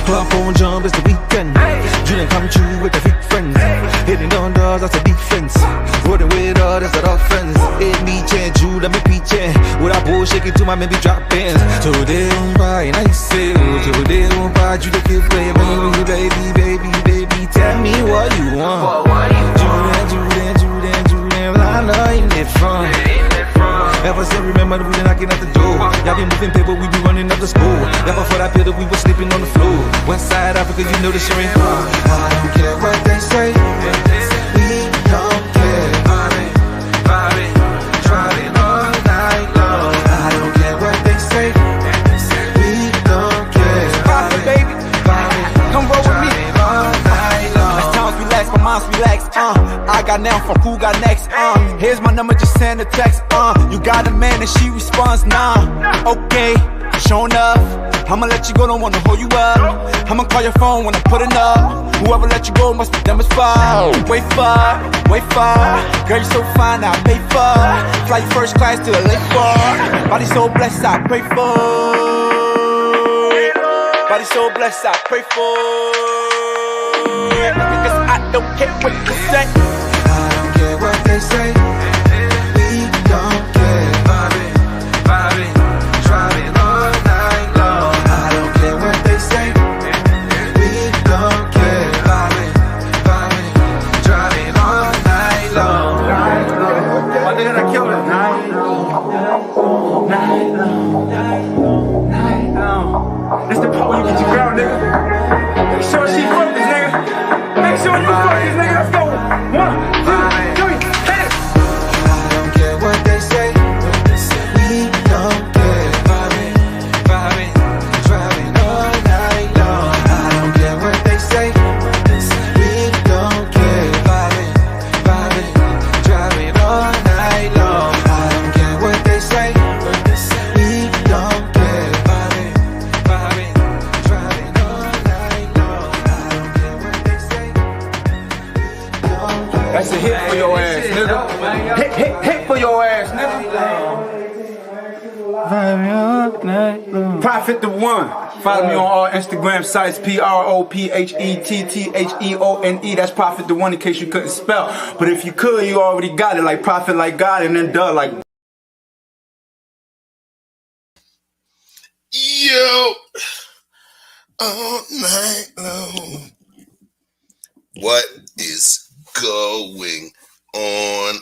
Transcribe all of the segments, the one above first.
Club phone jump, it's the weekend. Dream come true with the big friends. Hitting on doors, that's the defense. Rolling with all, that's the offense. It me change, you let me peachin'. With a bull shaking to my maybe drop bands. Today on buy, and I say, today on buy, you the kid play, baby, tell me what you want. Julian, well, I know you ain't from. Ever since remember that we been knocking at the door. Y'all be moving paper, we be running up the school. Y'all before that pill that we was sleeping on the floor. West side Africa, you know the shit ain't far. I don't care what they say. We don't care. Driving all night long. I don't care what they say. We don't care. Profit, baby. Come roll with me. As times relax, my mind's relaxed. I got now from who got next. Here's my number, just send a text. You got a man and she responds, nah. Okay, show enough. I'ma let you go, don't wanna hold you up. I'ma call your phone when I put it up. Whoever let you go must be dumb as fuck. Wait far. Girl, you so fine, I pay for. Fly you first class to the lake bar. Body so blessed, I pray for. Body so blessed, I pray for. Because I don't care what you say. I don't care what they say. We don't care. Driving all night long. I don't care what they say. We don't care. Driving all night long. My nigga, I killed it. Night long. This the part where you get your girl, nigga. Make sure she focused, nigga. Make sure you focus, nigga. Let's go. 1, 2, 3, hit it. I don't care what they say. We don't care. Driving all night long. I don't care what they say. We don't care. Driving all night long. I don't care what they say. We don't care. Driving all night long. I don't care what they say. That's a hit for your ass, nigga. Hit for your ass, nigga. Prophet the One. Follow me on all Instagram sites, PROPHETTHEONE. That's Prophet the One in case you couldn't spell. But if you could, you already got it. Like Prophet, like God, and then duh, like. Yo, all night long. What is going on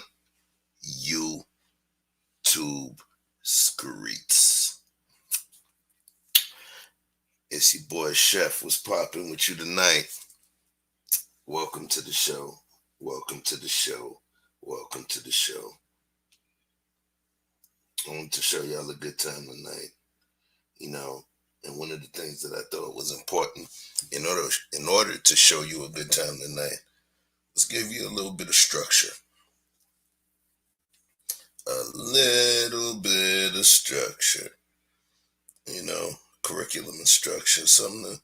YouTube streets? It's your boy Chef. What's popping with you tonight? Welcome to the show. Welcome to the show. Welcome to the show. I want to show y'all a good time tonight. You know, and one of the things that I thought was important in order to show you a good time tonight, let's give you a little bit of structure. A little bit of structure. You know, curriculum and structure, something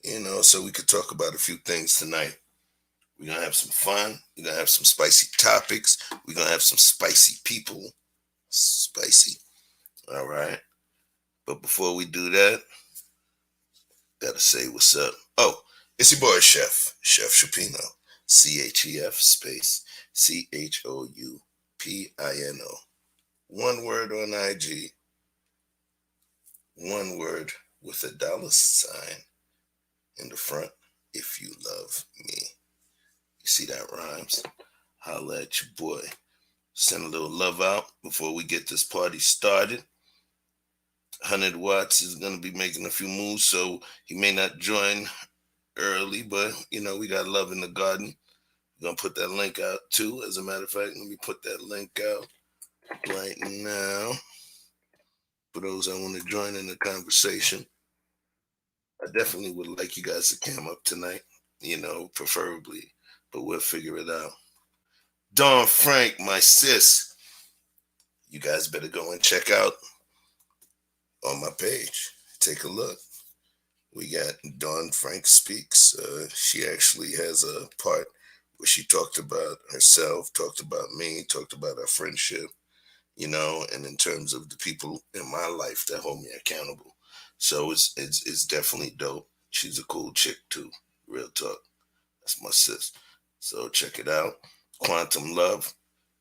to, so we could talk about a few things tonight. We're going to have some fun. We're going to have some spicy topics. We're going to have some spicy people. Spicy. All right. But before we do that, gotta say what's up. Oh, it's your boy Chef Chupino. CHEF space CHOUPINO. One word on IG. One word with a $sign in the front. If you love me. You see that rhymes? Holla at your boy. Send a little love out before we get this party started. 100 Watts is going to be making a few moves, so he may not join early, but, we got love in the garden. We're going to put that link out, too. As a matter of fact, let me put that link out right now for those that want to join in the conversation. I definitely would like you guys to come up tonight, preferably, but we'll figure it out. Dawn Frank, my sis, you guys better go and check out on my page. Take a look. We got Dawn Frank Speaks. She actually has a part where she talked about herself, talked about me, talked about our friendship, and in terms of the people in my life that hold me accountable. So it's definitely dope. She's a cool chick too. Real talk. That's my sis. So check it out. Quantum Love.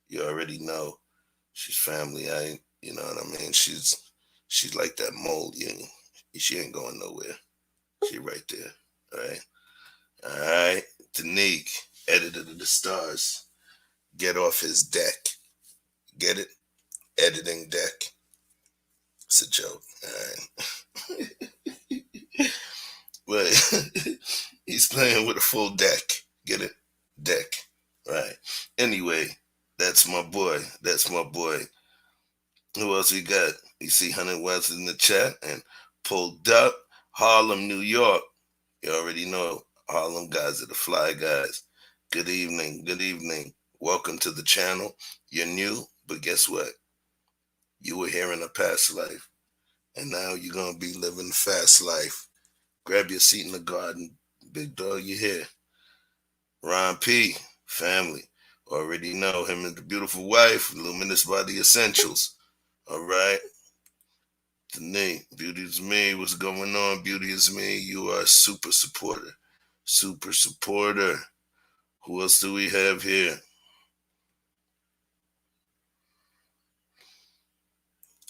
You already know. She's family. You know what I mean? She's like that mold. She ain't going nowhere. She right there. All right. All right. Danique, editor of the stars. Get off his deck. Get it? Editing deck. It's a joke. All right. But he's playing with a full deck. Get it? Deck. Right. Anyway, that's my boy. That's my boy. Who else we got? You see Hunter West in the chat and pulled up. Harlem, New York. You already know Harlem guys are the fly guys. Good evening. Good evening. Welcome to the channel. You're new, but guess what? You were here in a past life. And now you're going to be living fast life. Grab your seat in the garden. Big dog, you here. Ron P, family. Already know him and the beautiful wife. Luminous Body Essentials. All right. Danae, Beauty is Me. What's going on? Beauty is Me. You are a super supporter. Super supporter. Who else do we have here?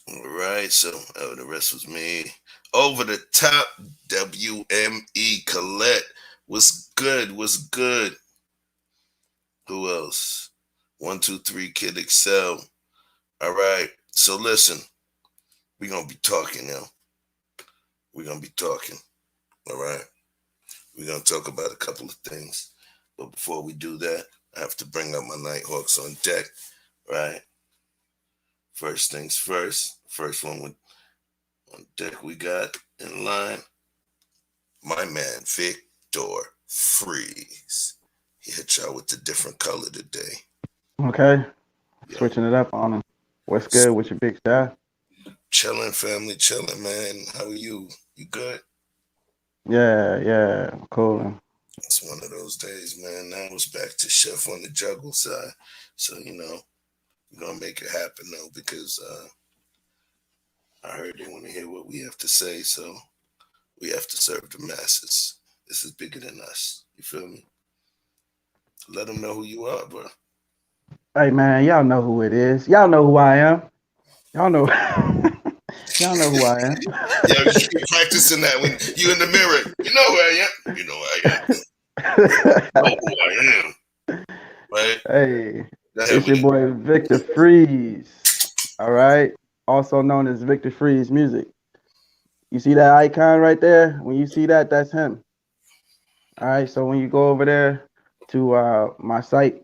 All right. So the rest was me. Over the top, WME Colette. What's good? What's good? Who else? 123 Kid Excel. All right. So listen, we're going to be talking now. We're going to be talking. All right. We're going to talk about a couple of things. But before we do that, I have to bring up my Nighthawks on deck. Right. First things first. First one on deck we got in line. My man, Victor Freeze. He hit y'all with a different color today. Okay. Switching it up on him. What's good with your big staff? Chilling, family, chilling, man. How are you? You good? Yeah, cool. It's one of those days, man. Now it's back to chef on the juggle side. So, we're going to make it happen, though, because I heard they want to hear what we have to say, so we have to serve the masses. This is bigger than us. You feel me? Let them know who you are, bro. Hey, man, y'all know who it is. Y'all know who I am. Y'all know. Y'all know who I am. Yeah, you should be practicing that when you in the mirror. You know who I am. You know who I am. You know who I am. Right? Hey, it's your boy Victor Freeze. All right. Also known as Victor Freeze Music. You see that icon right there? When you see that, that's him. All right. So when you go over there to my site,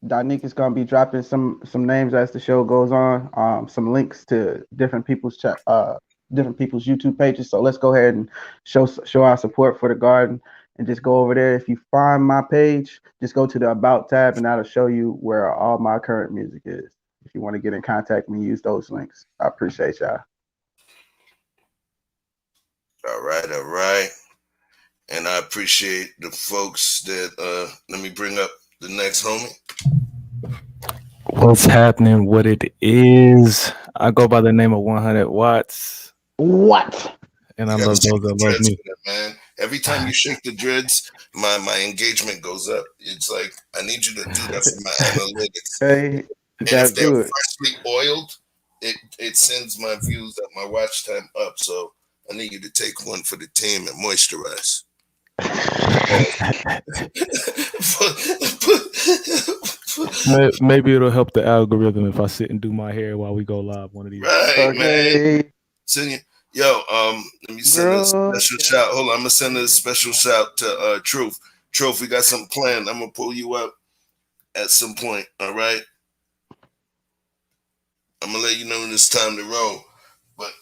Donique is gonna be dropping some names as the show goes on. Some links to different people's YouTube pages. So let's go ahead and show our support for the garden and just go over there. If you find my page, just go to the About tab and that'll show you where all my current music is. If you want to get in contact with me, use those links. I appreciate y'all. All right. And I appreciate the folks that let me bring up the next homie. What's happening? What it is? I go by the name of 100 Watts. What? And I love those that love me. Man. Every time you shake the dreads, my engagement goes up. It's like I need you to do that for my analytics. Hey, and if they're freshly oiled, it sends my views up, my watch time up. So I need you to take one for the team and moisturize. Maybe it'll help the algorithm if I sit and do my hair while we go live one of these. Right, man. Yo, let me send a special shout. Hold on, I'm gonna send a special shout to Truth. Truth, we got something planned. I'm gonna pull you up at some point. All right. I'm gonna let you know when it's time to roll. But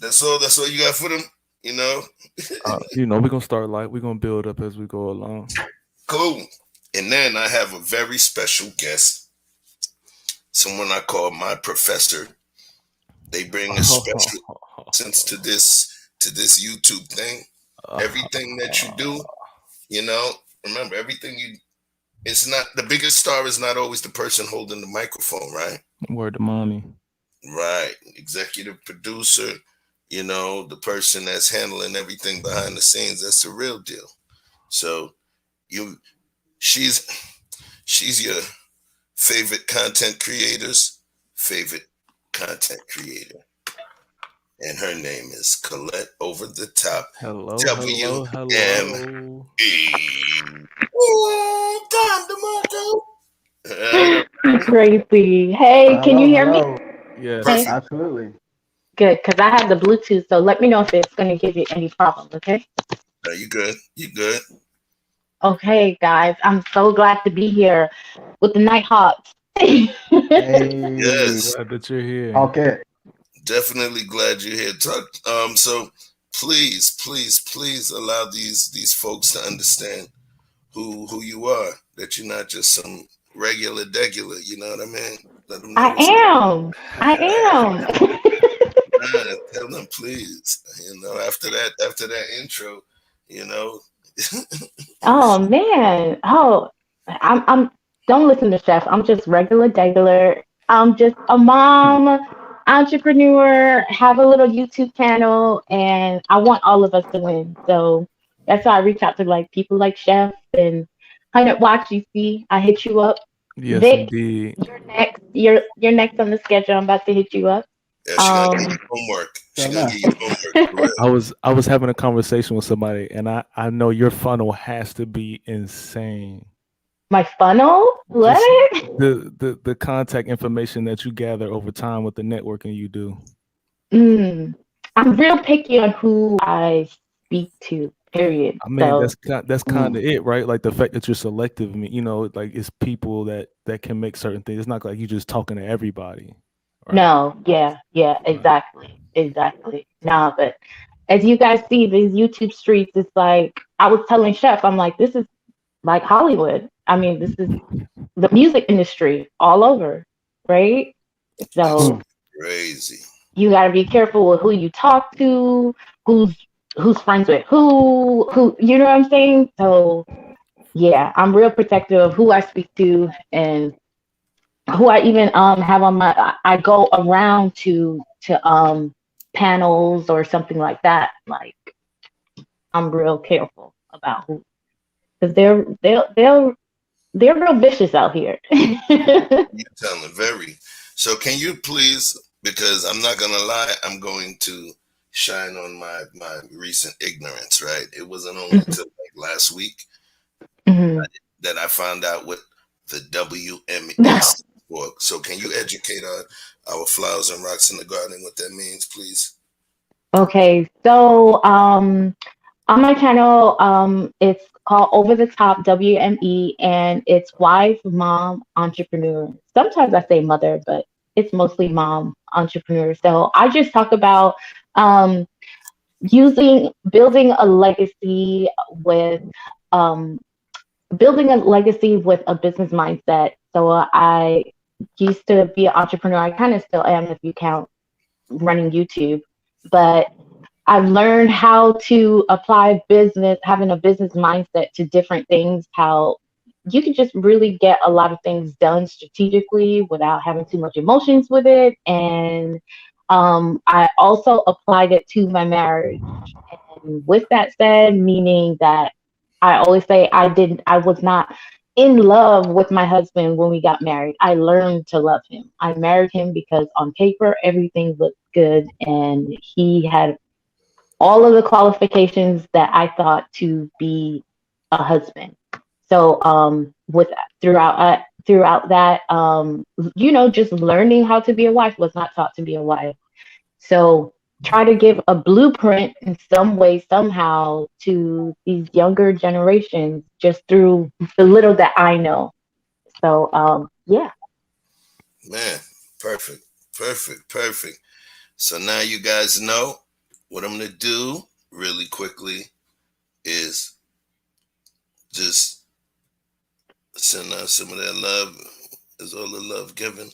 that's all you got for them. We're gonna start light. We're gonna build up as we go along. Cool. And then I have a very special guest, someone I call my professor. They bring a special sense to this YouTube thing. Everything that you do, remember everything it's not the biggest star is not always the person holding the microphone, right? Word to mommy. Right. Executive producer, you know, the person that's handling everything behind the scenes. That's the real deal. So she's your favorite content creator's favorite content creator. And her name is Colette Over the Top. Hello, WME. hello. Time DeMarco. Crazy. Hey, can you hear me? Yes. Hey, Absolutely. good, because I have the Bluetooth, so let me know if it's going to give you any problems, okay? No, you good. You good. Okay, guys, I'm so glad to be here with the Nighthawks. Hey. Yes. Glad that you're here. Okay. Definitely glad you're here. Talk. So please allow these folks to understand who you are. That you're not just some regular degular. You know what I mean? Let them know I what's am. I am. going on. Tell them, please. You know, after that intro, you know. Oh man. Oh, I'm don't listen to Chef. I'm just regular. I'm just a mom, entrepreneur, have a little YouTube channel, and I want all of us to win. So that's why I reach out to like people like Chef and 100 Watch. You see, I hit you up. Yes, Vic, indeed. you're next. You're next on the schedule. I'm about to hit you up. Yeah, she gonna give Um, you homework. She So gonna now. give you homework for real. I was having a conversation with somebody, and I know your funnel has to be insane. my funnel. What? Just the contact information that you gather over time with the networking you do. Mm, I'm real picky on who I speak to, period. I mean, So, that's kind Mm. of it, right? Like the fact that you're selective. I mean, you know, like it's people that can make certain things. It's not like you just talking to everybody, right? no, yeah, Right. exactly. No, but as you guys see, these YouTube streets, it's like, I was telling Chef, I'm like, this is like Hollywood. I mean, this is the music industry all over, right? That's So, Mm. crazy. you got to be careful with who you talk to, who's who's friends with who, you know what I'm saying? So, yeah, I'm real protective of who I speak to and who I even have on my I go around to panels or something like that. Like, I'm real careful about who, because they're real vicious out here. You telling very. So can you please, because I'm not gonna lie, I'm going to shine on my recent ignorance, right? It wasn't only till like last week Mhm. that I found out what the WME stands for. So can you educate our flowers and rocks in the garden what that means, please? Okay, so on my channel, it's called Over the Top WME, and it's wife, mom, entrepreneur. Sometimes I say mother, but it's mostly mom, entrepreneur. So I just talk about um, building a legacy with um, building a legacy with a business mindset. So I used to be an entrepreneur. I kind of still am if you count running YouTube, but I've learned how to apply having a business mindset to different things, how you can just really get a lot of things done strategically without having too much emotions with it. And I also applied it to my marriage. And with that said, meaning that I always say I was not in love with my husband when we got married. I learned to love him. I married him because on paper, everything looked good and he had all of the qualifications that I thought to be a husband. So with throughout that just learning how to be a wife, was not taught to be a wife. So try to give a blueprint in some way somehow to these younger generations just through the little that I know. So yeah. Man, perfect, perfect. So now you guys know what I'm gonna do really quickly is just send out some of that love. Is all the love given?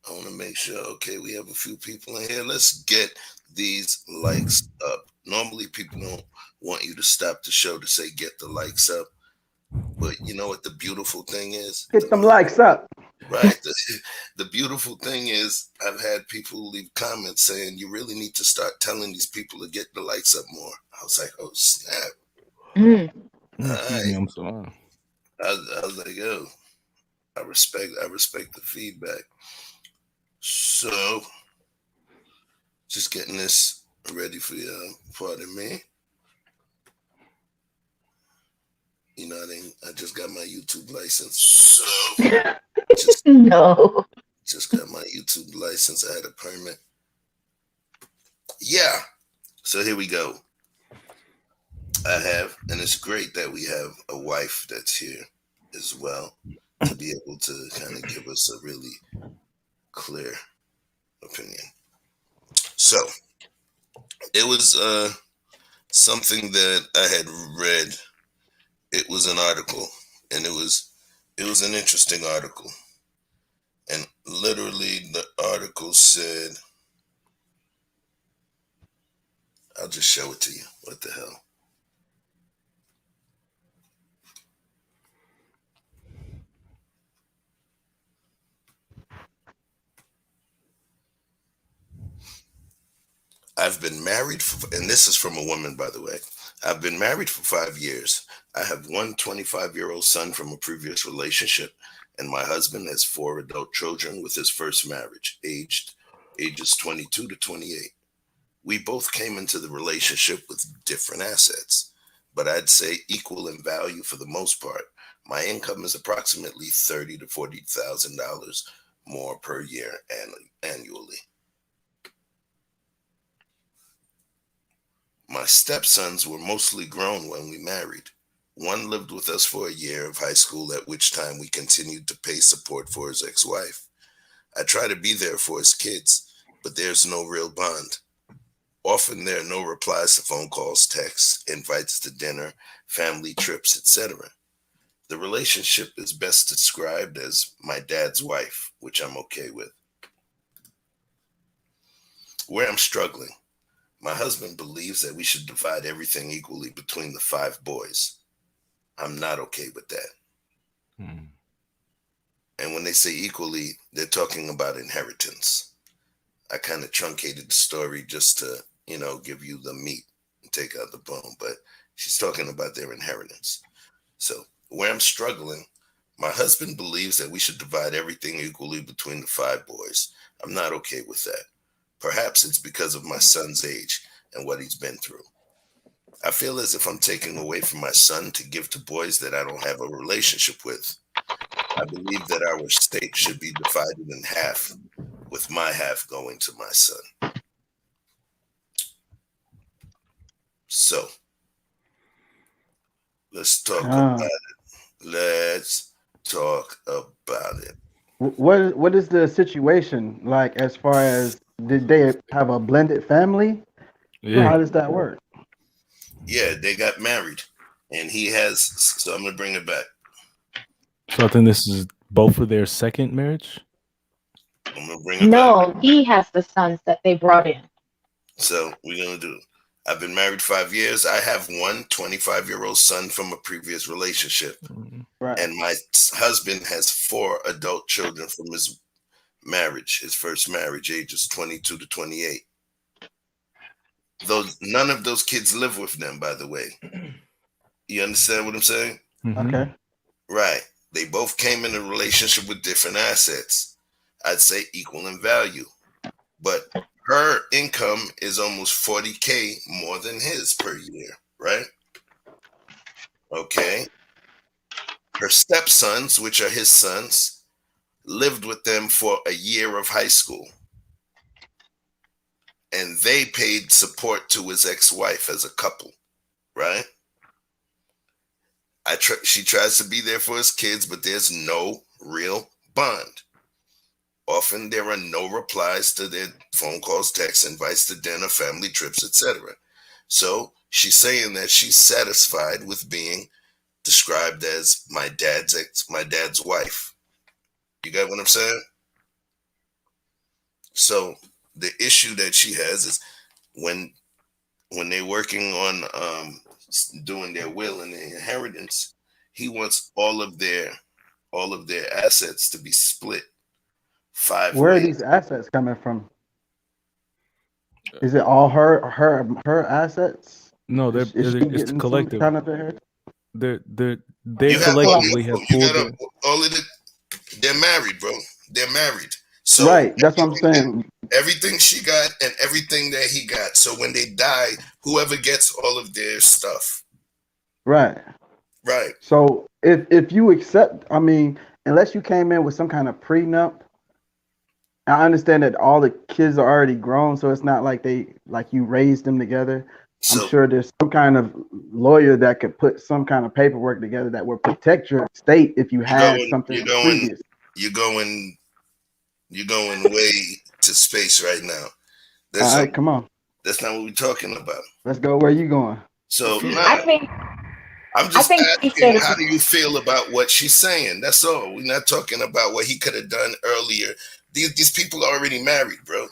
I want to make sure. Okay, we have a few people in here. Let's get these likes up. Normally, people don't want you to stop the show to say get the likes up, but you know what the beautiful thing is? Get them likes up. Right. The beautiful thing is, I've had people leave comments saying you really need to start telling these people to get the lights up more. I was like, oh snap! Mm. All Excuse me, right. I'm sorry. I was like, yo, I respect the feedback. So, just getting this ready for you. Pardon me. You know, I just got my YouTube license. So, just No. just got my YouTube license. I had a permit. Yeah. So here we go. I have, and it's great that we have a wife that's here as well to be able to kind of give us a really clear opinion. So it was something that I had read. It was an article, and it was an interesting article. And literally, the article said, "I'll just show it to you. What the hell?" I've been married for, and this is from a woman, by the way. I've been married for 5 years. I have one 25-year-old son from a previous relationship, and my husband has four adult children with his first marriage, ages 22 to 28. We both came into the relationship with different assets, but I'd say equal in value for the most part. My income is approximately $30,000 to $40,000 more per year annually. My stepsons were mostly grown when we married. One lived with us for a year of high school, at which time we continued to pay support for his ex wife. I try to be there for his kids, but there's no real bond. Often there are no replies to phone calls, texts, invites to dinner, family trips, etc. The relationship is best described as my dad's wife, which I'm okay with. Where I'm struggling, my husband believes that we should divide everything equally between the five boys. I'm not okay with that. Hmm. And when they say equally, they're talking about inheritance. I kind of truncated the story just to, give you the meat and take out the bone, but she's talking about their inheritance. So, where I'm struggling, my husband believes that we should divide everything equally between the five boys. I'm not okay with that. Perhaps it's because of my son's age and what he's been through. I feel as if I'm taking away from my son to give to boys that I don't have a relationship with. I believe that our estate should be divided in half, with my half going to my son. So, let's talk about Uh, it. Let's talk about it. what is the situation like as far as did they have a blended family? Yeah. How does that work? Yeah, they got married, and he has. So I'm gonna bring it back. So I think this is both of their second marriage. I'm gonna bring it back. No, he has the sons that they brought in. So we're gonna do. I've been married 5 years. I have one 25-year-old son from a previous relationship, Mm. Right. and my husband has four adult children from his marriage, his first marriage, ages 22 to 28. Those none of those kids live with them, by the way. You understand what I'm saying? Mhm. Okay. Right. They both came in a relationship with different assets. I'd say equal in value. But her income is almost 40K more than his per year, right? Okay. Her stepsons, which are his sons, lived with them for a year of high school. And they paid support to his ex-wife as a couple, right? She tries to be there for his kids, but there's no real bond. Often there are no replies to their phone calls, texts, invites to dinner, family trips, etc. So she's saying that she's satisfied with being described as my dad's wife. You got what I'm saying? So the issue that she has is when they're working on doing their will and their inheritance, he wants all of their all of their assets to be split 5 Where are ways. these assets coming from? Is it all her assets? No, Is she it's getting some collective. kind of inheritance? They You have collectively have you pulled got in. all of the. They're married, bro. They're married. So Right. That's what I'm saying. everything she got and everything that he got. So when they die, whoever gets all of their stuff. Right. Right. So if you accept, I mean, unless you came in with some kind of prenup, I understand that all the kids are already grown, so it's not like you raised them together. I'm So sure there's some kind of lawyer that could put some kind of paperwork together that would protect your estate if you had something previous. you're going way to space right now. All right, come on. That's not what we're talking about. Let's go where you going. So I'm just think asking, how do you feel about what she's saying? That's all. We're not talking about what he could have done earlier. These people are already married, bro.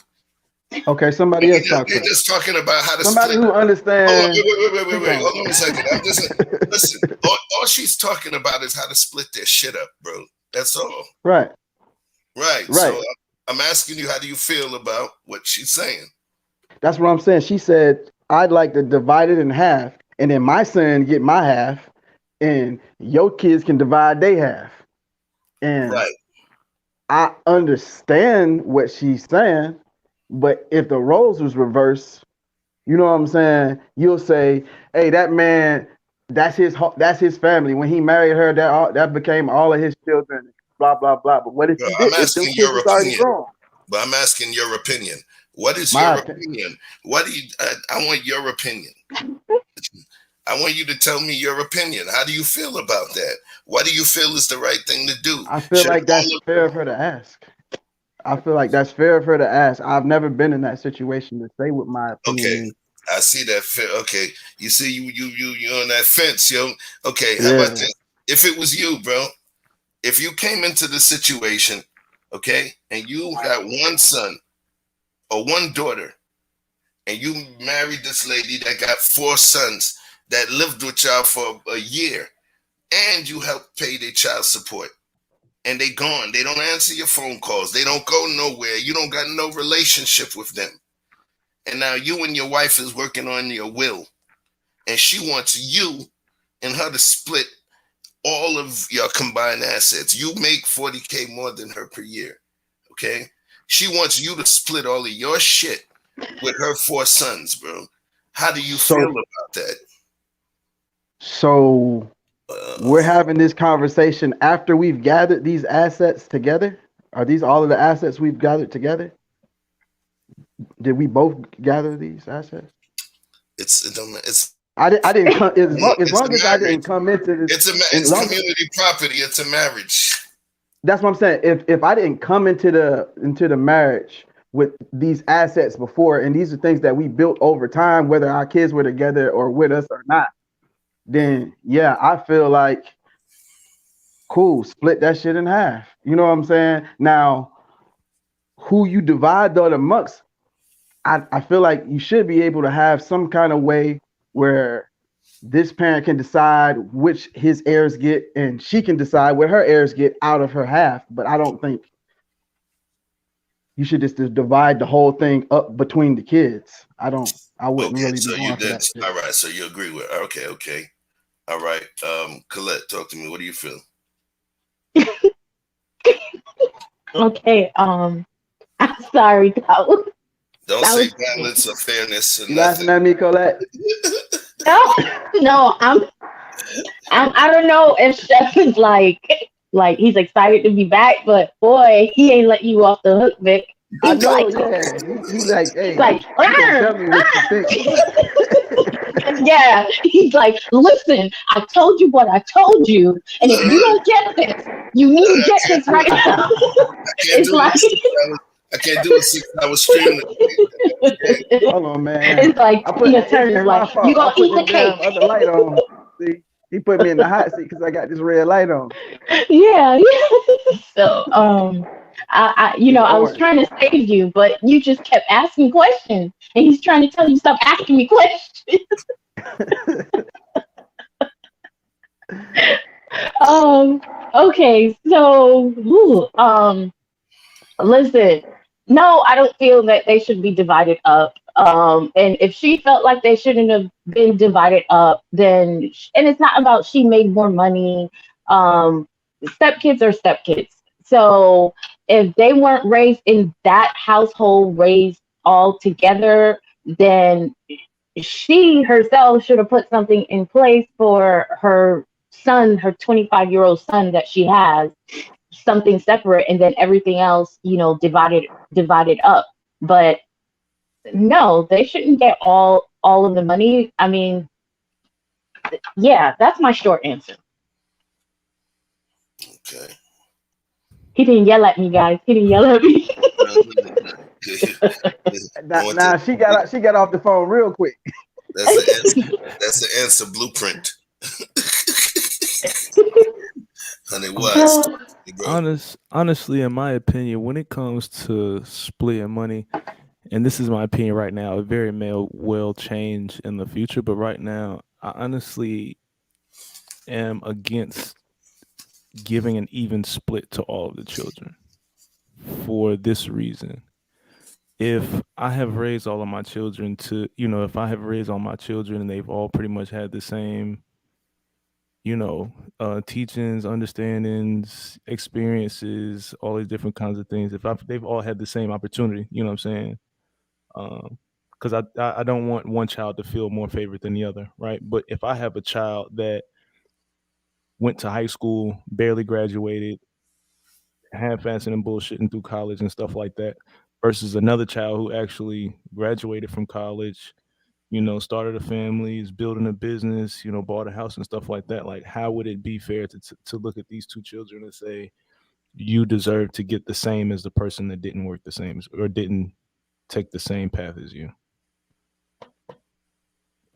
Okay, somebody else talk. They're just talking about how to somebody split. who understands. Wait. Hold on a second. I'm just listen. All she's talking about is how to split their shit up, bro. That's all. Right. So I'm asking you, how do you feel about what she's saying? That's what I'm saying. She said, I'd like to divide it in half, and then my son get my half, and your kids can divide their half. And I understand what she's saying, but if the roles was reversed, you know what I'm saying? You'll say, hey, that man, that's his family. When he married her, that became all of his children, blah, blah, blah. But what if he did? I'm asking your opinion. But I'm asking your opinion. What is your opinion? What do you? I want your opinion. I want you to tell me your opinion. How do you feel about that? What do you feel is the right thing to do? I feel like that's fair of her to ask. I've never been in that situation to say what my opinion is. I see that. Okay, you see, you on that fence, yo. Okay, how about this? If it was you, bro, if you came into the situation, okay, and you got one son or one daughter, and you married this lady that got 4 sons that lived with y'all for a year, and you helped pay their child support, and they gone. They don't answer your phone calls. They don't go nowhere. You don't got no relationship with them. And now you and your wife is working on your will, and she wants you and her to split all of your combined assets. You make $40K more than her per year, okay? She wants you to split all of your shit with her 4 sons, bro. How do you feel about that? So we're having this conversation after we've gathered these assets together? Are these all of the assets we've gathered together? Did we both gather these assets? I didn't come as long as I didn't come into this. It's community property. It's a marriage. That's what I'm saying. If I didn't come into the marriage with these assets before, and these are things that we built over time, whether our kids were together or with us or not, then yeah, I feel like cool, split that shit in half. You know what I'm saying? Now, who you divide that amongst, I feel like you should be able to have some kind of way where this parent can decide which his heirs get, and she can decide what her heirs get out of her half. But I don't think you should just divide the whole thing up between the kids. I wouldn't really be going for that shit. All right, so you agree with okay. All right. Colette, talk to me. What do you feel? Okay, I'm sorry, though. Don't say balance or fairness. You laughing at me, Colette? No, I don't know if Chef is like he's excited to be back, but boy, he ain't let you off the hook, Vic. I know, He's like, hey, tell me what you think. Yeah, he's like, listen, I told you what I told you, and if you don't get this, you need to get this right now. I can't do a 6-hour stream. Hold on, man. It's like Tina Turner, like, you gonna eat the cake. Other light on. See, he put me in the hot seat because I got this red light on. Yeah. So, I was trying to save you, but you just kept asking questions, and he's trying to tell you stop asking me questions. Okay, so listen, no, I don't feel that they should be divided up. And if she felt like they shouldn't have been divided up, then and it's not about she made more money. Um, Stepkids are stepkids. So if they weren't raised in that household, raised all together, then she herself should have put something in place for her son, her 25-year-old son that she has, something separate, and then everything else, divided up. But no, they shouldn't get all of the money. I mean, yeah, that's my short answer. Okay. He didn't yell at me, guys. He didn't yell at me. Now she got off the phone real quick. That's the answer. That's the answer blueprint. Honey, what? Honestly, in my opinion, when it comes to splitting money, and this is my opinion right now, it very may well change in the future, but right now, I honestly am against giving an even split to all of the children for this reason. If I have raised all of my children to, if I have raised all my children and they've all pretty much had the same, teachings, understandings, experiences, all these different kinds of things. If they've all had the same opportunity, you know what I'm saying? Because I don't want one child to feel more favored than the other, right? But if I have a child that went to high school, barely graduated, half-assing and bullshitting through college and stuff like that, versus another child who actually graduated from college, started a family, is building a business, bought a house and stuff like that. Like, how would it be fair to look at these two children and say, you deserve to get the same as the person that didn't work the same or didn't take the same path as you?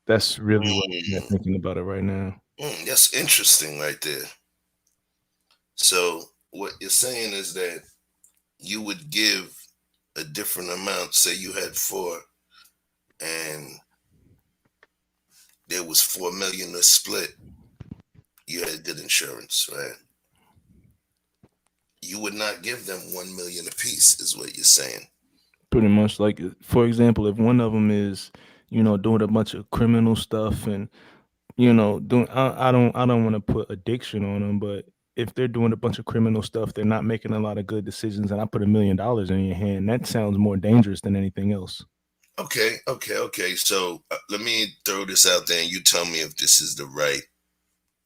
That's really what I'm thinking about it right now. That's interesting right there. So what you're saying is that you would give a different amount. Say you had 4 and there was 4 million to split. You had good insurance, right? You would not give them 1 million apiece, is what you're saying. Pretty much, like, for example, if one of them is, doing a bunch of criminal stuff and, doing, I don't want to put addiction on them, but if they're doing a bunch of criminal stuff, they're not making a lot of good decisions, and I put $1 million in your hand, that sounds more dangerous than anything else. Okay. So let me throw this out there and you tell me if this is the right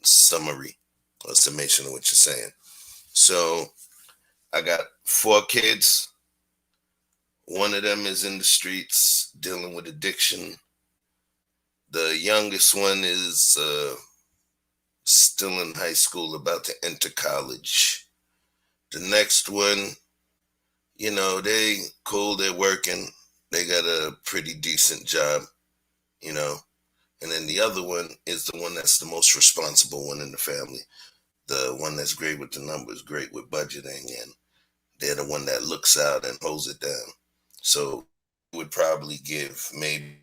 summary or summation of what you're saying. So I got 4 kids. One of them is in the streets dealing with addiction. The youngest one is still in high school, about to enter college. The next one, they cool, they're working. They got a pretty decent job, And then the other one is the one that's the most responsible one in the family. The one that's great with the numbers, great with budgeting, and they're the one that looks out and holds it down. So would probably give maybe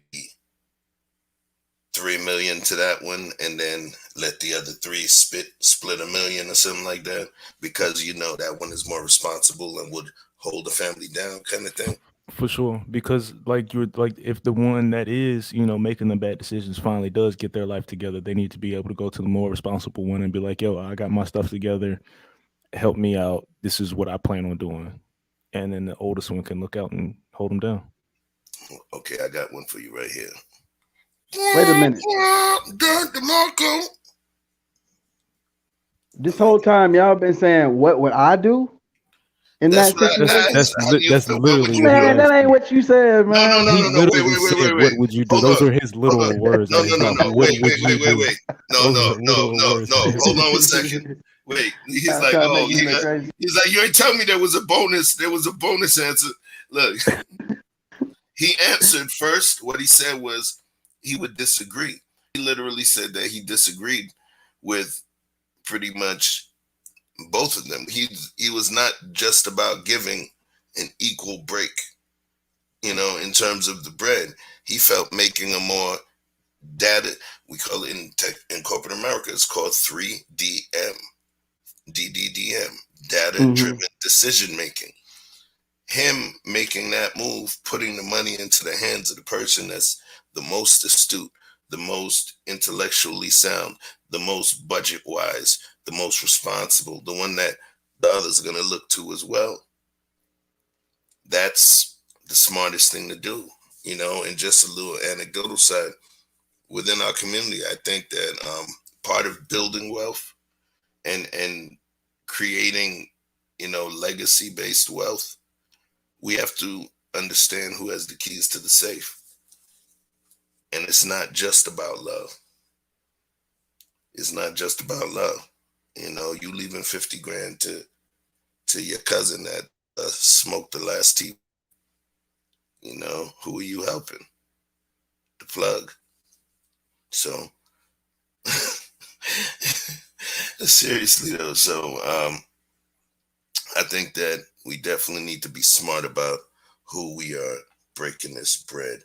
3 million to that one and then let the other 3 split $1 million or something like that, because that one is more responsible and would hold the family down, kind of thing. For sure, because if the one that is making the bad decisions finally does get their life together, they need to be able to go to the more responsible one and be like, yo, I got my stuff together, help me out, this is what I plan on doing, and then the oldest one can look out and hold them down. Okay, I got one for you right here. Wait a minute. DeMarco. This whole time y'all been saying, what would I do in that situation? That's literally, man, that ain't what you said, man. He literally said, what would you do? Those are his literal words. No. Wait. No. Hold on 1 second. Wait. He's like, he's like, you ain't tell me there was a bonus. There was a bonus answer. Look, he answered first. What he said was he would disagree. He literally said that he disagreed with pretty much both of them. He was not just about giving an equal break, in terms of the bread. He felt making a more data, we call it in corporate America, it's called 3DM. DDDM, data-driven decision making. Him making that move, putting the money into the hands of the person that's the most astute, the most intellectually sound, the most budget-wise, the most responsible, the one that the others are going to look to as well. That's the smartest thing to do, you know. And just a little anecdotal side, within our community, I think that part of building wealth and creating, you know, legacy-based wealth, we have to understand who has the keys to the safe. And it's not just about love. It's not just about love. You know, you leaving 50 grand to your cousin that smoked the last tea. You know, who are you helping? The plug. So, seriously though, so I think that we definitely need to be smart about who we are breaking this bread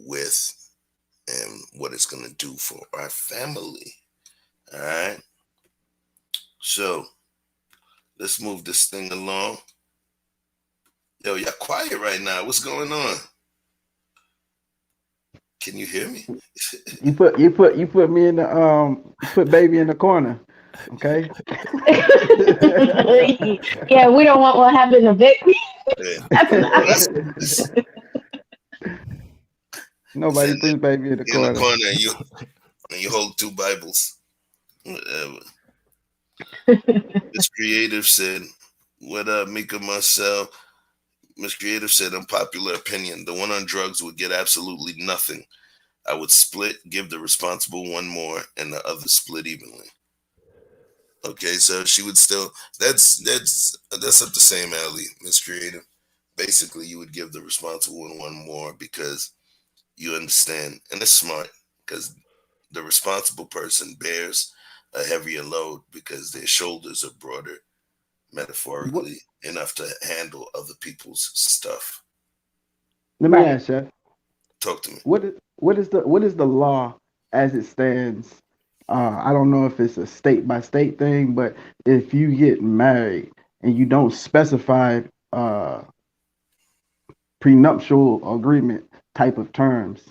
with and what it's going to do for our family. All right. So let's move this thing along. Yo, y'all quiet right now. What's going on? Can you hear me? You put me in the put baby in the corner. Okay. Yeah, we don't want what happened to Vic. Nobody puts baby in the corner. And you hold two Bibles. Whatever. Miss Creative said, "What up, Mika Marcel?" Miss Creative said, "Unpopular opinion. The one on drugs would get absolutely nothing. I would split, give the responsible one more, and the other split evenly." Okay, so she would still. That's up the same alley, Miss Creative. Basically, you would give the responsible one more because you understand, and it's smart because the responsible person bears a heavier load because their shoulders are broader, metaphorically, enough to handle other people's stuff. Let me ask you. Talk to me. What is the law as it stands? I don't know if it's a state by state thing, but if you get married and you don't specify prenuptial agreement type of terms,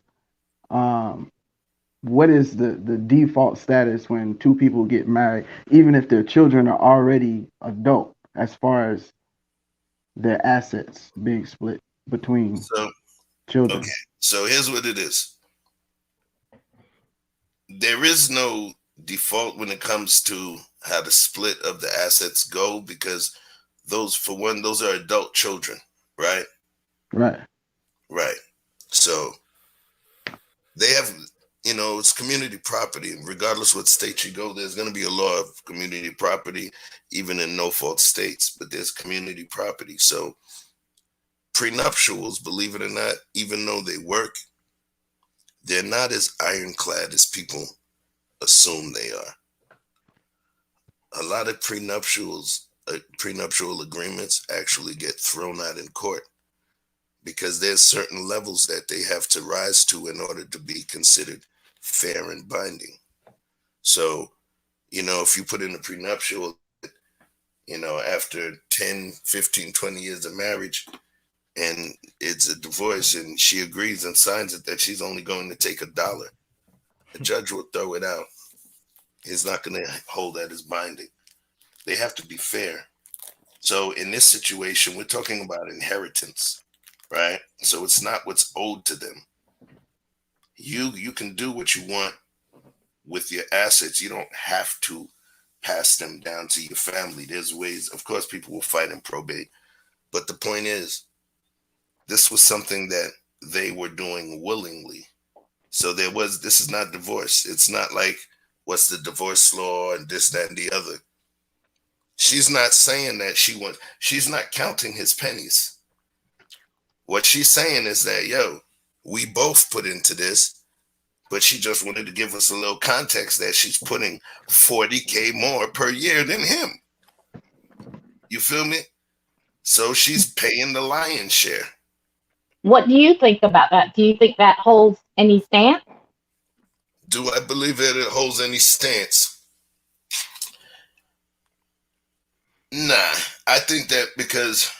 what is the default status when two people get married, even if their children are already adult, as far as their assets being split between children? Okay, so here's what it is. There is no default when it comes to how the split of the assets go, because those are adult children, right? Right. So they have, you know, it's community property. Regardless what state you go, there's going to be a law of community property, even in no-fault states, but there's community property. So prenuptials, believe it or not, even though they work, they're not as ironclad as people assume they are. A lot of prenuptial agreements actually get thrown out in court because there's certain levels that they have to rise to in order to be considered fair and binding. So, you know, if you put in a prenuptial, you know, after 10, 15, 20 years of marriage, and it's a divorce and she agrees and signs it that she's only going to take $1, the judge will throw it out. He's not going to hold that as binding. They have to be fair. So in this situation, we're talking about inheritance, right? So it's not what's owed to them. You can do what you want with your assets. You don't have to pass them down to your family. There's ways. Of course, people will fight in probate. But the point is, this was something that they were doing willingly. So this is not divorce. It's not like, what's the divorce law and this, that, and the other. She's not saying that she's not counting his pennies. What she's saying is that, yo, we both put into this, but she just wanted to give us a little context that she's putting $40K more per year than him. You feel me? So she's paying the lion's share. What do you think about that? Do you think that holds any stance? Do I believe that it holds any stance? Nah, I think that because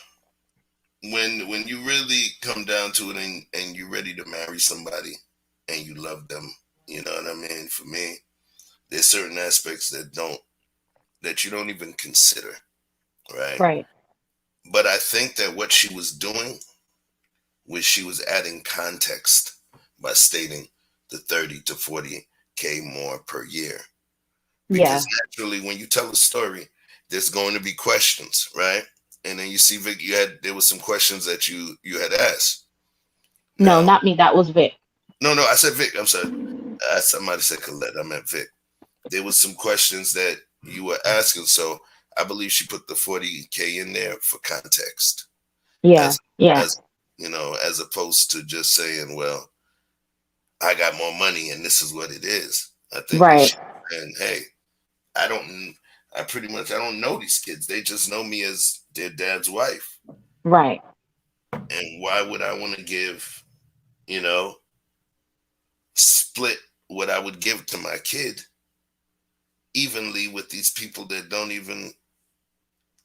when you really come down to it and you're ready to marry somebody and you love them, you know what I mean? For me, there's certain aspects that you don't even consider, right? Right. But I think that what she was doing was she was adding context by stating the 30 to 40K more per year. Yeah. Because naturally, when you tell a story, there's going to be questions, right? And then you see, Vic, there was some questions that you had asked. No, Now, not me. That was Vic. no, I said Vic. I'm sorry. Somebody said Colette. I meant Vic. There was some questions that you were asking, so I believe she put the 40K in there for context, Yeah. as Yeah. as as opposed to just saying, "Well, I got more money and this is what it is." I think that Right. she and hey, I don't. I pretty much I don't know these kids. They just know me as their dad's wife. Right. And why would I want to give, you know, split what I would give to my kid evenly with these people that don't even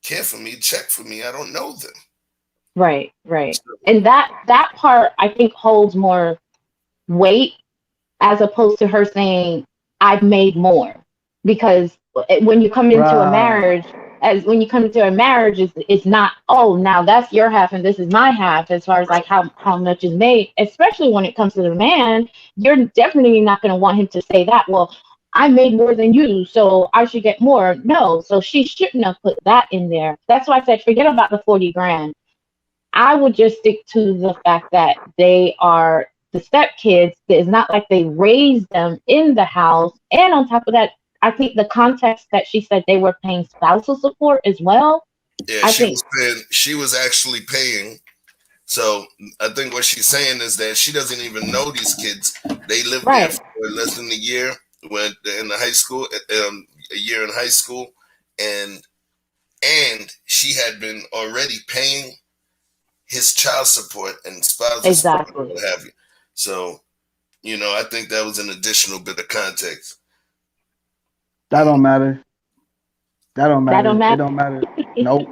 care for me, check for me? I don't know them. Right. Right. So, And that part I think holds more weight as opposed to her saying, I've made more. Because when you come into a Right. marriage, as when you come into a marriage, it's not, oh, now that's your half and this is my half as far as right, like how much is made, especially when it comes to the man, you're definitely not going to want him to say that, well, I made more than you, so I should get more. No, so she shouldn't have put that in there. That's why I said, forget about the 40 grand. I would just stick to the fact that they are the stepkids. It's not like they raised them in the house. And on top of that, I think the context that she said they were paying spousal support as well. yeah, I think, she was actually paying. So I think what she's saying is that she doesn't even know these kids. They lived there right, for less than a year when in the high school, a year in high school, and she had been already paying his child support and spousal support, exactly. what have you. So, I think that was an additional bit of context. That don't matter. That don't That don't matter. It matter. don't matter. Nope.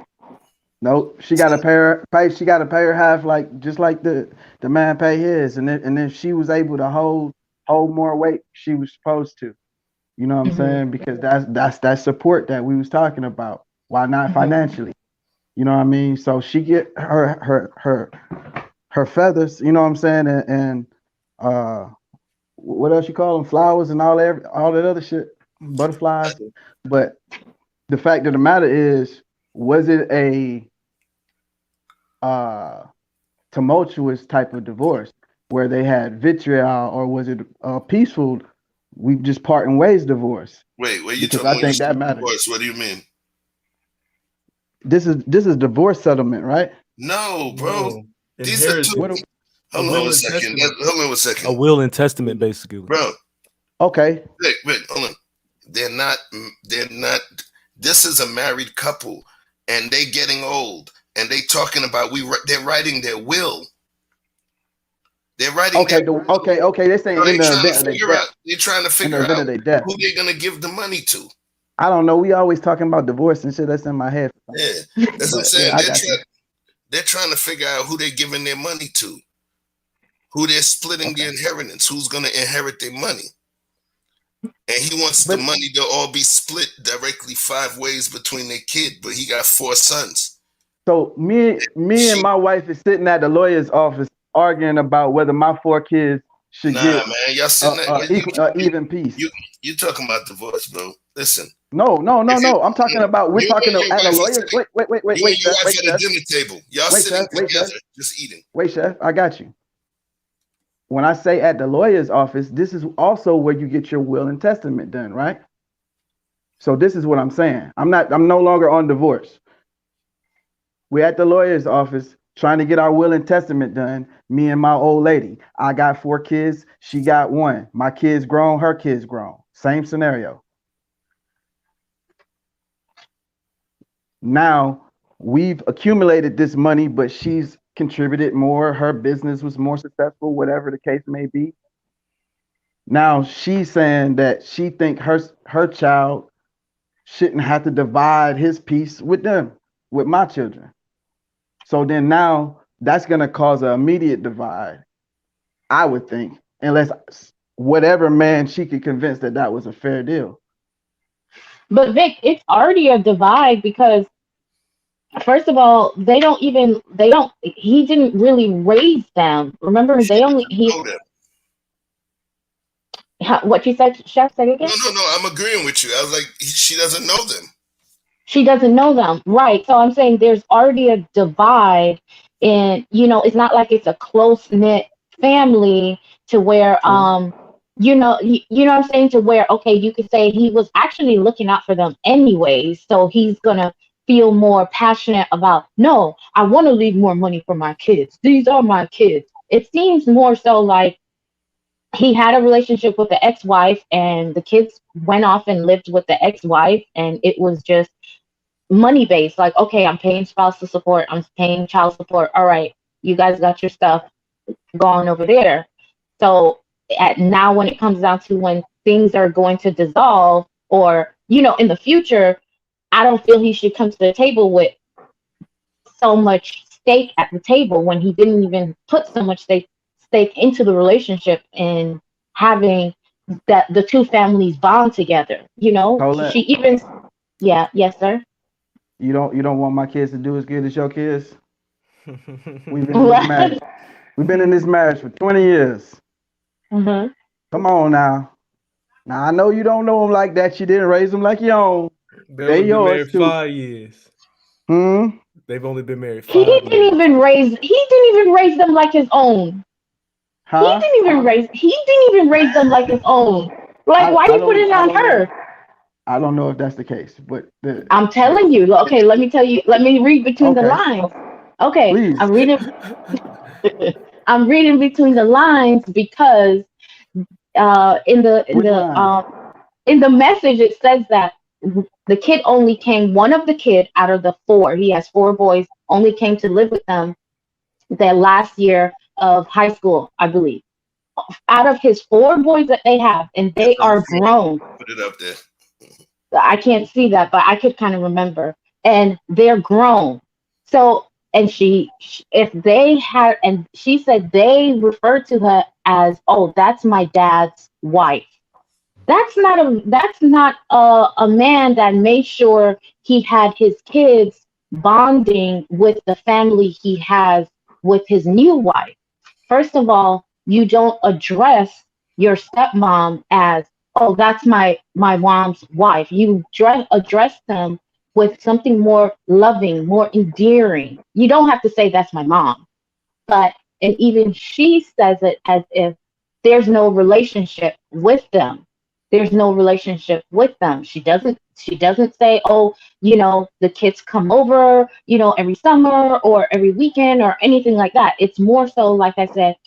Nope. She got to pay. She got to pay her half, like just like the man pay his, and then she was able to hold more weight. She was supposed to. You know what I'm Hmm. saying? Because that's that support that we was talking about. Why not Hmm. financially? You know what I mean? So she get her feathers. You know what I'm saying? And uh, what else you call them? Flowers and all that other shit, butterflies. But the fact of the matter is, was it a uh, tumultuous type of divorce where they had vitriol, or was it a peaceful, we just parting ways divorce? Wait, what are you Because talking I when you think say that matters. divorce? What do you mean? This is divorce settlement, right? No, bro. No. These are two. What? Inheritance. A Hold on will one and second. testament. Hold on one A second, will and testament, basically. bro. Okay. Vic, hold on. They're not. They're not. This is a married couple, and they getting old, and they talking about They're writing their will. They're writing their Okay. will. Okay. They're So saying they in the trying to event of their figure death. out. They're trying to In the figure event out of their death. who they're gonna give the money to. I don't know. We always talking about divorce and shit. That's in my head. Yeah, that's what I'm But saying. yeah, I got you. They're trying to figure out who they're giving their money to, who they're splitting the Okay. inheritance, who's gonna inherit their money. And he wants the But money to all be split directly 5 ways between their kid, but he got 4 sons. so me and She, my wife is sitting at the lawyer's office arguing about whether my 4 kids should nah, get man, y'all sitting there. even piece. You talking about divorce, bro? Listen, No, no, no, if you no. I'm talking about we're you talking and your at a wife are lawyer. sitting, you and Wait, your chef, wife wait, at a chef, dinner table, y'all wait, sitting chef, wait, chef, together, just eating. wait, chef. I got you. When I say at the lawyer's office, this is also where you get your will and testament done, right? So this is what I'm saying. I'm no longer on divorce. We're at the lawyer's office trying to get our will and testament done. Me and my old lady. I got 4 kids. She got one. My kids grown. Her kids grown. Same scenario. Now we've accumulated this money, but she's contributed more. Her business was more successful, whatever the case may be. Now she's saying that she think her child shouldn't have to divide his piece with them, with my children. So then now that's going to cause an immediate divide, I would think, unless whatever man she could convince that that was a fair deal. But Vic, it's already a divide because first of all, he didn't really raise them. Remember, what you said, Chef, say it again? No, I'm agreeing with you. I was like, she doesn't know them. She doesn't know them, right? So I'm saying there's already a divide, and it's not like it's a close knit family to where you know what I'm saying, to where okay, you could say he was actually looking out for them anyways, so he's gonna feel more passionate about, no, I want to leave more money for my kids. These are my kids. It seems more so like he had a relationship with the ex-wife and the kids went off and lived with the ex-wife, and it was just money based, like, okay, I'm paying spousal support, I'm paying child support, all right, you guys got your stuff going over there. So now when it comes down to when things are going to dissolve, or in the future, I don't feel he should come to the table with so much stake at the table when he didn't even put so much stake into the relationship and having that the two families bond together. Colette, She even, yeah, yes, sir. you don't want my kids to do as good as your kids? We've been in this marriage. We've been in this marriage for 20 years. Mm-hmm. Come on now. Now I know you don't know them like that. You didn't raise them like your own. They yours married too. 5 years. They've only been married 5 He years. didn't even raise them like his own. Huh? He didn't even raise them like his own. Like, why you put it on her? I don't know if that's the case, but I'm telling you. Okay, let me tell you. Let me read between the lines. Okay, please. I'm reading. I'm reading between the lines because in the message it says that the kid only came. One of the kid out of the four. He has four boys. Only came to live with them their last year of high school, I believe. Out of his four boys that they have, and they are grown. Put it up there. I can't see that, but I could kind of remember. And they're grown. So, and if they had, and she said they referred to her as, oh, that's my dad's wife. That's not a man that made sure he had his kids bonding with the family he has with his new wife. First of all, you don't address your stepmom as, oh, that's my mom's wife. You address them with something more loving, more endearing. You don't have to say that's my mom, and even she says it as if there's no relationship with them. There's no relationship with them. She doesn't say, oh, the kids come over, every summer or every weekend or anything like that. It's more so, like I said,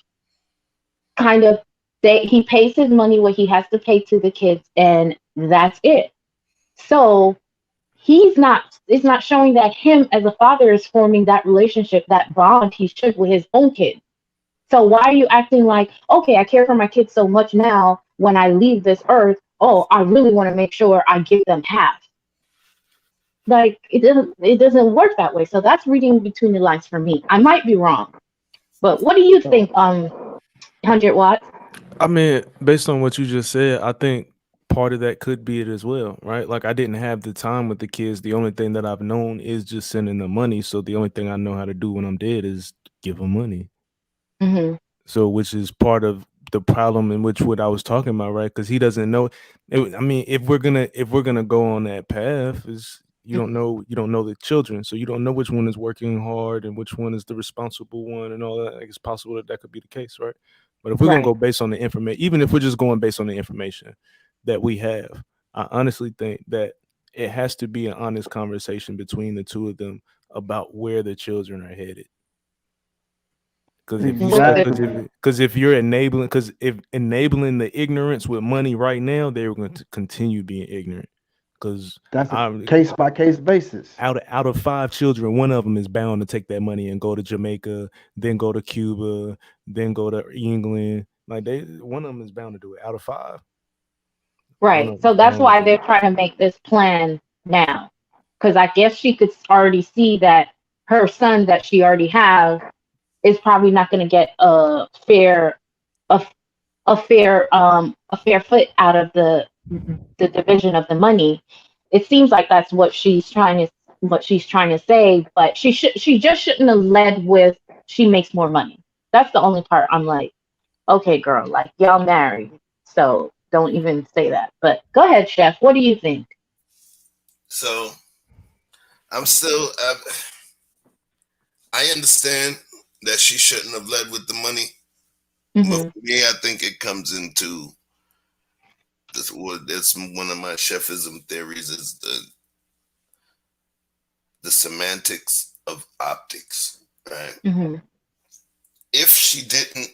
kind of, he pays his money what he has to pay to the kids, and that's it. So it's not showing that him as a father is forming that relationship, that bond he should with his own kids. So why are you acting like, okay, I care for my kids so much now, when I leave this earth, oh, I really want to make sure I give them half. Like, it doesn't work that way. So that's reading between the lines for me. I might be wrong, but what do you think, 100 Watts? I mean, based on what you just said, I think part of that could be it as well, right? Like, I didn't have the time with the kids. The only thing that I've known is just sending them money. So the only thing I know how to do when I'm dead is give them money. Mm-hmm. So, which is part of the problem in which what I was talking about, right? Because he doesn't know. I mean, if we're gonna go on that path, is you don't know the children, so you don't know which one is working hard and which one is the responsible one and all that. Like, it's possible that could be the case, right? But if we're gonna go based on the information, even if we're just going based on the information that we have, I honestly think that it has to be an honest conversation between the two of them about where the children are headed. Because if you're enabling the ignorance with money right now, they're going to continue being ignorant. Because that's a case by case basis. Out of 5 children, one of them is bound to take that money and go to Jamaica, then go to Cuba, then go to England. Like, one of them is bound to do it out of 5. Right. So that's why they're trying to make this plan now? Because I guess she could already see that her son that she already has is probably not going to get a, a fair foot out of the division of the money. It seems like that's what she's trying to say, but she just shouldn't have led with she makes more money. That's the only part I'm like, okay, girl, like y'all married, so don't even say that. But go ahead, Chef. What do you think? So I'm still. I understand that she shouldn't have led with the money, but Mm-hmm. for me, I think it comes into this. Well, that's one of my chefism theories: is the semantics of optics, right? Mm-hmm. If she didn't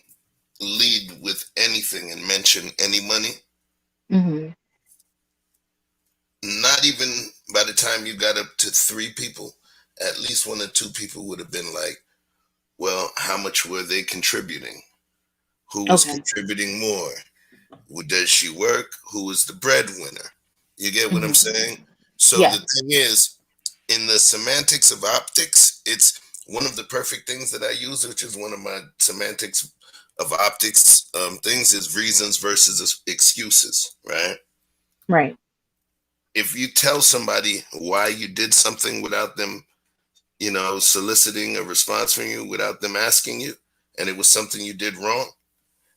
lead with anything and mention any money, Mm-hmm. not even by the time you got up to three people, at least one or two people would have been like, well, how much were they contributing? Who was Okay. contributing more? Does she work? Who is the breadwinner? You get what I'm Mm-hmm. saying? So the Yes. thing is, in the semantics of optics, it's one of the perfect things that I use, which is one of my semantics of optics things is reasons versus excuses, right? Right. If you tell somebody why you did something without them, soliciting a response from you, without them asking you, and it was something you did wrong,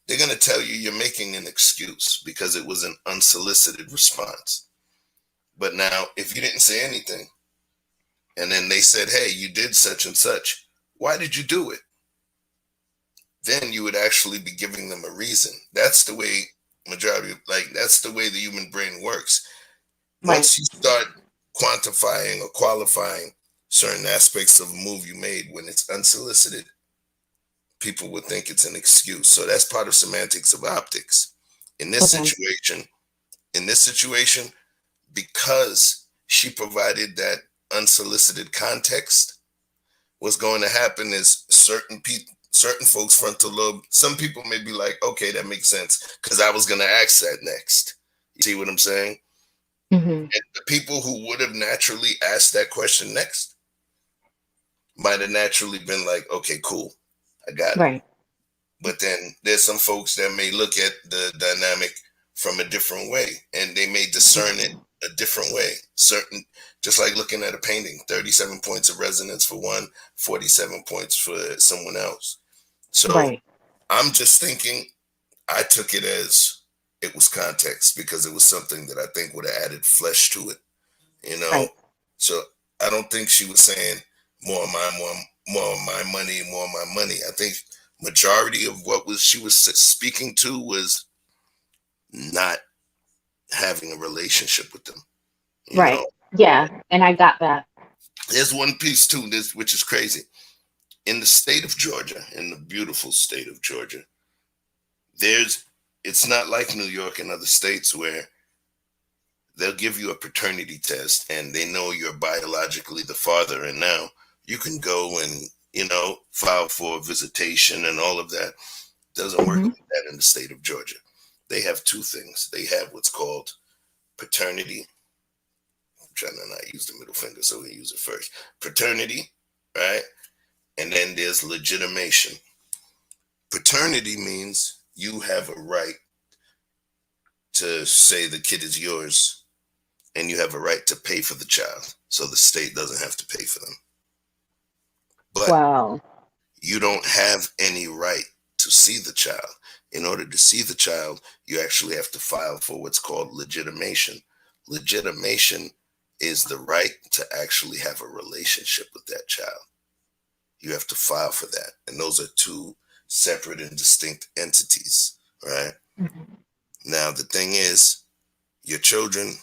they're going to tell you you're making an excuse because it was an unsolicited response. But now, if you didn't say anything, and then they said, hey, you did such and such, why did you do it? Then you would actually be giving them a reason. That's the way that's the way the human brain works. Right. Once you start quantifying or qualifying certain aspects of a move you made when it's unsolicited, people would think it's an excuse. So that's part of semantics of optics. In this Okay. situation, in this situation, because she provided that unsolicited context, what's going to happen is certain folks frontal lobe, some people may be like, okay, that makes sense because I was going to ask that next. You see what I'm saying? Mm-hmm. And the people who would have naturally asked that question next might have naturally been like, okay, cool, I got it. Right. But then there's some folks that may look at the dynamic from a different way and they may discern it a different way. Just like looking at a painting, 37 points of resonance for one, 47 points for someone else. So Right. I'm just thinking, I took it as it was context because it was something that I think would have added flesh to it, you know? Right. So I don't think she was saying more of my money, more of my money. I think majority of what she was speaking to was not having a relationship with them. You Right. know, Yeah. And I got that. there's one piece too, this which is crazy. In the state of Georgia, in the beautiful state of Georgia, it's not like New York and other states where they'll give you a paternity test and they know you're biologically the father, and now you can go and file for visitation and all of that. Doesn't work Mm-hmm. like that in the state of Georgia. They have two things. They have what's called paternity. I'm trying to not use the middle finger, so we use it first. Paternity, right? And then there's legitimation. Paternity means you have a right to say the kid is yours, and you have a right to pay for the child, so the state doesn't have to pay for them. But Wow. you don't have any right to see the child. In order to see the child, you actually have to file for what's called legitimation. Legitimation is the right to actually have a relationship with that child. You have to file for that. And those are two separate and distinct entities, right? Mm-hmm. Now, the thing is, your children,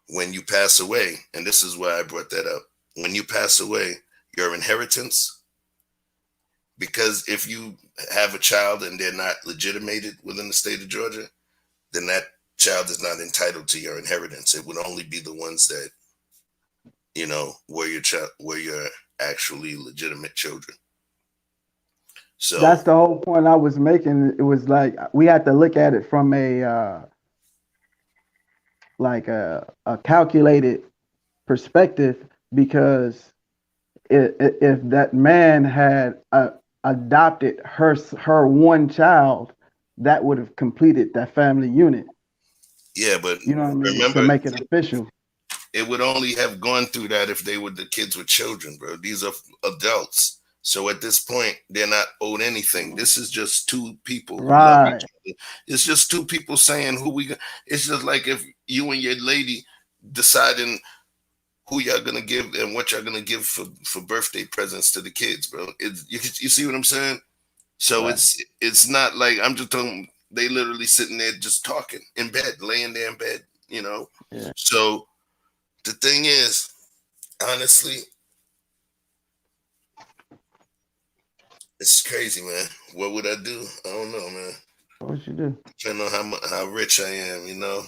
when you pass away, and this is why I brought that up, when you pass away, your inheritance, because if you have a child and they're not legitimated within the state of Georgia, then that child is not entitled to your inheritance. It would only be the ones that, were your actually legitimate children. So That's the whole point I was making. It was like we had to look at it from a like a calculated perspective, because if that man had adopted her one child, that would have completed that family unit. Yeah, but You know what I mean? remember, To make it official. it would only have gone through that if the kids were children, bro. These are adults. So at this point, they're not owed anything. This is just two people who love each other. It's just two people saying it's just like if you and your lady deciding who y'all gonna give and what y'all gonna give for birthday presents to the kids, bro. You see what I'm saying? So Right. it's not like I'm just talking. They literally sitting there just talking in bed, laying there in bed, you know. Yeah. So the thing is, honestly, it's crazy, man. What would I do? I don't know, man. What would you do? Depending on how rich I am, you know.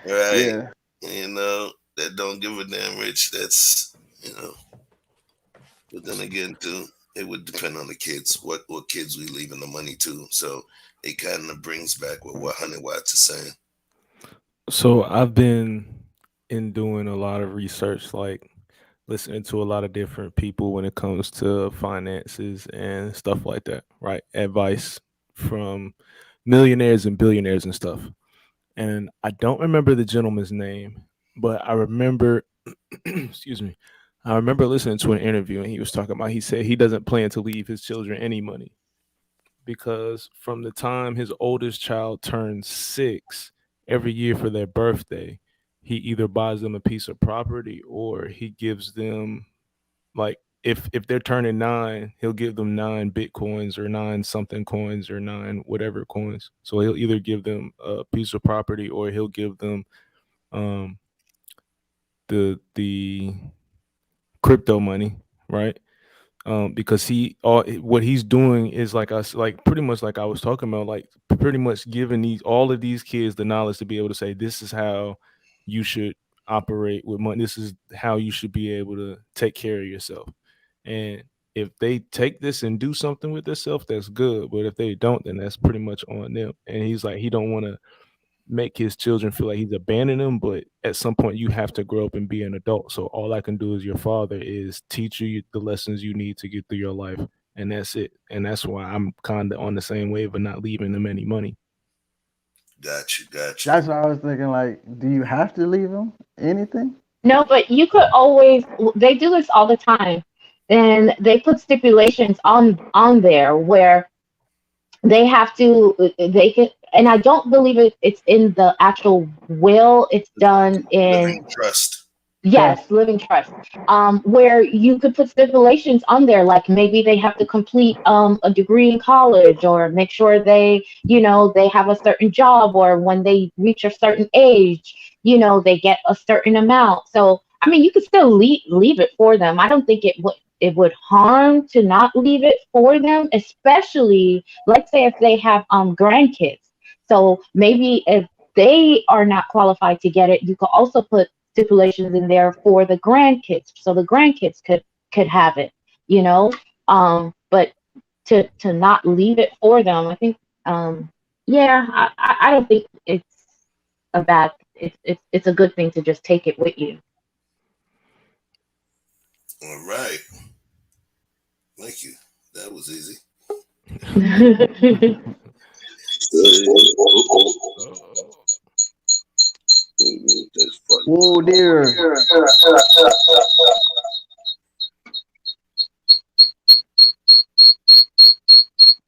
Right. Yeah. You know, that don't give a damn rich. That's, you know. But then again, too, it would depend on the kids, what kids we leaving the money to. So it kind of brings back what Honey Watts is saying. So I've been in doing a lot of research, like listening to a lot of different people when it comes to finances and stuff like that, right? Advice from millionaires and billionaires and stuff. And I don't remember the gentleman's name, but I remember, excuse me, I remember listening to an interview and he was talking about, he said he doesn't plan to leave his children any money because from the time his oldest child turns 6, every year for their birthday, he either buys them a piece of property or he gives them, like, if they're turning 9, he'll give them 9 bitcoins or 9 something coins or 9 whatever coins. So he'll either give them a piece of property or he'll give them um the crypto money, right? Because what he's doing is like us, like pretty much like I was talking about, like pretty much giving all of these kids the knowledge to be able to say, this is how you should operate with money. This is how you should be able to take care of yourself. And if they take this and do something with themselves, that's good. But if they don't, then that's pretty much on them. And he's like, he don't want to make his children feel like he's abandoning them, but at some point you have to grow up and be an adult. So all I can do as your father is teach you the lessons you need to get through your life, and that's it. And that's why I'm kind of on the same wave of not leaving them any money. Gotcha. That's what I was thinking. Like, do you have to leave them anything? No, but you could always. They do this all the time, and they put stipulations on there where they have to. They can, and I don't believe it's in the actual will. It's done in Living trust. Yes, living trust. Where you could put stipulations on there, like maybe they have to complete a degree in college, or make sure they have a certain job, or when they reach a certain age, they get a certain amount. So I mean, you could still leave it for them. I don't think it would harm to not leave it for them, especially let's say if they have grandkids. So maybe if they are not qualified to get it, you could also put stipulations in there for the grandkids, so the grandkids could have it, but to not leave it for them, I think, I don't think it's a bad, it's a good thing to just take it with you. All right, thank you. That was easy. Oh dear.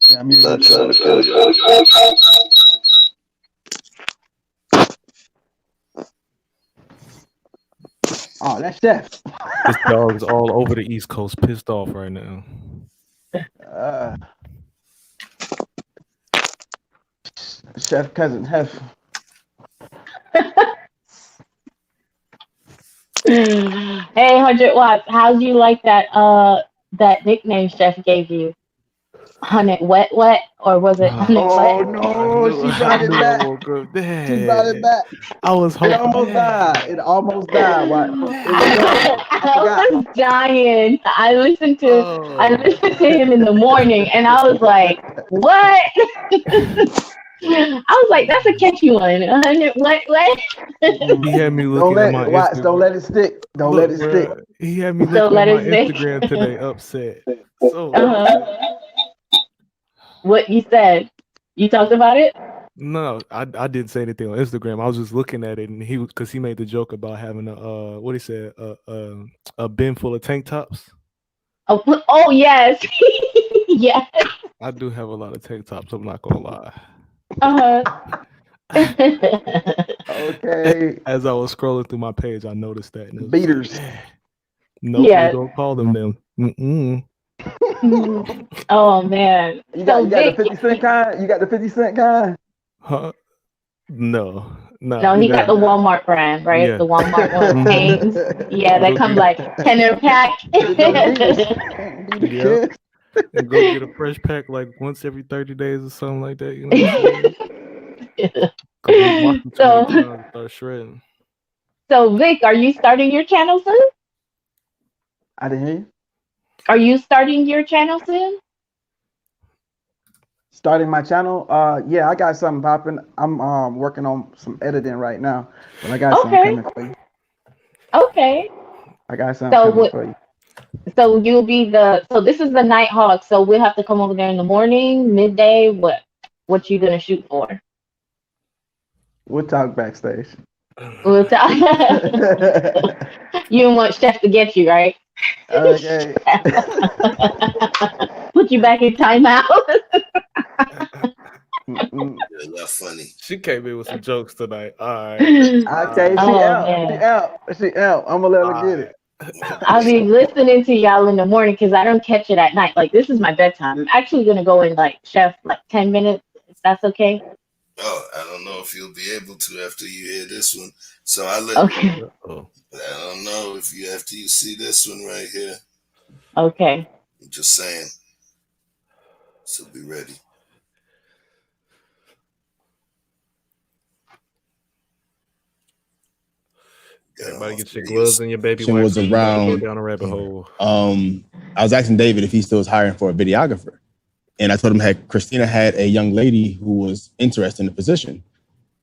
Yeah, I'm Not trying to kill you. Oh, that's Chef. This dog's all over the East Coast, pissed off right now. Chef Cousin Hef. Hey, 100 Watts, how do you like that nickname Chef gave you? Honey Wet, or was it Honey Wet? Oh no, she brought it back. She brought it back. I was hoping. It almost died. It almost died. What? I was dying. I listened to him in the morning, and I was like, "What?" I was like, that's a catchy one. What? He had me looking at my Instagram. Don't let it stick. Don't Look, let it stick. bruh, he had me Don't looking let at my it stick. Instagram today, upset. So What you said? You talked about it? no, I didn't say anything on Instagram. I was just looking at it, and because he made the joke about having what he said a bin full of tank tops. Oh yes, yes. I do have a lot of tank tops. I'm not gonna lie. Okay. As I was scrolling through my page, I noticed that. And Beaters. Nope, Yes. we don't call them them. Oh man. You got the Vic, 50 Cent kind? You got the 50 Cent kind? Huh? No. no, he got the Walmart brand, right? Yeah. The Walmart one chains. Yeah, they come like 10 pack. Yeah. And go get a fresh pack like once every 30 days or something like that. You know what I'm saying? So start shredding. So Vic, are you starting your channel soon? I didn't hear you. Are you starting your channel soon? Starting my channel? Yeah, I got something popping. I'm working on some editing right now, but I got something coming for you. Okay. I got something coming for you. So you'll be so this is the Nighthawks. So we'll have to come over there in the morning, midday. What you gonna shoot for? We'll talk backstage. We'll talk. You don't want Chef to get you, right? Okay. Put you back in timeout. Yeah, not funny. She came in with some jokes tonight. All right. Okay, she out. I'm gonna let her get it. I'll be listening to y'all in the morning because I don't catch it at night. Like this is my bedtime. I'm actually gonna go in like Chef 10 minutes. If that's okay. Oh, I don't know if you'll be able to after you hear this one. So I let Okay. But I don't know if you after you see this one right here. Okay. I'm just saying. So be ready. Everybody get your gloves and your baby wipes. Was around go down a rabbit hole. I was asking David if he still was hiring for a videographer, and I told him Christina had a young lady who was interested in the position,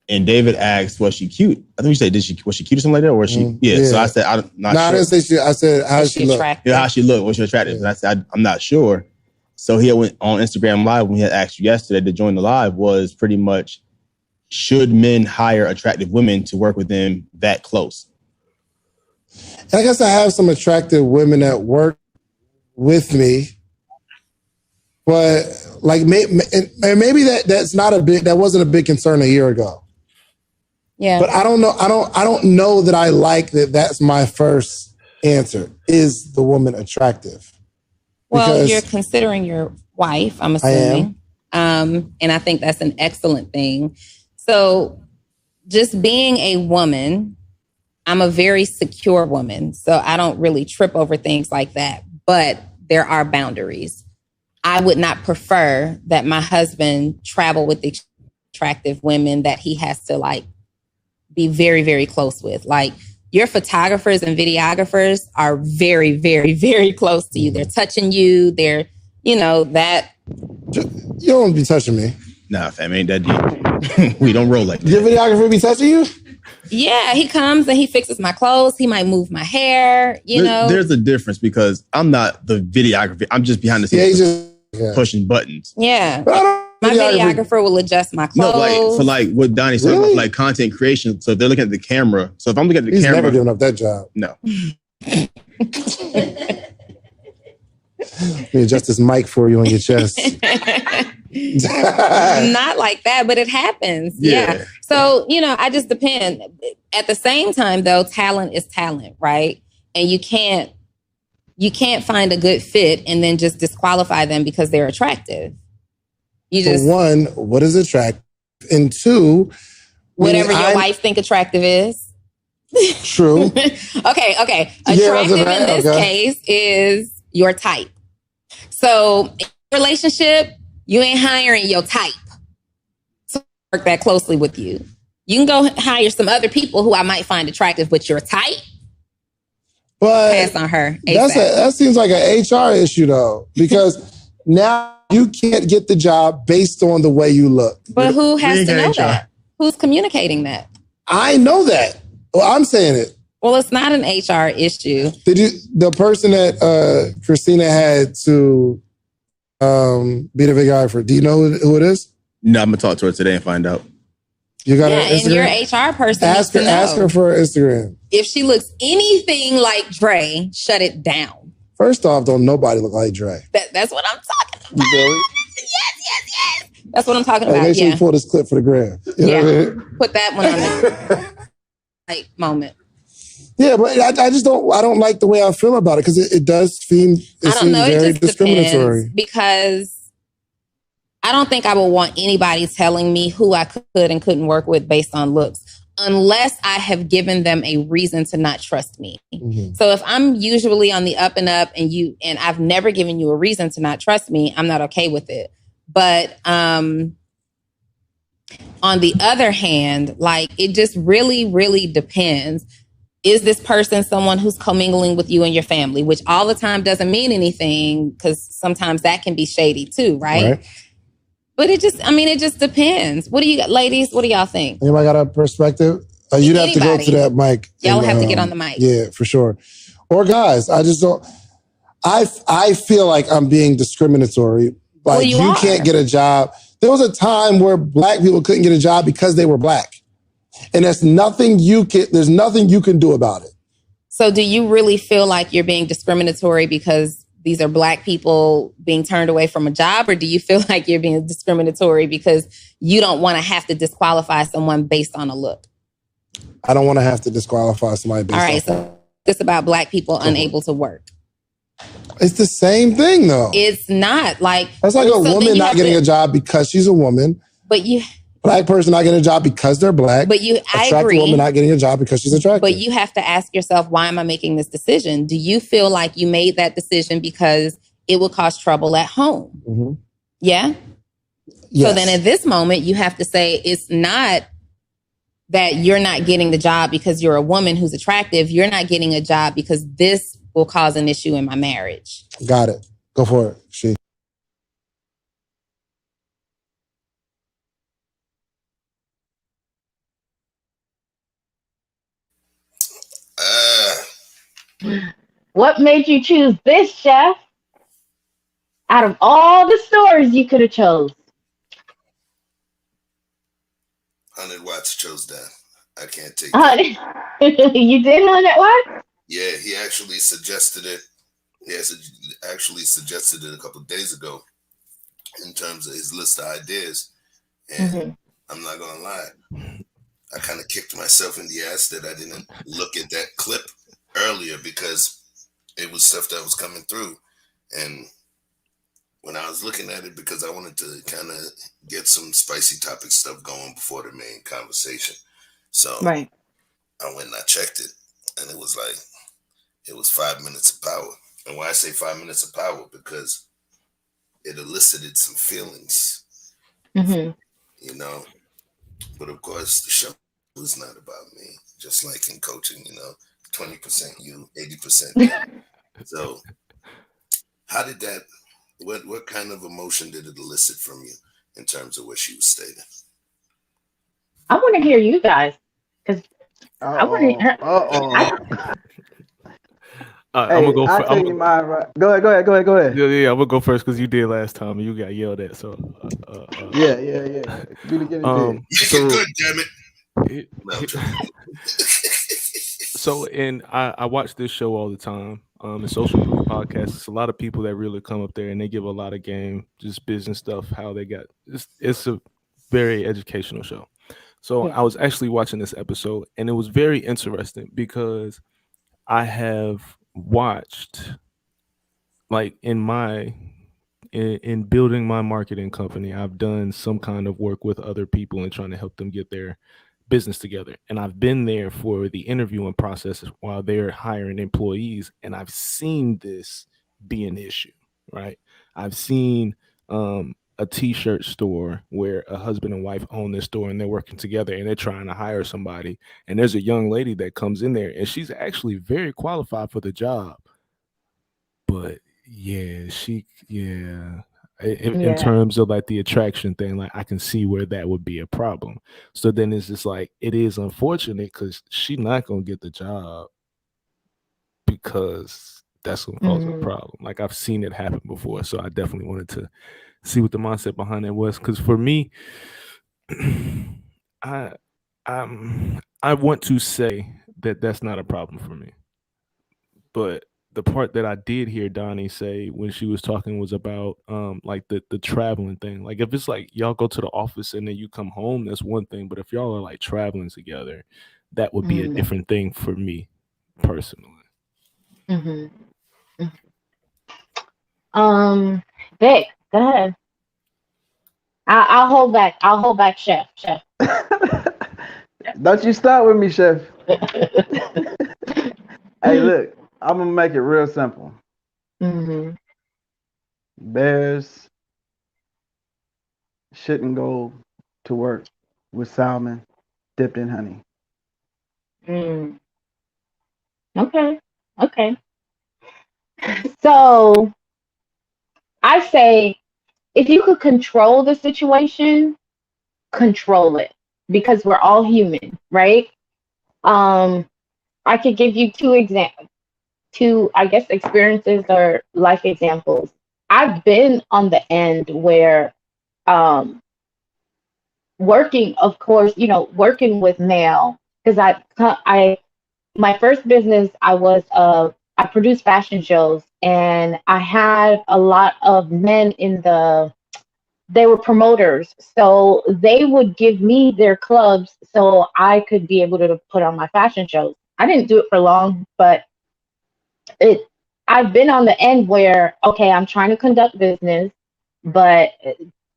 and David asked, "Was she cute?" I think you said, was she cute or something like that, or was she? Yeah. So I said, "I'm not sure." I didn't say she. I said, "How she look?" Yeah, how she look? Was she attractive? And I said, "I'm not sure." So he went on Instagram Live when he had asked you yesterday to join the live. Was pretty much, should men hire attractive women to work with them that close? And I guess I have some attractive women that work with me, but like maybe that wasn't a big concern a year ago. Yeah. But I don't know. I don't know that I like that. That's my first answer. Is the woman attractive? Well, you're considering your wife, I'm assuming. I am. And I think that's an excellent thing. So just being a woman, I'm a very secure woman, so I don't really trip over things like that. But there are boundaries. I would not prefer that my husband travel with attractive women that he has to like be very, very close with. Like your photographers and videographers are very, very, very close to you. They're touching you. They're, that. You don't be touching me. Nah, fam, ain't that deep. We don't roll like that. Your videographer be touching you? Yeah, he comes and he fixes my clothes. He might move my hair, There's a difference because I'm not the videographer. I'm just behind the scenes pushing buttons. Yeah. My videographer will adjust my clothes. No, for what Donnie said, Really? like content creation. So if they're looking at the camera. So if I'm looking at the He's camera. never given up that job. No. Let me adjust this mic for you on your chest. Not like that, but it happens. Yeah. So, I just depend. At the same time, though, talent is talent, right? And you can't find a good fit and then just disqualify them because they're attractive. For one, what is attractive? And two, whatever your wife think attractive is. True. Okay. Attractive in this case is your type. So in a relationship, you ain't hiring your type to work that closely with you. You can go hire some other people who I might find attractive, but your type, but pass on her. That seems like an HR issue though, because now you can't get the job based on the way you look. But who has to know that? Who's communicating that? I know that. Well, I'm saying it. Well, it's not an HR issue. The person that Christina had to be the videographer, do you know who it is? No, I'm gonna talk to her today and find out. You got and your HR person ask her for her Instagram. If she looks anything like Dre, shut it down. First off, don't nobody look like Dre. That's what I'm talking about. Really? Yes. That's what I'm talking about. Make sure you pull this clip for the gram. You know what I mean? Put that one on the right moment. Yeah, but I just don't. I don't like the way I feel about it because it does seem. I don't know. Very it just discriminatory. Because I don't think I would want anybody telling me who I could and couldn't work with based on looks, unless I have given them a reason to not trust me. Mm-hmm. So if I'm usually on the up and up, and I've never given you a reason to not trust me, I'm not okay with it. But on the other hand, like it just really, really depends. Is this person someone who's commingling with you and your family, which all the time doesn't mean anything because sometimes that can be shady too, right? But it just depends. What do you, ladies? What do y'all think? Anybody got a perspective? You'd have to go to that mic. Y'all have to get on the mic. Yeah, for sure. Or guys, I just don't. I feel like I'm being discriminatory. Like you can't get a job. There was a time where black people couldn't get a job because they were black. And there's nothing you can do about it. So do you really feel like you're being discriminatory because these are black people being turned away from a job? Or do you feel like you're being discriminatory because you don't want to have to disqualify someone based on a look? I don't want to have to disqualify somebody based on a look. All right, so it's about black people unable to work. It's the same thing, though. It's not. Like that's like a woman not getting a job because she's a woman. But you... Black person not getting a job because they're black. But I agree. Woman not getting a job because she's attractive. But you have to ask yourself, why am I making this decision? Do you feel like you made that decision because it will cause trouble at home? Mm-hmm. Yeah? Yes. So then at this moment, you have to say it's not that you're not getting the job because you're a woman who's attractive. You're not getting a job because this will cause an issue in my marriage. Got it. Go for it. She. What made you choose this, chef? Out of all the stores you could have chose. 100 Watts chose that. I can't take it. You did 100 Watts? Yeah, he actually suggested it. He actually suggested it a couple of days ago in terms of his list of ideas. And I'm not going to lie. I kind of kicked myself in the ass that I didn't look at that clip earlier because it was stuff that was coming through. And when I was looking at it, because I wanted to kind of get some spicy topic stuff going before the main conversation. So I went and I checked it, and it was 5 minutes of power. And why I say 5 minutes of power, because it elicited some feelings, you know. But of course, the show is not about me. Just like in coaching, 20% you, 80% me. So how did that, what kind of emotion did it elicit from you in terms of what she was stating? I want to hear you guys, because I want to hear. I'm gonna go. I'll take mine. Right. Go ahead. Yeah. I'm gonna go first because you did last time and you got yelled at. So. Yeah. Be the so good, damn it. So, and I watch this show all the time. In social media podcasts, it's a lot of people that really come up there and they give a lot of game, just business stuff. How they got it's a very educational show. So I was actually watching this episode and it was very interesting because I have watched, like in building my marketing company, I've done some kind of work with other people and trying to help them get their business together. And I've been there for the interviewing process while they're hiring employees. And I've seen this be an issue, right? I've seen a t-shirt store where a husband and wife own this store and they're working together and they're trying to hire somebody. And there's a young lady that comes in there and she's actually very qualified for the job. But in terms of like the attraction thing. Like I can see where that would be a problem. So then it's just like, it is unfortunate because she's not gonna get the job because that's gonna cause a problem. Like I've seen it happen before, so I definitely wanted to see what the mindset behind that was. Because for me, I want to say that that's not a problem for me, but the part that I did hear Donnie say when she was talking was about like the traveling thing. Like if it's like y'all go to the office and then you come home, that's one thing. But if y'all are like traveling together, that would be a different thing for me personally. Vic, go ahead. I'll hold back. I'll hold back, Chef. Don't you start with me, Chef. Hey, look, I'm gonna make it real simple. Bears shouldn't go to work with salmon dipped in honey. Okay. So I say, if you could control the situation, control it, because we're all human, right? I could give you two, I guess, experiences or life examples. I've been on the end where working, of course, working with male, because my first business, I produced fashion shows, and I had a lot of men they were promoters. So they would give me their clubs so I could be able to put on my fashion shows. I didn't do it for long, but I've been on the end where, okay, I'm trying to conduct business, but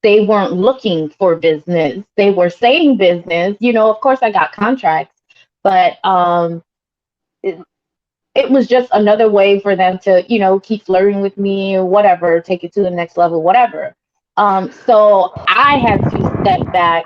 they weren't looking for business. They were saying business. Of course I got contracts, but it was just another way for them to, keep flirting with me or whatever, take it to the next level, whatever. So I had to step back.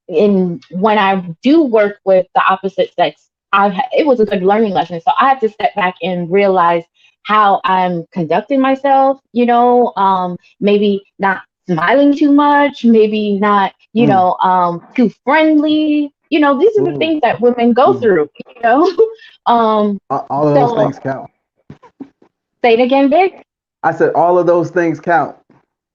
When I do work with the opposite sex, it was a good learning lesson. So I had to step back and realize how I'm conducting myself, maybe not smiling too much, maybe not, too friendly. These are the things that women go through, All of those things count. Say it again, Vic. I said all of those things count.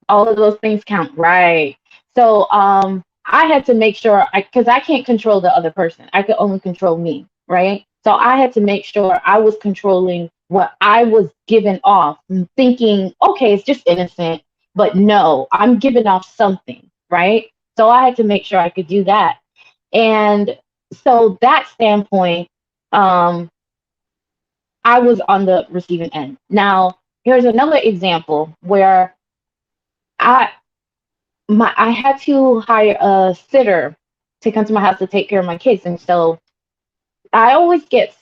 All of those things count, right? So I had to make sure, because I can't control the other person. I could only control me, right? So I had to make sure I was controlling what I was giving off, thinking, okay, it's just innocent, but no, I'm giving off something, right? So I had to make sure I could do that. And so that standpoint, I was on the receiving end. Now, here's another example where I had to hire a sitter to come to my house to take care of my kids. And so I always get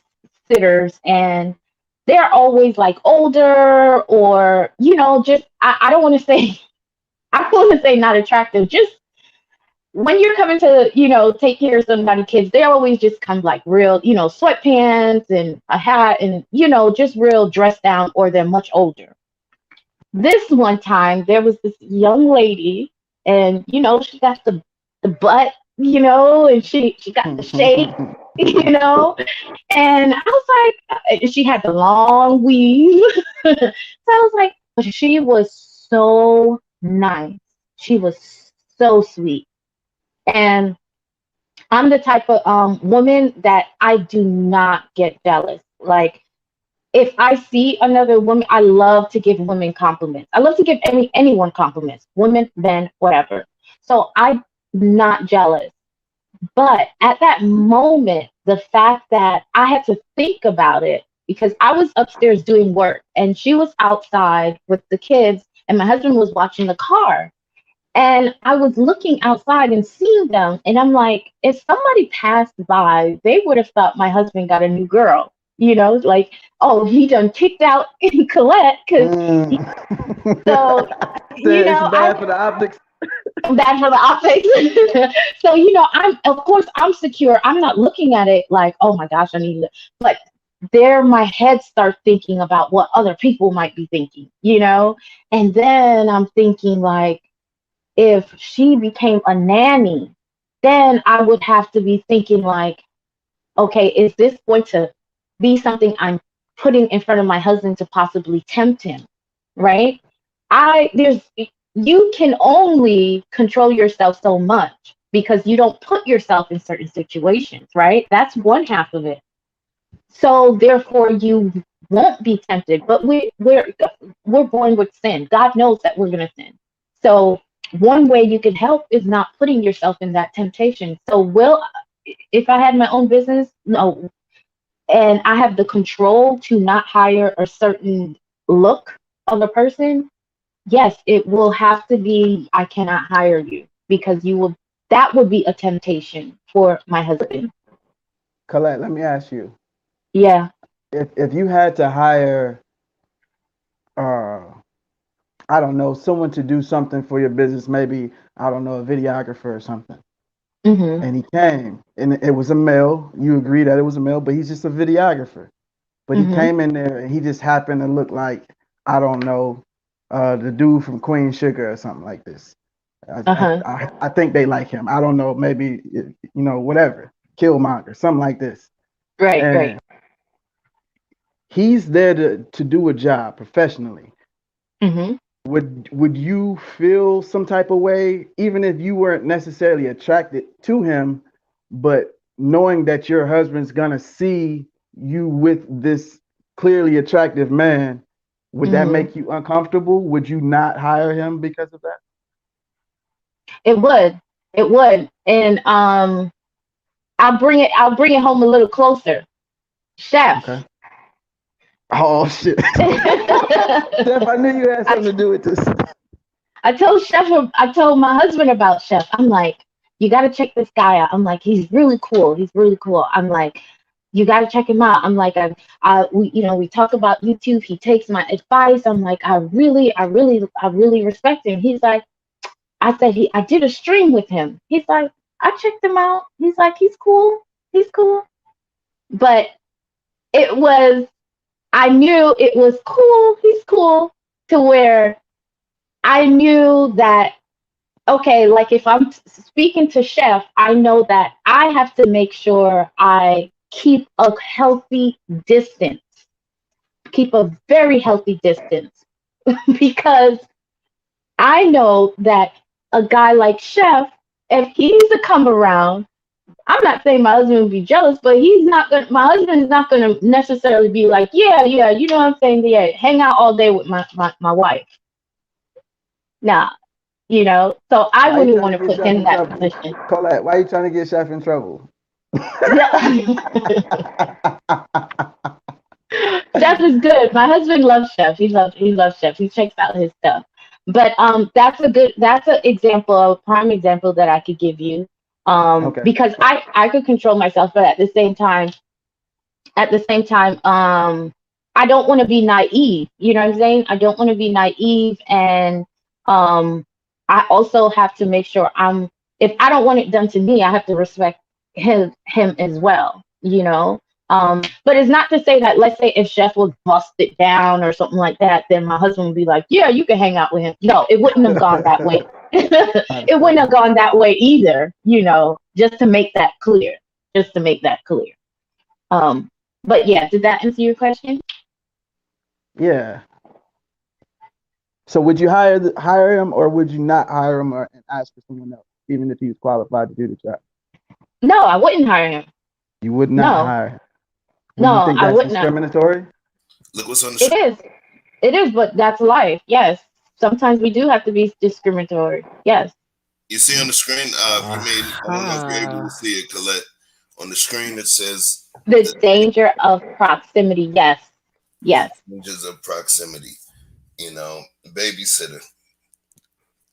sitters, and they're always like older, or, just, I don't want to say, not attractive. Just when you're coming to, take care of somebody's kids, they always just come like real, sweatpants and a hat and, just real dressed down, or they're much older. This one time there was this young lady, and she got the butt, and she got the shape, and I was like, she had the long weave. So I was like, but she was so nice. She was so sweet. And I'm the type of woman that I do not get jealous. Like, if I see another woman, I love to give women compliments. I love to give anyone compliments, women, men, whatever. So I'm not jealous. But at that moment, the fact that I had to think about it, because I was upstairs doing work and she was outside with the kids, and my husband was watching the car. And I was looking outside and seeing them. And I'm like, if somebody passed by, they would have thought my husband got a new girl. Like, oh, he done kicked out in Colette. So, it's bad for the optics. Bad for the optics. So, I'm secure. I'm not looking at it like, oh my gosh, I need it. But there my head starts thinking about what other people might be thinking, you know? And then I'm thinking like, if she became a nanny, then I would have to be thinking like, okay, is this going to be something I'm putting in front of my husband to possibly tempt him? Right? You can only control yourself so much because you don't put yourself in certain situations, right? That's one half of it. So therefore you won't be tempted. But we're born with sin. God knows that we're gonna sin. So one way you can help is not putting yourself in that temptation. So if I had my own business, no, and I have the control to not hire a certain look of a person, yes, it will have to be, I cannot hire you because that would be a temptation for my husband. Colette, let me ask you. Yeah. If you had to hire, I don't know, someone to do something for your business, maybe, I don't know, a videographer or something. Mm-hmm. And he came, and it was a male. You agree that it was a male, but he's just a videographer. But he came in there, and he just happened to look like, I don't know, the dude from Queen Sugar or something like this. I think they like him. I don't know, maybe, whatever, Killmonger, something like this. Right, And right. he's there to do a job professionally. Mm-hmm. Would you feel some type of way, even if you weren't necessarily attracted to him, but knowing that your husband's gonna see you with this clearly attractive man, would that make you uncomfortable? Would you not hire him because of that? It would. It would. And I'll bring it home a little closer. Chef. Okay. Oh shit. Chef, I knew you had something to do with this. I told my husband about Chef. I'm like, you got to check this guy out. I'm like, he's really cool. He's really cool. I'm like, you got to check him out. I'm like, we talk about YouTube. He takes my advice. I'm like, I really respect him. He's like, I said, I did a stream with him. He's like, I checked him out. He's like, he's cool. He's cool. But I knew it was cool. He's cool to where I knew that, okay, like if I'm speaking to Chef, I know that I have to make sure I keep a healthy distance, keep a very healthy distance, because I know that a guy like Chef, if he's to come around, I'm not saying my husband would be jealous, but my husband is not gonna necessarily be like, yeah, you know what I'm saying? Yeah, hang out all day with my wife. Nah, so I wouldn't want to put him in that position. Colette, why are you trying to get Chef in trouble? Chef is good. My husband loves Chef. He loves Chef. He checks out his stuff. But that's an example, a prime example that I could give you. Okay. Because I could control myself, but at the same time, I don't want to be naive. You know what I'm saying? I don't want to be naive, and I also have to make sure if I don't want it done to me, I have to respect him as well. But it's not to say that, let's say if Chef was busted down or something like that, then my husband would be like, yeah, you can hang out with him. No, it wouldn't have gone that way. It wouldn't have gone that way either, just to make that clear. But yeah, did that answer your question? Yeah. So would you hire him, or would you not hire him and ask for someone else, even if he was qualified to do the job? No, I wouldn't hire him. You would not hire him? No, you think that's I would not. Discriminatory? Look what's on the It is, but that's life. Yes. Sometimes we do have to be discriminatory. Yes. You see on the screen, I don't know if you're able to see it, Colette. On the screen, it says the danger of proximity. Yes. Dangers of proximity. Babysitter.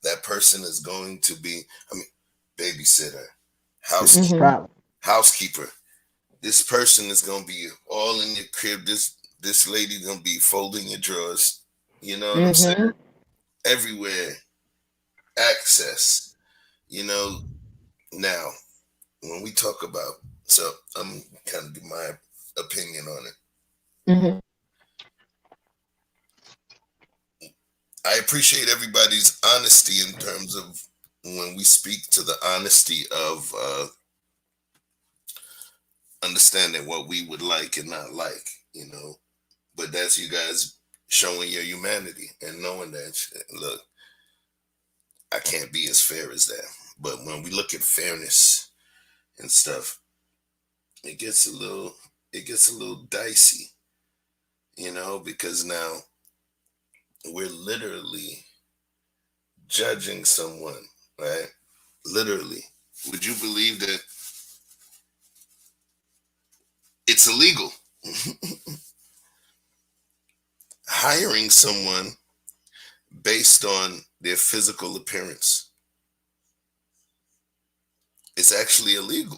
That person is going to be, babysitter, housekeeper. This person is going to be all in your crib. This lady's going to be folding your drawers. You know what I'm saying? Everywhere. Access. Now, when we talk about, so I'm kind of give my opinion on it. Mm-hmm. I appreciate everybody's honesty in terms of when we speak to the honesty of understanding what we would like and not like, you know. But that's you guys showing your humanity and knowing that, look, I can't be as fair as that. But when we look at fairness and stuff, it gets a little dicey, you know, because now we're literally judging someone, right? Literally. Would you believe that it's illegal? Hiring someone based on their physical appearance. It's actually illegal.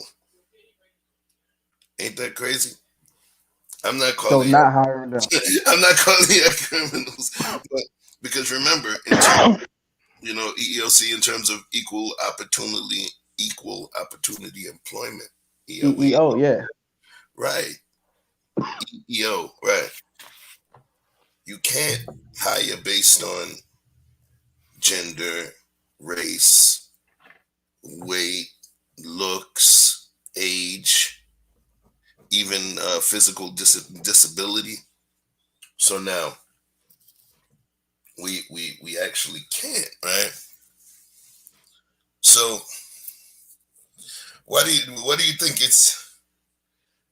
Ain't that crazy? I'm not calling So not hiring them. I'm not calling you criminals, but because remember, in terms, you know, EEOC in terms of equal opportunity employment. EEO, yeah. Right. EEO, right. You can't hire based on gender, race, weight, looks, age, even physical disability. So now we actually can't, right? So what do you think it's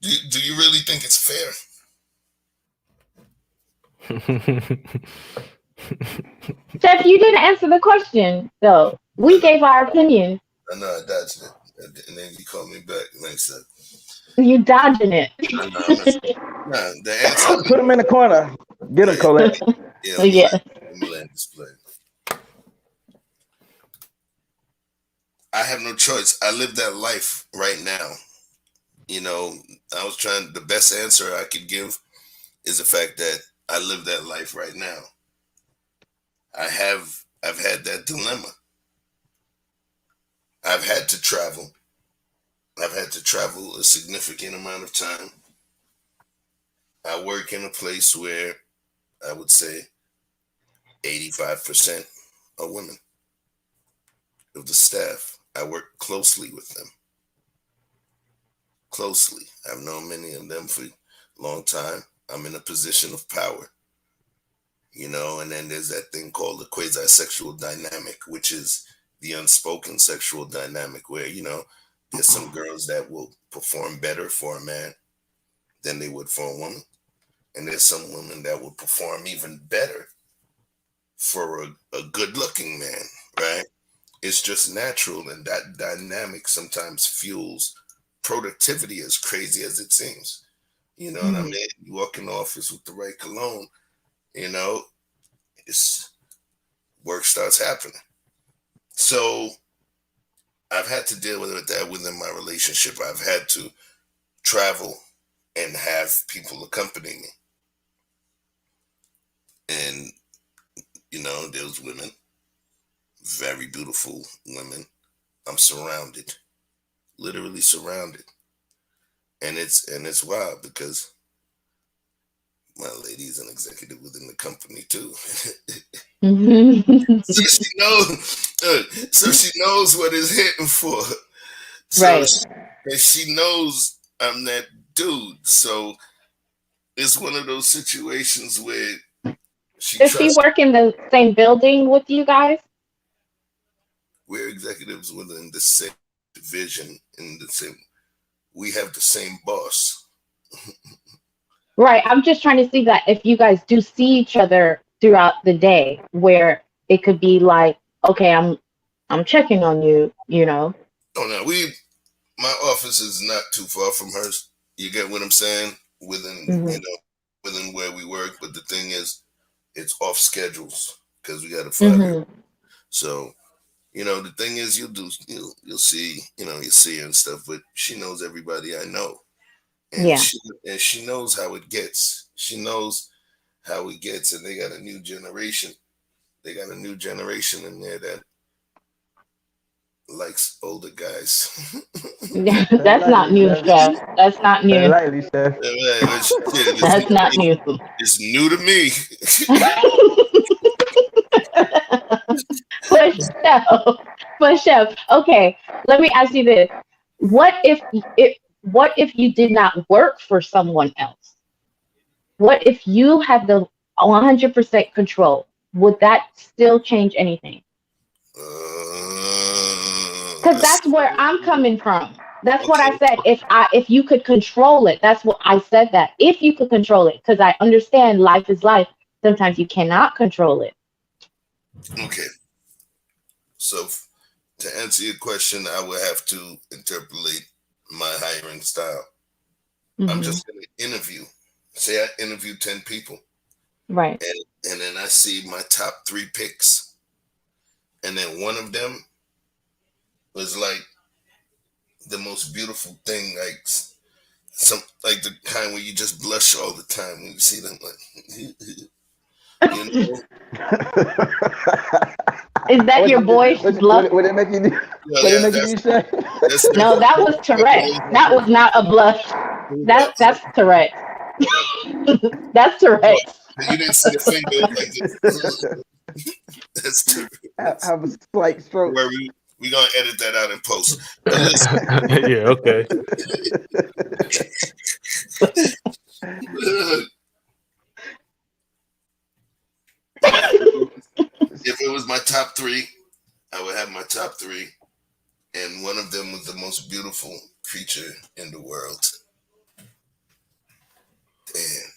do you really think it's fair? Chef, you didn't answer the question though. We gave our opinion. I know I dodged it, and then you called me back and I said, You dodging it. Nah, the answer. Put him in the corner. Get him, Colette. Yeah, Yeah. let me land this plane. I have no choice. I live that life right now. You know, the best answer I could give is the fact that I live that life right now. I've had that dilemma. I've had to travel. I've had to travel a significant amount of time. I work in a place where I would say 85% are women of the staff. I work closely with them. Closely. I've known many of them for a long time. I'm in a position of power. You know, and then there's that thing called the quasi-sexual dynamic, which is the unspoken sexual dynamic where, you know, there's some girls that will perform better for a man than they would for a woman. And there's some women that will perform even better for a good-looking man, right? It's just natural, and that dynamic sometimes fuels productivity as crazy as it seems. You know what I mean? You walk in the office with the right cologne, you know, work starts happening. So I've had to deal with that within my relationship. I've had to travel and have people accompany me. And, you know, those women, very beautiful women. I'm surrounded, literally surrounded. And it's wild because my lady is an executive within the company too. So she knows what it's hitting for. So Right. she knows I'm that dude. So it's one of those situations where Does she work in the same building with you guys? We're executives within the same division, we have the same boss. Right. I'm just trying to see that if you guys do see each other throughout the day, where it could be like, okay, I'm checking on you, you know. Oh no, my office is not too far from hers. You get what I'm saying? Within within where we work, but the thing is, it's off schedules because we got to fly. So, you know, the thing is, you'll see, you see her and stuff, but she knows everybody I know. And she knows how it gets. She knows how it gets, and they got a new generation. They got a new generation in there that likes older guys. That's not new, Chef. That's not new. Lightly, Chef. That's not new. It's new to me. For sure. Okay, let me ask you this: What if you did not work for someone else? What if you had the 100% control? Would that still change anything? Because that's where I'm coming from. That's what I said. If you could control it, that's what I said. That if you could control it, because I understand life is life. Sometimes you cannot control it. Okay. So to answer your question, I would have to interpolate my hiring style. Mm-hmm. I'm just going to interview. Say I interview 10 people. Right. And then I see my top 3 picks. And then one of them was like the most beautiful thing, like the kind where you just blush all the time when you see them, like, you know? Is that your boy's blush? Would it make you do? No, that was Tourette. That was not a blush. That's Tourette. That's Tourette. You didn't see the finger like this. That's Tourette. Have a slight stroke. We're going to edit that out in post. Yeah, okay. If it was my top 3, I would have my top 3. And one of them was the most beautiful creature in the world. And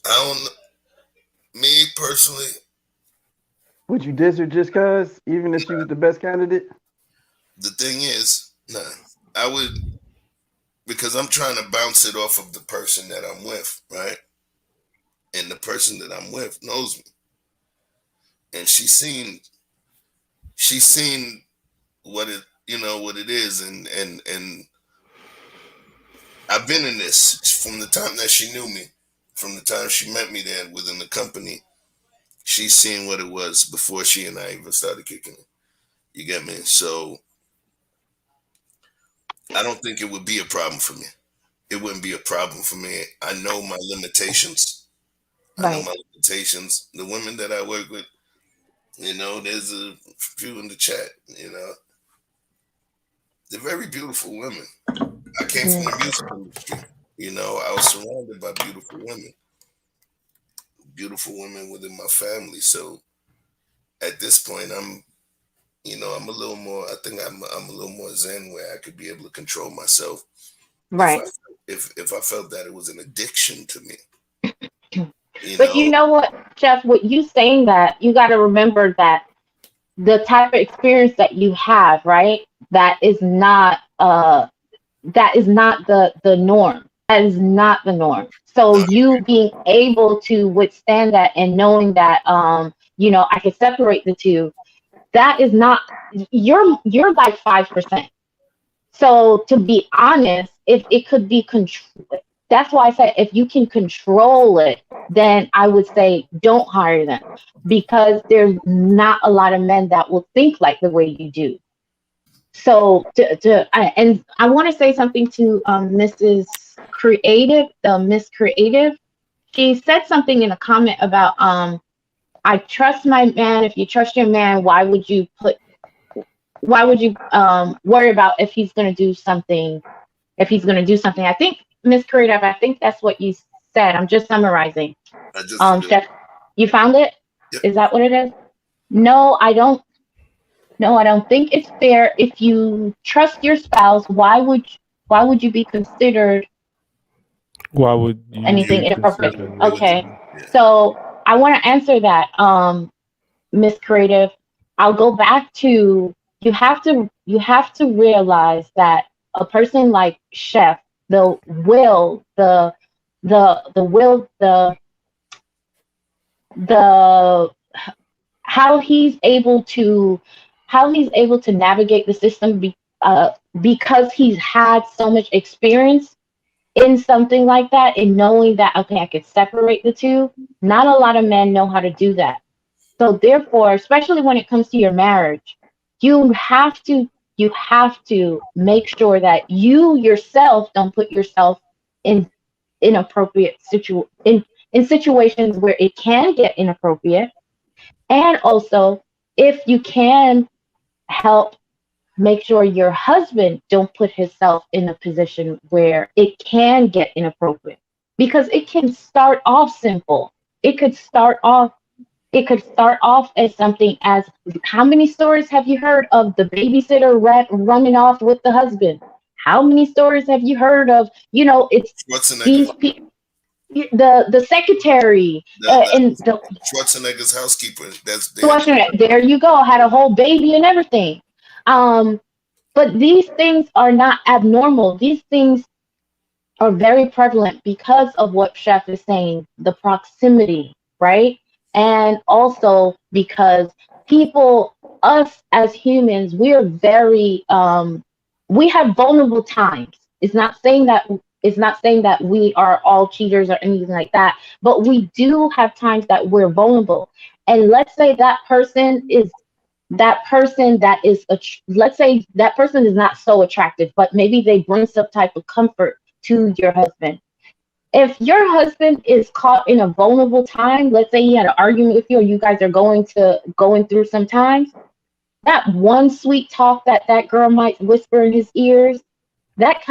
I don't know. Me personally. Would you diss her just cause, even if she was the best candidate? The thing is, I would, because I'm trying to bounce it off of the person that I'm with, right? And the person that I'm with knows me. And she's seen what it, what it is. And I've been in this from the time that she knew me, from the time she met me there within the company. She's seen what it was before she and I even started kicking it. You get me? So I don't think it would be a problem for me. It wouldn't be a problem for me. I know my limitations. Right. I know my limitations. The women that I work with, there's a few in the chat, They're very beautiful women. I came from the music industry. I was surrounded by beautiful women. Beautiful women within my family. So at this point, I'm a little more, I think I'm a little more zen where I could be able to control myself. Right. If I felt that it was an addiction to me. But you know what, Jeff, with you saying that, you got to remember that the type of experience that you have, right? That is not the norm. That is not the norm. So you being able to withstand that and knowing that, I can separate the two, that is not, you're like 5%. So to be honest, if it could be controlled, that's why I said if you can control it, then I would say don't hire them, because there's not a lot of men that will think like the way you do. So and I want to say something to Mrs. Creative, Miss Creative. She said something in a comment about I trust my man. If you trust your man, why would you worry about if he's going to do something? If he's going to do something, I think Miss Creative, I think that's what you said. I'm just summarizing. Chef, you found it? Yep. Is that what it is? No, I don't. No, I don't think it's fair. If you trust your spouse, why would you be considered? Why would you anything inappropriate? Okay, so I want to answer that, Miss Creative. I'll go back to you have to realize that a person like Chef, the how he's able to navigate the system because he's had so much experience in something like that, and knowing that, okay, I could separate the two. Not a lot of men know how to do that. So therefore, especially when it comes to your marriage, you have to make sure that you yourself don't put yourself in inappropriate in situations where it can get inappropriate. And also, if you can help make sure your husband don't put himself in a position where it can get inappropriate, because it can start off simple. It could start off as something as, how many stories have you heard of the babysitter running off with the husband? How many stories have you heard of, it's these people, the secretary, and the Schwarzenegger's housekeeper. There you go, had a whole baby and everything. But these things are not abnormal. These things are very prevalent because of what Chef is saying, the proximity, right? And also because us as humans, we have vulnerable times. It's not saying that we are all cheaters or anything like that, but we do have times that we're vulnerable. And let's say that person is let's say that person is not so attractive, but maybe they bring some type of comfort to your husband. If your husband is caught in a vulnerable time, let's say he had an argument with you, or you guys are going through some times, that one sweet talk that girl might whisper in his ears, that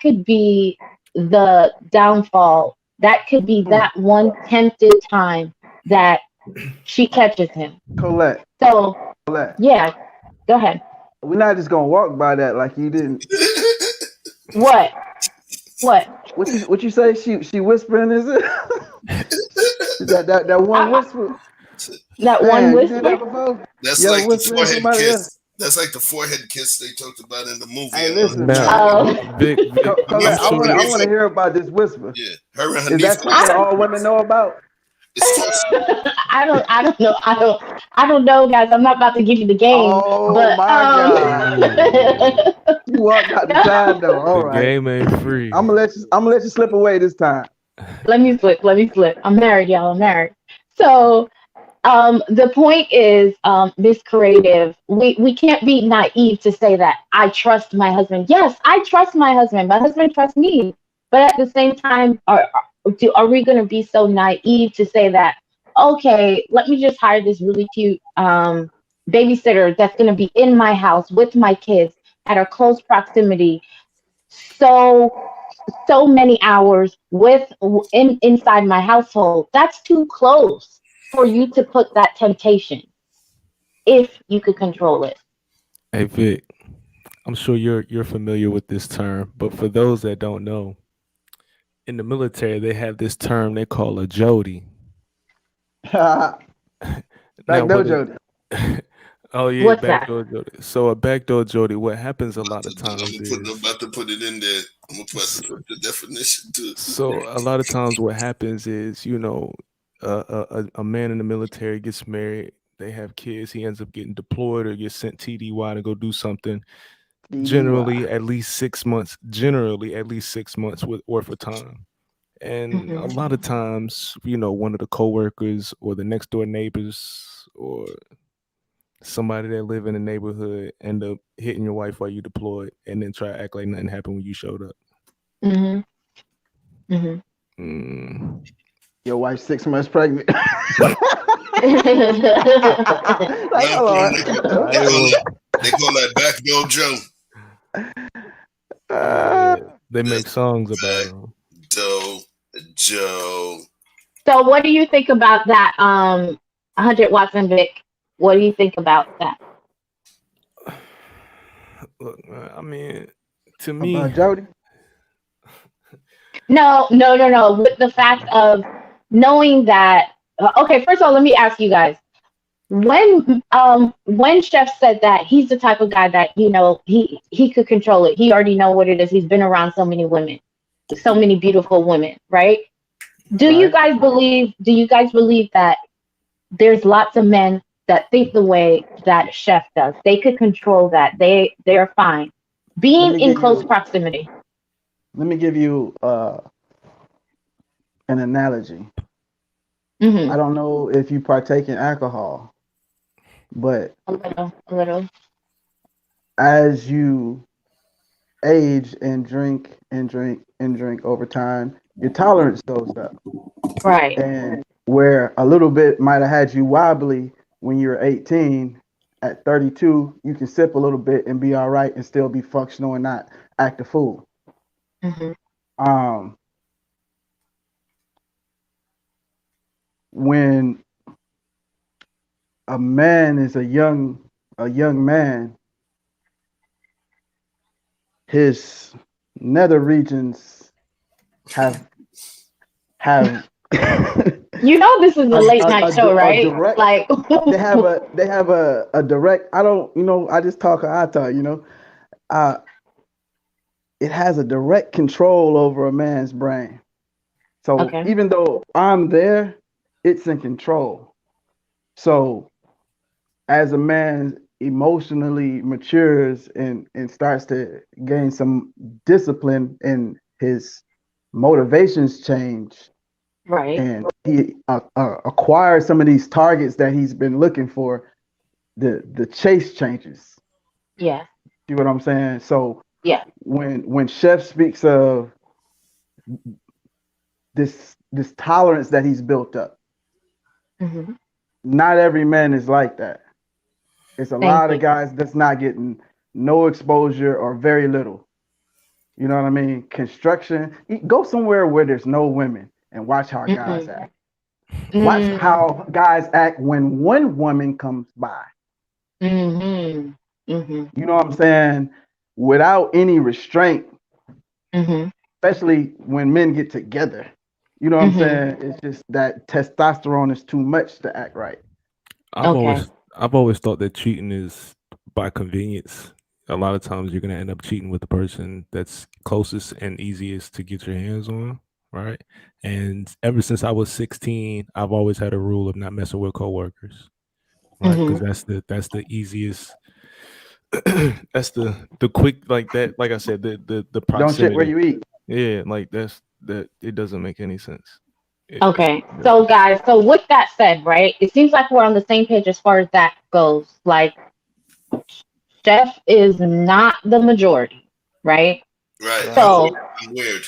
could be the downfall. That could be that one tempted time that she catches him. Colette. So, yeah, go ahead. We're not just gonna walk by that like you didn't. What? What you say? She whispering, is it? that one whisper. That one whisper. That's like the forehead kiss. That's like the forehead kiss they talked about in the movie. Hey, listen, Vic, Colette, I want to hear about this whisper. Yeah, her and her is that something all women know about? I don't know, guys. I'm not about to give you the game. Oh, but, my God! You walked out the time though. All right. The game ain't free. I'm gonna let you slip away this time. Let me slip. I'm married, y'all. I'm married. So, the point is, Miss Creative, we can't be naive to say that I trust my husband. Yes, I trust my husband. My husband trusts me. But at the same time, are we going to be so naive to say that, okay, let me just hire this really cute babysitter that's going to be in my house with my kids at a close proximity, so many hours inside my household? That's too close for you to put that temptation, if you could control it. Hey Vic, I'm sure you're familiar with this term, but for those that don't know, in the military they have this term they call a Jody. Backdoor Jody. Oh yeah, what's backdoor Jody. So a backdoor Jody, what happens a lot of times I'm about to put it in there. I'm about to put the definition to it. So a lot of times what happens is, a man in the military gets married, they have kids, he ends up getting deployed or gets sent TDY to go do something. Generally at least 6 months. Worth of time. And a lot of times, one of the coworkers or the next door neighbors or somebody that live in the neighborhood end up hitting your wife while you deployed, and then try to act like nothing happened when you showed up. Your wife's 6 months pregnant. They call that backdoor Joe. They make songs about him. Joe. So what do you think about that, 100 Watson Vic? What do you think about that? Look, I mean, to me, Jody. No. With the fact of knowing that. Okay, first of all, let me ask you guys. When Chef said that he's the type of guy that he could control it. He already know what it is. He's been around so many women, so many beautiful women, right? Do you guys believe that there's lots of men that think the way that Chef does? They could control that. They're fine being in close proximity. Let me give you an analogy. I don't know if you partake in alcohol, but a little. as you age and drink and drink and drink over time, your tolerance goes up. Right. And where a little bit might have had you wobbly when you were 18, at 32, you can sip a little bit and be all right and still be functional and not act a fool. Mm-hmm. When a man is a young man, his nether regions have You know this is a late night show, right? Direct, like they have a direct. I don't, I just talk. I talk. It has a direct control over a man's brain. So even though I'm there, it's in control. So as a man emotionally matures and starts to gain some discipline and his motivations change, right, and he acquires some of these targets that he's been looking for, the chase changes. Yeah. See what I'm saying? So yeah, when Chef speaks of this tolerance that he's built up, mm-hmm. not every man is like that. It's a lot of guys that's not getting no exposure or very little. You know what I mean? Construction. Go somewhere where there's no women and watch how guys act. Watch how guys act when one woman comes by. Mm-hmm. Mm-hmm. You know what I'm saying? Without any restraint, especially when men get together. You know what I'm saying? It's just that testosterone is too much to act right. I've always thought that cheating is by convenience. A lot of times you're gonna end up cheating with the person that's closest and easiest to get your hands on, right? And ever since I was 16, I've always had a rule of not messing with coworkers, right? Because that's the easiest. That's the quick, like that. Like I said, the proximity. Don't shit where you eat. Yeah, like that. It doesn't make any sense. So guys, so with that said, right, it seems like we're on the same page as far as that goes. Like, Chef is not the majority, right? Right. So I'm weird.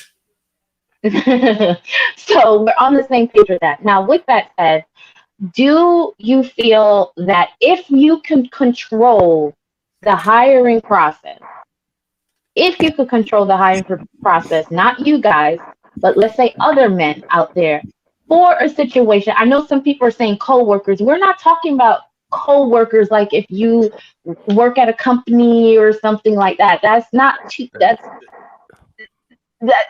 So we're on the same page with that. Now, with that said, do you feel that if you can control the hiring process, not you guys, but let's say other men out there, for a situation, I know some people are saying co-workers. We're not talking about co-workers like if you work at a company or something like that. That's not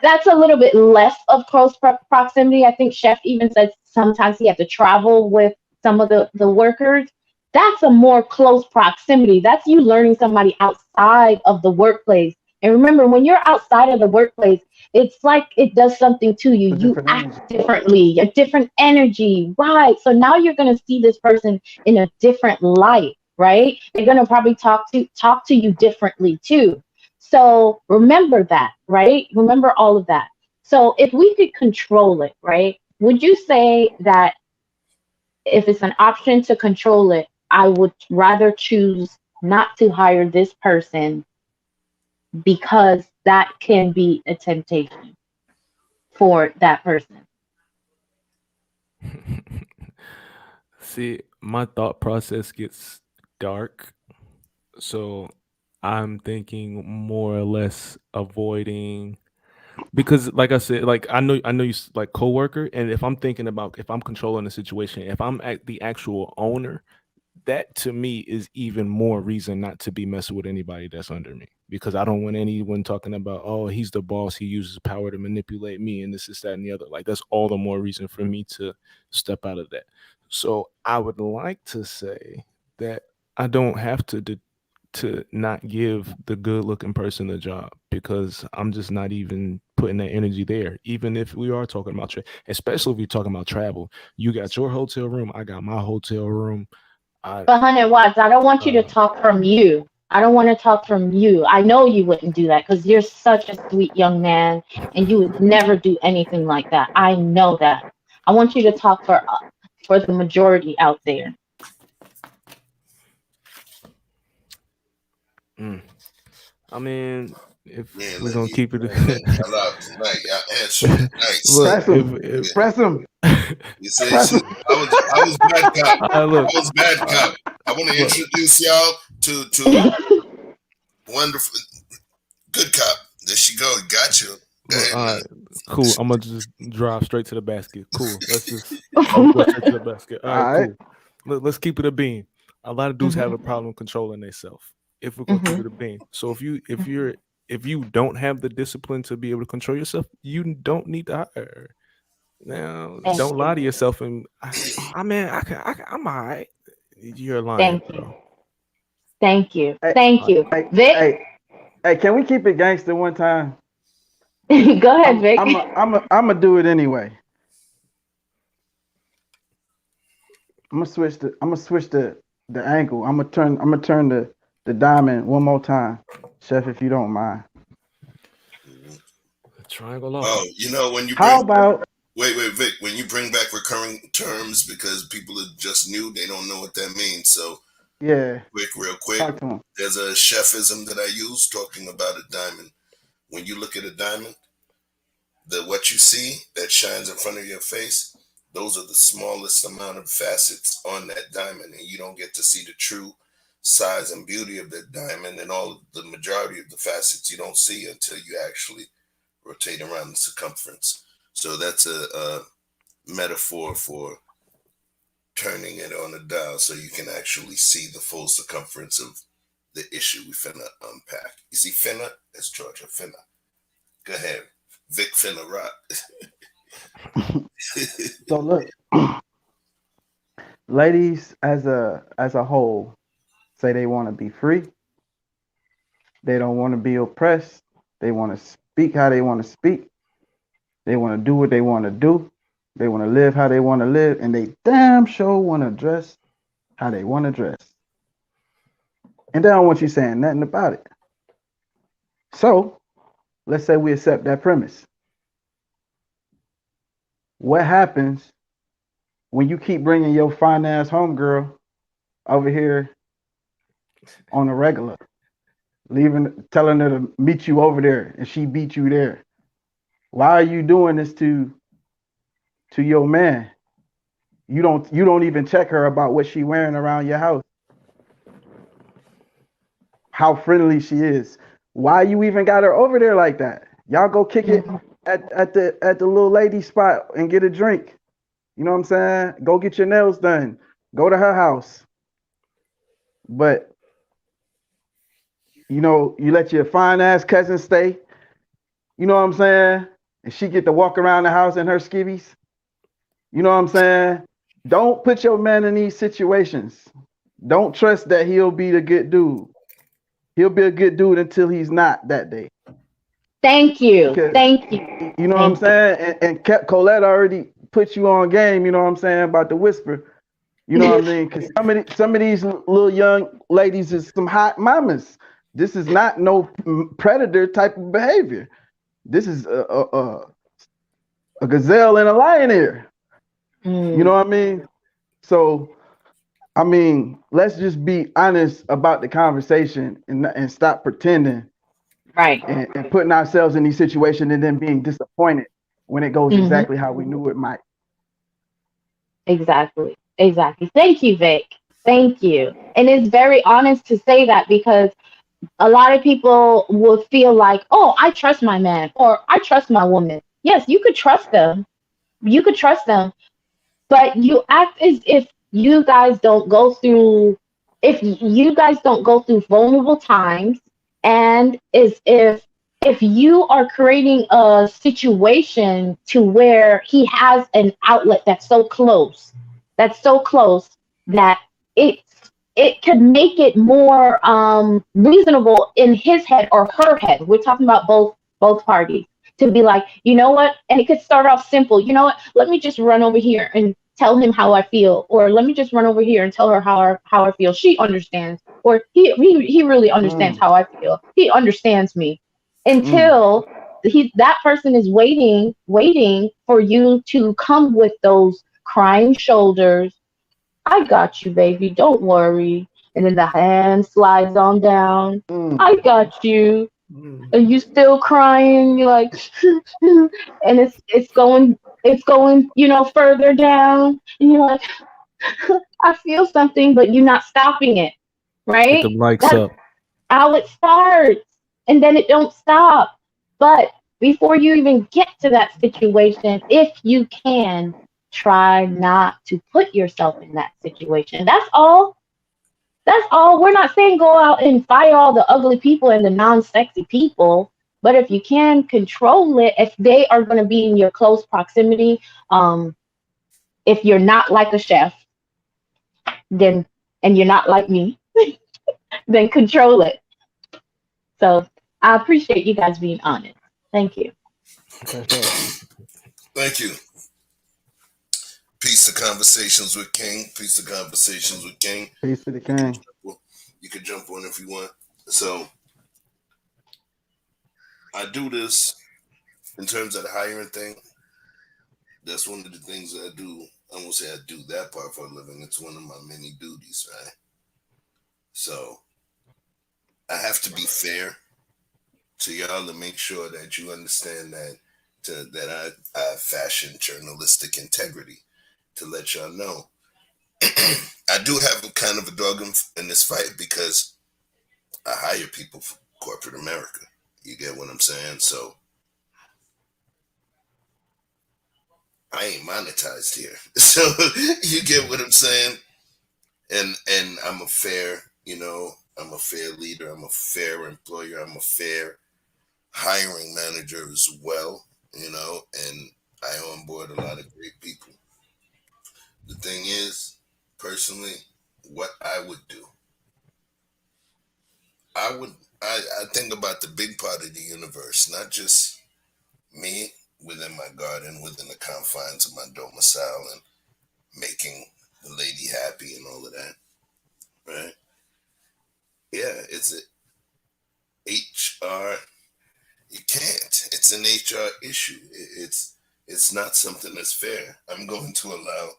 that's a little bit less of close proximity. I think Chef even said sometimes he had to travel with some of the workers. That's a more close proximity. That's you learning somebody outside of the workplace. And remember, when you're outside of the workplace, it's like it does something to you. You act differently, a different energy, right? So now you're going to see this person in a different light, right? They're going to probably talk to you differently too. So remember that, right? Remember all of that. So if we could control it, right? Would you say that if it's an option to control it, I would rather choose not to hire this person because that can be a temptation for that person? See, my thought process gets dark. So I'm thinking more or less avoiding, because like I said, like I know you like coworker, and if I'm thinking about, if I'm controlling the situation, if I'm at the actual owner, that to me is even more reason not to be messing with anybody that's under me, because I don't want anyone talking about, oh, he's the boss, he uses power to manipulate me and this is that and the other. Like, that's all the more reason for me to step out of that. So I would like to say that I don't have to not give the good looking person a job, because I'm just not even putting that energy there. Even if we are talking about especially if we're talking about travel, you got your hotel room, I got my hotel room. But 100 watts, I don't want you to talk from you. I don't want to talk from you. I know you wouldn't do that because you're such a sweet young man and you would never do anything like that. I know that. I want you to talk for the majority out there. I mean, if Man, we're gonna keep it, y'all out tonight. Y'all answer nice. Press him. Press him. You say I was bad cop. I was bad cop. I want to introduce y'all to wonderful good cop. There she go. Got you. Go ahead, all right, cool. I'm gonna just drive straight to the basket. Cool. Let's just go straight to the basket. All right, cool. Let's keep it a bean. A lot of dudes have a problem controlling themselves. If we're gonna keep it a bean, so if you don't have the discipline to be able to control yourself, you don't need to hire her. Now, don't lie to yourself. And I'm all right. You're lying. Thank you. Thank you. Vic? Hey, can we keep it gangster one time? Go ahead, Vic. I'm gonna do it anyway. I'm gonna switch the angle. I'm gonna turn the diamond one more time, Chef, if you don't mind. Triangle off. Oh, you know when you wait, Vic, when you bring back recurring terms because people are just new, they don't know what that means. So yeah, real quick. There's a chefism that I use talking about a diamond. When you look at a diamond, what you see that shines in front of your face, those are the smallest amount of facets on that diamond, and you don't get to see the true size and beauty of that diamond, and the majority of the facets you don't see until you actually rotate around the circumference. So that's a metaphor for turning it on a dial so you can actually see the full circumference of the issue we finna unpack. You see finna? That's Georgia finna. Go ahead. Vic finna rock. So look, ladies as a whole say they want to be free. They don't want to be oppressed. They want to speak how they want to speak. They want to do what they want to do. They want to live how they want to live, and they damn sure want to dress how they want to dress. And they don't want you saying nothing about it. So let's say we accept that premise. What happens when you keep bringing your fine ass homegirl over here on a regular, telling her to meet you over there, and she beat you there? Why are you doing this to your man? You don't even check her about what she wearing around your house, how friendly she is. Why you even got her over there like that? Y'all go kick it at the little lady spot and get a drink. You know what I'm saying? Go get your nails done. Go to her house. But you let your fine ass cousin stay. You know what I'm saying? And she get to walk around the house in her skivvies. You know what I'm saying? Don't put your man in these situations. Don't trust that he'll be the good dude. He'll be a good dude until he's not that day. Thank you. Thank you. You know what I'm saying? And Colette already put you on game, you know what I'm saying, about the whisper. You know what I mean? Because some of these little young ladies is some hot mamas. This is not no predator type of behavior. This is a gazelle and a lion ear. You know what I mean? So, I mean, let's just be honest about the conversation and stop pretending. Right. And putting ourselves in these situations and then being disappointed when it goes exactly how we knew it might. Exactly. Thank you, Vic. Thank you. And it's very honest to say that, because a lot of people will feel like, oh, I trust my man or I trust my woman. Yes, you could trust them. But you act as if you guys don't go through vulnerable times, and as if you are creating a situation to where he has an outlet that's so close that it could make it more reasonable in his head or her head. We're talking about both parties, to be like, you know what? And it could start off simple. You know what? Let me just run over here and tell him how I feel, or let me just run over here and tell her how I feel. She understands, or he really understands how I feel. He understands me. Until that person is waiting for you to come with those crying shoulders. I got you, baby. Don't worry. And then the hand slides on down. I got you. And you still crying. You're like, and it's going, further down. And you're like, I feel something, but you're not stopping it, Get right? them likes That's up. how it starts, and then it don't stop. But before you even get to that situation, if you can, try not to put yourself in that situation. That's all. That's all. We're not saying go out and fight all the ugly people and the non-sexy people. But if you can control it, if they are going to be in your close proximity, if you're not like a chef, then, and you're not like me, then control it. So I appreciate you guys being honest. Thank you. For sure. Thank you. Peace to Conversations with King. Peace to Conversations with King. Peace to the king. You can jump on if you want. So I do this in terms of the hiring thing. That's one of the things that I do. I won't say I do that part for a living. It's one of my many duties, right? So I have to be fair to y'all to make sure that you understand that I have fashion journalistic integrity to let y'all know. I do have a kind of a dog in this fight because I hire people for corporate America. You get what I'm saying? So I ain't monetized here. So you get what I'm saying? And I'm a fair, I'm a fair leader. I'm a fair employer. I'm a fair hiring manager as well, and I onboard a lot of great people. The thing is, personally, what I would do, I think about the big part of the universe, not just me within my garden, within the confines of my domicile, and making the lady happy and all of that, right? Yeah, it's a HR. You can't. It's an HR issue. It's not something that's fair. I'm going to allow.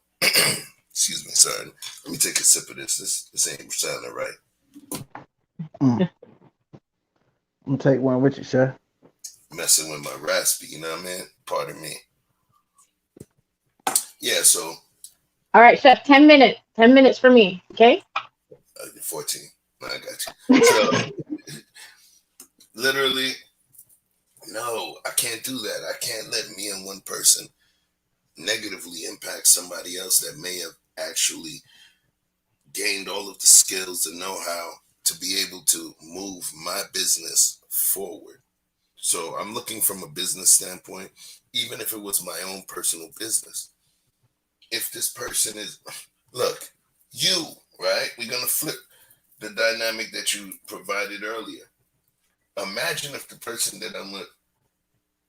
Excuse me. Sorry. Let me take a sip of this. This ain't sounding right. I'm gonna take one with you, chef. Messing with my raspy. You know what I mean? Pardon me. Yeah. So. All right, chef. 10 minutes. 10 minutes for me. Okay. 14. No, I got you. So. Literally. No, I can't do that. I can't let me and one person negatively impact somebody else that may have actually gained all of the skills and know-how to be able to move my business forward. So I'm looking from a business standpoint, even if it was my own personal business. If this person is, look, you, right? We're going to flip the dynamic that you provided earlier. Imagine if the person that I'm with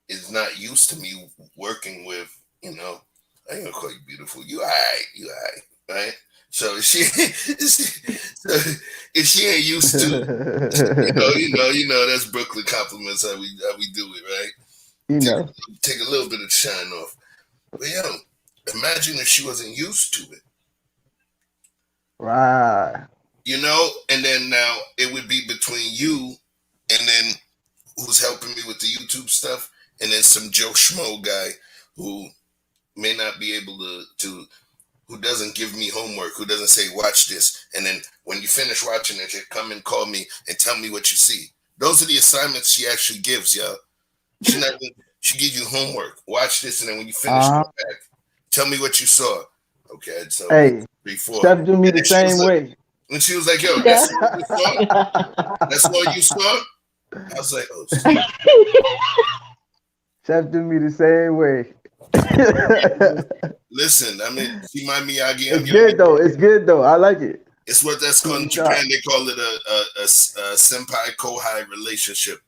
is not used to me working with, I ain't gonna call you beautiful. You alright, right? So if she ain't used to, that's Brooklyn compliments how we do it, right? Take a little bit of shine off. But imagine if she wasn't used to it. Right. And then now it would be between you and then who's helping me with the YouTube stuff, and then some Joe Schmo guy who may not be able to who doesn't give me homework, who doesn't say, watch this. And then when you finish watching it, you come and call me and tell me what you see. Those are the assignments she actually gives, y'all. She gives you homework. Watch this, and then when you finish, come back. Tell me what you saw. Okay, so hey, 3, 4. Chef do me the same way. And she was like, yo, that's all you saw? That's all you saw? I was like, oh, shit. Chef do me the same way. Listen, I mean, see my Miyagi. It's good though. It's good though. I like it. It's what that's called in Japan. They call it a senpai kohai relationship.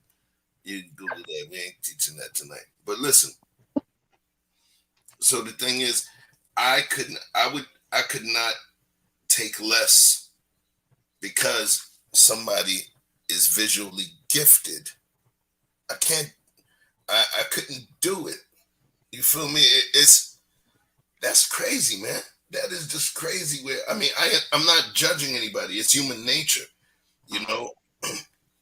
You Google that. We ain't teaching that tonight. But listen. So the thing is, I could not take less because somebody is visually gifted. I couldn't do it. You feel me? That's crazy, man. that is just crazy. Where I mean, I'm not judging anybody. It's human nature, you know.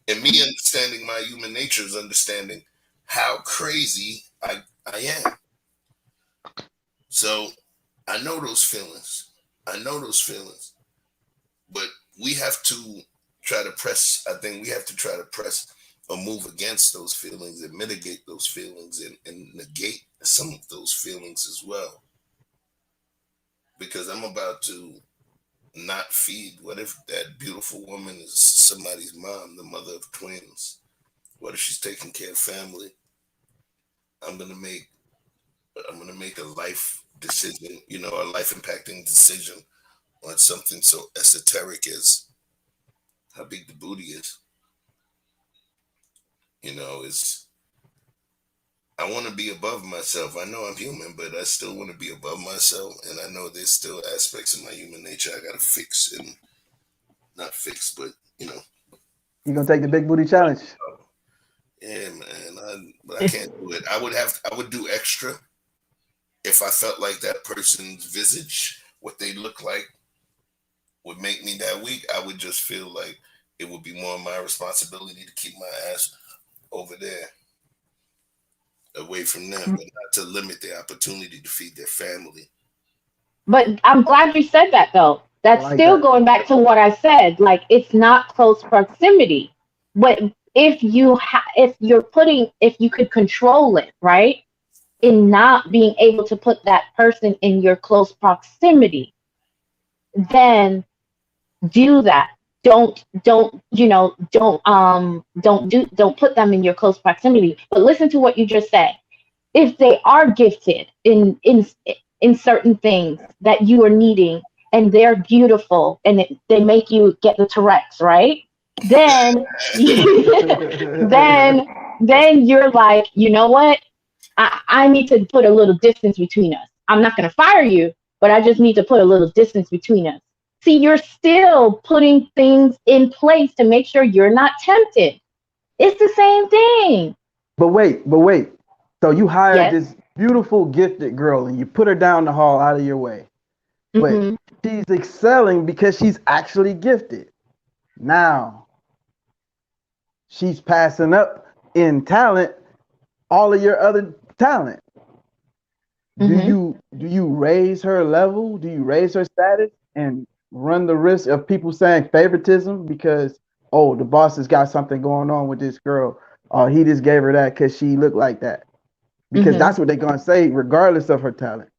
And me understanding my human nature is understanding how crazy I am. So I know those feelings. But we have to try to press. I think we have to try to press or move against those feelings and mitigate those feelings and negate some of those feelings as well. Because I'm about to not feed. What if that beautiful woman is somebody's mom, the mother of twins? What if she's taking care of family? I'm gonna make a life decision, you know, a life impacting decision on something so esoteric as how big the booty is. You know, I want to be above myself. I know I'm human, but I still want to be above myself. And I know there's still aspects of my human nature I got to fix and not fix, but, you know. You going to take the big booty challenge? Yeah, man. But I can't do it. I would do extra if I felt like that person's visage, what they look like, would make me that weak. I would just feel like it would be more my responsibility to keep my ass over there, away from them, but not to limit their opportunity to feed their family. But I'm glad you said that, though. That's like still that. Going back to what I said. Like, it's not close proximity. But if you could control it, right, in not being able to put that person in your close proximity, then do that. Don't put them in your close proximity. But listen to what you just said. If they are gifted in certain things that you are needing, and they're beautiful, and they make you get the Tourette's, right? Then then you're like, you know what? I need to put a little distance between us. I'm not going to fire you, but I just need to put a little distance between us. See, you're still putting things in place to make sure you're not tempted. It's the same thing. But wait. So you hired this beautiful, gifted girl and you put her down the hall out of your way. But she's excelling because she's actually gifted. Now, she's passing up in talent all of your other talent. Do you raise her level? Do you raise her status and run the risk of people saying favoritism because, oh, the boss has got something going on with this girl, or he just gave her that because she looked like that? Because that's what they're going to say regardless of her talent.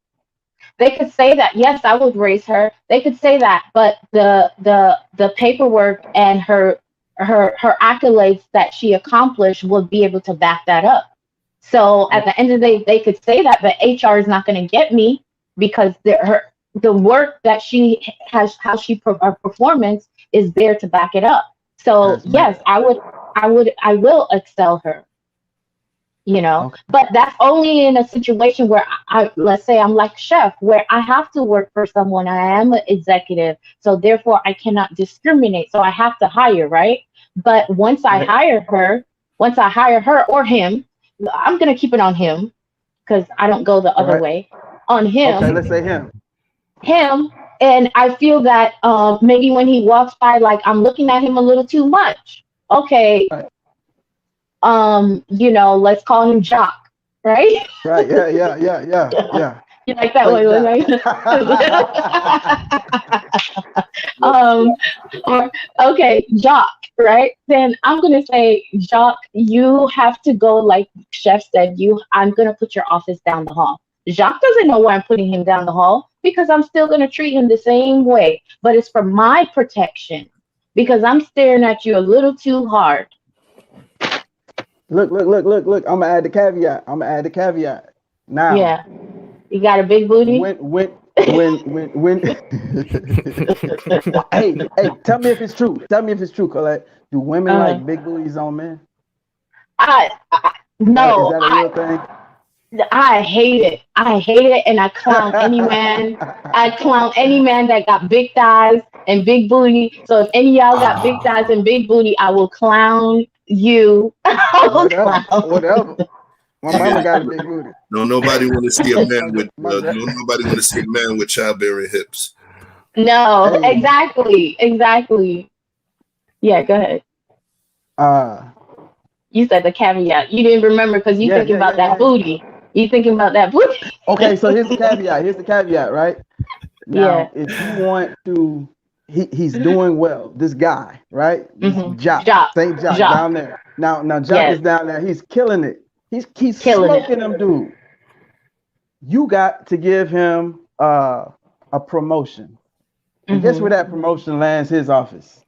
They could say that. Yes, I would raise her. They could say that, but the paperwork and her accolades that she accomplished would be able to back that up. So at the end of the day, they could say that, but HR is not going to get me because the work that she has, her performance is there to back it up. So yes, I will excel her. You know, okay. But that's only in a situation where let's say I'm like chef, where I have to work for someone. I am an executive, so therefore I cannot discriminate. So I have to hire, right? But once I hire her or him, I'm gonna keep it on him because I don't go the other way. On him. Okay, let's say him. Him, and I feel that maybe when he walks by, like I'm looking at him a little too much. Okay. Right. Let's call him Jock, right? Right. Yeah. You like that one, right? Okay, Jock, right? Then I'm gonna say, Jock, you have to go, like Chef said. I'm gonna put your office down the hall. Jock doesn't know why I'm putting him down the hall because I'm still gonna treat him the same way, but it's for my protection because I'm staring at you a little too hard. Look. I'm gonna add the caveat. Now. Yeah. You got a big booty? When Hey, tell me if it's true, Colette. Do women like big booties on men? No. Is that a real thing? I hate it, and I clown any man. I clown any man that got big thighs and big booty. So if any of y'all got big thighs and big booty, I will clown you. Whatever. My mama got a big booty. No, nobody want to see a man with nobody want to see a man with childbearing hips. No, exactly. Yeah, go ahead. You said the caveat. You didn't remember because you thinking about that booty. You thinking about that booty. Okay, so here's the caveat, right? Now, if you want to, he's doing well. This guy, right? Jock, Saint Jock down there. Now Jock is down there. He's killing it. He's smoking him, dude. You got to give him a promotion. And guess where that promotion lands? His office.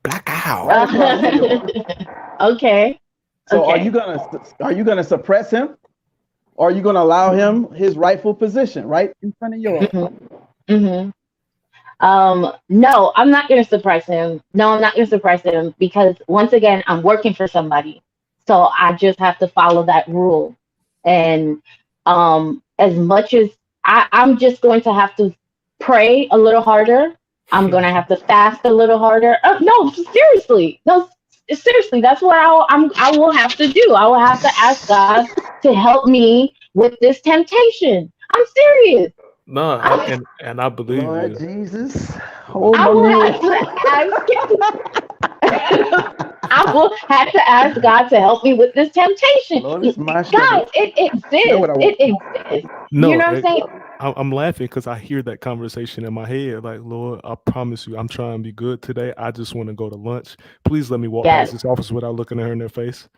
Black Owl. Okay. So are you gonna suppress him, or are you gonna allow him his rightful position right in front of yours? No, I'm not gonna suppress him. Because once again, I'm working for somebody, so I just have to follow that rule. And as much as I'm just going to have to pray a little harder. I'm gonna have to fast a little harder. No, seriously, that's what I will have to do. I will have to ask God to help me with this temptation. I'm serious. No, and I believe Lord you. Jesus. I will have to ask God to help me with this temptation. Lord, it's my Guys, it exists. It exists. No, you know what I'm saying? I'm laughing because I hear that conversation in my head. Like, Lord, I promise you, I'm trying to be good today. I just want to go to lunch. Please let me walk past this office without looking at her in their face.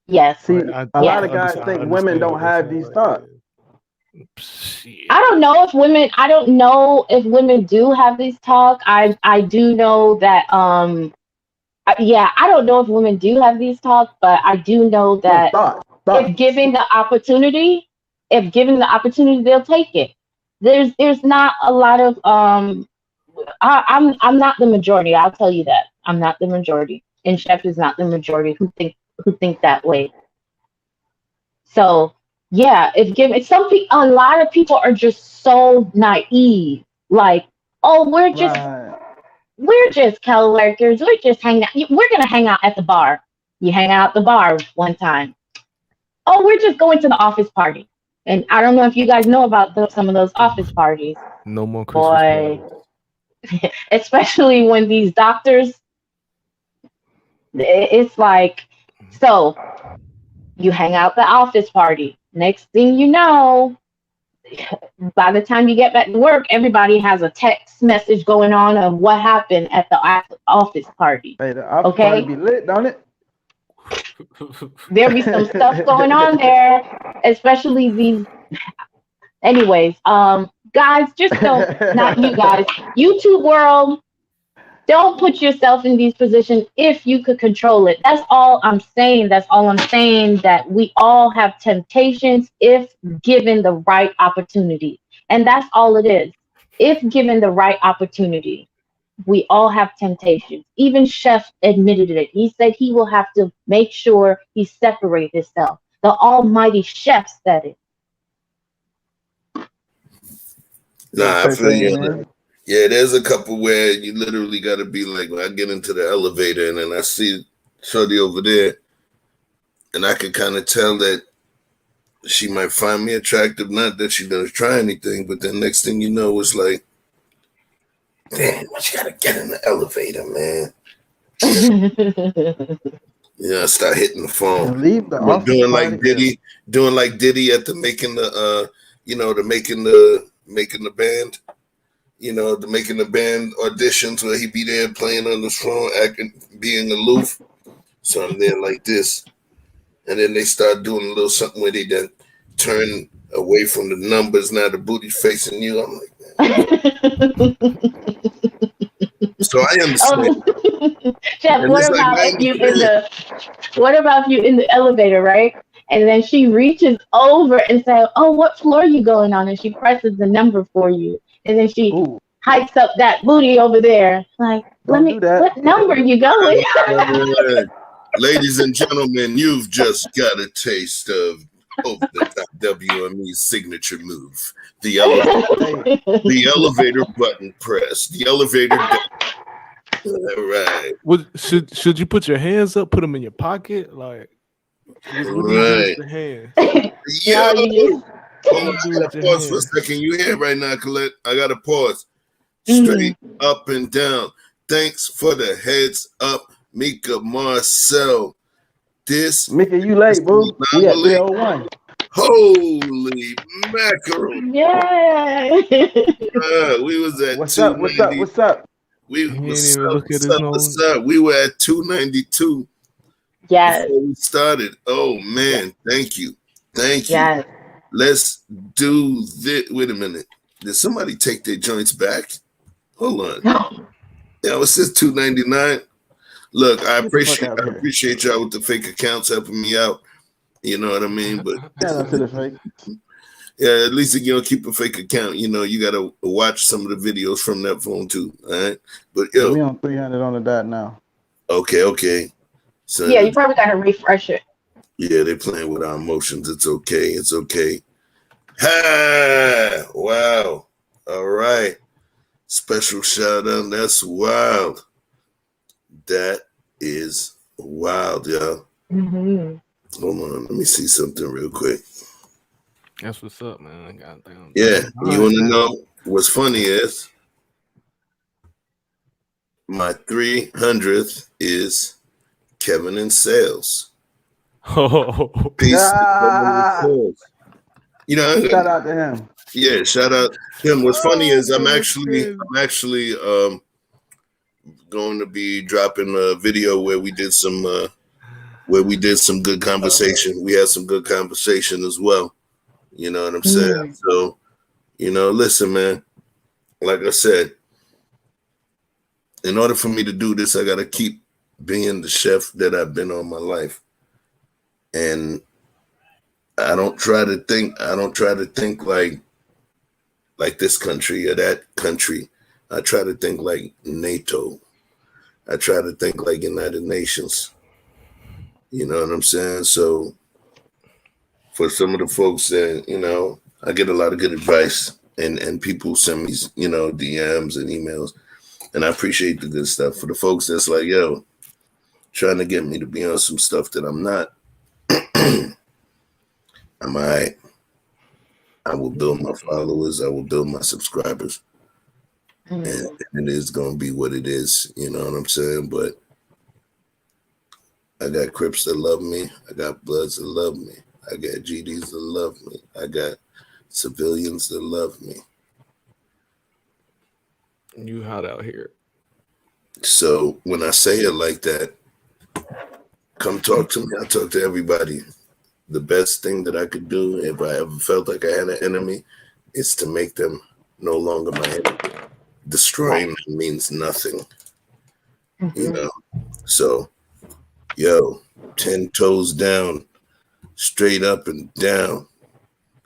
Yes. See, a lot of guys think women don't have these thoughts. I don't know if women do have these talk. I do know that I don't know if women do have these talk, but I do know that if given the opportunity, they'll take it. There's not a lot of I'm not the majority. I'll tell you that. I'm not the majority. And Chef is not the majority who think that way. So yeah, a lot of people are just so naive. Like, oh, we're just co-workers. We're just hanging out. We're gonna hang out at the bar. You hang out at the bar one time. Oh, we're just going to the office party. And I don't know if you guys know about some of those office parties. No more Christmas parties. Especially when these doctors, it's like, so you hang out at the office party. Next thing you know, by the time you get back to work, everybody has a text message going on of what happened at the office party. Hey, the office party be lit, don't it? There'll be some stuff going on there, especially these. Anyways, guys, just don't, not you guys, YouTube world, don't put yourself in these positions if you could control it. That's all I'm saying. That we all have temptations if given the right opportunity. And that's all it is. If given the right opportunity, we all have temptations. Even Chef admitted it. He said he will have to make sure he separates himself. The almighty Chef said it. Nah, I feel you. Yeah, there's a couple where you literally got to be like, when I get into the elevator and then I see Shorty over there, and I can kind of tell that she might find me attractive. Not that she doesn't try anything, but then next thing you know, it's like, damn, you got to get in the elevator, man. I start hitting the phone. Leave the office doing like Diddy at the making the making the band. The making the band auditions where he be there playing on the phone, being aloof. So I'm there like this. And then they start doing a little something where they then turn away from the numbers. Now the booty's facing you. I'm like, man. So I understand. Jeff, what about if you in the elevator, right? And then she reaches over and says, oh, what floor are you going on? And she presses the number for you. And then she hikes up that booty over there. Like, what number are you going? Ladies and gentlemen, you've just got a taste of over-the-top WME's signature move. The elevator button press. The elevator All right. Should you put your hands up, put them in your pocket? Like, What do you do with your hands? Yo, No, you hold on, I gotta pause for a second. You here right now, Colette? I gotta pause. Straight up and down. Thanks for the heads up, Mika Marcel. This Mika, you late, boo. We at 301. Holy mackerel. Yeah. We was at What's up? What's up? What's up? What's up? We were at 292. Yes. Before we started. Oh man, thank you. Thank you. Yes. Let's do this. Wait a minute. Did somebody take their joints back? Hold on. Yeah, it says 299. Look, I appreciate y'all with the fake accounts helping me out. You know what I mean? But yeah, at least you don't keep a fake account. You know, you gotta watch some of the videos from that phone too. All right. But yo, we on 300 on the dot now. Okay. So yeah, you probably gotta refresh it. Yeah, they're playing with our emotions. It's okay. Ha! Wow. All right. Special shout out. That's wild. That is wild, y'all. Hold on. Let me see something real quick. That's what's up, man. Goddamn. Yeah. You want to know what's funny is my 300th is Kevin in sales. Oh, peace. You know, shout out to him. Yeah, shout out to him. What's funny is I'm actually going to be dropping a video where we did some good conversation. We had some good conversation as well. You know what I'm saying? So, you know, listen, man. Like I said, in order for me to do this, I got to keep being the chef that I've been all my life. And I don't try to think like this country or that country. I try to think like NATO. I try to think like United Nations. You know what I'm saying? So for some of the folks that, you know, I get a lot of good advice and people send me, you know, DMs and emails, and I appreciate the good stuff. For the folks that's like, yo, trying to get me to be on some stuff that I'm not, I'm all right. I will build my followers. I will build my subscribers. And it is going to be what it is. You know what I'm saying? But I got Crips that love me. I got Bloods that love me. I got GDs that love me. I got civilians that love me. You hot out here. So when I say it like that, come talk to me. I talk to everybody. The best thing that I could do if I ever felt like I had an enemy is to make them no longer my enemy. Destroying them means nothing. You know? So, yo, 10 toes down, straight up and down.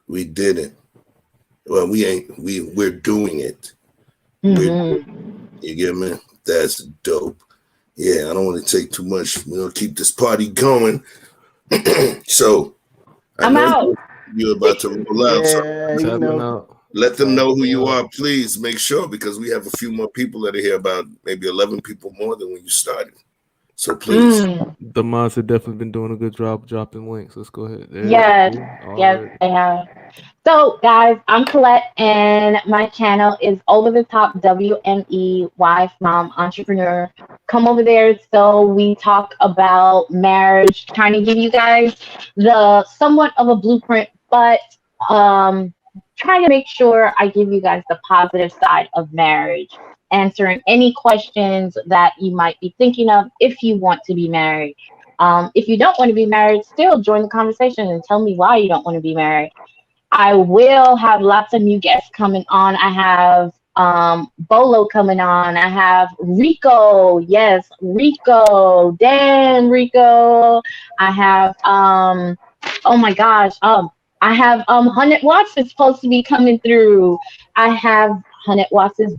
We did it. Well, we're doing it. You get me? That's dope. Yeah, I don't want to take too much. We're going to keep this party going. So, I'm out. You're about to roll out. Yeah, so you know. Let them know who you are, please. Make sure, because we have a few more people that are here, about maybe 11 people more than when you started. So please. The mods have definitely been doing a good job dropping links. Let's go ahead. Yes, they have. So, guys, I'm Colette, and my channel is Over the Top WME Wife, Mom, Entrepreneur. Come over there so we talk about marriage, trying to give you guys the somewhat of a blueprint, but trying to make sure I give you guys the positive side of marriage, answering any questions that you might be thinking of if you want to be married. If you don't want to be married, still join the conversation and tell me why you don't want to be married. I will have lots of new guests coming on. I have Bolo coming on. I have Rico. Yes, Rico. Damn, Rico. I have oh my gosh. I have 100 Watts is supposed to be coming through. I have 100 Watts'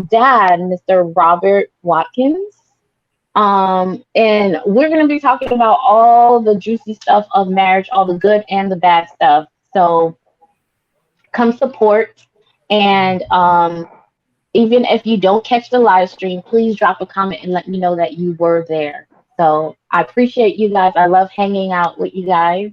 dad, Mr. Robert Watkins. And we're going to be talking about all the juicy stuff of marriage, all the good and the bad stuff. So come support. And even if you don't catch the live stream, please drop a comment and let me know that you were there. So I appreciate you guys. I love hanging out with you guys.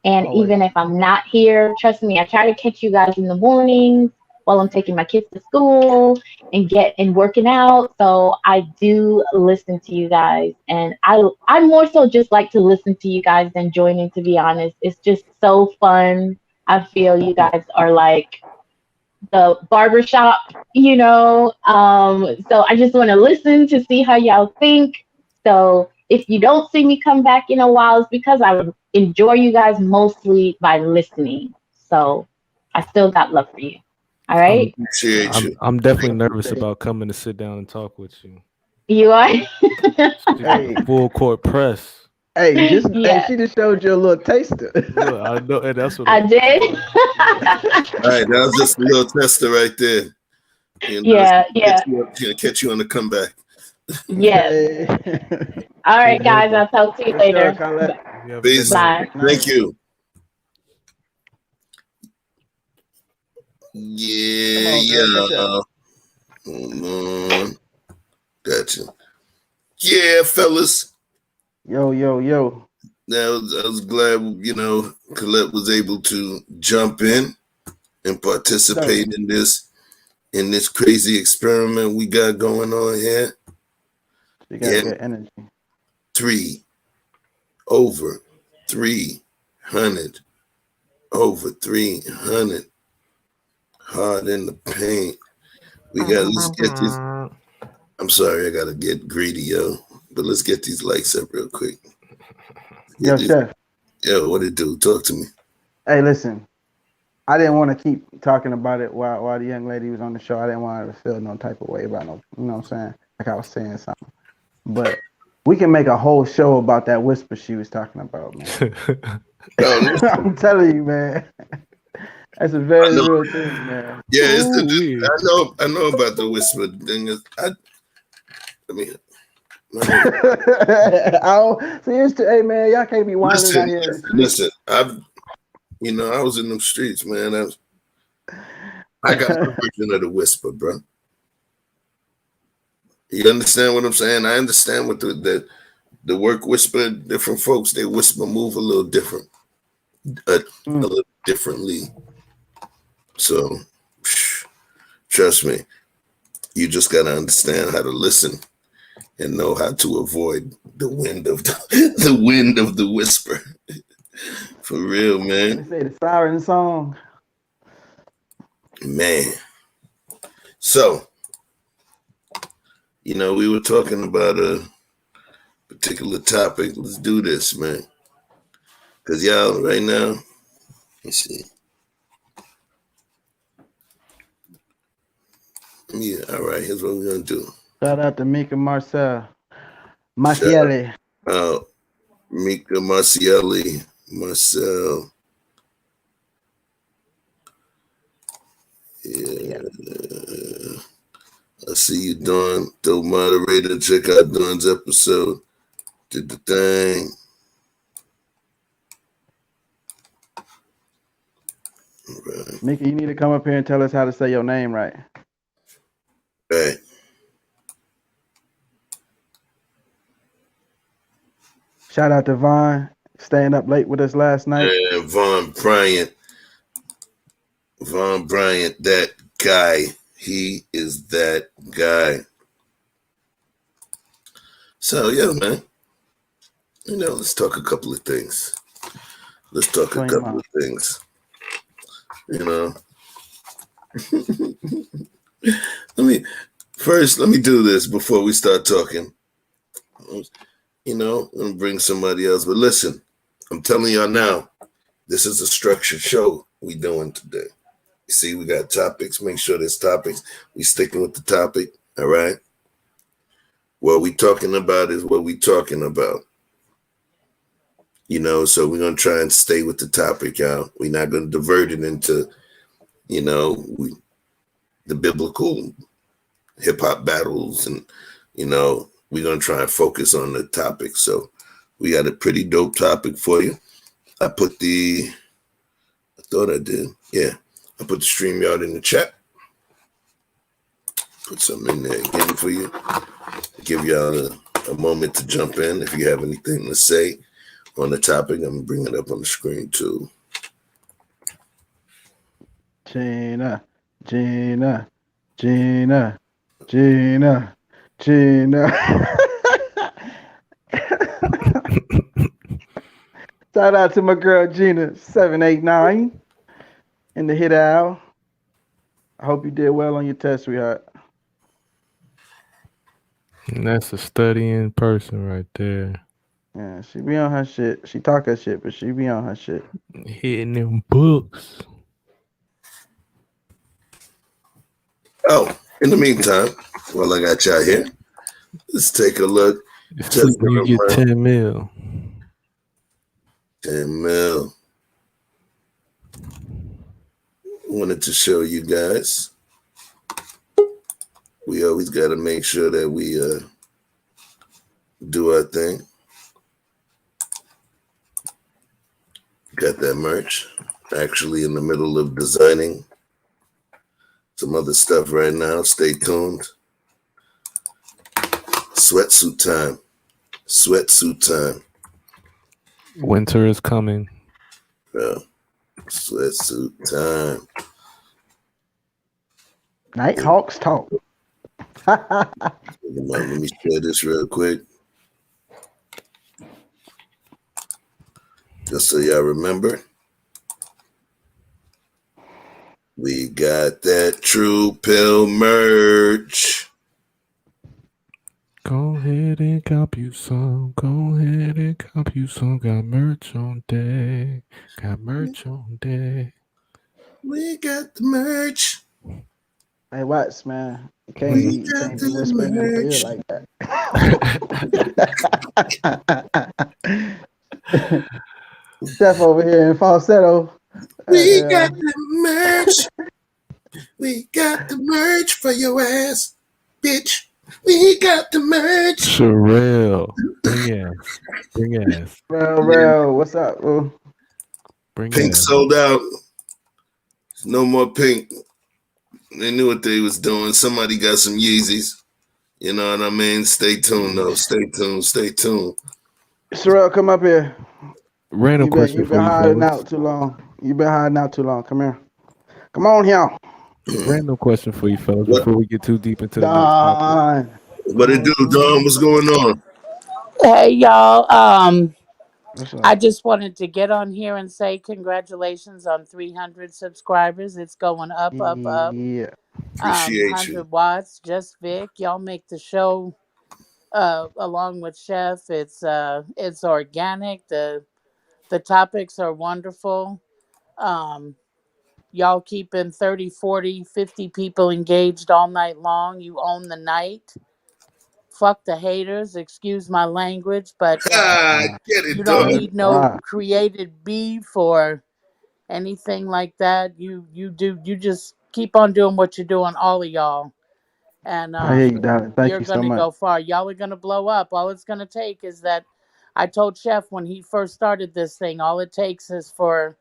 And Always. even if I'm not here, trust me, I try to catch you guys in the mornings while I'm taking my kids to school and working out. So I do listen to you guys, and I more so just like to listen to you guys than joining. To be honest, it's just so fun. I feel you guys are like the barbershop, so I just want to listen to see how y'all think. So if you don't see me come back in a while, it's because I enjoy you guys mostly by listening. So I still got love for you. All right. Appreciate you. I'm definitely nervous about coming to sit down and talk with you. You are. Hey. Full court press. Hey, Yeah. she just showed you a little taster. Look, I know, and that's what I did. All right, that was just a little tester right there. Yeah. Catch you on the comeback. Yes. All right, guys. I'll talk to you later. Peace. Bye. Thank you. Yeah. Hold on. Gotcha. Yeah, fellas. Yo. I was glad, Colette was able to jump in and participate in this crazy experiment we got going on here. You got good energy. 300 over 300 hard in the paint. Let's get these. I'm sorry, I gotta get greedy, yo. But let's get these likes up real quick. Yo, Chef. Yo, what it do? Talk to me. Hey, listen. I didn't want to keep talking about it while the young lady was on the show. I didn't want her to feel no type of way about you know what I'm saying? Like I was saying something. But we can make a whole show about that whisper she was talking about, man. I'm telling you, man. That's a very real thing, man. Yeah, I know about the whisper thing. Hey man, y'all can't be whining out here. Listen, I was in them streets, man. I got the version of the whisper, bro. You understand what I'm saying? I understand what the work whisper. Different folks, they whisper move a little different, a little differently. So, trust me, you just gotta understand how to listen and know how to avoid the wind of the whisper. For real, man. They say the siren song. Man. So, we were talking about a particular topic. Let's do this, man. Because y'all, right now, let's see. Yeah, all right, here's what we're going to do. Shout out to Mika Marcelli. Mika Marcel. Yeah. I see you, Dawn. Dope moderator. Check out Dawn's episode. Did the thing. All right. Mika, you need to come up here and tell us how to say your name right. Right. Shout out to Vaughn, staying up late with us last night. Yeah, Vaughn Bryant, that guy. He is that guy. So, yeah, man. Let's talk a couple of things. Let me do this before we start talking. I'm going to bring somebody else. But listen, I'm telling y'all now, this is a structured show we doing today. You see, we got topics. Make sure there's topics. We sticking with the topic, all right? What we talking about is what we talking about. So we're going to try and stay with the topic, y'all. We're not going to divert it into, the biblical hip-hop battles and, we're going to try and focus on the topic. So we got a pretty dope topic for you. I thought I did. Yeah. I put the StreamYard in the chat. Put something in there again for you. Give y'all a moment to jump in. If you have anything to say on the topic, I'm gonna bring it up on the screen too. Gina, Gina, Gina, Gina, Gina. Shout out to my girl Gina 789 in the hit owl. I hope you did well on your test, sweetheart. And that's a studying person right there. Yeah, she be on her shit. She talk her shit, but she be on her shit. Hitting them books. Oh, in the meantime, while I got y'all here, let's take a look. Just you get 10 mil. 10 mil. Wanted to show you guys. We always got to make sure that we do our thing. Got that merch. Actually in the middle of designing some other stuff right now. Stay tuned. Sweatsuit time. Sweatsuit time. Winter is coming. Yeah. Sweatsuit time. Nighthawks talk. Let me share this real quick. Just so y'all remember. We got that True Pill merch. Go ahead and cop you some. Go ahead and cop you some. Got merch on deck. Got merch on deck. We got the merch. Hey, Watts, man. You can't be whispering in my ear like that. Chef over here in falsetto. We got the merch. We got the merch for your ass, bitch. We got the merch. Sherelle. Bring ass. Real. What's up, bro? Pink sold out. No more pink. They knew what they was doing. Somebody got some Yeezys. You know what I mean? Stay tuned, though. Stay tuned. Sherelle, come up here. Random question You've been hiding out too long. Come here. Come on here. Random question for you, fellas, before we get too deep into the Don. What it do, Don? What's going on? Hey, y'all. I just wanted to get on here and say congratulations on 300 subscribers. It's going up. Yeah. Appreciate 100 you. watts. Just Vic. Y'all make the show along with Chef. It's organic. The topics are wonderful. Y'all keeping 30, 40, 50 people engaged all night long. You own the night. Fuck the haters, excuse my language, but you don't need no created beef or anything like that. You just keep on doing what you're doing, all of y'all. And I hear you, darling. Thank you're you so gonna much. go far. Y'all are gonna blow up. All it's gonna take is that I told Chef when he first started this thing, all it takes is for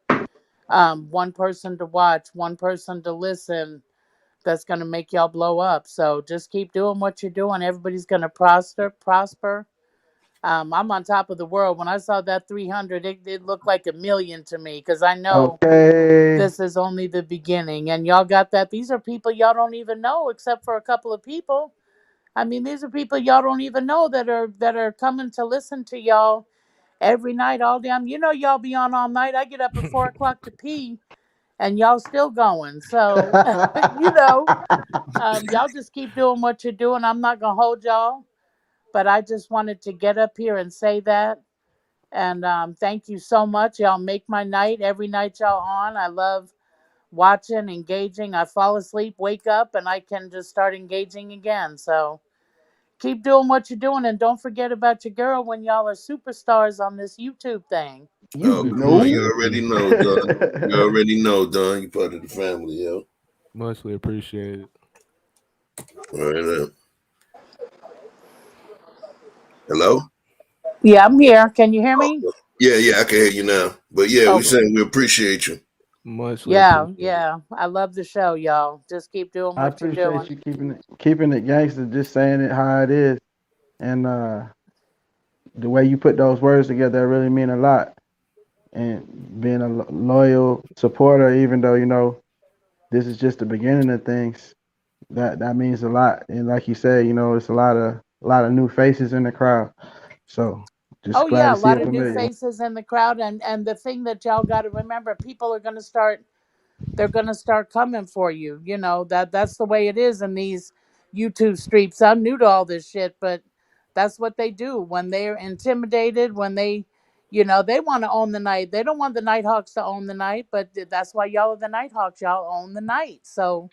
one person to watch, one person to listen. That's going to make y'all blow up. So just keep doing what you're doing. Everybody's going to prosper. I'm on top of the world. When I saw that 300, it looked like 1 million to me because I know this is only the beginning. And y'all got that. These are people y'all don't even know except for a couple of people. I mean, these are people y'all don't even know that are coming to listen to y'all every night, all damn. You know, y'all be on all night. I get up at 4 o'clock to pee. And y'all still going. So, y'all just keep doing what you're doing. I'm not going to hold y'all. But I just wanted to get up here and say that. And thank you so much. Y'all make my night. Every night y'all on. I love watching, engaging. I fall asleep, wake up, and I can just start engaging again. So keep doing what you're doing. And don't forget about your girl when y'all are superstars on this YouTube thing. You already know, Don. You already know, Don. You part of the family, yo. Muchly appreciated. All right. Hello? Yeah, I'm here. Can you hear me? Yeah, I can hear you now. But yeah, we're saying we appreciate you. Muchly Yeah. I love the show, y'all. Just keep doing what you're doing. I appreciate you keeping it gangster, just saying it how it is. And the way you put those words together really mean a lot. And being a loyal supporter, even though this is just the beginning of things, that means a lot. And like you said, it's a lot of new faces in the crowd. So just Oh glad yeah, to a see lot a of new familiar. faces in the crowd, and the thing that y'all got to remember, people are going to start. They're going to start coming for you. You know that's the way it is in these YouTube streets. I'm new to all this shit, but that's what they do when they're intimidated. When they want to own the night. They don't want the Nighthawks to own the night, but that's why y'all are the Nighthawks. Y'all own the night, so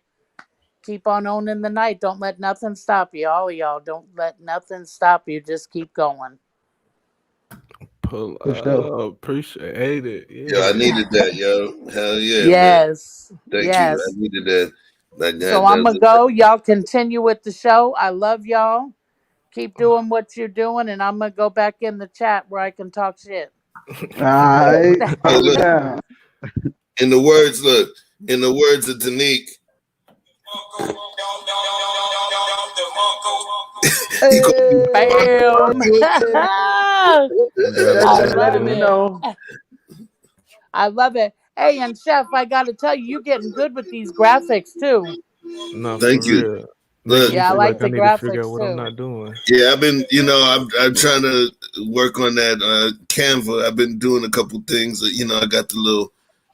keep on owning the night. Don't let nothing stop you. All of y'all, don't let nothing stop you. Just keep going. Pull For sure. up. Appreciate it. Yo, I Yeah. needed that, yo. Hell yeah, man. Yes, Thank you. I yes. needed that. So I'm gonna go. Y'all continue with the show. I love y'all. Keep doing what you're doing, and I'm gonna go back in the chat where I can talk shit. All right, Hey, hold it look, down. in the words of Danique, he called me Hey, Bam! That's I just it, letting love you man. it. know. I love it. Hey, and Chef, I got to tell you, you getting good with these graphics too. Not for thank you. real. Making Look, me Yeah, I feel like like I the need to figure out graphics what I'm too. not doing. yeah, I've been, I'm trying to work on that Canva. I've been doing a couple things. I got the little.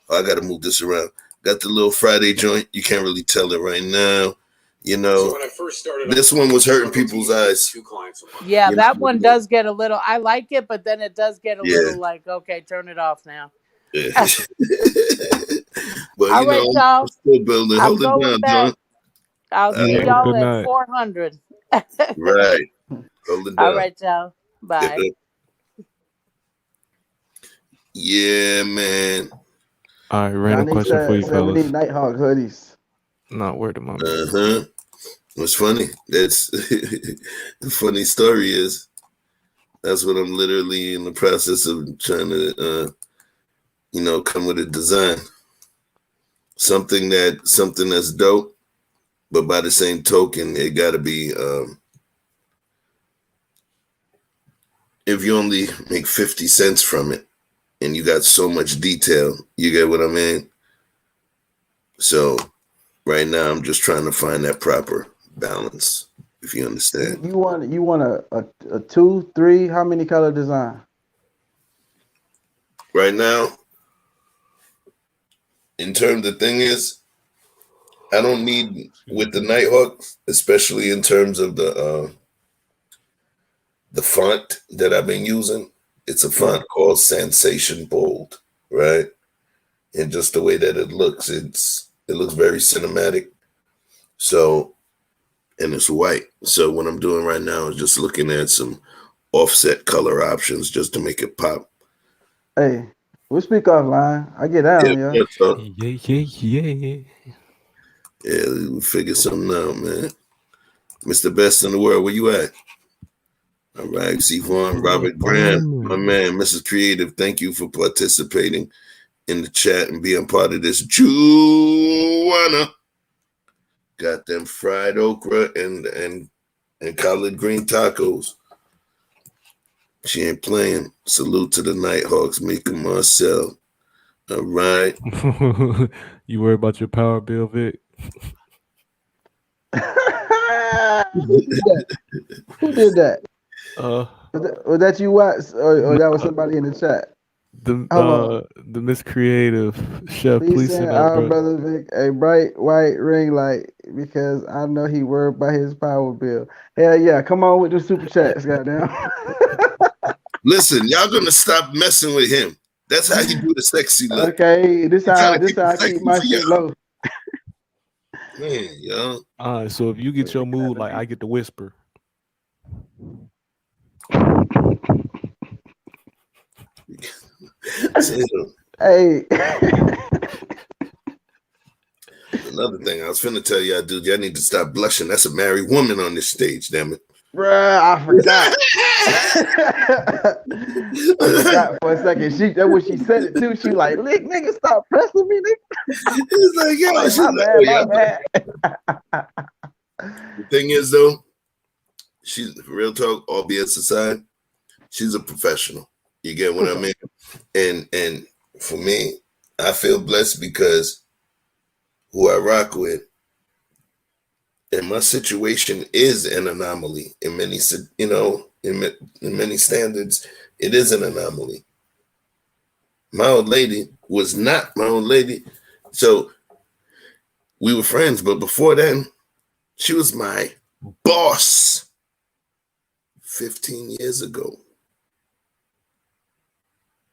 Oh, I got to move this around. Got the little Friday joint. You can't really tell it right now. So when I first started, this one was hurting people's eyes. Yeah, You that one know? does get a little. I like it, but then it does get a Yeah. little like, okay, turn it off now. Yeah. But All right, I'm y'all. still building. I'm Hold it going down, back. John. I'll You see have a y'all good at night. 400. Right. Hold it All down. right, y'all. Bye. Yeah, man. All right, random Johnny question for you, said we need fellas. Nighthawk hoodies. Not word of my man. Uh-huh. What's funny? That's the funny story is that's what I'm literally in the process of trying to come with a design. Something that's dope, but by the same token, it gotta be if you only make 50 cents from it and you got so much detail, you get what I mean? So right now I'm just trying to find that proper balance, if you understand. You want a 2, 3, how many color design? Right now, in terms the thing is, I don't need with the Nighthawks, especially in terms of the font that I've been using. It's a font called Sensation Bold, right? And just the way that it looks, it looks very cinematic. So, and it's white. So what I'm doing right now is just looking at some offset color options just to make it pop. Hey, we speak offline. I get down, yeah. Yeah. Yeah, we figure something out, man. Mr. Best in the world, where you at? All right, Vaughn, Pull Robert up on Graham, my me. man, Mrs. Creative, thank you for participating in the chat and being part of this. Juana got them fried okra and collard green tacos. She ain't playing. Salute to the Nighthawks, Mika Marcel. All right. You worry about your power bill, Vic? Who did that? Who did that? Was that you, Watts, or that was somebody in the chat? The miscreative chef. He's Please saying send up, our bro. brother Vic a bright white ring light because I know he worried about his power bill. Hell yeah, come on with the super chats, goddamn. Listen, y'all gonna stop messing with him. That's how you do the sexy look. Okay, this how I keep my for shit y'all. low. Man, y'all. All right, so if you get your mood, like I get to whisper. Hey. Another thing I was finna tell y'all, dude, y'all need to stop blushing. That's a married woman on this stage, damn it. Bruh, I forgot. I forgot for a second. That when she said it too. She like, nigga, stop pressing me, nigga. It's like, yo, like, she's my like, bad. The thing is, though, she's real talk, all BS aside, She's a professional. You get what I mean? And for me, I feel blessed because who I rock with and my situation is an anomaly in many, in many standards. It is an anomaly. My old lady was not my old lady. So we were friends, but before then, she was my boss 15 years ago.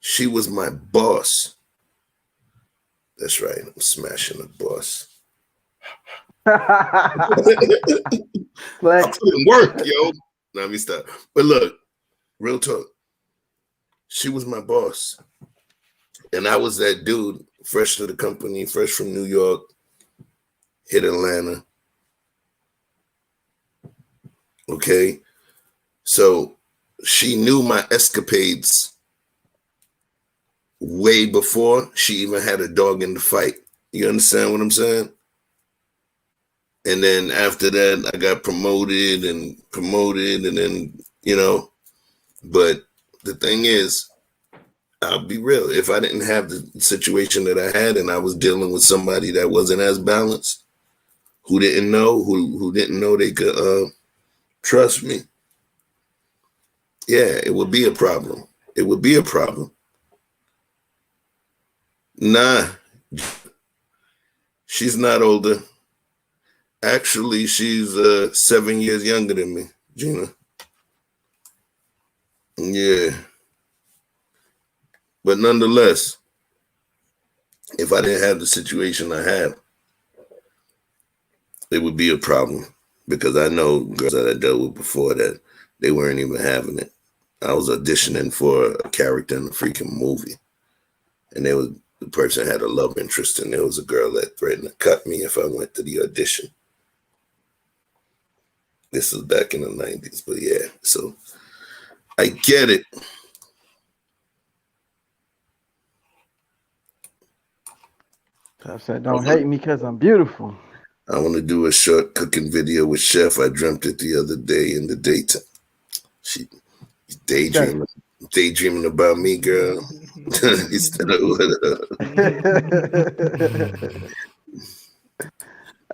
She was my boss. That's right. I'm smashing a boss. I put in work, yo. Let me stop. But look, real talk. She was my boss. And I was that dude, fresh to the company, fresh from New York, hit Atlanta. Okay. So she knew my escapades way before she even had a dog in the fight. You understand what I'm saying? And then after that, I got promoted and then, but the thing is, I'll be real. If I didn't have the situation that I had and I was dealing with somebody that wasn't as balanced, who didn't know, who didn't know they could trust me, yeah, it would be a problem. It would be a problem. Nah, she's not older. Actually, she's 7 years younger than me, Gina. Yeah. But nonetheless, if I didn't have the situation I had, it would be a problem because I know girls that I dealt with before that they weren't even having it. I was auditioning for a character in a freaking movie, and the person had a love interest, and there was a girl that threatened to cut me if I went to the audition. This was back in the 90s, but yeah, so I get it. I said, don't hate me because I'm beautiful. I want to do a short cooking video with Chef. I dreamt it the other day in the daytime. She daydreaming about me, girl. Instead of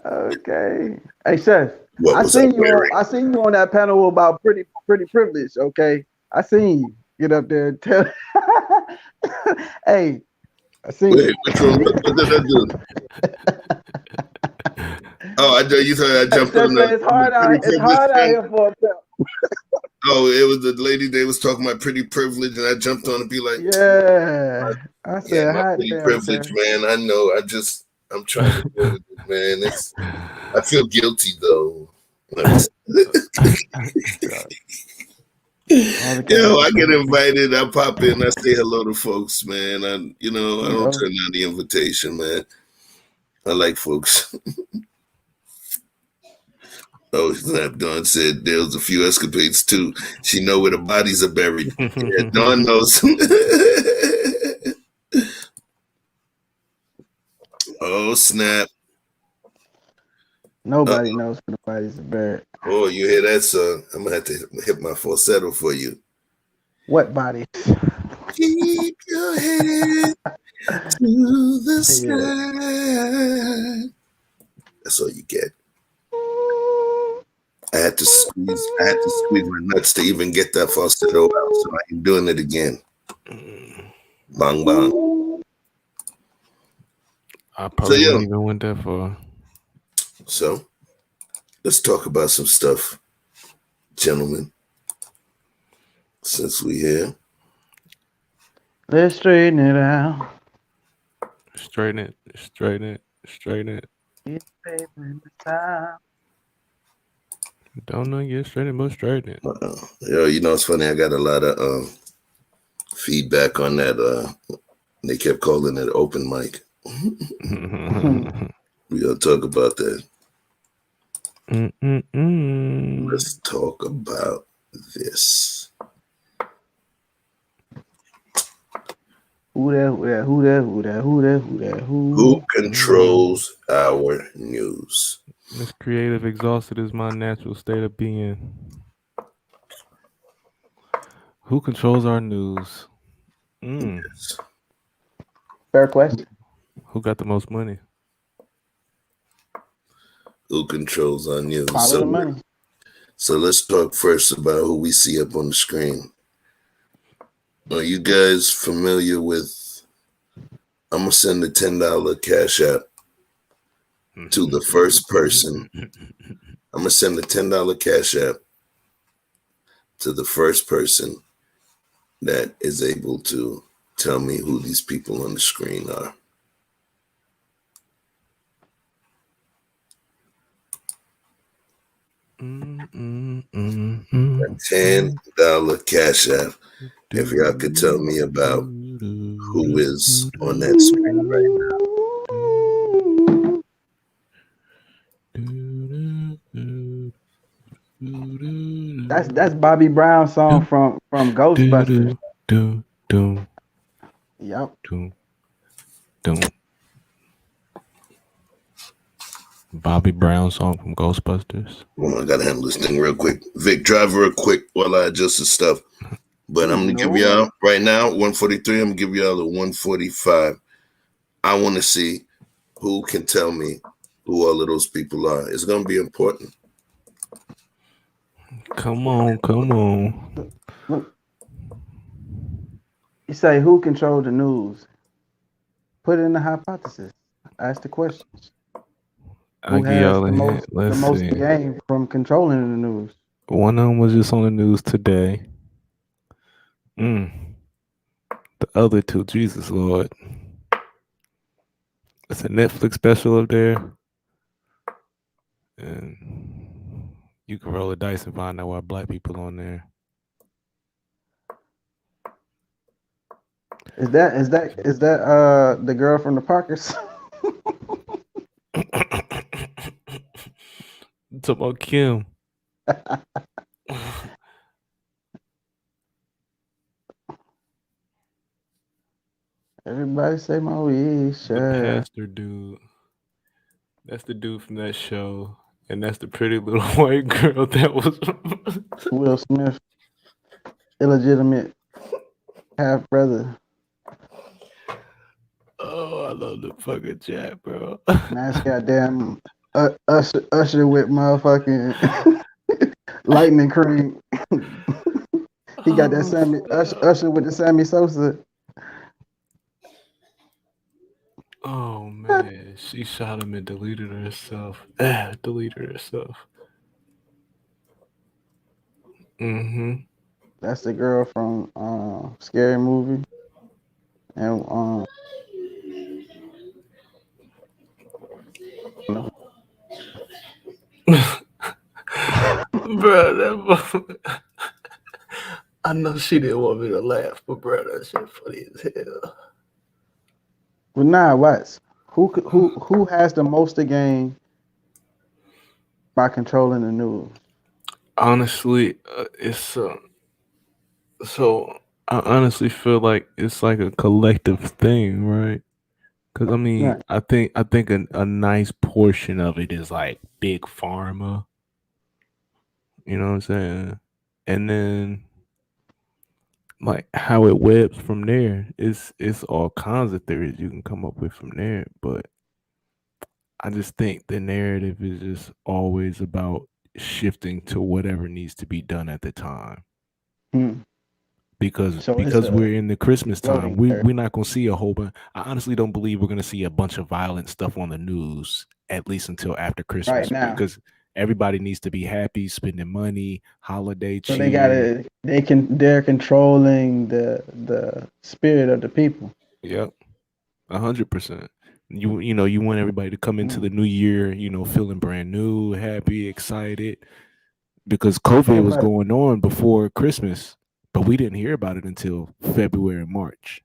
Okay. Hey, Chef. I seen you on that panel about pretty privilege. Okay, I seen you get up there and tell. Hey, I seen you. What did I do? You thought I jumped on the. It's hard out here for a pimp. Oh, it was the lady they was talking about pretty privilege, and I jumped on and be like, yeah. I said, my pretty privilege, man. I know. I'm trying to deal with it, man. I feel guilty though. Yo, I get invited. I pop in. I say hello to folks, man. I don't turn down the invitation, man. I like folks. Oh, Snap Dawn said there was a few escapades too. She know where the bodies are buried. Yeah, Dawn knows. Oh, snap. Nobody knows where the bodies are buried. Oh, you hear that song? I'm going to have to hit my falsetto for you. What bodies? Keep your head to the side. That's all you get. I had to squeeze my nuts to even get that falsetto out, so I am doing it again. Bang bang. I probably wouldn't even went that far. So let's talk about some stuff, gentlemen. Since we here. Let's straighten it out. Straighten it. Get paper in the time. Don't know get straighten, but straighten it. Yo, it's funny. I got a lot of feedback on that. They kept calling it open mic. We gonna talk about that. Let's talk about this. Who controls our news? This creative exhausted is my natural state of being. Who controls our news? Fair question. Who got the most money? Who controls our news? Follow the money. So let's talk first about who we see up on the screen. Are you guys familiar with? I'm gonna send a $10 cash app to the first person. I'm gonna send a $10 cash app to the first person that is able to tell me who these people on the screen are. $10 cash app. If y'all could tell me about who is on that screen right now. That's Bobby Brown's song from Ghostbusters. Yep. Bobby Brown song from Ghostbusters. Well, I gotta handle this thing real quick. Vic, drive real quick while I adjust the stuff. But I'm gonna give y'all right now 143. I'm gonna give y'all a 145. I want to see who can tell me who all of those people are. It's gonna be important. Come on. Look. You say who controls the news? Put it in the hypothesis. Ask the questions. Who has the most gain from controlling the news? One of them was just on the news today. The other two, Jesus Lord. It's a Netflix special up there. And you can roll a dice and find out why black people on there. Is that the girl from the Parkers? Talk about Kim. Everybody say Moesha. The pastor dude. That's the dude from that show. And that's the pretty little white girl that was Will Smith. Illegitimate half brother. Oh, I love the fucking chat, bro. Nice goddamn Usher with motherfucking lightning cream. He got that Usher with the Sammy Sosa. Oh man, she shot him and deleted herself. That's the girl from Scary Movie. And bro, I know she didn't want me to laugh, but bro, that shit funny as hell. Well, nah, what? Who has the most to gain by controlling the news? Honestly, it's so I honestly feel like it's like a collective thing, right? Because I mean, Right. I think a nice portion of it is like big pharma. You know what I'm saying? And then like how it webs from there, it's all kinds of theories you can come up with from there. But I just think the narrative is just always about shifting to whatever needs to be done at the time. Because we're in the Christmas time, we're not gonna see a whole bunch. I honestly don't believe we're gonna see a bunch of violent stuff on the news at least until after Christmas. Right now. Because everybody needs to be happy, spending money, holiday So cheer. they're controlling the spirit of the people. Yep, 100%. You want everybody to come into the new year, feeling brand new, happy, excited, because COVID was going on before Christmas, but we didn't hear about it until February and March.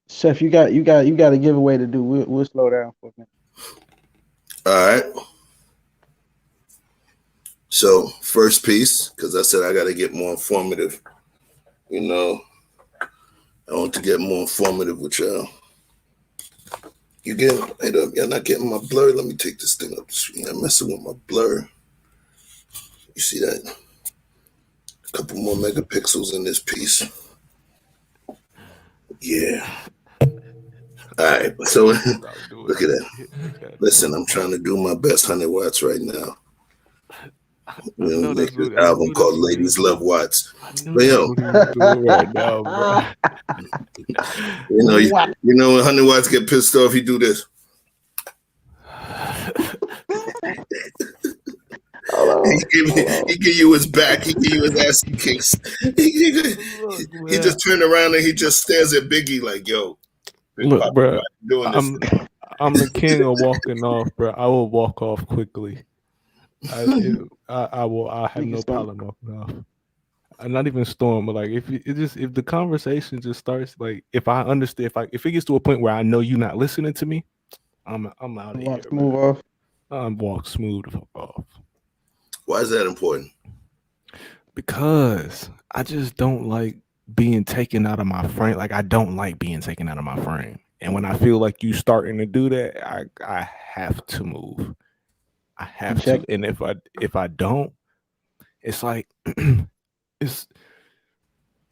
Chef, you got a giveaway to do. We'll slow down for a minute. All right. So first piece, because I said I got to get more informative. I want to get more informative with y'all. Y'all not getting my blur. Let me take this thing up the screen. I'm messing with my blur. You see that? Couple more megapixels in this piece. Yeah. All right. So look at that. Listen, I'm trying to do my best 100 watts right now. We're gonna make this album called Ladies Love Watts. But yo, right now, bro. you know when 100 watts get pissed off, he do this. He give you his back. He give you his ass kicks. He just turned around and he just stares at Biggie like, "Yo, look, bro, I'm the king of walking off, bro. I will walk off quickly. I will. I have no problem walking off. I'm not even storm, but like if the conversation just starts, like if I understand, if it gets to a point where I know you're not listening to me, I'm out of here. Move off. I'm walk smooth off. Why is that important? Because I just don't like being taken out of my frame. Like I don't like being taken out of my frame. And when I feel like you starting to do that, I have to move. I have to. And if I don't, it's like it's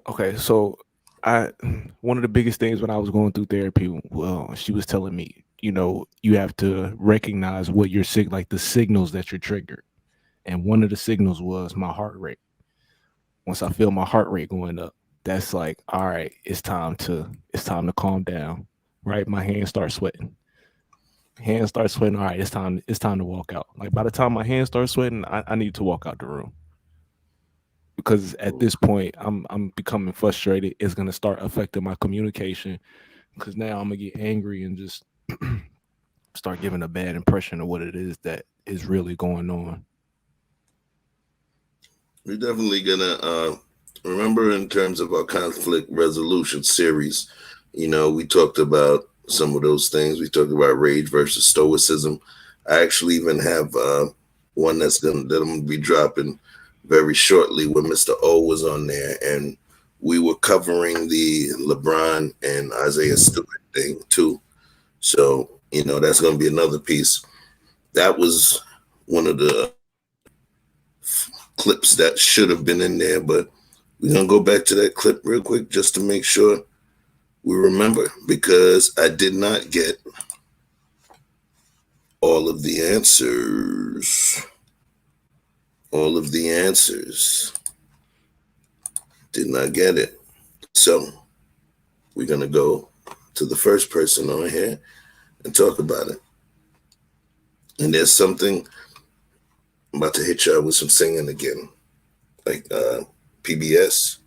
okay. So one of the biggest things when I was going through therapy, well, she was telling me, you know, you have to recognize what you're like the signals that you're triggered. And one of the signals was my heart rate. Once I feel my heart rate going up, that's like, all right, it's time to calm down. Right? My hands start sweating. All right, it's time to walk out. Like by the time my hands start sweating, I need to walk out the room. Because at this point, I'm becoming frustrated. It's gonna start affecting my communication. Because now I'm gonna get angry and just start giving a bad impression of what it is that is really going on. We're definitely gonna remember in terms of our conflict resolution series. You know, we talked about some of those things. We talked about rage versus stoicism. I actually even have one that I'm gonna be dropping very shortly where Mr. O was on there, and we were covering the LeBron and Isaiah Stewart thing too. So, you know, that's gonna be another piece. That was one of the clips that should have been in there, but we're gonna go back to that clip real quick just to make sure we remember, because I did not get all of the answers. Did not get it. So we're gonna go to the first person on here and talk about it. And there's something I'm about to hit y'all with some singing again, like PBS.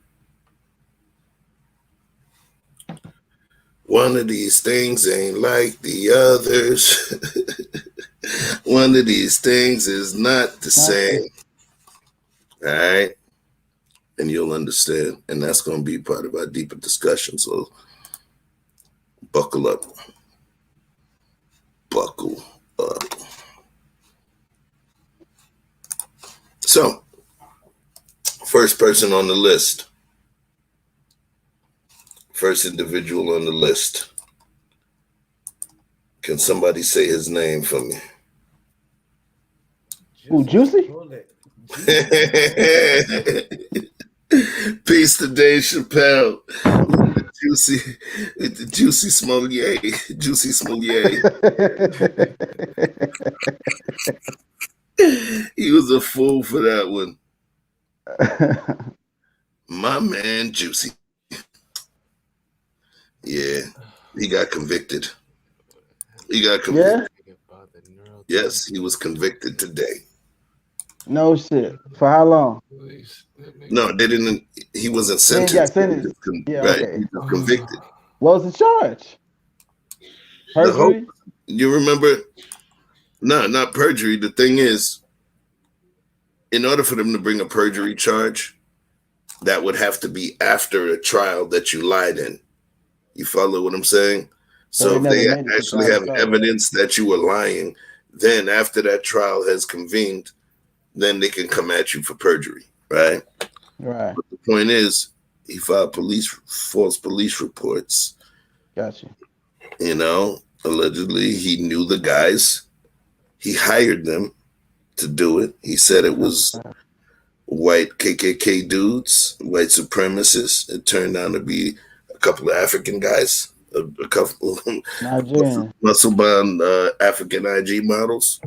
One of these things ain't like the others. One of these things is not the same. All right? And you'll understand. And that's going to be part of our deeper discussion. So buckle up. Buckle up. So, first person on the list. First individual on the list. Can somebody say his name for me? Ooh, Juicy? Peace to Dave Chappelle. The Juicy Smolier. Juicy Smolier. He was a fool for that one. My man, Juicy. Yeah, he got convicted. Yeah? Yes, he was convicted today. No shit. For how long? No, they didn't. He wasn't sentenced. Sentenced. Okay. He was convicted. What was the charge? Perjury? You remember? No, not perjury. The thing is, in order for them to bring a perjury charge, that would have to be after a trial that you lied in. You follow what I'm saying? So if they actually have evidence that you were lying, then after that trial has convened, then they can come at you for perjury, right? Right. But the point is, he filed false police reports. Gotcha. You know, allegedly he knew the guys. He hired them to do it. He said it was white KKK dudes, white supremacists. It turned out to be a couple of African guys, a couple Nigerian. muscle-bound African IG models,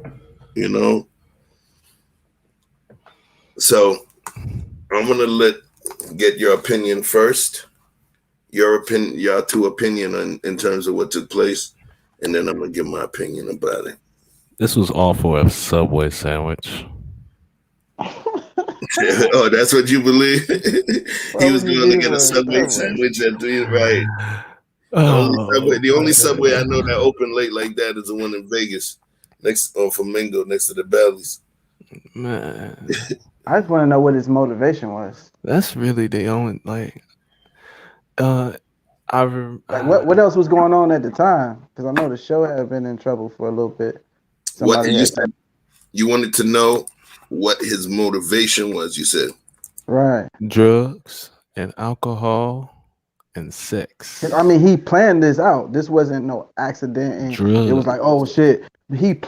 you know. So I'm gonna get your opinion first. Your two opinion in terms of what took place, and then I'm gonna give my opinion about it. This was all for a Subway sandwich. Oh, that's what you believe? He was going to get a Subway sandwich at 3, right? The only Subway I know that open late like that is the one in Vegas, next on Flamingo, next to the Bally's. Man, I just want to know what his motivation was. That's really the only what else was going on at the time? Because I know the show had been in trouble for a little bit. You wanted to know what his motivation was, you said? Right. Drugs and alcohol and sex. I mean, he planned this out. This wasn't no accident. It was like, oh shit. He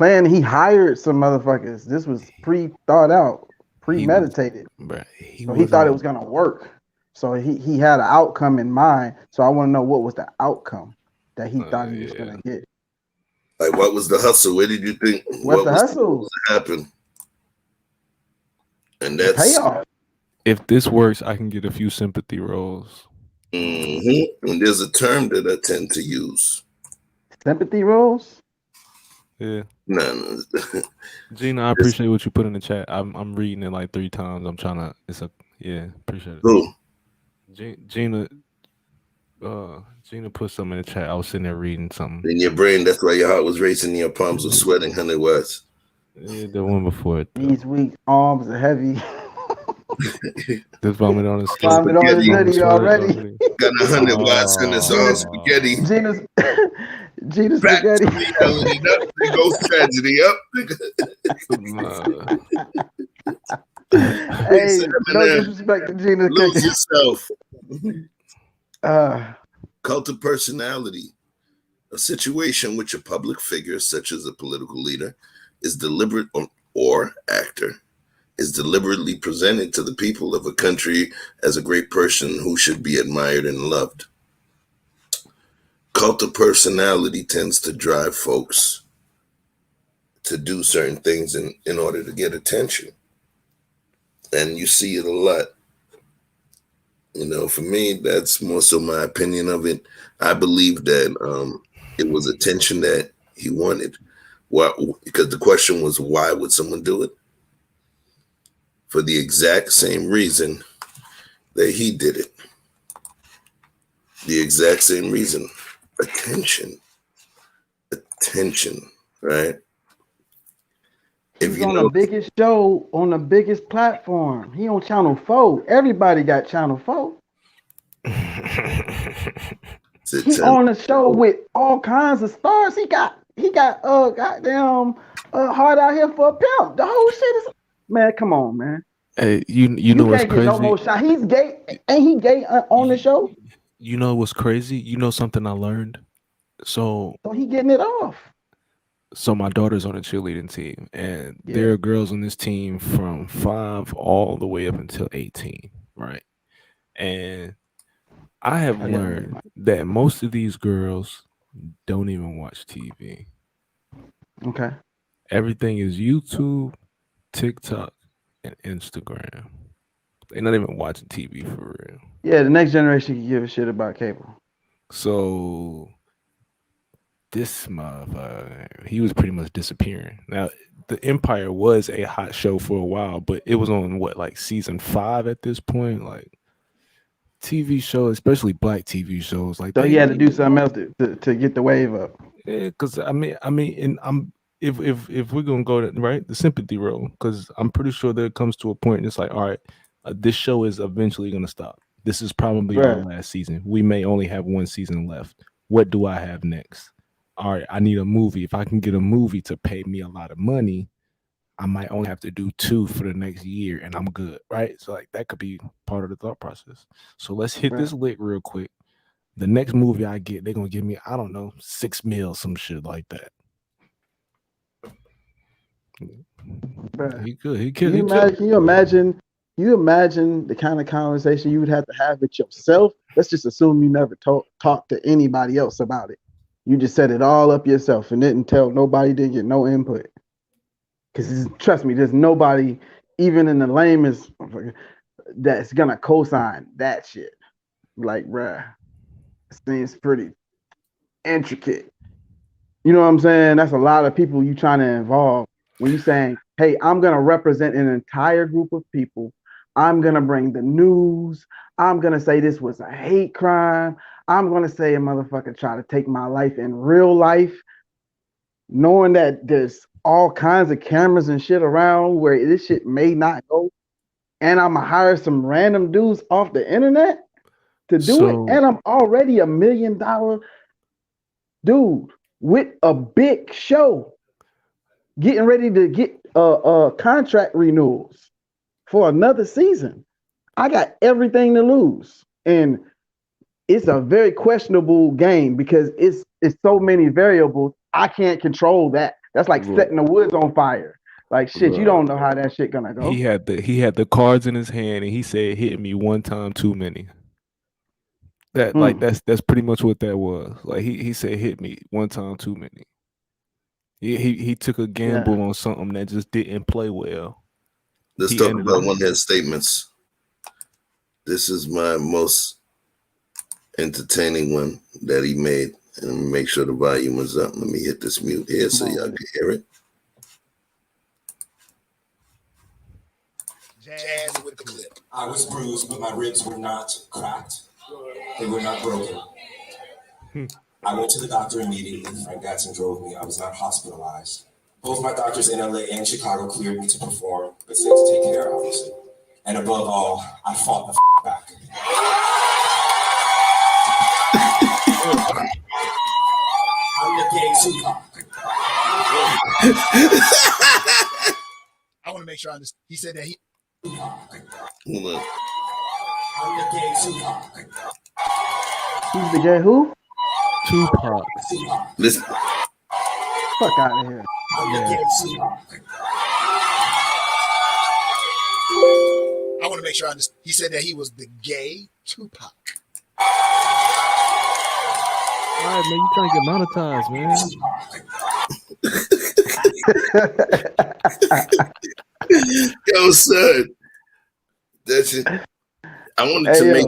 hired some motherfuckers. This was pre-thought out, premeditated. He thought it was gonna work. So he had an outcome in mind. So I want to know what was the outcome that he thought he was gonna get. Like, what was the hustle? Where did you think? What's the hustle? What happened? And that's payoff. If this works, I can get a few sympathy roles. Mm-hmm. And there's a term that I tend to use. Sympathy roles? Yeah. No. Gina, I appreciate what you put in the chat. I'm reading it like 3 times. I'm trying to. Appreciate it. Who? Gina. Gina put something in the chat. I was sitting there reading something. In your brain, that's why your heart was racing and your palms were sweating, honey. Was. Yeah, the one before it. These weak arms are heavy. Just vomit on his skin. Vomit on his hoodie already. Got 100 watts in his arm spaghetti. Gina's spaghetti. There goes tragedy up. Hey, no disrespect to Gina. Lose yourself. Cult of personality. A situation in which a public figure, such as a political leader, is deliberate or actor, is deliberately presented to the people of a country as a great person who should be admired and loved. Cult of personality tends to drive folks to do certain things in order to get attention. And you see it a lot. You know, for me, that's more so my opinion of it. I believe that it was attention that he wanted. Because the question was, why would someone do it? For the exact same reason that he did it. The exact same reason. Attention, right? He's on the biggest show, on the biggest platform. He on Channel 4. Everybody got Channel 4. He on the show with all kinds of stars. He got goddamn Hard Out Here for a Pimp. The whole shit is, man, come on, man. Hey, you know what's crazy? No more shot. He's gay. Ain't he gay on the show? You know what's crazy? You know something I learned? So he getting it off. So my daughter's on a cheerleading team, and there are girls on this team from 5 all the way up until 18, right? And I have learned that most of these girls don't even watch TV. Okay. Everything is YouTube, TikTok, and Instagram. They're not even watching TV for real. Yeah, the next generation can give a shit about cable. So this motherfucker, he was pretty much disappearing. Now, the Empire was a hot show for a while, but it was on like season 5 at this point. Like TV shows, especially black TV shows, like so he had to do something else to get the wave up. Yeah, because I mean, and I'm if we're gonna go to right the sympathy role, because I'm pretty sure there comes to a point and it's like, all right, this show is eventually gonna stop. This is probably our last season. We may only have one season left. What do I have next? All right, I need a movie. If I can get a movie to pay me a lot of money, I might only have to do 2 for the next year and I'm good, right? So like that could be part of the thought process. So let's hit this lick real quick. The next movie I get, they're gonna give me, I don't know, 6 mil, some shit like that. Bruh. He could. Can you imagine you imagine the kind of conversation you would have to have with yourself? Let's just assume you never talk to anybody else about it. You just set it all up yourself and didn't tell nobody, didn't get no input. Because trust me, there's nobody, even in the lamest, that's gonna co-sign that shit. Like, bruh, it seems pretty intricate. You know what I'm saying? That's a lot of people you trying to involve when you saying, hey, I'm gonna represent an entire group of people. I'm gonna bring the news. I'm gonna say this was a hate crime. I'm gonna say a motherfucker tried to take my life in real life, knowing that there's all kinds of cameras and shit around where this shit may not go. And I'm gonna hire some random dudes off the internet to do it. And I'm already $1 million dude with a big show, getting ready to get contract renewals for another season. I got everything to lose, and it's a very questionable game because it's so many variables. I can't control that. That's like setting the woods on fire. Like shit, you don't know how that shit gonna go. He had the cards in his hand, and he said, "Hit me one time too many." That's pretty much what that was. Like he said, "Hit me one time too many." He took a gamble on something that just didn't play well. Let's talk about one of his statements. This is my most entertaining one that he made. And make sure the volume is up. Let me hit this mute here so y'all can hear it. Jazz with the clip. I was bruised, but my ribs were not cracked. They were not broken. I went to the doctor immediately. Frank Gatson drove me. I was not hospitalized. Both my doctors in LA and Chicago cleared me to perform, but said to take care, obviously. And above all, I fought the back. I'm the gay Tupac. I want to make sure I understand. He said that he. Hold on. I'm the gay Tupac. He's the gay who? Tupac. Listen. Fuck out of here. I'm the gay Tupac. I want to make sure I understand. He said that he was the gay Tupac. All right, man, you trying to get monetized, man. Yo, son. That's it. I wanted to make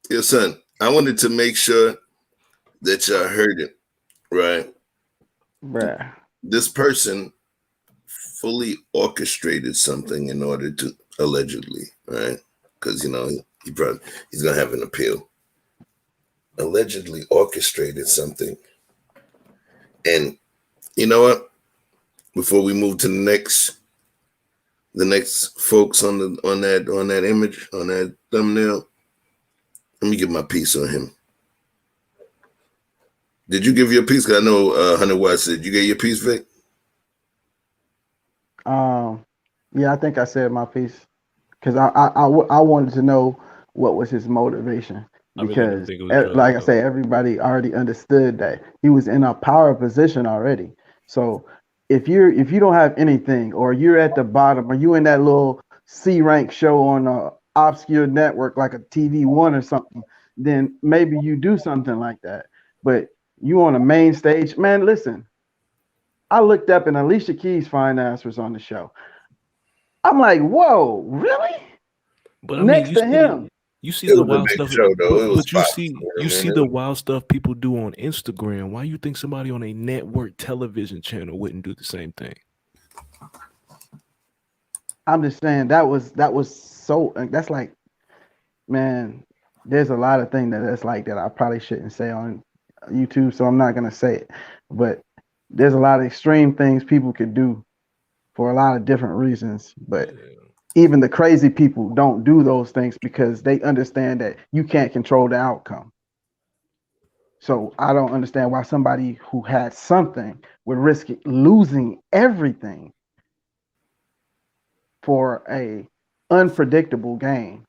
your son. I wanted to make sure that y'all heard it, right? Bruh. This person fully orchestrated something in order to allegedly, right? Because he's gonna have an appeal. Allegedly orchestrated something, and you know what? Before we move to the next folks on that image, on that thumbnail, let me give my piece on him. Did you give your piece? Because I know 100 Watts said you gave your piece, Vic. Yeah, I think I said my piece because I wanted to know what was his motivation. Because, like I say, everybody already understood that he was in a power position already. So if you don't have anything, or you're at the bottom, or you in that little C rank show on a obscure network like a TV One or something, then maybe you do something like that. But you on a main stage, man. Listen, I looked up and Alicia Keys' fine ass was on the show. I'm like, whoa, really? But next to him. You see the wild stuff, but you see the wild stuff people do on Instagram. Why you think somebody on a network television channel wouldn't do the same thing? I'm just saying that's like, man, there's a lot of things that's like that I probably shouldn't say on YouTube, so I'm not gonna say it. But there's a lot of extreme things people could do for a lot of different reasons, but even the crazy people don't do those things because they understand that you can't control the outcome. So I don't understand why somebody who had something would risk losing everything for a unpredictable game.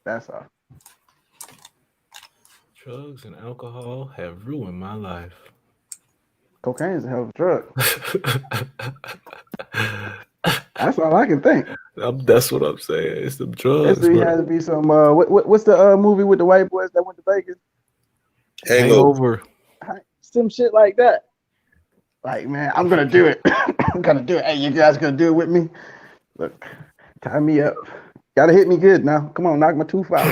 That's all. Drugs and alcohol have ruined my life. Cocaine is a hell of a drug. That's all I can think. That's what I'm saying. It's the drugs, It bro. has to be some. What's the movie with the white boys that went to Vegas? Hangover. Some shit like that. Like, man, I'm gonna do it. I'm gonna do it. Hey, you guys gonna do it with me? Look, tie me up. Gotta hit me good now. Come on, knock my tooth out.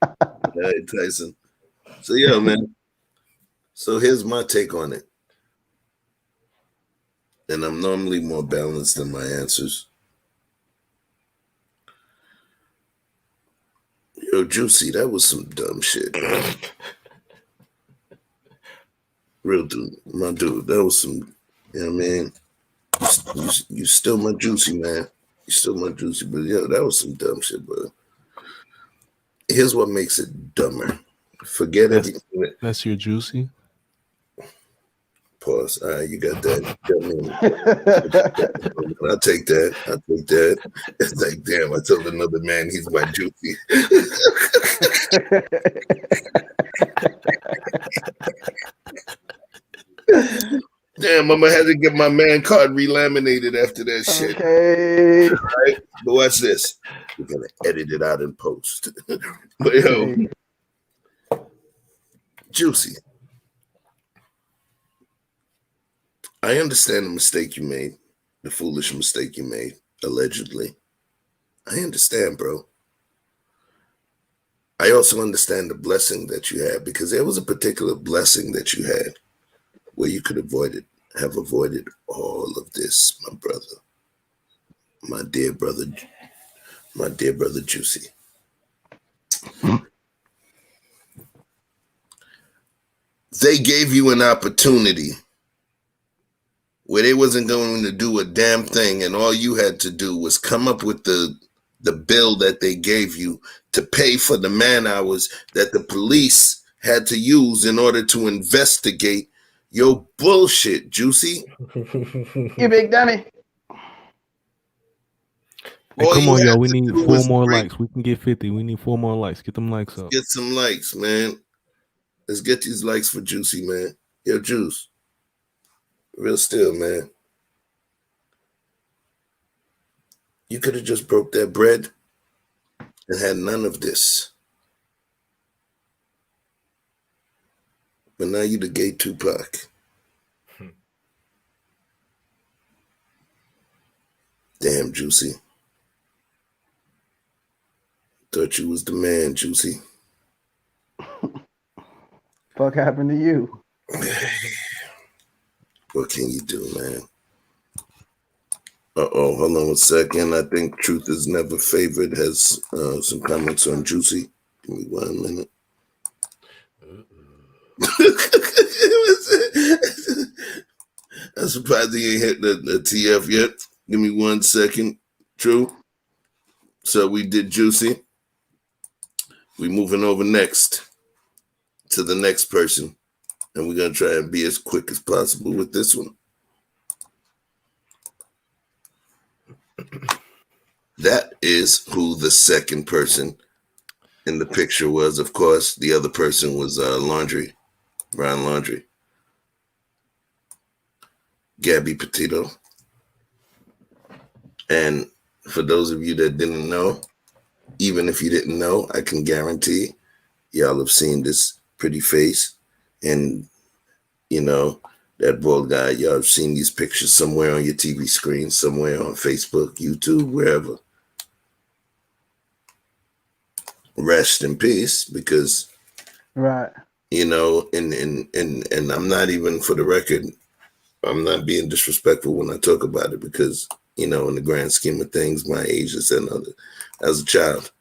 All right, Tyson. So yeah, man. So here's my take on it. And I'm normally more balanced in my answers. Yo, Juicy, that was some dumb shit, man. Real dude, my dude, that was some, you know what I mean? You still my Juicy, man. You still my Juicy, but yeah, that was some dumb shit, bro. Here's what makes it dumber. Forget everything. That's your Juicy? Pause. All right, you got that. I'll take that. It's like, damn, I told another man he's my Juicy. Damn, I'm gonna have to get my man card relaminated after that shit. Okay. All right, but watch this. We're gonna edit it out in post. But yo, Juicy. I understand the mistake you made, the foolish mistake you made, allegedly. I understand, bro. I also understand the blessing that you had, because there was a particular blessing that you had where you could have avoided all of this, my brother. My dear brother Juicy. They gave you an opportunity where they wasn't going to do a damn thing, and all you had to do was come up with the bill that they gave you to pay for the man hours that the police had to use in order to investigate your bullshit, Juicy. You big dummy. Hey, come on, y'all. We need 4 more likes. We can get 50. We need 4 more likes. Get them likes up. Get some likes, man. Let's get these likes for Juicy, man. Yo, Juice. Real still, man. You could have just broke that bread and had none of this. But now you the gay Tupac. Damn, Juicy. Thought you was the man, Juicy. Fuck happened to you? What can you do, man? Hold on a second. I think Truth is Never Favored has some comments on Juicy. Give me 1 minute. I'm surprised he ain't hit the TF yet. Give me 1 second. True. So we did Juicy. We moving over next to the next person. And we're going to try and be as quick as possible with this one. That is who the second person in the picture was. Of course, the other person was Brian Laundrie. Gabby Petito. And for those of you that didn't know, even if you didn't know, I can guarantee y'all have seen this pretty face. And, you know, that bald guy, y'all have seen these pictures somewhere on your TV screen, somewhere on Facebook, YouTube, wherever. Rest in peace, because, right, you know, and I'm not even, for the record, I'm not being disrespectful when I talk about it, because, you know, in the grand scheme of things, my age is another. As a child,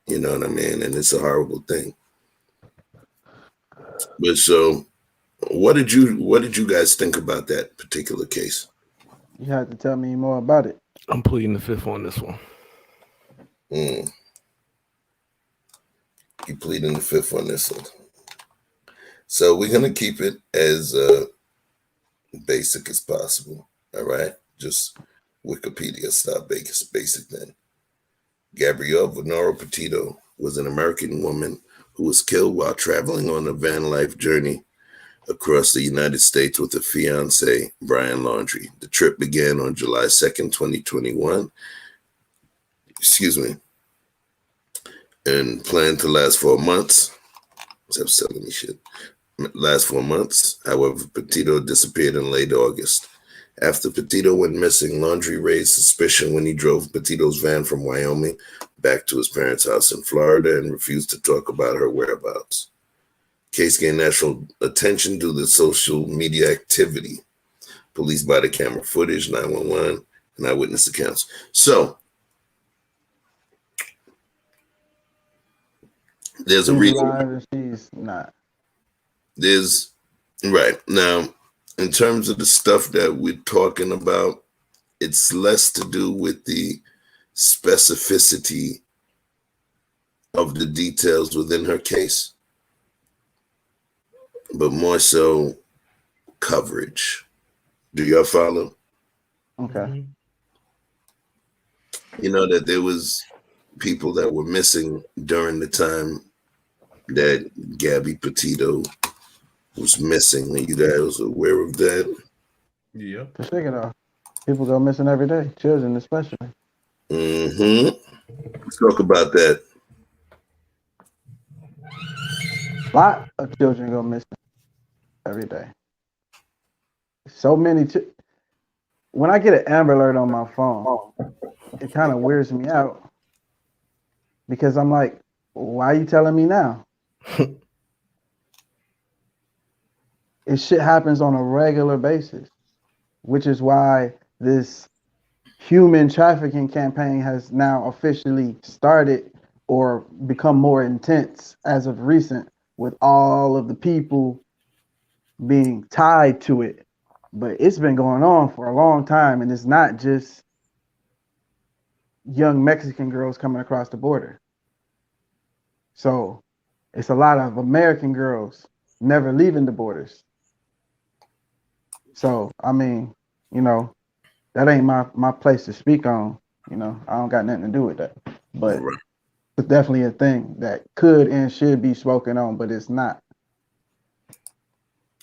you know what I mean? And it's a horrible thing. But so, what did you guys think about that particular case? You have to tell me more about it. I'm pleading the fifth on this one. You pleading the fifth on this one. So we're gonna keep it as basic as possible. All right, just Wikipedia style basic then. Gabrielle Venero Petito was an American woman who was killed while traveling on a van life journey across the United States with her fiance, Brian Laundrie. The trip began on July 2nd, 2021. Excuse me. And planned to last 4 months. Except selling me shit. Last 4 months. However, Petito disappeared in late August. After Petito went missing, Laundrie raised suspicion when he drove Petito's van from Wyoming back to his parents' house in Florida and refused to talk about her whereabouts. Case gained national attention due to social media activity, police body camera footage, 911, and eyewitness accounts. So, there's a reason. She's not. There's, right. Now, in terms of the stuff that we're talking about, it's less to do with the specificity of the details within her case, but more so coverage. Do y'all follow? Okay. You know that there was people that were missing during the time that Gabby Petito was missing. Are you guys aware of that? Yeah. For sure, people go missing every day, children especially. Mm-hmm. Let's talk about that. A lot of children go missing every day. So many. When I get an Amber Alert on my phone, it kind of weirds me out because I'm like, why are you telling me now? It shit happens on a regular basis, which is why this human trafficking campaign has now officially started or become more intense as of recent, with all of the people being tied to it. But it's been going on for a long time, and it's not just young Mexican girls coming across the border. So it's a lot of American girls never leaving the borders. So, I mean, you know, that ain't my place to speak on. You know, I don't got nothing to do with that. But Right. It's definitely a thing that could and should be spoken on, but it's not.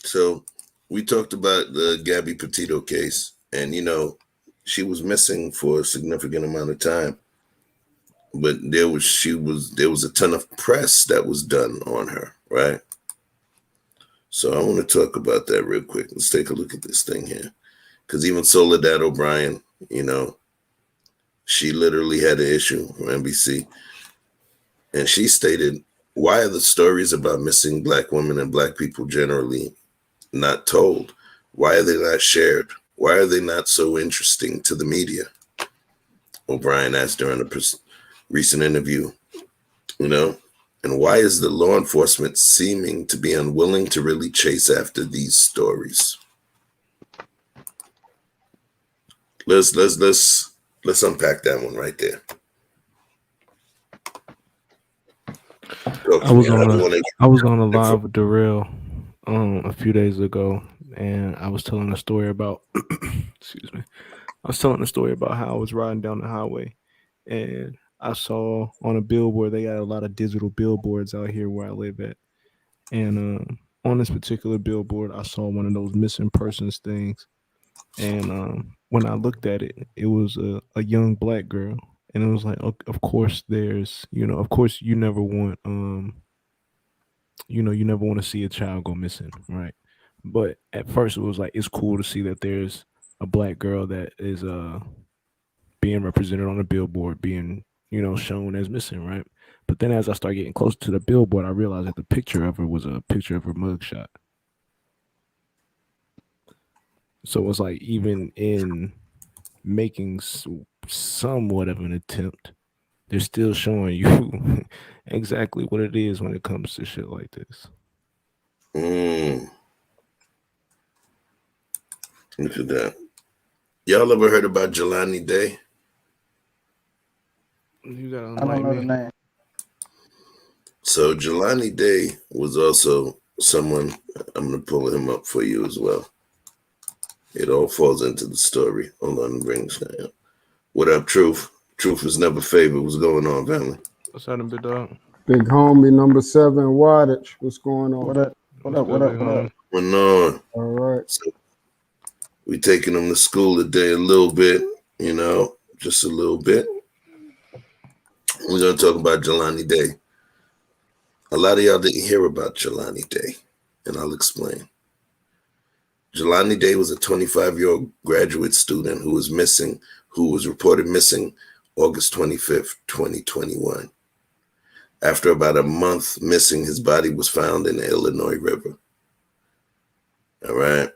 So we talked about the Gabby Petito case, and you know, she was missing for a significant amount of time. But there was a ton of press that was done on her, right? So I want to talk about that real quick. Let's take a look at this thing here. Because even Soledad O'Brien, you know, she literally had an issue from NBC. And she stated, why are the stories about missing Black women and Black people generally not told? Why are they not shared? Why are they not so interesting to the media? O'Brien asked during a recent interview, you know, and why is the law enforcement seeming to be unwilling to really chase after these stories? Let's unpack that one right there. I was on a live with Darrell a few days ago, and I was telling a story about excuse me. I was telling a story about how I was riding down the highway, and I saw on a billboard, they got a lot of digital billboards out here where I live at. And on this particular billboard, I saw one of those missing persons things. And when I looked at it, it was a young Black girl. And it was like, of course, there's, you know, of course, you never want, you know, you never want to see a child go missing, right? But at first, it was like, it's cool to see that there's a Black girl that is being represented on a billboard, being, you know, shown as missing, right? But then as I start getting closer to the billboard, I realized that the picture of her was a picture of her mugshot. So it's like, even in making somewhat of an attempt, they're still showing you exactly what it is when it comes to shit like this. Look at that. Y'all ever heard about Jelani Day? You gotta I don't know the name. So Jelani Day was also someone, I'm going to pull him up for you as well. It all falls into the story. Hold on, bring this guy up. What up, Truth? Truth is never favored. What's going on, family? What's happening, big dog? Big homie number 7 wattage. What's going on? What up? What up? What up? What up? What's on? All right. So we taking them to school today a little bit, you know, just a little bit. We're gonna talk about Jelani Day. A lot of y'all didn't hear about Jelani Day, and I'll explain. Jelani Day was a 25-year-old graduate student who was reported missing August 25th, 2021. After about a month missing, his body was found in the Illinois River. All right.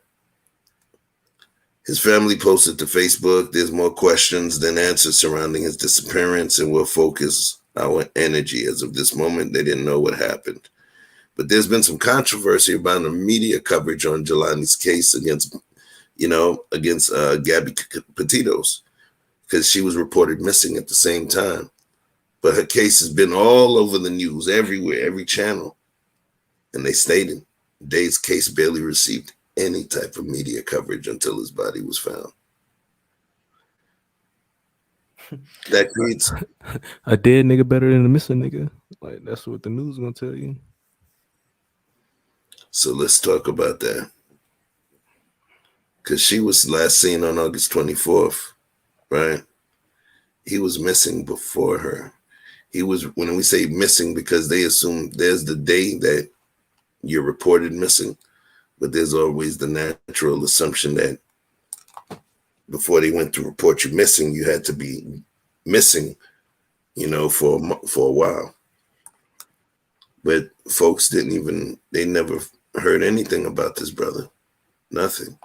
His family posted to Facebook, there's more questions than answers surrounding his disappearance, and we'll focus our energy. As of this moment, they didn't know what happened. But there's been some controversy about the media coverage on Jelani's case against Gabby Petito's, because she was reported missing at the same time. But her case has been all over the news, everywhere, every channel. And they stated Day's case barely received any type of media coverage until his body was found. That creates a dead nigga better than a missing nigga. Like, that's what the news is gonna tell you. So let's talk about that. Because she was last seen on August 24th, right? He was missing before her. He was, when we say missing, because they assume there's the day that you're reported missing, but there's always the natural assumption that before they went to report you missing, you had to be missing, for a while. But folks they never heard anything about this brother. Nothing.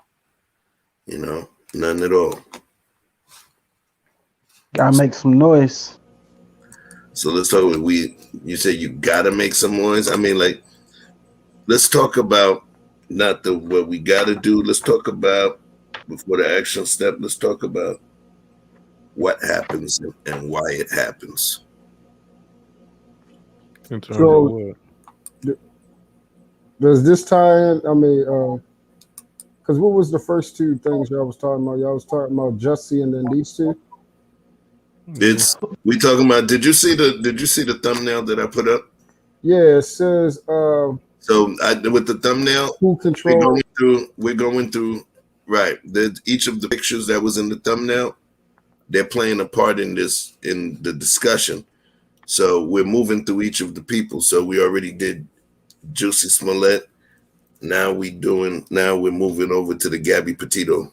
None at all. Gotta make some noise. So let's talk about you say you gotta make some noise. I mean, like, let's talk about not what we gotta do. Let's talk about before the action step. Let's talk about what happens and why it happens. So does this tie in? I mean, because what was the first two things y'all was talking about? Y'all was talking about Jussie and then these two. We talking about. Did you see the thumbnail that I put up? Yeah, it says. So with the thumbnail, who controls? We're going through. Right. Each of the pictures that was in the thumbnail, they're playing a part in the discussion. So we're moving through each of the people. So we already did Juicy Smollett. Now we're moving over to the Gabby Petito.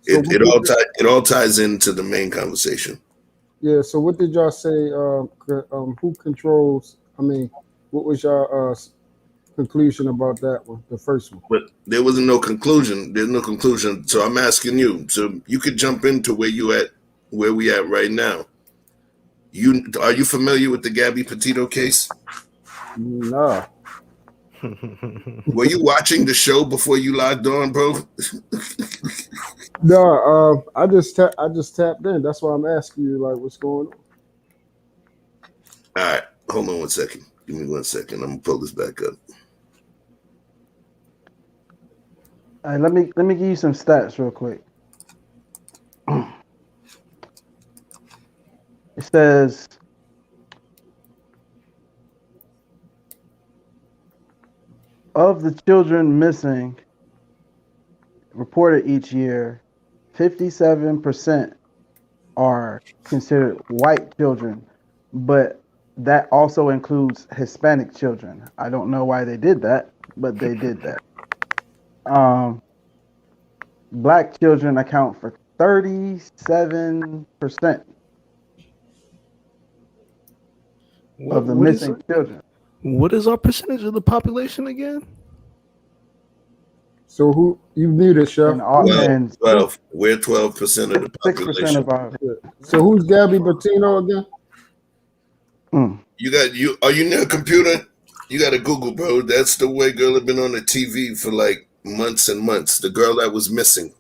It all ties into the main conversation. Yeah. So what did y'all say? Who controls? I mean, what was y'all conclusion about that one, the first one? But there wasn't no conclusion. There's no conclusion. So I'm asking you. So you could jump into where we at right now. Are you familiar with the Gabby Petito case? No. Were you watching the show before you logged on, bro? No, I just tapped in. That's why I'm asking you, like, what's going on. All right, hold on 1 second. Give me 1 second. I'm gonna pull this back up. All right, let me give you some stats real quick. It says of the children missing reported each year, 57% are considered white children, but that also includes Hispanic children. I don't know why they did that, but they did that. Black children account for 37% of the missing children. What is our percentage of the population again? So who you muted, Chef? 12. We're 12% of the population. 6% of our. So who's Gabby Petito again? Are you near a computer? You got to Google, bro. That's the white girl that been on the TV for like months and months. The girl that was missing.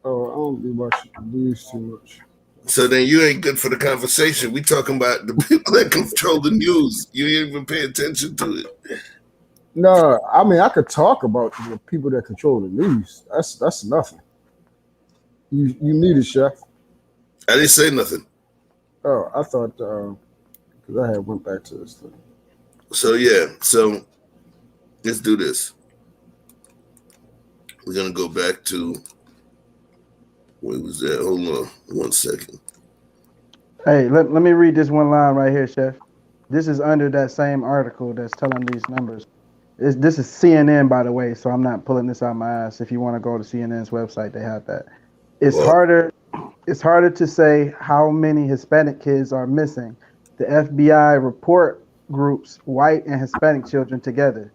Oh, I don't be watching the news too much. So then you ain't good for the conversation. We talking about the people that control the news. You ain't even pay attention to it. No, I mean I could talk about the people that control the news. That's nothing. You muted, Chef. I didn't say nothing. Oh, I thought because I had went back to this thing. So yeah, so let's do this. We're gonna go back to where was that? Hold on 1 second. Hey, let me read this one line right here, Chef. This is under that same article that's telling these numbers. This is CNN, by the way, so I'm not pulling this out my ass. If you want to go to CNN's website, they have that. It's harder to say how many Hispanic kids are missing. The FBI report groups white and Hispanic children together.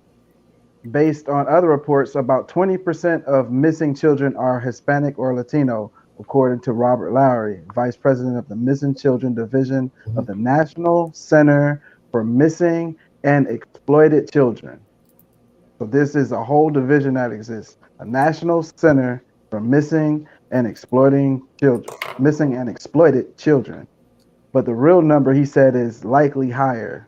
Based on other reports, about 20% of missing children are Hispanic or Latino, according to Robert Lowry, Vice President of the Missing Children Division of the National Center for Missing and Exploited Children. So this is a whole division that exists, a National Center for Missing and Exploited Children. But the real number, he said, is likely higher.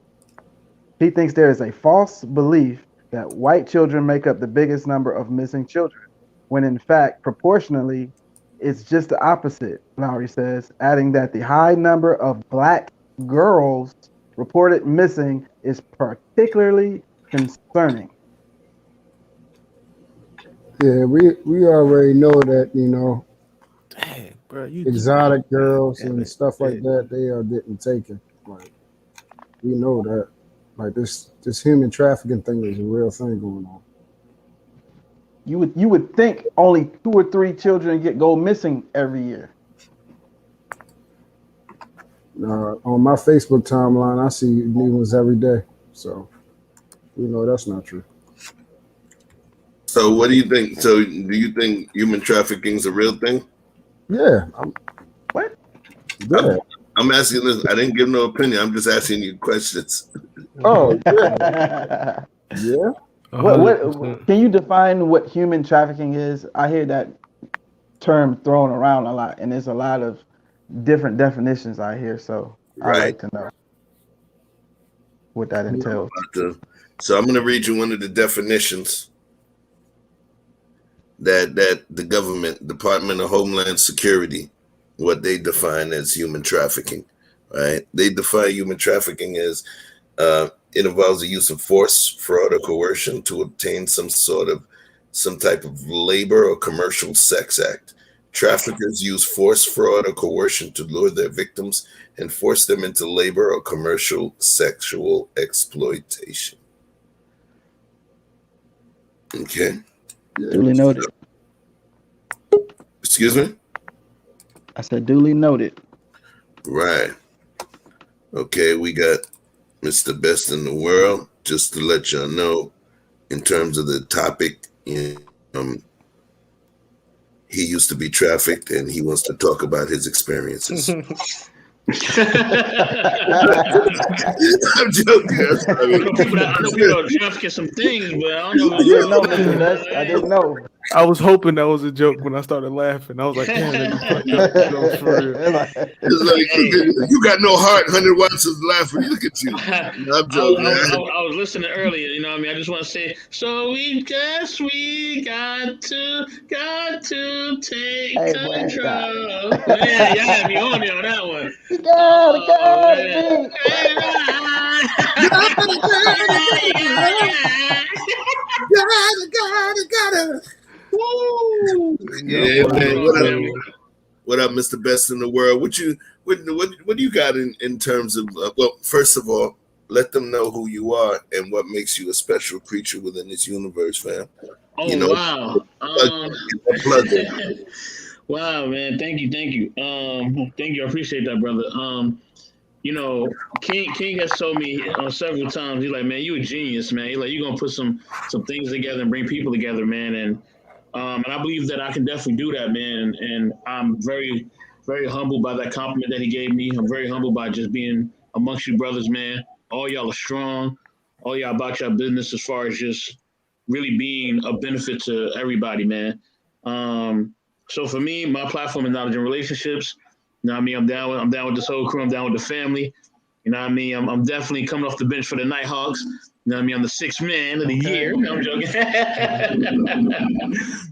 He thinks there is a false belief that white children make up the biggest number of missing children, when in fact, proportionally, it's just the opposite, Lowry says, adding that the high number of black girls reported missing is particularly concerning. Yeah, we already know that, Dang, bro, exotic girls and stuff like that, they are getting taken. Like, we know that. Like this human trafficking thing is a real thing going on. You would think only 2 or 3 children go missing every year. On my Facebook timeline, I see new ones every day. So, that's not true. So what do you think? So do you think human trafficking is a real thing? Yeah. What? Yeah. I'm asking this. I didn't give no opinion. I'm just asking you questions. Oh, yeah. Yeah. What can you define what human trafficking is? I hear that term thrown around a lot, and there's a lot of different definitions I hear. So I'd like to know what that entails. So I'm going to read you one of the definitions that the government, Department of Homeland Security, what they define as human trafficking, right? They define human trafficking as it involves the use of force, fraud, or coercion to obtain some type of labor or commercial sex act. Traffickers use force, fraud, or coercion to lure their victims and force them into labor or commercial sexual exploitation. Okay. Duly noted. Excuse me? I said duly noted. Right. Okay, we got Mr. Best in the World. Just to let y'all know, in terms of the topic, he used to be trafficked and he wants to talk about his experiences. I'm joking. I know people are trafficking some things, but I don't know. I didn't know, Mr. Best. I didn't know. I was hoping that was a joke when I started laughing. I was like, damn, that for real. It's like, you got no heart. 100 watts is laughing. Look at you. I'm joking. I was listening earlier. You know what I mean? I just want to say, so we got to take control. Man, y'all had me on there on that one. You gotta Yeah, man. What up, Mr. Best in the World? What do you got in terms of? Well, first of all, let them know who you are and what makes you a special creature within this universe, fam. Oh, wow. Wow, man. Thank you. Thank you. I appreciate that, brother. King has told me several times, he's like, man, you a genius, man. He's like, you're gonna put some things together and bring people together, man. And I believe that I can definitely do that, man. And I'm very, very humbled by that compliment that he gave me. I'm very humbled by just being amongst you brothers, man. All y'all are strong. All y'all about your business as far as just really being a benefit to everybody, man. So for me, my platform is knowledge and relationships. You know what I mean? I'm down with this whole crew. I'm down with the family. You know what I mean? I'm definitely coming off the bench for the Nighthawks. You know what I mean? I'm the 6th man of the year. No, I'm joking. You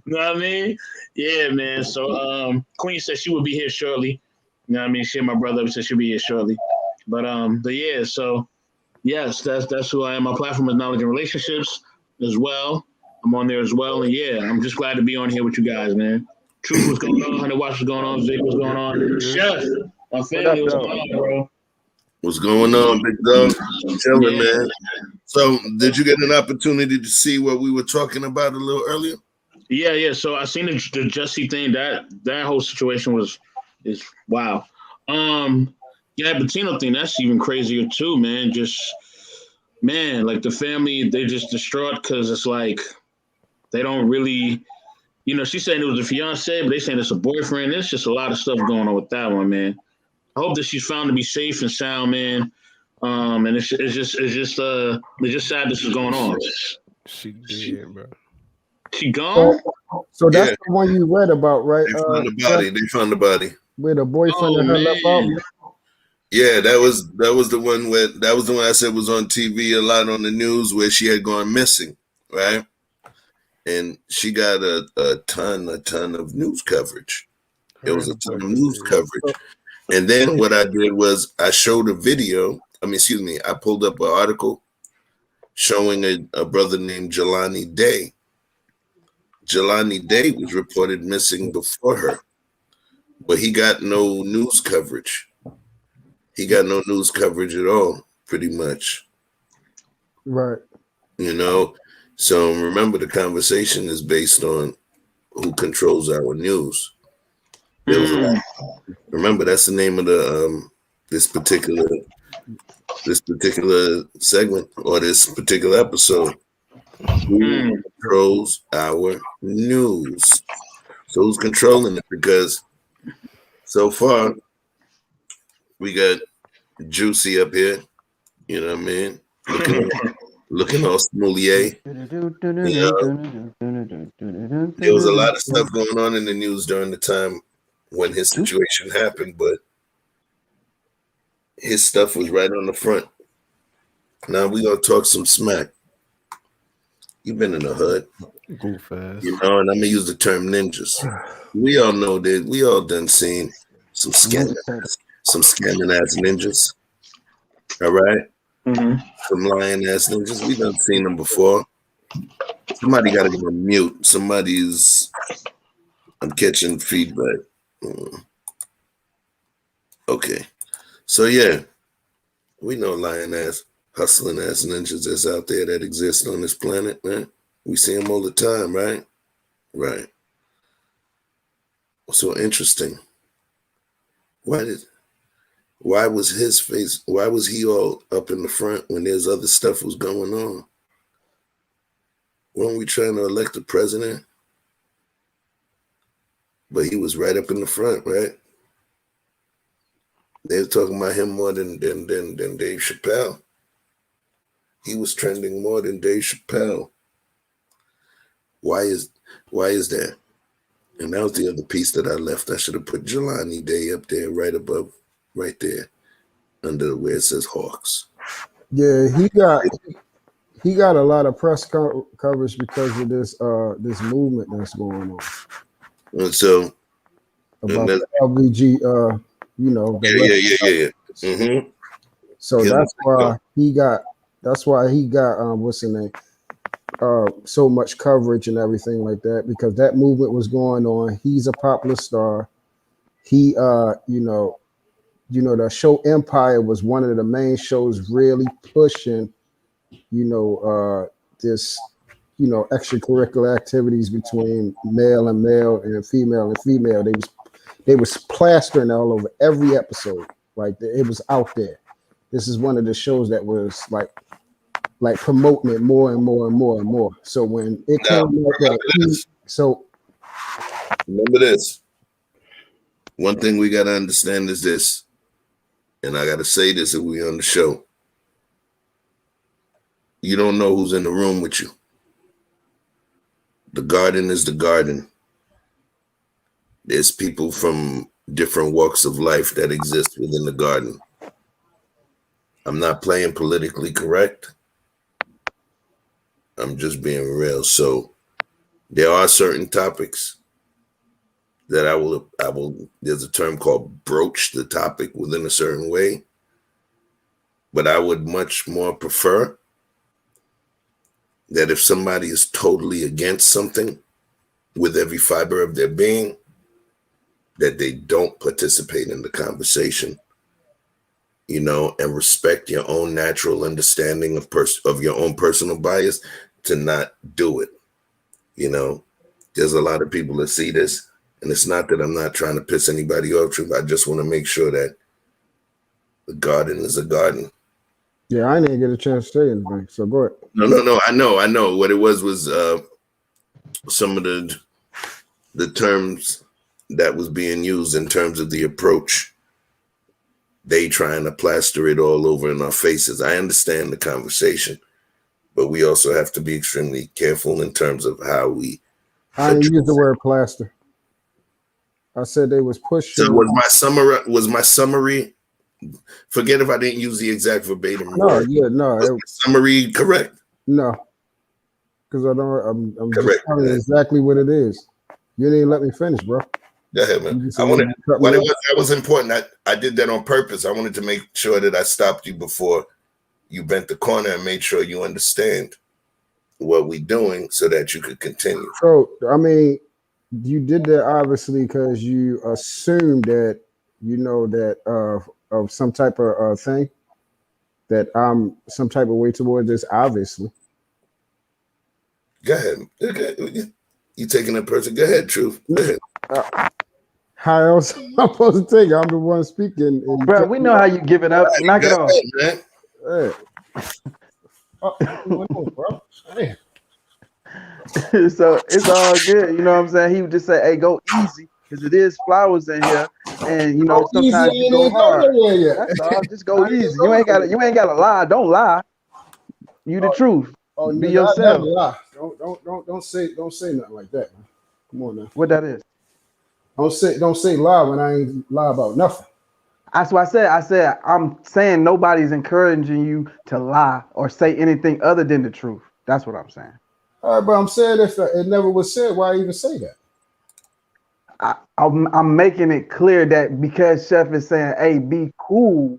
know what I mean? Yeah, man. So Queen said she will be here shortly. You know what I mean? She and my brother said she'll be here shortly. But yeah, so yes, that's who I am. My platform is knowledge and relationships. as well. I'm on there as well, and yeah, I'm just glad to be on here with you guys, man. Truth, what's going on? Honey, watch what's going on. Vic, what's going on? Chef, my family, what's going on, bro? What's going on, big dog? Chilling, man. So, did you get an opportunity to see what we were talking about a little earlier? Yeah. So I seen the Jesse thing. That whole situation is wow. Yeah, Patino thing, that's even crazier too, man. Just like the family, they just distraught because it's like they don't really, she's saying it was a fiance, but they saying it's a boyfriend. There's just a lot of stuff going on with that one, man. I hope that she's found to be safe and sound, man. And it's just sad this is going on. She did, bro. She gone? So that's the one you read about, right? They found the body. Where the boyfriend and her left out. Yeah, that was the one I said was on TV a lot on the news where she had gone missing, right? And she got a ton of news coverage. It was a ton of news coverage. And then what I did was I showed a video. I pulled up an article showing a brother named Jelani Day. Jelani Day was reported missing before her, but he got no news coverage. He got no news coverage at all, pretty much. Right. So remember, the conversation is based on who controls our news. Remember, that's the name of the this particular segment or this particular episode. Who controls our news? So who's controlling it? Because so far we got Juicy up here. You know what I mean? Looking all smoothie. There was a lot of stuff going on in the news during the time when his situation happened, but his stuff was right on the front. Now we gonna talk some smack. You've been in the hood. Go fast. And I'm gonna use the term ninjas. We all know that we all done seen some scamming ass ninjas. All right? Some lying ass ninjas. We done seen them before. Somebody gotta go on mute. I'm catching feedback. Okay. So yeah, we know lying ass, hustling ass ninjas that's out there that exist on this planet, man. We see them all the time, right? Right. So interesting. Why was his face? Why was he all up in the front when there's other stuff was going on? Weren't we trying to elect a president? But he was right up in the front, right? They were talking about him more than Dave Chappelle. He was trending more than Dave Chappelle. Why is that? And that was the other piece that I left. I should have put Jelani Day up there, right above, right there, under where it says Hawks. Yeah, he got a lot of press coverage because of this movement that's going on. And so about the LBG, Yeah. Mm-hmm. So that's why he got what's the name? So much coverage and everything like that, because that movement was going on. He's a popular star. He the show Empire was one of the main shows really pushing, this, extracurricular activities between male and male and female and female. They was plastering all over every episode. Like it was out there. This is one of the shows that was like promoting it more and more and more and more. So when it came out remember this. One thing we gotta understand is this, and I gotta say this if we on the show. You don't know who's in the room with you. The garden is the garden. There's people from different walks of life that exist within the garden. I'm not playing politically correct. I'm just being real. So there are certain topics that I will, there's a term called broach the topic within a certain way, but I would much more prefer that if somebody is totally against something with every fiber of their being, that they don't participate in the conversation, you know, and respect your own natural understanding of your own personal bias to not do it. You know, there's a lot of people that see this, and it's not that I'm not trying to piss anybody off. I just want to make sure that the garden is a garden. Yeah, I didn't get a chance to say anything, so go ahead. No. I know. What it was some of the terms that was being used in terms of the approach. They trying to plaster it all over in our faces. I understand the conversation, but we also have to be extremely careful in terms of how we. I didn't use the word plaster. I said they was pushing. So was my summary? Forget if I didn't use the exact verbatim word. Summary correct? No, because I'm just telling you exactly what it is. You didn't let me finish, bro. Go ahead, man. That was important. I did that on purpose. I wanted to make sure that I stopped you before you bent the corner and made sure you understand what we're doing so that you could continue. So, I mean, you did that obviously because you assumed that, you know, that of some type of thing, that I'm some type of way toward this, obviously. Go ahead. Okay. You taking it personal? Go ahead, Truth. Go ahead. How else am I supposed to take it? I'm the one speaking. Bro, we know how you give it up. Knock it off. Man. So it's all good. You know what I'm saying? He would just say, hey, go easy. Because it is flowers in here. And, you know, sometimes you go hard. That's all. Just go easy. You ain't got to lie. Don't lie. You the truth. Be yourself. Don't say nothing like that, man. Come on now. What that is? Don't say lie when I ain't lie about nothing. That's what I said I'm saying nobody's encouraging you to lie or say anything other than the truth. That's what I'm saying. All right, but I'm saying if it never was said, why even say that? I'm making it clear that because Chef is saying, hey, be cool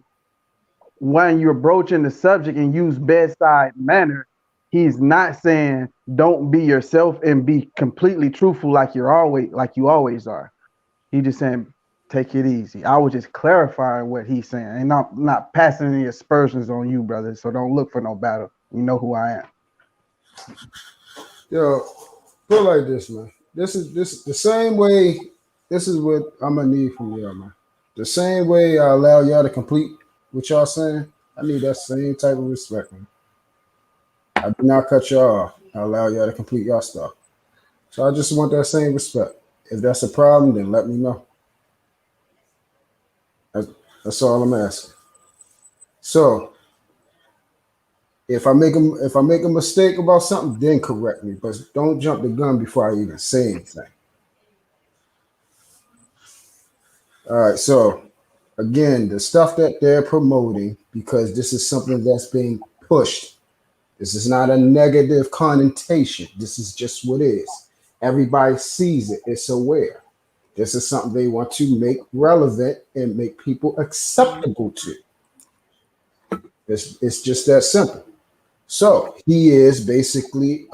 when you're broaching the subject and use bedside manner, he's not saying don't be yourself and be completely truthful like you always are. He just saying take it easy. I was just clarifying what he's saying and not passing any aspersions on you, brother. So don't look for no battle. You know who I am. Yo, put it like this, man. This is the same way. This is what I'm gonna need from y'all, man. The same way I allow y'all to complete what y'all saying, I need that same type of respect, man. I do not cut y'all off. I allow y'all to complete y'all stuff. So I just want that same respect. If that's a problem, then let me know. That's all I'm asking. So if I make a mistake about something, then correct me. But don't jump the gun before I even say anything. All right. So again, the stuff that they're promoting, because this is something that's being pushed. This is not a negative connotation. This is just what it is. Everybody sees it. It's aware. This is something they want to make relevant and make people acceptable to. It's just that simple. So he is basically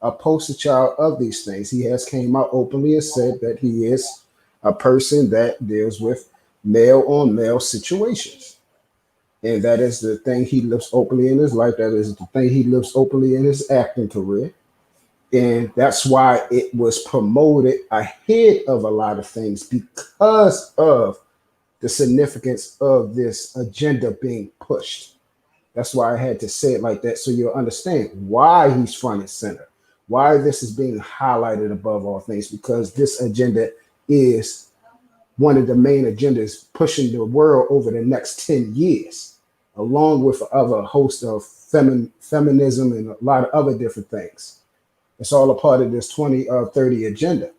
a poster child of these things. He has came out openly and said that he is a person that deals with male on male situations. And that is the thing he lives openly in his life. That is the thing he lives openly in his acting career. And that's why it was promoted ahead of a lot of things, because of the significance of this agenda being pushed. That's why I had to say it like that, so you'll understand why he's front and center, why this is being highlighted above all things, because this agenda is one of the main agendas pushing the world over the next 10 years, along with a host of feminism and a lot of other different things. It's all a part of this 2030 agenda.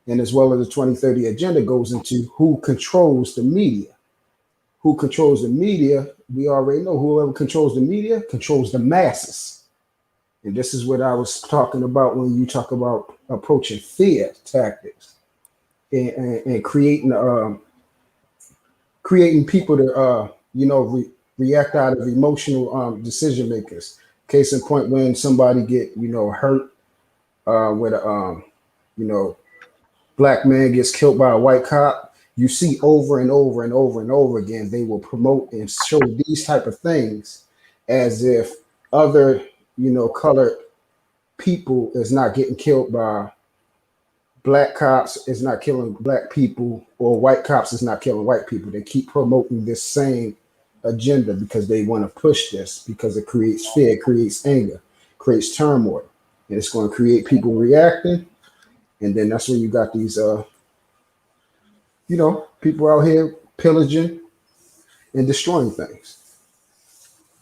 And as well as the 2030 agenda goes into who controls the media. Who controls the media? We already know whoever controls the media controls the masses. And this is what I was talking about when you talk about approaching fear tactics and creating people to react out of emotional decision makers. Case in point, when somebody get hurt, with a black man gets killed by a white cop, you see over and over and over and over again, they will promote and show these type of things as if other, colored people is not getting killed by black cops, is not killing black people, or white cops is not killing white people. They keep promoting this same agenda because they want to push this, because it creates fear, it creates anger, creates turmoil, and it's going to create people reacting. And then that's when you got these people out here pillaging and destroying things.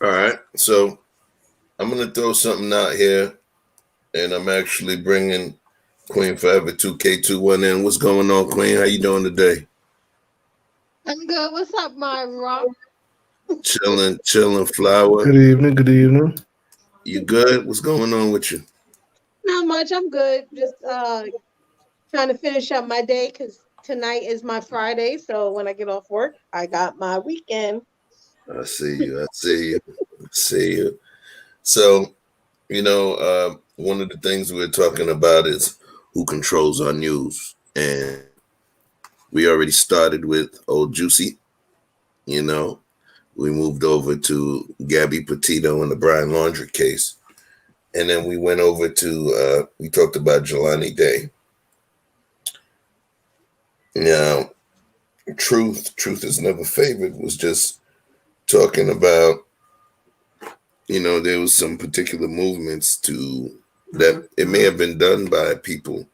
All right, so I'm gonna throw something out here, and I'm actually bringing Queen Forever 2K21 in. What's going on, Queen? How you doing today? I'm good. What's up, my rock? Chilling, flower. Good evening. You good? What's going on with you? Not much. I'm good. Just trying to finish up my day because tonight is my Friday. So when I get off work, I got my weekend. I see you. So, one of the things we're talking about is who controls our news. And we already started with Old Juicy. We moved over to Gabby Petito and the Brian Laundrie case. And then we went over to, we talked about Jelani Day. Now, Truth is never favored was just talking about, there was some particular movements that it may have been done by people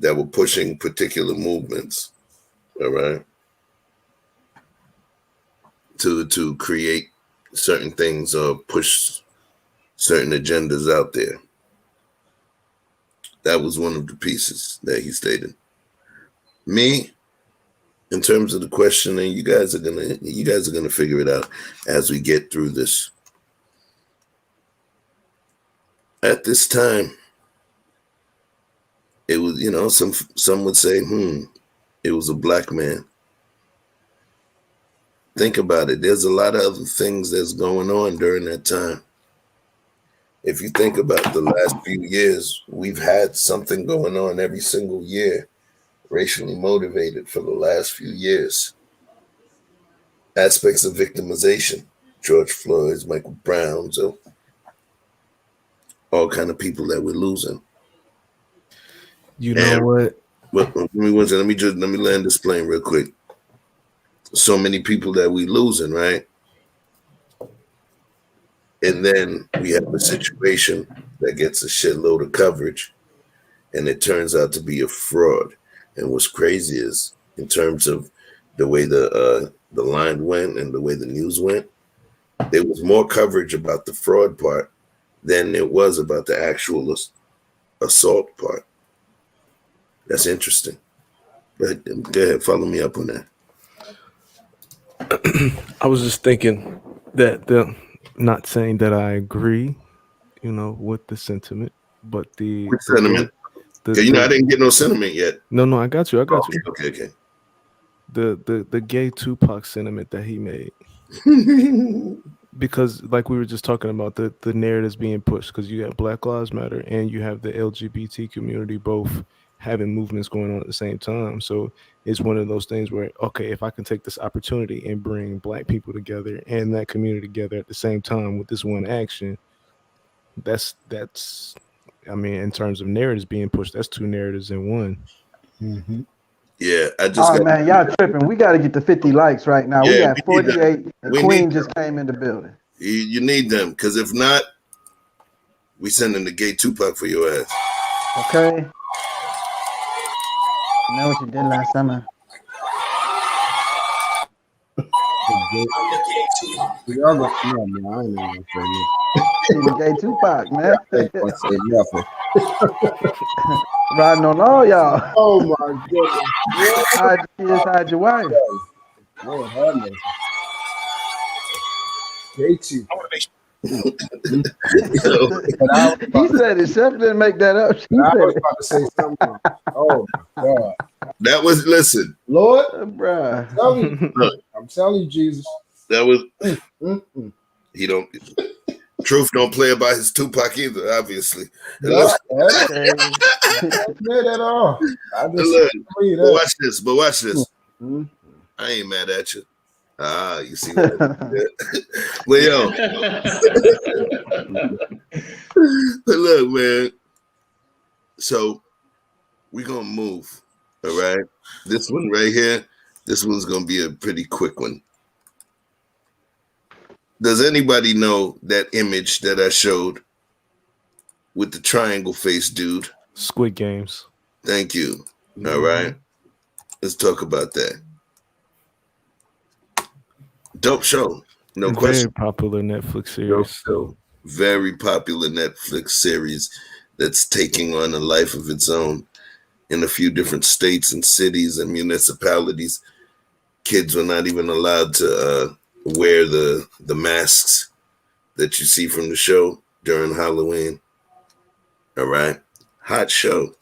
that were pushing particular movements, all right, to create certain things or push certain agendas out there. That was one of the pieces that he stated. Me, in terms of the question, and you guys are gonna figure it out as we get through this. At this time, it was, some would say, it was a black man. Think about it. There's a lot of other things that's going on during that time. If you think about the last few years, we've had something going on every single year, racially motivated for the last few years. Aspects of victimization, George Floyd's, Michael Brown's, all kind of people that we're losing. You know what? Well, let me land this plane real quick. So many people that we losing, right? And then we have a situation that gets a shitload of coverage, and it turns out to be a fraud. And what's crazy is, in terms of the way the line went and the way the news went, there was more coverage about the fraud part than it was about the actual assault part. That's interesting. But go ahead, follow me up on that. I was just thinking that not saying that I agree, with the sentiment, but Which sentiment? I didn't get no sentiment yet. No, I got you. Okay. The gay Tupac sentiment that he made. Because like we were just talking about, the narratives being pushed, because you have Black Lives Matter and you have the LGBT community both having movements going on at the same time. So it's one of those things where, okay, if I can take this opportunity and bring Black people together and that community together at the same time with this one action, that's in terms of narratives being pushed, that's two narratives in one. Mm-hmm. Yeah, I just man, y'all tripping. We got to get to 50 likes right now. Yeah, we got 48. The Queen just came in the building. You need them, because if not, we sending the gay Tupac for your ass. Okay. You know what you did last summer? The gay Tupac, man. Riding on all y'all. Oh my goodness. Hide your wife. Lord have mercy. Gay Tupac. I want to make sure. He said it. Chef didn't make that up. I was about to say something. Oh my God. That was, listen, Lord, bruh. I'm telling you, Jesus. That was he don't. Truth don't play about his Tupac either, obviously. Yeah, that's crazy. Not at all. I just But watch this. Mm-hmm. I ain't mad at you. You see what I did? Well, yo. But look, man. So we're gonna move. All right. This one right here, this one's gonna be a pretty quick one. Does anybody know that image that I showed with the triangle face dude? Squid Games. Thank you. All right. Let's talk about that. Dope show. No question. Very popular Netflix series. So very popular Netflix series that's taking on a life of its own in a few different states and cities and municipalities. Kids were not even allowed to wear the masks that you see from the show during Halloween. All right. Hot show.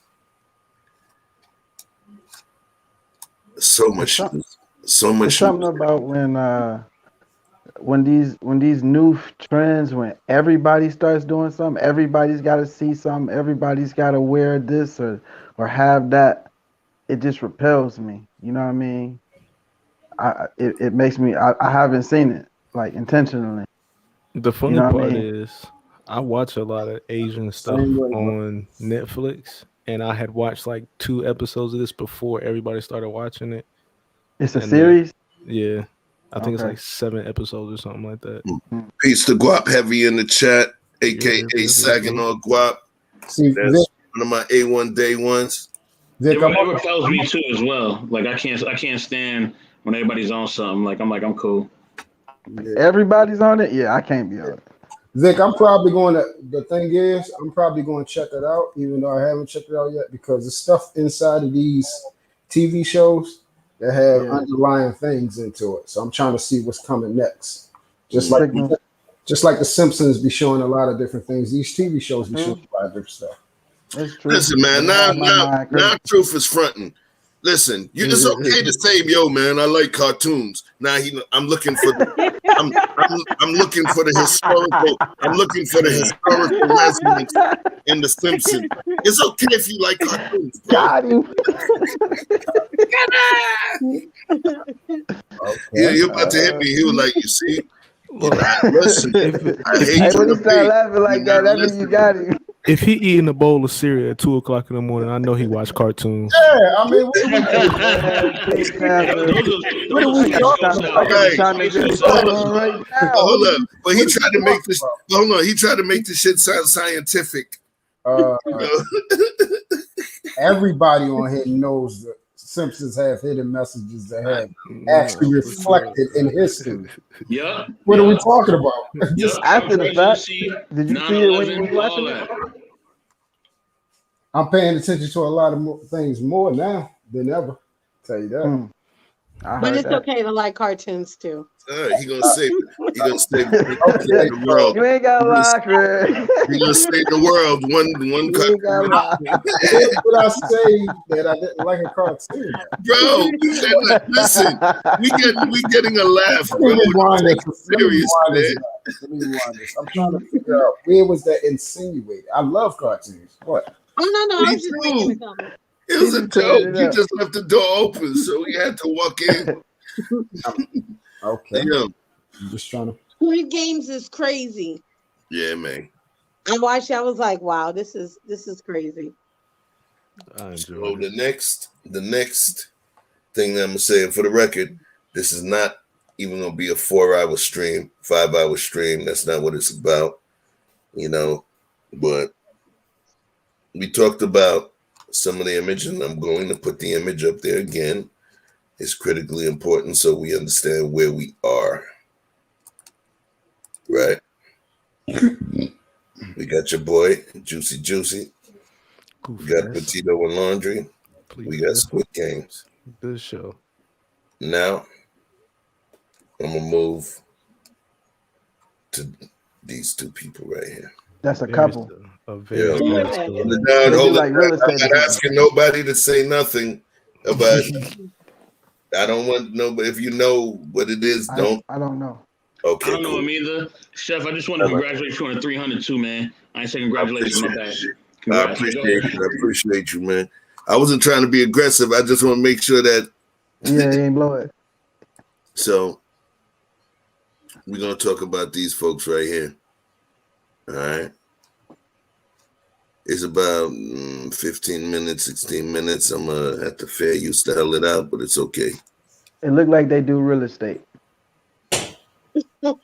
So much. Something about when these new trends, when everybody starts doing something, everybody's got to see something, everybody's got to wear this or have that. It just repels me. You know what I mean? It makes me. I haven't seen it like intentionally. The funny part is, I watch a lot of Asian stuff on Netflix, and I had watched like 2 episodes of this before everybody started watching it. It's a series? Yeah. I think it's like 7 episodes or something like that. Peace to Guap Heavy in the chat, aka Saginaw Guap. See, that's one of my A1 day ones. It repels me too as well. Like I can't stand when everybody's on something. I'm cool. Everybody's on it? Yeah, I can't be on it. Vic, I'm probably going to, the thing is, I'm probably going to check it out, even though I haven't checked it out yet, because the stuff inside of these TV shows that have underlying things into it. So I'm trying to see what's coming next. Just like the Simpsons be showing a lot of different things. These TV shows be showing a lot of different stuff. That's true. Listen, man, now Truth is fronting. Listen, it's okay to say, yo, man, I like cartoons. Now I'm looking for I'm looking for the historical. I'm looking for the historical resonance in the Simpsons. It's okay if you like cartoons. Bro. Got him. Yeah, you're about to hit me. He was like, you see. Listen, I hate when he started laughing like that means you got him. If he eating a bowl of cereal at 2:00 in the morning, I know he watch cartoons. Yeah, I mean, what are we talking about? Hold up, but he tried to make this. Hold on, he tried to make this shit sound scientific. Everybody on here knows that Simpsons have hidden messages that have actually reflected in history. Yeah. What are we talking about? Just after the fact, did you see it when you were watching it? I'm paying attention to a lot of things more now than ever. Tell you that. But it's okay to like cartoons too. He gonna save the world. You ain't got to lie, Craig. He gonna save the world. One cartoon. What I say that I didn't like a cartoon, bro. Listen, we getting a laugh, bro. Serious, man. Let me rewind this. I'm trying to figure out where was that insinuated. I love cartoons. What? Oh no, I'm just making a comment. It was a joke. You just left the door open, so we had to walk in. Okay. Yeah. I'm just trying to. Squid Games is crazy. Yeah, man. I watched it. I was like, wow, this is crazy. So the next thing that I'm gonna say, and for the record, this is not even gonna be a 4-hour stream, 5-hour stream. That's not what it's about, But we talked about some of the image, and I'm going to put the image up there again. It's critically important so we understand where we are. Right? We got your boy, Juicy. We got Petito and Laundry. We got Squid Games. Good show. Now, I'm going to move to these 2 people right here. That's a couple. I'm not asking nobody to say nothing about it. I don't want nobody. If you know what it is, don't. I don't know. Okay, I don't know him either. Chef, I just want to congratulate you on the 300 too, man. I ain't say congratulations, my bad. I appreciate you, man. I wasn't trying to be aggressive. I just want to make sure that. Yeah, he ain't blow it. So we're gonna talk about these folks right here. All right. It's about 15 minutes, 16 minutes. I'm gonna have to fair use to hell it out, but it's okay. It looked like they do real estate. Yo,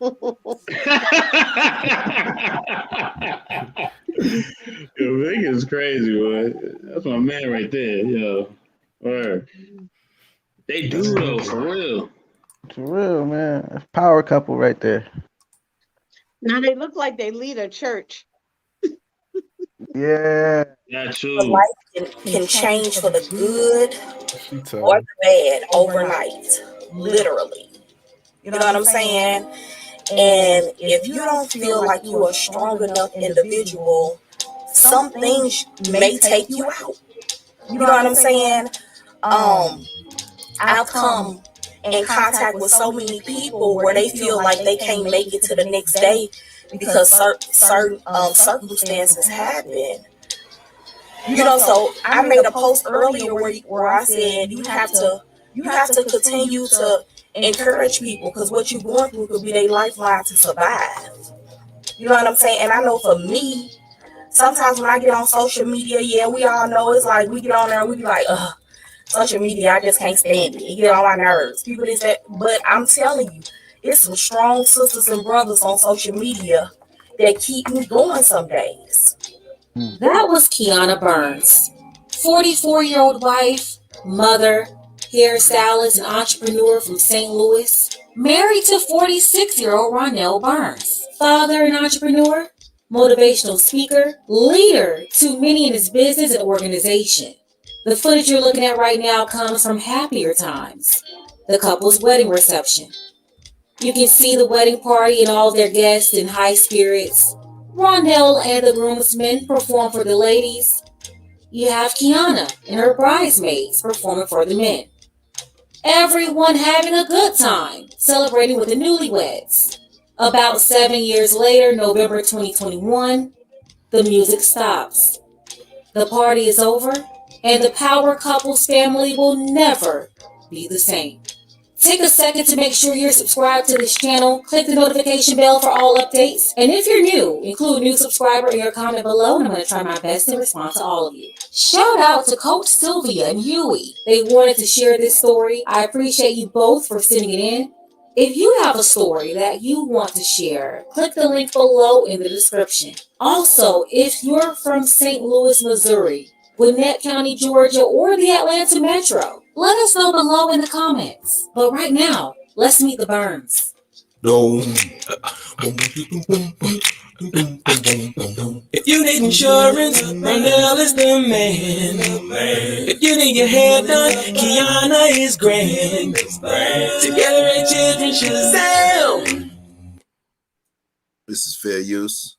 Vic is crazy, boy. That's my man right there, yo. Word. They do though, for real. For real, man. Power couple right there. Now they look like they lead a church. Yeah. Yeah, true. Life can change for the good or the bad overnight, literally. You know what I'm saying? And if you don't feel like you're a strong enough individual, some things may take you out. You know what I'm saying? I've come in contact with so many people where they feel like they can't make it to the next day because certain circumstances happen. You know, so I made a post earlier where I said you have to continue to encourage people because what you're going through could be their lifeline to survive. You know what I'm saying? And I know for me, sometimes when I get on social media, yeah, we all know it's like we get on there and we be like, ugh, social media, I just can't stand it. It get on my nerves. People is that, but I'm telling you, it's some strong sisters and brothers on social media that keep me going some days. That was Kiana Burns, 44-year-old wife, mother, hairstylist, and entrepreneur from St. Louis, married to 46-year-old Ronell Burns, father and entrepreneur, motivational speaker, leader to many in his business and organization. The footage you're looking at right now comes from happier times, the couple's wedding reception. You can see the wedding party and all their guests in high spirits. Rondell and the groomsmen perform for the ladies. You have Kiana and her bridesmaids performing for the men. Everyone having a good time, celebrating with the newlyweds. About 7 years later, November 2021, the music stops. The party is over, and the power couple's family will never be the same. Take a second to make sure you're subscribed to this channel. Click the notification bell for all updates. And if you're new, include new subscriber in your comment below, and I'm going to try my best to respond to all of you. Shout out to Coach Sylvia and Huey. They wanted to share this story. I appreciate you both for sending it in. If you have a story that you want to share, click the link below in the description. Also, if you're from St. Louis, Missouri, Gwinnett County, Georgia, or the Atlanta Metro, let us know below in the comments. But right now, let's meet the Burns. If you need insurance, Ronell is the man. If you need your hair done, Kiana is grand. Together at Children Shazam. This is fair use.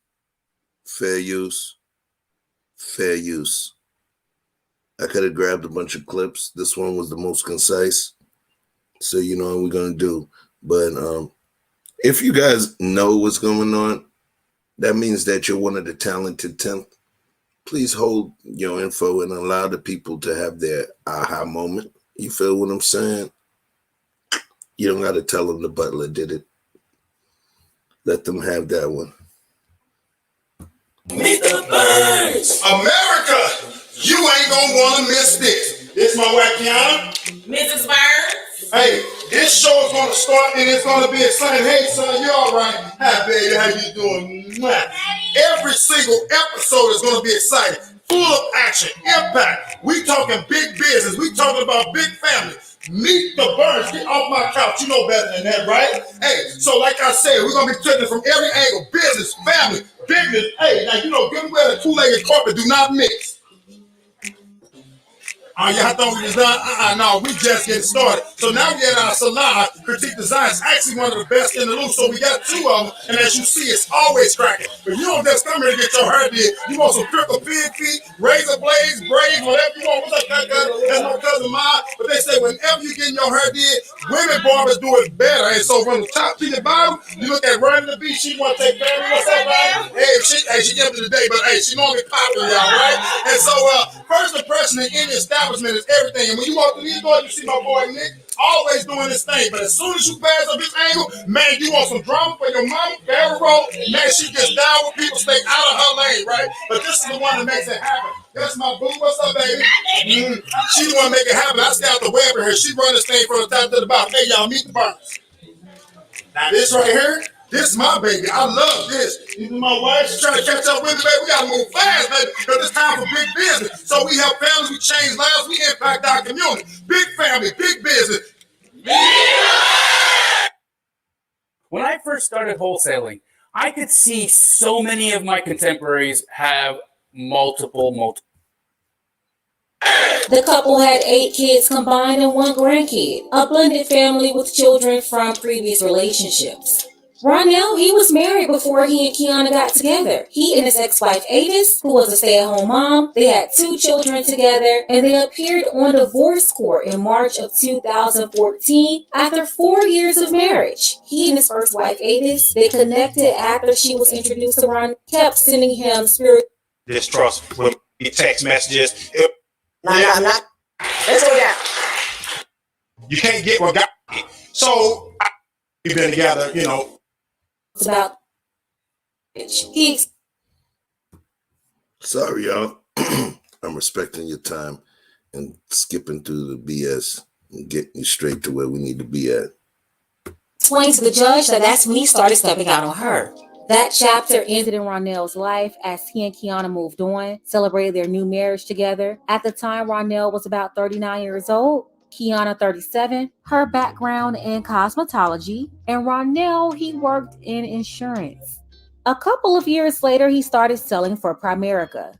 Fair use. Fair use. I could have grabbed a bunch of clips. This one was the most concise. So you know what we're going to do. But if you guys know what's going on, that means that you're one of the talented 10th. Please hold your info and allow the people to have their aha moment. You feel what I'm saying? You don't got to tell them the butler did it. Let them have that one. Meet the Burns. America, you ain't gonna wanna miss this. This my wife, Kiana. Mrs. Burns. Hey, this show is gonna start and it's gonna be exciting. Hey, son, you all right? Hi, baby, how you doing? Every single episode is gonna be exciting, full of action, impact. We talking big business. We talking about big family. Meet the Burns. Get off my couch. You know better than that, right? Hey, so like I said, we're gonna be taking it from every angle: business, family, business. Hey, now you know, good and well and Kool-Aid and carpet do not mix. Y'all thought we was done? No, we just getting started. So now we at our salon. Critique Design is actually one of the best in the loop. So we got 2 of them, and as you see, it's always cracking. But you don't just come here to get your hair did. You want some cripple pig feet, razor blades, braids, whatever you want. What's up, Kaka? That's my cousin mine. But they say whenever you getting your hair did, women barbers do it better. And so from the top to the bottom, you look at Running the Beach. She want to take family. What's up, man? Hey, she empty today, but hey, she normally popular, y'all, right? And so first impression in any establishment is everything. And when you walk through these doors, you see my boy Nick always doing this thing. But as soon as you pass up his angle, man, you want some drama for your mama, barrel roll, man, she gets down with people, stay out of her lane, right? But this is the one that makes it happen. That's my boo. What's up, baby? She the one to make it happen. I stay out the web in her. She run this thing from the top to the bottom. Hey, y'all, meet the Burns. Now, this right here, this is my baby. I love this. This is my wife. She's trying to catch up with me, baby. We got to move fast, baby, because it's time for big business. So we help families, we change lives, we impact our community. Big family, big business. When I first started wholesaling, I could see so many of my contemporaries have multiple. The couple had 8 kids combined and 1 grandkid, a blended family with children from previous relationships. Ronell, he was married before he and Kiana got together. He and his ex-wife Avis, who was a stay-at-home mom, they had 2 children together, and they appeared on divorce court in March of 2014 after 4 years of marriage. He and his first wife Avis, they connected after she was introduced to Ron, kept sending him spiritual distrust with text messages. No. Let's go down. You can't get what got me. So we've been together, about Sorry, y'all. I'm respecting your time and skipping through the BS and getting you straight to where we need to be at. Explained to the judge that's when he started stepping out on her. That chapter ended in Ronell's life as he and Kiana moved on, celebrated their new marriage together. At the time, Ronell was about 39 years old, Kiana 37, her background in cosmetology, and Ronell, he worked in insurance. A couple of years later, he started selling for Primerica.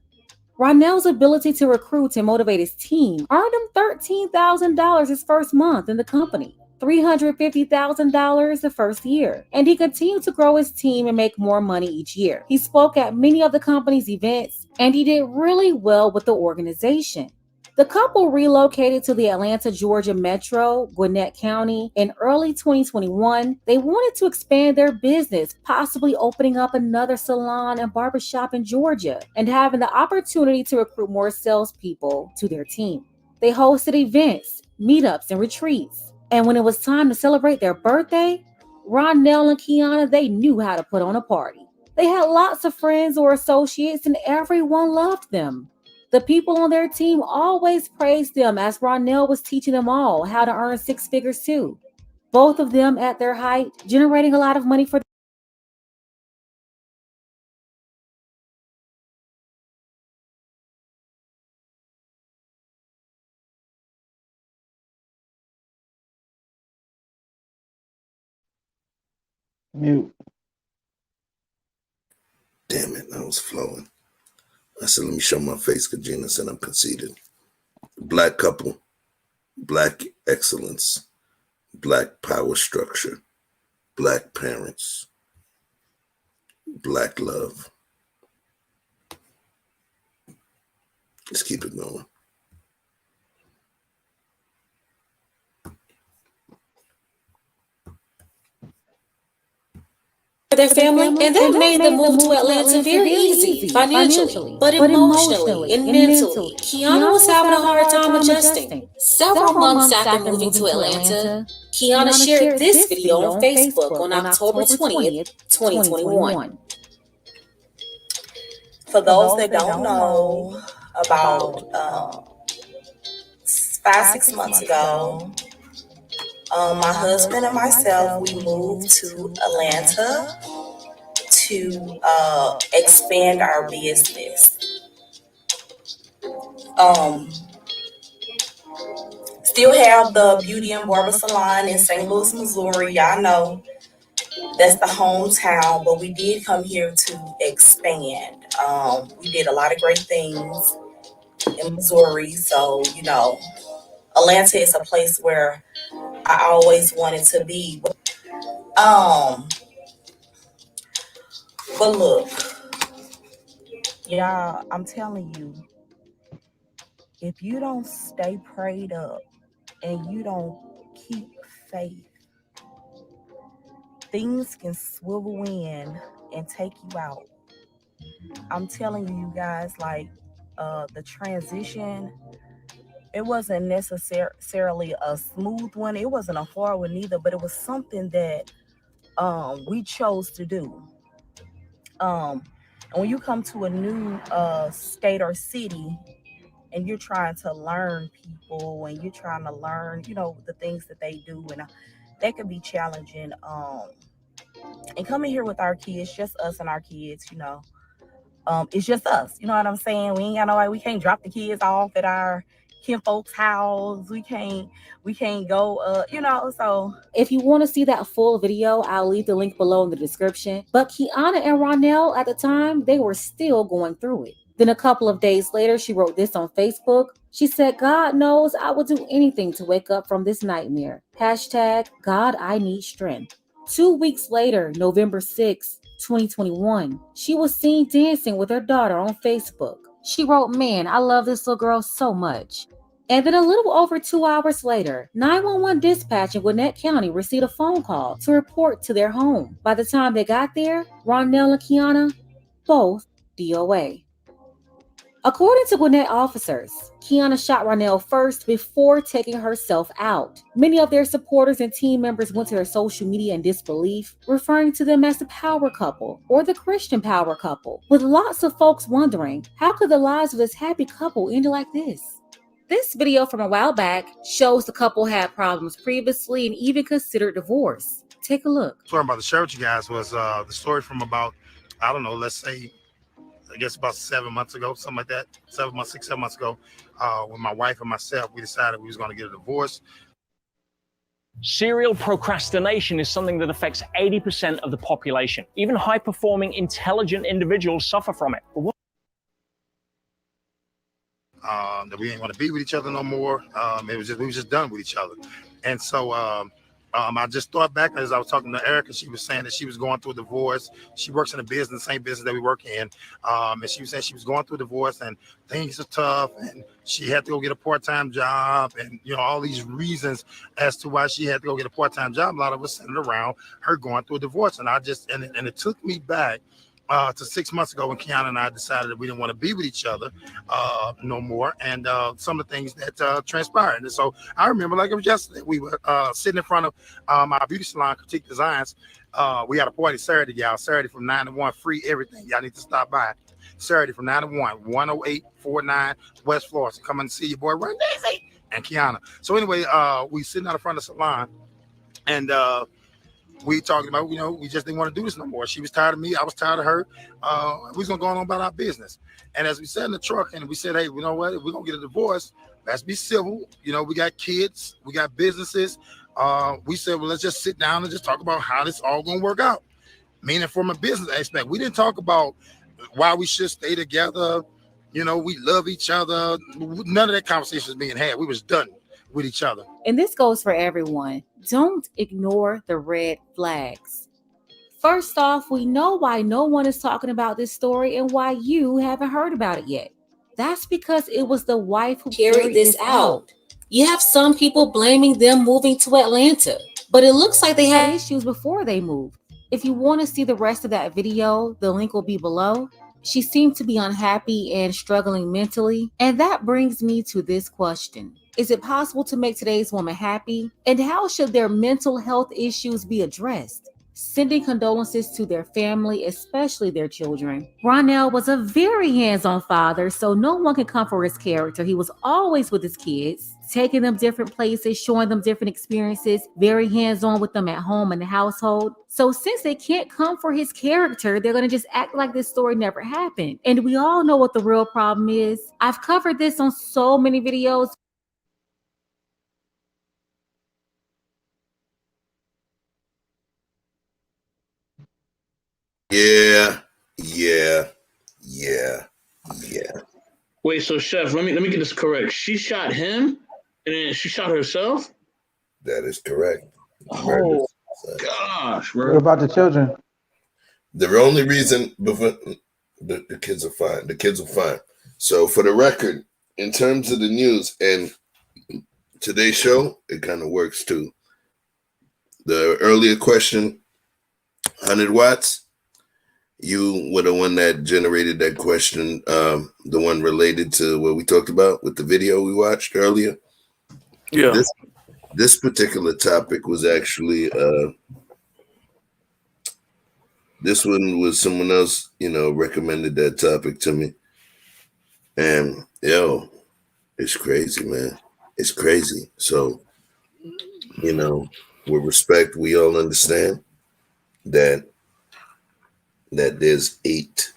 Ronell's ability to recruit and motivate his team earned him $13,000 his first month in the company. $350,000 the first year, and he continued to grow his team and make more money each year. He spoke at many of the company's events, and he did really well with the organization. The couple relocated to the Atlanta, Georgia metro, Gwinnett County, in early 2021. They wanted to expand their business, possibly opening up another salon and barbershop in Georgia, and having the opportunity to recruit more salespeople to their team. They hosted events, meetups, and retreats. And when it was time to celebrate their birthday, Ronell and Kiana, they knew how to put on a party. They had lots of friends or associates, and everyone loved them. The people on their team always praised them as Ronell was teaching them all how to earn 6 figures too. Both of them at their height, generating a lot of money for Mute. Damn it, I was flowing. I said, let me show my face because Gina said I'm conceited. Black couple, black excellence, black power structure, black parents, black love. Let's keep it going. their family, and that made the move to Atlanta very easy financially, but emotionally and mentally. Kiana was having a hard time adjusting. Several months after moving to Atlanta, Kiana shared this video on Facebook on October 20th, 2021. For those that don't know, about 5-6 months ago, my husband and myself, we moved to Atlanta to expand our business. Still have the beauty and barber salon in St. Louis, Missouri. Y'all know that's the hometown, but we did come here to expand. We did a lot of great things in Missouri. So, Atlanta is a place where I always wanted to be. Um, but look, y'all, I'm telling you, if you don't stay prayed up and you don't keep faith, things can swivel in and take you out. I'm telling you guys, like, the transition, it wasn't necessarily a smooth one. It wasn't a hard one either, but it was something that we chose to do. And when you come to a new state or city and you're trying to learn people and you're trying to learn, the things that they do, and that can be challenging. And coming here with our kids, just us and our kids, it's just us. You know what I'm saying? We ain't got nobody. We can't drop the kids off at our kinfolk's house. We can't go, so. If you want to see that full video, I'll leave the link below in the description. But Kiana and Ronell, at the time, they were still going through it. Then a couple of days later, she wrote this on Facebook. She said, "God knows I would do anything to wake up from this nightmare. Hashtag God, I need strength." 2 weeks later, November 6th, 2021, she was seen dancing with her daughter on Facebook. She wrote, "Man, I love this little girl so much." And then a little over 2 hours later, 911 dispatch in Gwinnett County received a phone call to report to their home. By the time they got there, Ronell and Kiana, both DOA. According to Gwinnett officers, Kiana shot Ronell first before taking herself out. Many of their supporters and team members went to their social media in disbelief, referring to them as the power couple or the Christian power couple, with lots of folks wondering, how could the lives of this happy couple end like this? This video from a while back shows the couple had problems previously and even considered divorce. Take a look. The story I'm about to share with you guys was the story from about, I don't know, let's say, I guess about 7 months ago, something like that. 7 months, 6, 7 months ago, when my wife and myself, we decided we was going to get a divorce. Serial procrastination is something that affects 80% of the population. Even high-performing, intelligent individuals suffer from it. That we didn't want to be with each other no more. We was just done with each other. And so I just thought back as I was talking to Erica, she was saying that she was going through a divorce. She works in a business, same business that we work in. And she was saying she was going through a divorce and things are tough and she had to go get a part-time job and, all these reasons as to why she had to go get a part-time job. A lot of us centered around her going through a divorce. And and it took me back to 6 months ago when Kiana and I decided that we didn't want to be with each other no more, and some of the things that transpired. And so I remember like it was yesterday, we were sitting in front of our beauty salon, Critique Designs. We had a party Saturday, y'all. Saturday from 9 to 1, free everything. Y'all need to stop by. Saturday from 9 to 1, 10849 West Florida. So come and see your boy Run Daisy and Kiana. So anyway, we sitting out in front of the salon, and we talking about, we just didn't want to do this no more. She was tired of me. I was tired of her. We was going to go on about our business. And as we sat in the truck and we said, hey, you know what? If we're going to get a divorce, let's be civil. We got kids. We got businesses. We said, well, let's just sit down and just talk about how this all going to work out. Meaning from a business aspect. We didn't talk about why we should stay together. We love each other. None of that conversation was being had. We was done with each other. And this goes for everyone. Don't ignore the red flags. First off, we know why no one is talking about this story and why you haven't heard about it yet. That's because it was the wife who carried this out. You have some people blaming them moving to Atlanta, but it looks like they had issues before they moved. If you want to see the rest of that video, the link will be below. She seemed to be unhappy and struggling mentally, and that brings me to this question. Is it possible to make today's woman happy? And how should their mental health issues be addressed? Sending condolences to their family, especially their children. Ronell was a very hands-on father, so no one can come for his character. He was always with his kids, taking them different places, showing them different experiences, very hands-on with them at home and the household. So since they can't come for his character, they're going to just act like this story never happened. And we all know what the real problem is. I've covered this on so many videos. Yeah. Wait, so Chef, let me get this correct. She shot him, and then she shot herself. That is correct. Oh gosh, bro. What about the children? The only reason before the kids are fine. The kids are fine. So for the record, in terms of the news and today's show, it kind of works too. The earlier question, 100 watts. You were the one that generated that question, the one related to what we talked about with the video we watched earlier. Yeah. This particular topic was actually this one was someone else, recommended that topic to me. And it's crazy, man. It's crazy. So, with respect, we all understand that there's 8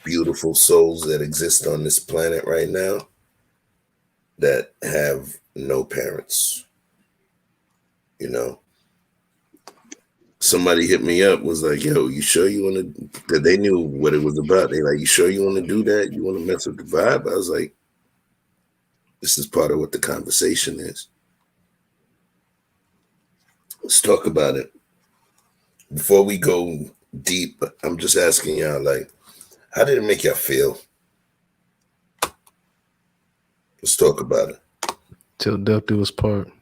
beautiful souls that exist on this planet right now that have no parents. Somebody hit me up, was like, yo, you sure you want to, because they knew what it was about. They like, you sure you want to do that? You want to mess with the vibe? I was like, this is part of what the conversation is. Let's talk about it. Before we go deep, I'm just asking y'all, like, how did it make y'all feel? Let's talk about it. Till death do us part.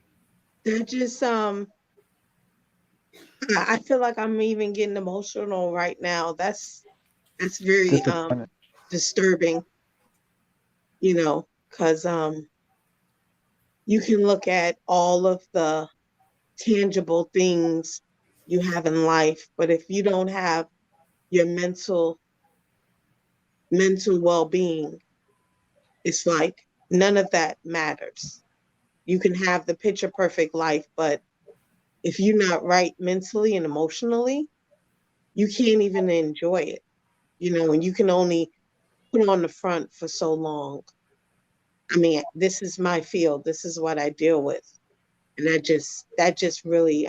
That just I feel like I'm even getting emotional right now. That's very disturbing, because you can look at all of the tangible things you have in life, but if you don't have your mental well-being, it's like none of that matters. You can have the picture perfect life, but if you're not right mentally and emotionally, you can't even enjoy it, and you can only put on the front for so long. I mean, this is my field. This is what I deal with. And that just really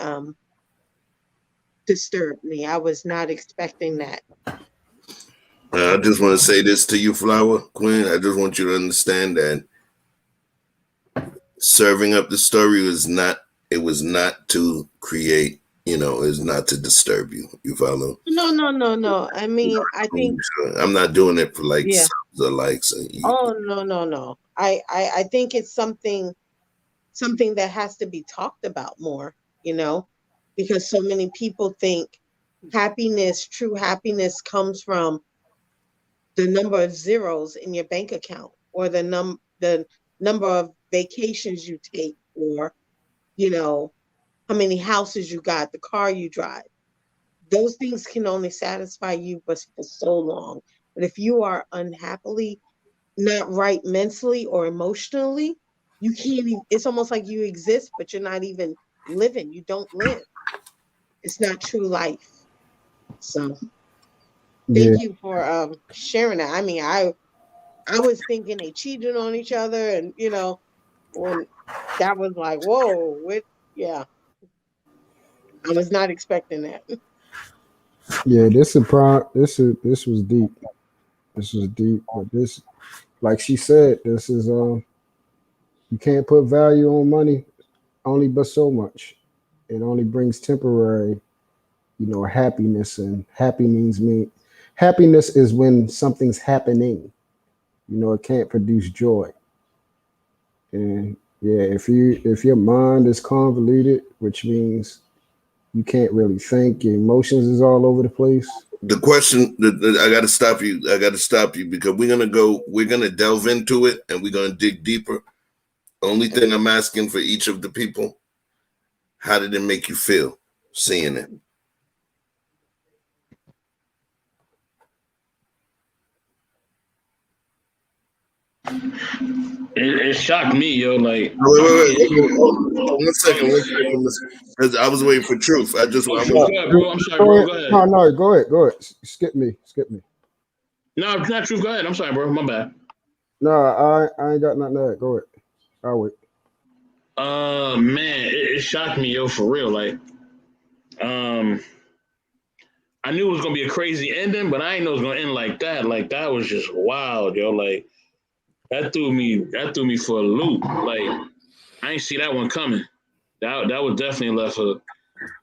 disturbed me. I was not expecting that. I just want to say this to you, Flower Queen. I just want you to understand that serving up the story was not to create, it was not to disturb you. You follow? No. I mean, I think I'm not doing it for like yeah. subs or likes. Oh, no. I think it's something that has to be talked about more, because so many people think true happiness comes from the number of zeros in your bank account or the number of vacations you take, or, how many houses you got, the car you drive. Those things can only satisfy you but for so long. But if you are unhappily not right mentally or emotionally, you can't even, it's almost like you exist, but you're not even living. You don't live. It's not true life. So thank you for sharing that. I mean, I was thinking they cheated on each other, and when that was like, whoa, yeah. I was not expecting that. Yeah, this was deep. This was deep, but this, like she said, this is you can't put value on money only but so much. It only brings temporary, happiness, and happiness is when something's happening. It can't produce joy. And yeah, if your mind is convoluted, which means you can't really think, your emotions is all over the place. The question that I got to stop you. I got to stop you because we're going to delve into it and we're going to dig deeper. Only thing I'm asking for each of the people, how did it make you feel seeing it? It shocked me, yo. Like, wait. One second. Because I was waiting for truth. Go ahead, bro. I'm sorry, bro. Go ahead. No, go ahead. Skip me. No, it's not truth. Go ahead. I'm sorry, bro. My bad. No, I ain't got nothing to add. Go ahead. I'll wait. Man, it shocked me, yo, for real. Like, I knew it was gonna be a crazy ending, but I didn't know it was gonna end like that. Like that was just wild, yo. Like that threw me for a loop. Like I ain't see that one coming. That was definitely left for.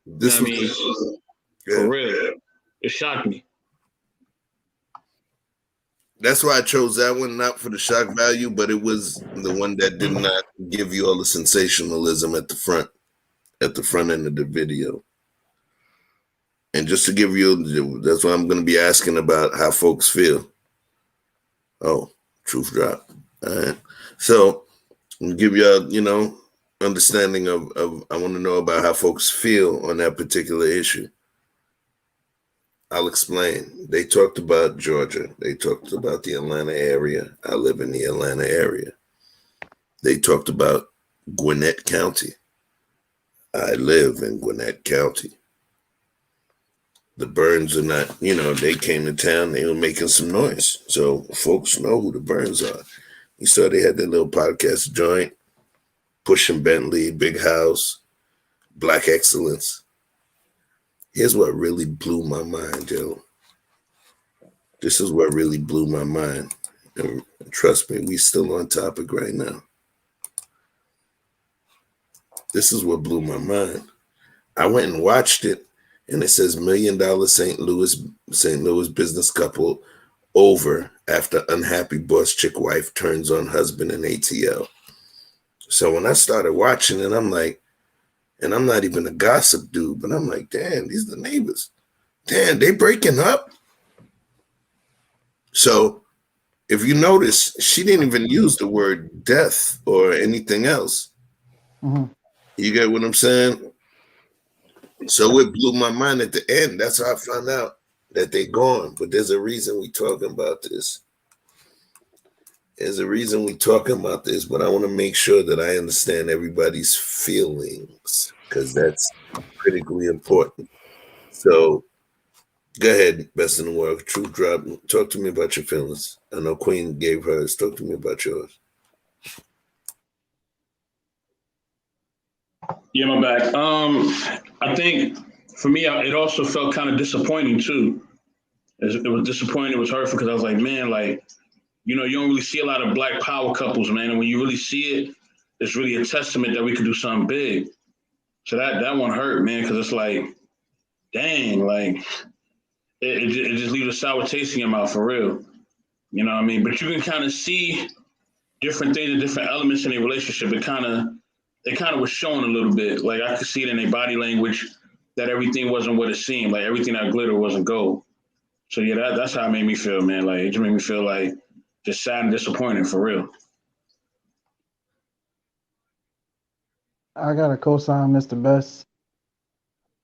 This You know what I mean? For real, it shocked me. That's why I chose that one, not for the shock value, but it was the one that did not give you all the sensationalism at the front end of the video. And just to give you, that's what I'm going to be asking about how folks feel. Oh, truth drop. All right. So I'll give you understanding of I want to know about how folks feel on that particular issue. I'll explain. They talked about Georgia. They talked about the Atlanta area. I live in the Atlanta area. They talked about Gwinnett County. I live in Gwinnett County. The Burns are not, they came to town, they were making some noise. So folks know who the Burns are. You saw they had their little podcast joint, Pushing Bentley, Big House, Black Excellence. Here's what really blew my mind, yo. This is what really blew my mind. And trust me, we still on topic right now. This is what blew my mind. I went and watched it, and it says $1 million St. Louis business couple over after unhappy boss chick wife turns on husband in ATL. So when I started watching it, I'm like, and I'm not even a gossip dude, but I'm like, damn, these are the neighbors. Damn, they breaking up. So if you notice, she didn't even use the word death or anything else. Mm-hmm. You get what I'm saying? So it blew my mind at the end. That's how I found out that they're gone. But there's a reason we talking about this. There's a reason we talking about this, but I want to make sure that I understand everybody's feelings because that's critically important. So go ahead, best in the world. Truth drop. Talk to me about your feelings. I know Queen gave hers. Talk to me about yours. Yeah, my bad. I think for me, it also felt kind of disappointing too. It was disappointing. It was hurtful because I was like, man, like, you don't really see a lot of Black power couples, man. And when you really see it, it's really a testament that we could do something big. So that one hurt, man, because it's like, dang, like, it just leaves a sour taste in your mouth for real. You know what I mean? But you can kind of see different things and different elements in a relationship. It kind of was showing a little bit. Like I could see it in their body language that everything wasn't what it seemed. Like everything that glitter wasn't gold. So yeah, that's how it made me feel, man. Like it just made me feel like just sad and disappointed for real. I got to co-sign Mr. Best.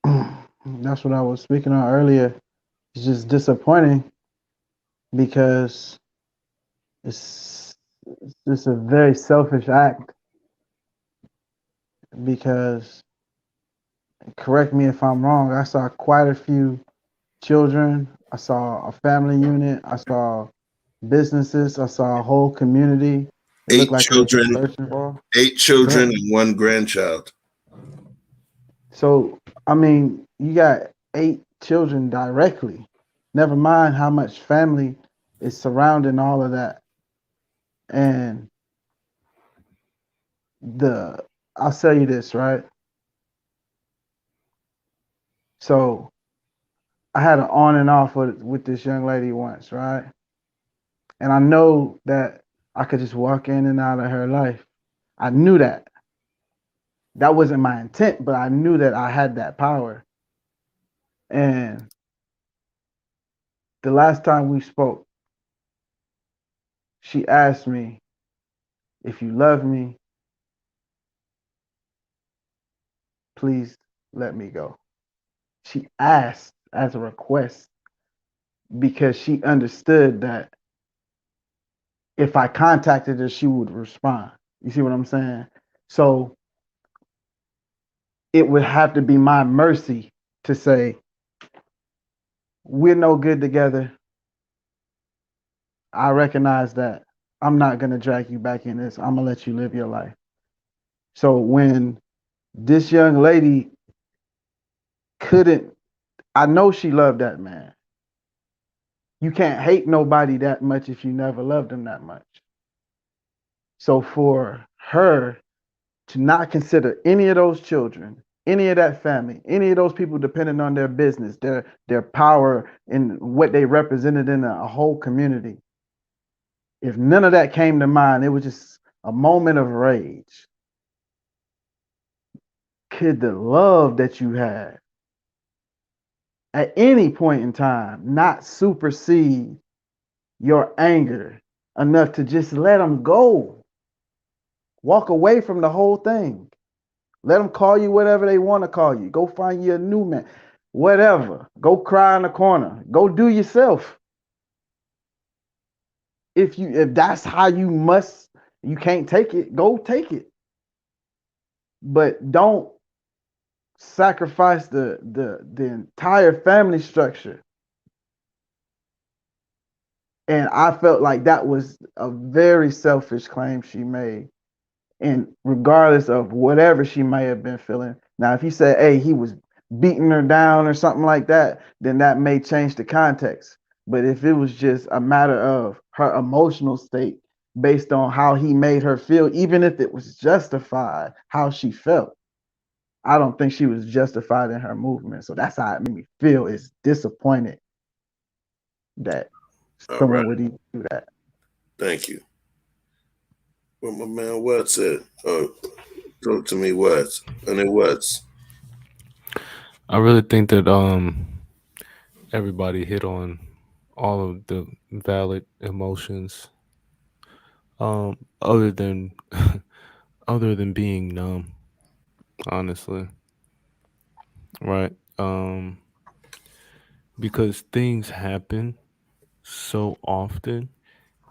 That's what I was speaking on earlier. It's just disappointing because it's just a very selfish act. Because, correct me if I'm wrong, I saw quite a few children. I saw a family unit. I saw businesses. I saw a whole community. It 8 children, 8 children and 1 grandchild. So, I mean, you got 8 children directly. Never mind how much family is surrounding all of that. And I'll tell you this, right? So I had an on and off with this young lady once, right? And I know that I could just walk in and out of her life. I knew that. That wasn't my intent, but I knew that I had that power. And the last time we spoke, she asked me, if you love me, please let me go. She asked as a request because she understood that if I contacted her, she would respond. You see what I'm saying? So it would have to be my mercy to say, we're no good together. I recognize that. I'm not going to drag you back in this. I'm going to let you live your life. So when this young lady I know she loved that man. You can't hate nobody that much if you never loved them that much. So for her to not consider any of those children, any of that family, any of those people depending on their business, their power and what they represented in a whole community, if none of that came to mind, it was just a moment of rage. Could the love that you had at any point in time not supersede your anger enough to just let them go? Walk away from the whole thing. Let them call you whatever they want to call you. Go find you a new man. Whatever. Go cry in the corner. Go do yourself. If that's how you can't take it, go take it. But don't sacrifice the entire family structure. And I felt like that was a very selfish claim she made. And regardless of whatever she may have been feeling. Now, if you say, hey, he was beating her down or something like that, then that may change the context. But if it was just a matter of her emotional state based on how he made her feel, even if it was justified how she felt, I don't think she was justified in her movement. So that's how it made me feel. It's disappointed that someone would even do that. Thank you. What my man Watts said. Talk to me, Watts. And it Watts. I really think that everybody hit on all of the valid emotions. Other than being numb, honestly. Right? Because things happen so often,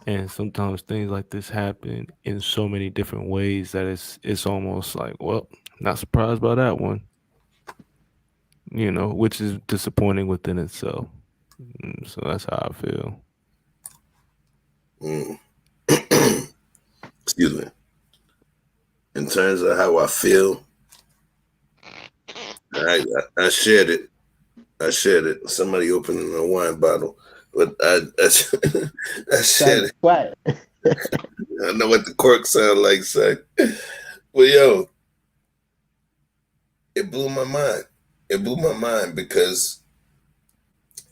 and sometimes things like this happen in so many different ways that it's almost like, well, not surprised by that one. Which is disappointing within itself. So that's how I feel. Excuse me. In terms of how I feel, I shared it. Somebody opening a wine bottle, but I shared it. What? I know what the cork sound like, son. Well, yo, it blew my mind. It blew my mind because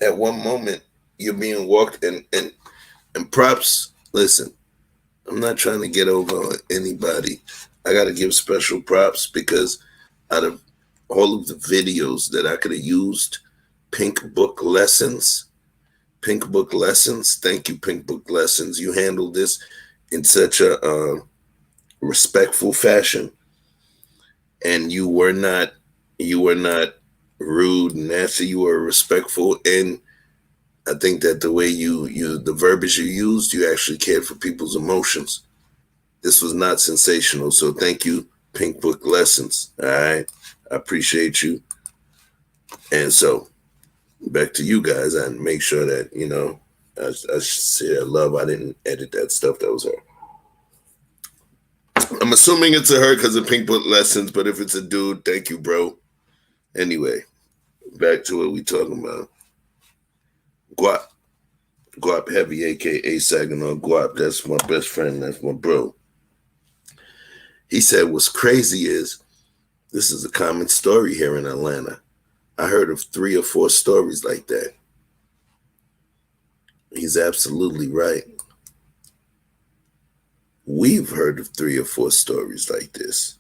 at one moment you're being walked and props. Listen, I'm not trying to get over on anybody. I got to give special props because out of all of the videos that I could have used, Pink Book Lessons. Thank you, Pink Book Lessons. You handled this in such a respectful fashion, and you were not rude, nasty. You were respectful, and I think that the way the verbiage you used, you actually cared for people's emotions. This was not sensational, so thank you, Pink Book Lessons. All right, I appreciate you, and so. Back to you guys and make sure that, I share love. I didn't edit that stuff. That was her. I'm assuming it's a her because of Pink Book Lessons, but if it's a dude, thank you, bro. Anyway, back to what we talking about. Guap Heavy, a.k.a. Saginaw Guap. That's my best friend. That's my bro. He said what's crazy is this is a common story here in Atlanta. I heard of 3 or 4 stories like that. He's absolutely right. We've heard of 3 or 4 stories like this.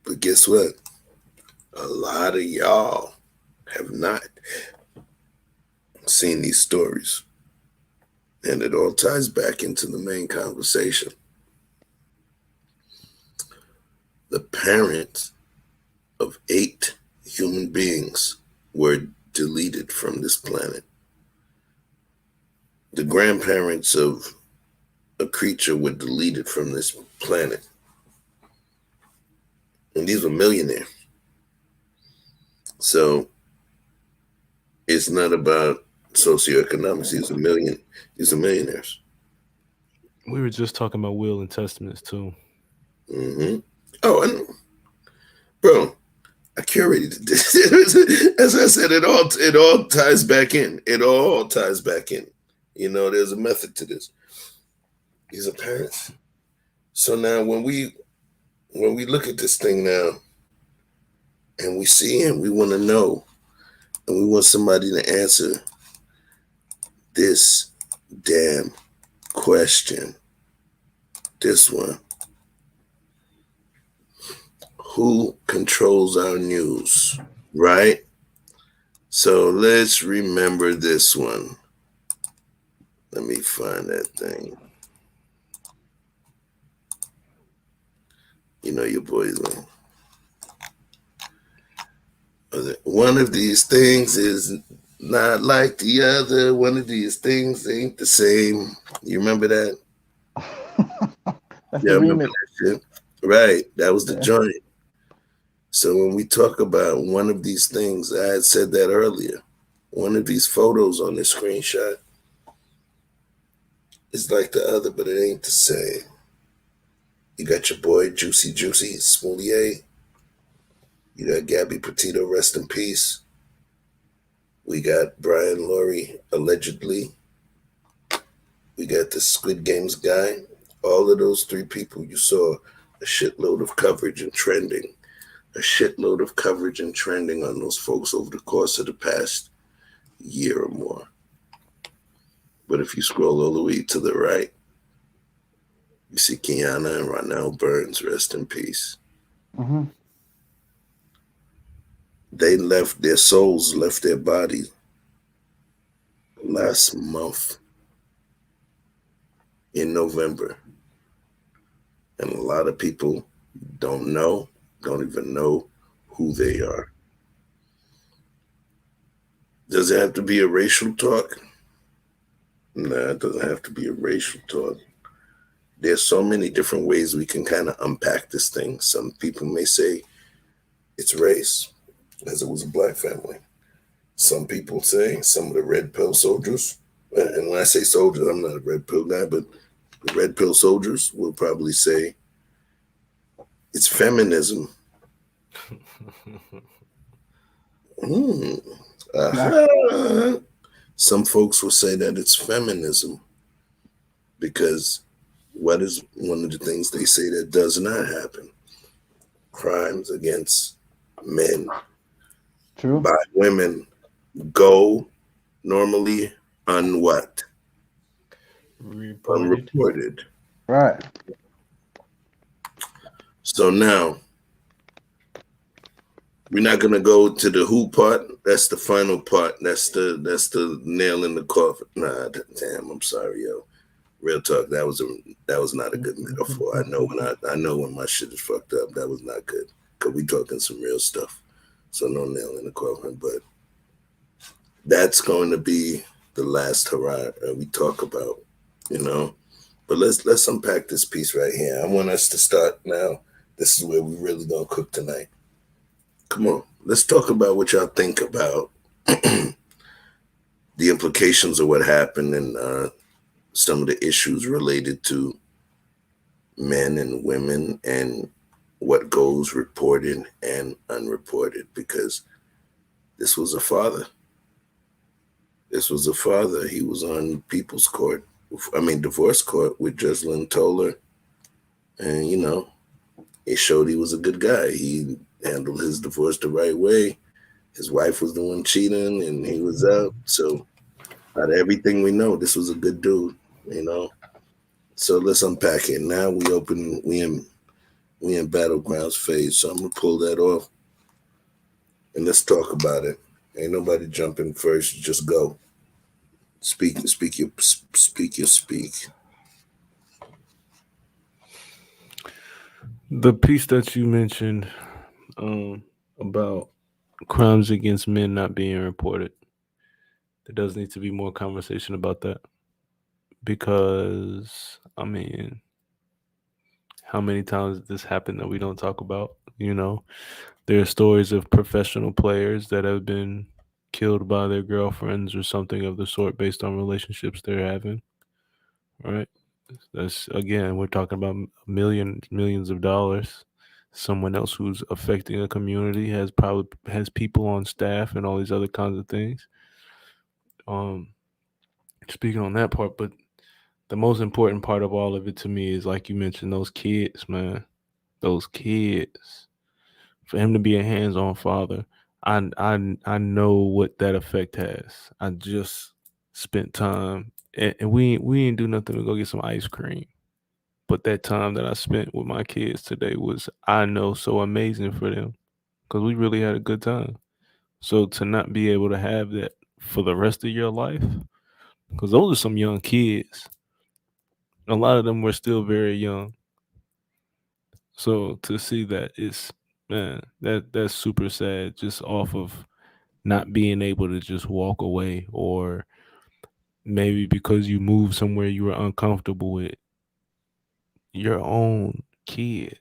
But guess what? A lot of y'all have not seen these stories. And it all ties back into the main conversation. The parents of 8 human beings were deleted from this planet. The grandparents of a creature were deleted from this planet. And these were millionaires. So it's not about socioeconomics. These are millionaires. We were just talking about will and testaments too. Mm-hmm. Oh, I know. Bro, I care already, as I said, it all ties back in. It all ties back in. You know, there's a method to this. These are parents. So now when we look at this thing now and we see him, we want to know, and we want somebody to answer this damn question. This one. Who controls our news, right? So let's remember this one. Let me find that thing. You know your boys, man. One of these things is not like the other. One of these things ain't the same. You remember that? That's Yeah, the I remember remix. that shit. Right. That was the joint. So when we talk about one of these things, I had said that earlier. One of these photos on this screenshot is like the other, but it ain't the same. You got your boy Juicy Smoulier. You got Gabby Petito, rest in peace. We got Brian Laurie, allegedly. We got the Squid Games guy. All of those three people, you saw a shitload of coverage and trending. A shitload of coverage and trending on those folks over the course of the past year or more. But if you scroll all the way to the right, you see Kiana and Ronell Burns, rest in peace. Mm-hmm. Their souls left their body last month in November. And a lot of people don't even know who they are. Does it have to be a racial talk? No, it doesn't have to be a racial talk. There's so many different ways we can kind of unpack this thing. Some people may say it's race, as it was a black family. Some people say some of the red pill soldiers, and when I say soldiers, I'm not a red pill guy, but the red pill soldiers will probably say it's feminism. Some folks will say that it's feminism because what is one of the things they say that does not happen? Crimes against men by women go normally unreported. Right. So now we're not gonna go to the who part. That's the final part. That's the nail in the coffin. Nah, damn. I'm sorry, yo. Real talk. That was not a good metaphor. I know when my shit is fucked up. That was not good. Cause we talking some real stuff. So no nail in the coffin. But that's going to be the last hurrah we talk about. You know. But let's unpack this piece right here. I want us to start now. This is where we really gonna cook tonight. Come on, let's talk about what y'all think about the implications of what happened and some of the issues related to men and women and what goes reported and unreported, because this was a father. This was a father. He was on divorce court with Jocelyn Toller. And, you know, he showed he was a good guy. He handled his divorce the right way. His wife was the one cheating and he was out. So out of everything we know, this was a good dude, you know. So let's unpack it. Now we in Battlegrounds phase. So I'm gonna pull that off and let's talk about it. Ain't nobody jumping first, just go. Speak your speak. The piece that you mentioned about crimes against men not being reported, there does need to be more conversation about that, because I mean, how many times did this happen that we don't talk about? You know, there are stories of professional players that have been killed by their girlfriends or something of the sort based on relationships they're having, right? That's, again, we're talking about millions of dollars someone else who's affecting a community, has people on staff and all these other kinds of things. Um, Speaking on that part, but the most important part of all of it to me is, like you mentioned, those kids, man. Those kids. For him to be a hands-on father, I know what that effect has. I just spent time, and we ain't do nothing to go get some ice cream. But that time that I spent with my kids today was, I know, so amazing for them because we really had a good time. So to not be able to have that for the rest of your life, because those are some young kids. A lot of them were still very young. So to see that is, man, that's super sad. Just off of not being able to just walk away, or maybe because you moved somewhere you were uncomfortable with your own kids.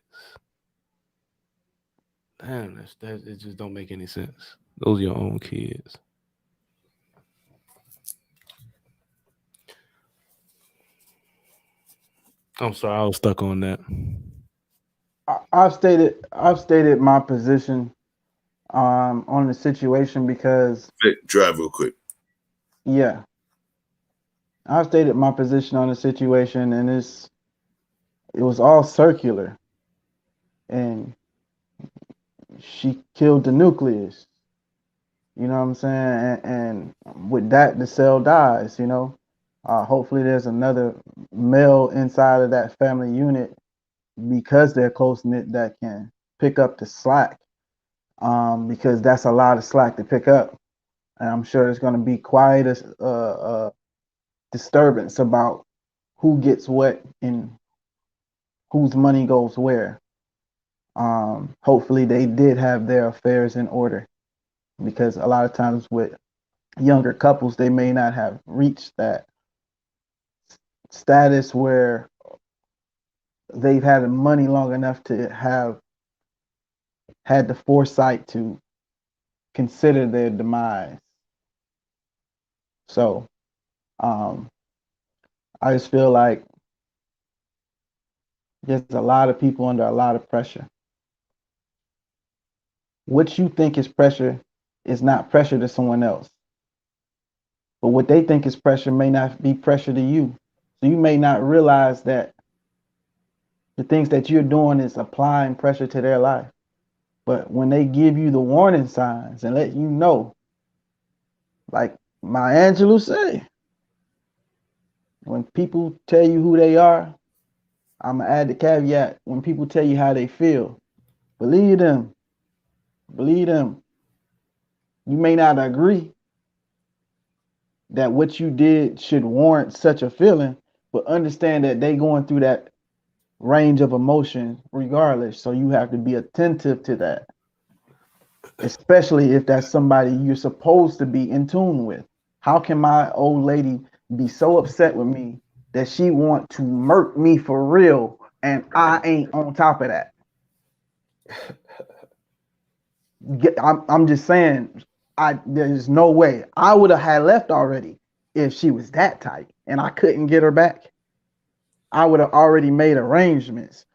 Damn, it just don't make any sense. Those are your own kids. I'm sorry, I was stuck on that. I've stated my position on the situation because drive real quick. Yeah, I've stated my position on the situation, and it was all circular, and she killed the nucleus. You know what I'm saying? And with that, the cell dies. You know, hopefully there's another male inside of that family unit because they're close knit that can pick up the slack. Because that's a lot of slack to pick up, and I'm sure there's going to be quite a disturbance about who gets what and whose money goes where. Hopefully they did have their affairs in order, because a lot of times with younger couples, they may not have reached that status where they've had the money long enough to have had the foresight to consider their demise. So I just feel like there's a lot of people under a lot of pressure. What you think is pressure is not pressure to someone else. But what they think is pressure may not be pressure to you. So you may not realize that the things that you're doing is applying pressure to their life. But when they give you the warning signs and let you know, like Maya Angelou say, when people tell you who they are, I'm going to add the caveat, when people tell you how they feel, believe them. Believe them. You may not agree that what you did should warrant such a feeling, but understand that they going through that range of emotion regardless. So you have to be attentive to that, especially if that's somebody you're supposed to be in tune with. How can my old lady be so upset with me that she want to murk me for real and I ain't on top of that? I'm just saying, there's no way. I would have had left already if she was that tight and I couldn't get her back. I would have already made arrangements.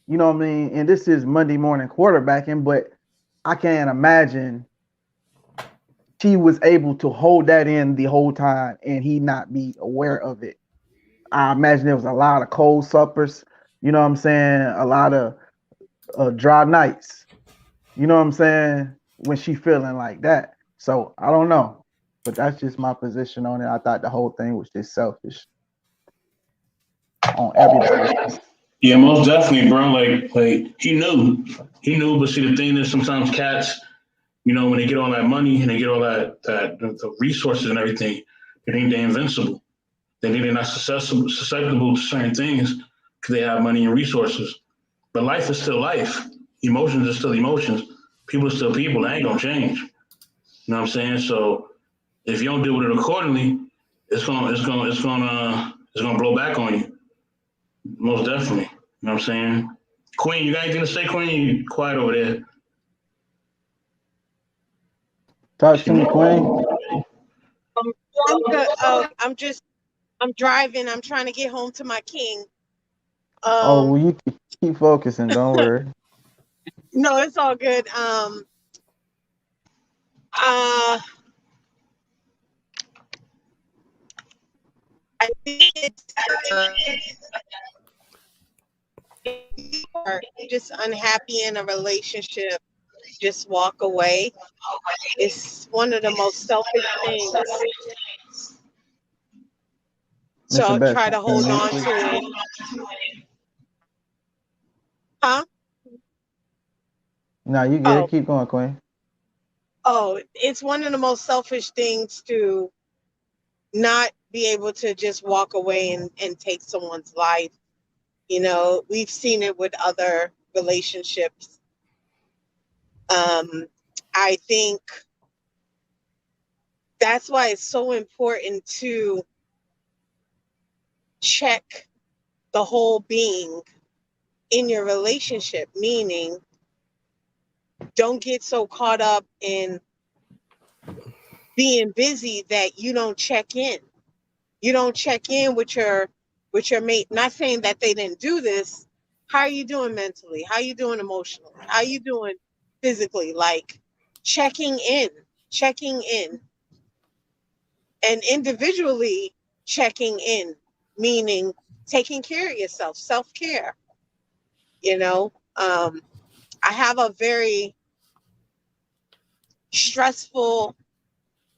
You know what I mean? And this is Monday morning quarterbacking, but I can't imagine she was able to hold that in the whole time and he not be aware of it. I imagine there was a lot of cold suppers, you know what I'm saying? A lot of dry nights, you know what I'm saying? When she feeling like that. So I don't know, but that's just my position on it. I thought the whole thing was just selfish on everybody. Yeah, most definitely, bro. Like he knew, But see, the thing is, sometimes cats, when they get all that money and they get all that the resources and everything, they think they're invincible. They think they're not susceptible to certain things because they have money and resources. But life is still life. Emotions are still emotions. People are still people. They ain't gonna change. You know what I'm saying? So if you don't deal with it accordingly, it's gonna blow back on you. Most definitely. You know what I'm saying? Queen, you got anything to say, Queen? You quiet over there. Talk to me, Queen. I'm good. I'm driving. I'm trying to get home to my king. Well, you keep focusing. Don't worry. No, it's all good. I think it's if you are just unhappy in a relationship, just walk away. It's one of the most selfish things. So Mr. Best, try to hold can you on please? to it. Huh? No, you get Oh, it. Keep going, Queen. oh, it's one of the most selfish things to not be able to just walk away and take someone's life. You know, we've seen it with other relationships. I think that's why it's so important to check the whole being in your relationship, meaning don't get so caught up in being busy that you don't check in. You don't check in with your mate. Not saying that they didn't do this. How are you doing mentally? How are you doing emotionally? How are you doing physically? Like checking in, and individually checking in, meaning taking care of yourself, self-care. You know, I have a very stressful,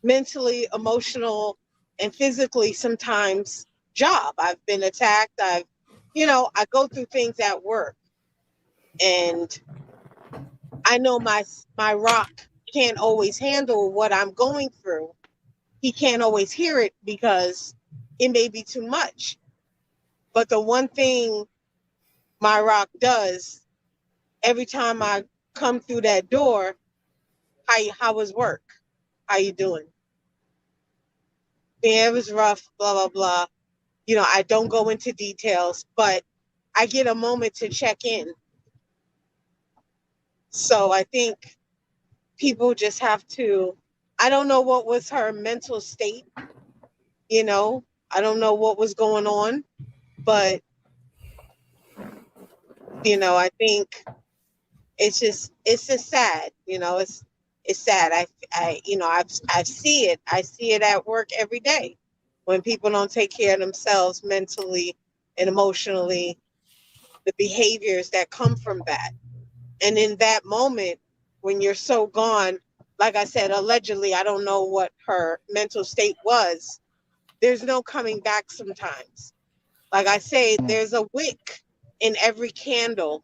mentally, emotional, and physically sometimes job. I've been attacked. I go through things at work, and I know my rock can't always handle what I'm going through. He can't always hear it because it may be too much. But the one thing my rock does every time I come through that door, how was work? How you doing? Yeah, it was rough, blah, blah, blah. You know, I don't go into details, but I get a moment to check in. So I think people just have to, I don't know what was her mental state, you know, I don't know what was going on, but, you know, I think it's just sad, you know, it's sad. I see it at work every day when people don't take care of themselves mentally and emotionally, the behaviors that come from that. And in that moment, when you're so gone, like I said, allegedly, I don't know what her mental state was. There's no coming back sometimes. Like I say, there's a wick in every candle.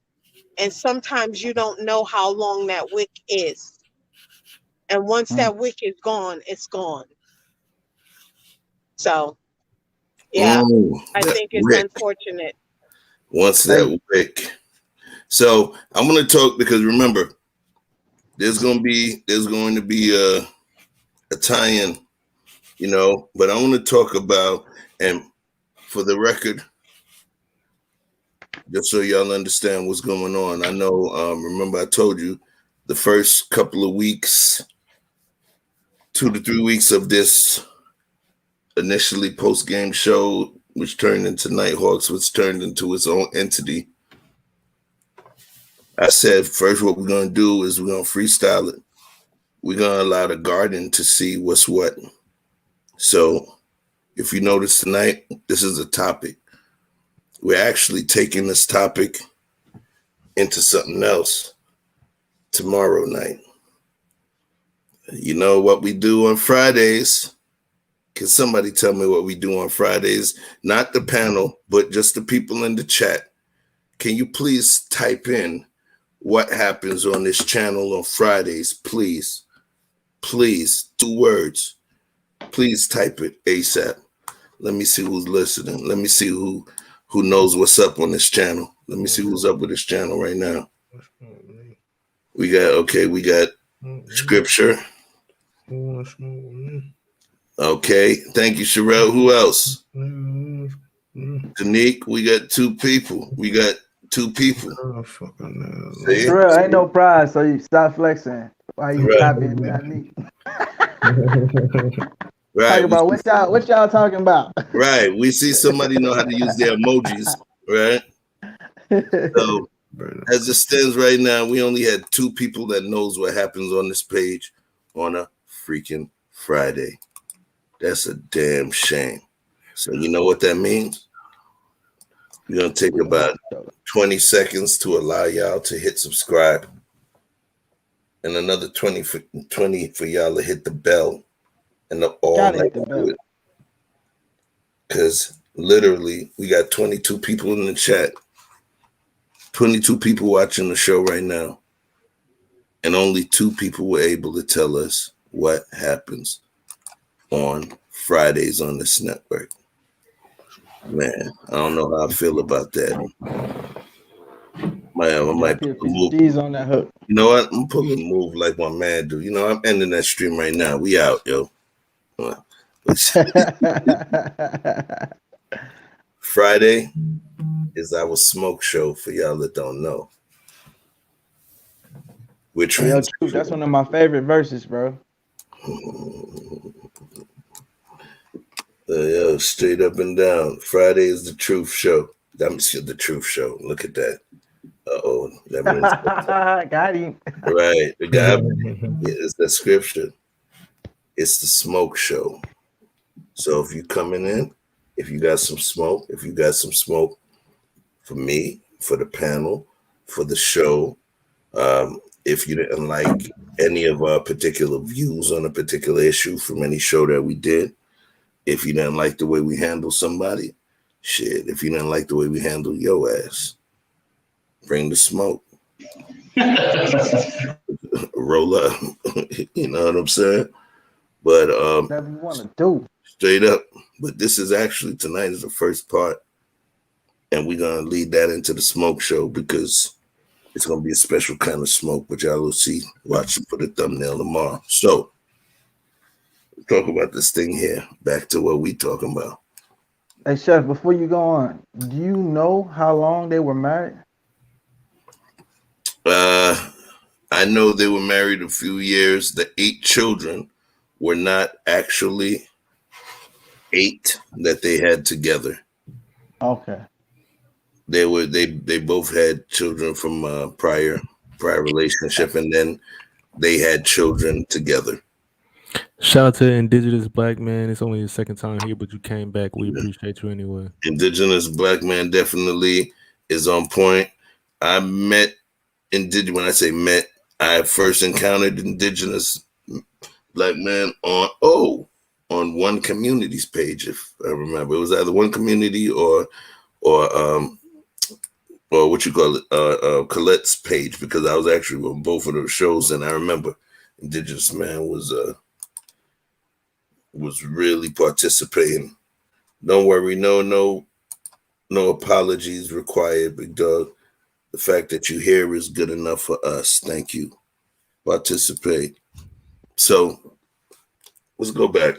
And sometimes you don't know how long that wick is. And once that wick is gone, it's gone. So, yeah, I think it's unfortunate. Once that wick. So I'm going to talk because remember, there's going to be a tie-in, you know. But I want to talk about, and for the record, just so y'all understand what's going on. I know. Remember, I told you the first couple of weeks, 2 to 3 weeks of this initially post-game show, which turned into Nighthawks, which turned into its own entity. I said, first, what we're going to do is we're going to freestyle it. We're going to allow the garden to see what's what. So if you notice tonight, this is a topic. We're actually taking this topic into something else tomorrow night. You know what we do on Fridays? Can somebody tell me what we do on Fridays? Not the panel, but just the people in the chat. Can you please type in what happens on this channel on Fridays, please? Please, 2 words. Please type it ASAP. Let me see who's listening. Let me see who knows what's up on this channel. Let me see who's up with this channel right now. We got scripture. Okay, thank you, Sherelle. Who else? Danique, we got 2 people. See? Sherelle, ain't no prize, so you stop flexing. Why you copying that me? Right. Talk about what y'all talking about? Right. We see somebody know how to use their emojis, right? So As it stands right now, we only had 2 people that knows what happens on this page on a freaking Friday. That's a damn shame. So you know what that means? We're going to take about 20 seconds to allow y'all to hit subscribe. And another 20 for y'all to hit the bell and the all night. Because literally, we got 22 people in the chat. 22 people watching the show right now. And only 2 people were able to tell us what happens on Fridays on this network. Man, I don't know how I feel about that. I might pull a move. On that hook. You know what? I'm pulling a move like my man do. You know, I'm ending that stream right now. We out, yo. Friday is our smoke show for y'all that don't know. Which that's one of my favorite verses, bro. Yo, straight up and down. Friday is the truth show. That's the truth show. Look at that. Uh-oh. That means got him. Right. The guy, it's the scripture. It's the smoke show. So if you coming in, if you got some smoke for me, for the panel, for the show, if you didn't like any of our particular views on a particular issue from any show that we did, if you didn't like the way we handle somebody, shit, if you didn't like the way we handle your ass, bring the smoke. Roll up. You know what I'm saying? But whatever you want to do. Straight up. But this is actually, tonight is the first part. And we're going to lead that into the smoke show because it's going to be a special kind of smoke, which y'all will see. Watch it for the thumbnail tomorrow. So, talk about this thing here. Back to what we talking about. Hey, Chef, before you go on, do you know how long they were married? I know they were married a few years. The 8 children were not actually 8 that they had together. Okay. They both had children from prior relationship, and then they had children together. Shout out to Indigenous Black Man. It's only the second time here, but you came back. We appreciate you anyway. Indigenous Black Man definitely is on point. I met when I say met, I first encountered Indigenous Black Man on One Community's page, if I remember. It was either One Community or what you call it, Colette's page, because I was actually on both of those shows, and I remember Indigenous Man was really participating. Don't worry, no apologies required, big dog. The fact that you're here is good enough for us. Thank you. Participate. So let's go back.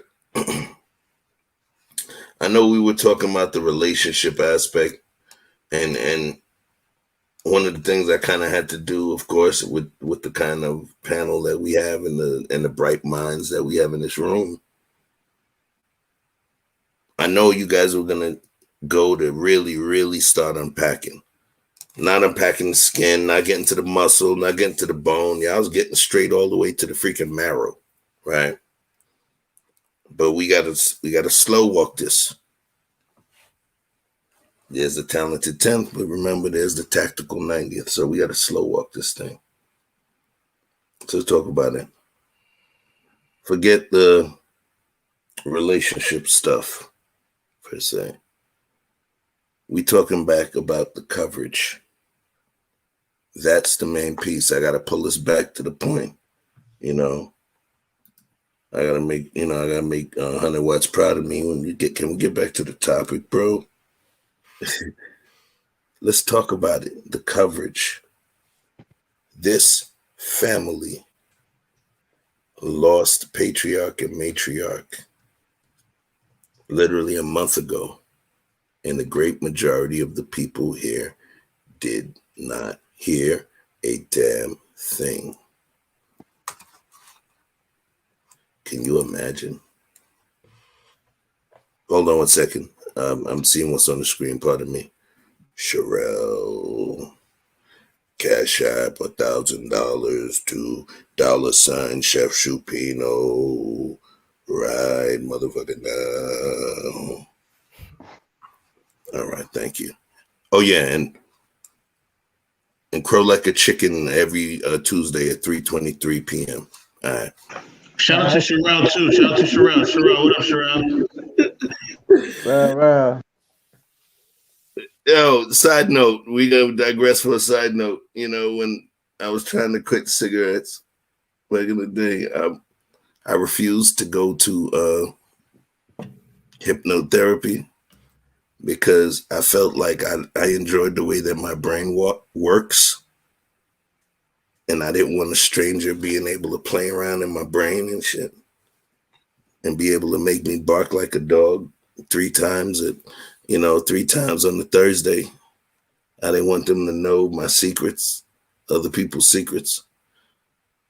I know we were talking about the relationship aspect, and one of the things I kind of had to do, of course, with the kind of panel that we have and the bright minds that we have in this room. I know you guys were gonna go to really, really start unpacking. Not unpacking the skin, not getting to the muscle, not getting to the bone. Yeah, I was getting straight all the way to the freaking marrow, right? But we gotta slow walk this. There's the talented 10th, but remember there's the tactical 90th. So we gotta slow walk this thing. So let's talk about it. Forget the relationship stuff, per se. We talking back about the coverage. That's the main piece. I gotta pull us back to the point. I gotta make 100 Watts proud of me. Can we get back to the topic, bro? Let's talk about it. The coverage. This family lost patriarch and matriarch literally a month ago, and the great majority of the people here did not hear a damn thing. Can you imagine? Hold on one second. I'm seeing what's on the screen. Pardon me. Sherelle. Cash App $1,000 to $ Chef Shupino. Right, motherfucker. No. All right, thank you. Oh yeah, and Crow Like a Chicken every Tuesday at 3:23 p.m. All right. Shout out to Sherelle too. Shout out to Sherelle. Sherelle, what up, Sherelle? Well. Yo, side note, we gonna digress for a side note. You know, when I was trying to quit cigarettes back in the day, I refused to go to hypnotherapy because I felt like I enjoyed the way that my brain works. And I didn't want a stranger being able to play around in my brain and shit and be able to make me bark like a dog 3 times on the Thursday. I didn't want them to know my secrets, other people's secrets.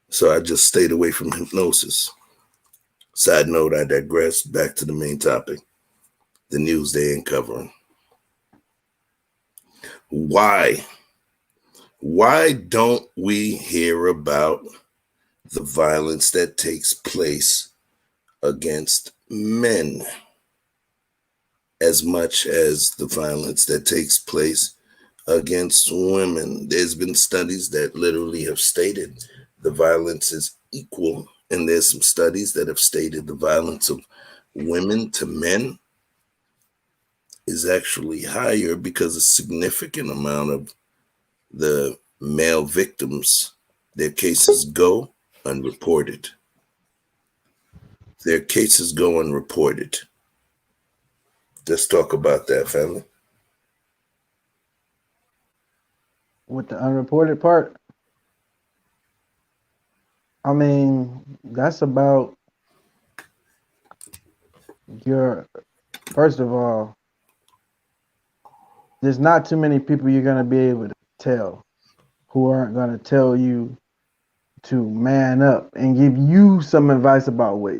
So I just stayed away from hypnosis. Side note, I digress. Back to the main topic, the news they ain't covering. Why don't we hear about the violence that takes place against men as much as the violence that takes place against women? There's been studies that literally have stated the violence is equal, and there's some studies that have stated the violence of women to men is actually higher because a significant amount of the male victims, their cases go unreported. Their cases go unreported. Let's talk about that, family. With the unreported part, I mean, that's about first of all, there's not too many people you're going to be able to tell who aren't going to tell you to man up and give you some advice about what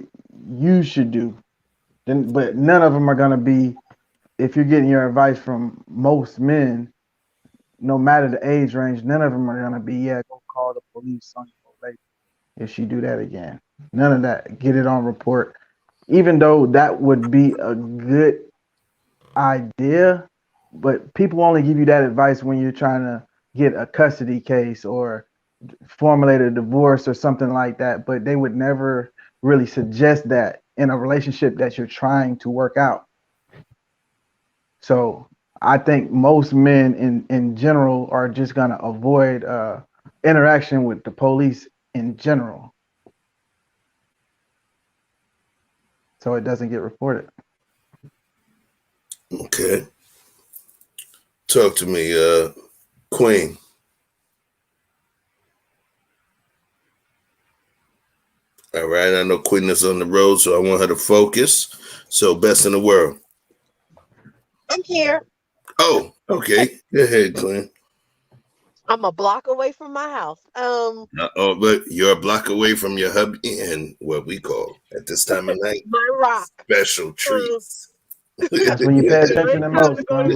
you should do. But none of them are going to be, if you're getting your advice from most men, no matter the age range, none of them are going to be, yeah, go call the police on your lady if she do that again. None of that. Get it on report. Even though that would be a good idea, but people only give you that advice when you're trying to get a custody case or formulate a divorce or something like that, but they would never really suggest that in a relationship that you're trying to work out. So I think most men in general are just going to avoid interaction with the police in general, so it doesn't get reported. Okay. Talk to me, Queen. All right, I know Queen is on the road, so I want her to focus. So, best in the world. I'm here. Oh, okay. Go ahead, Queen. I'm a block away from my house. But you're a block away from your hubby and what we call at this time of night my rock. Special treats. That's when you pay attention the most. I'm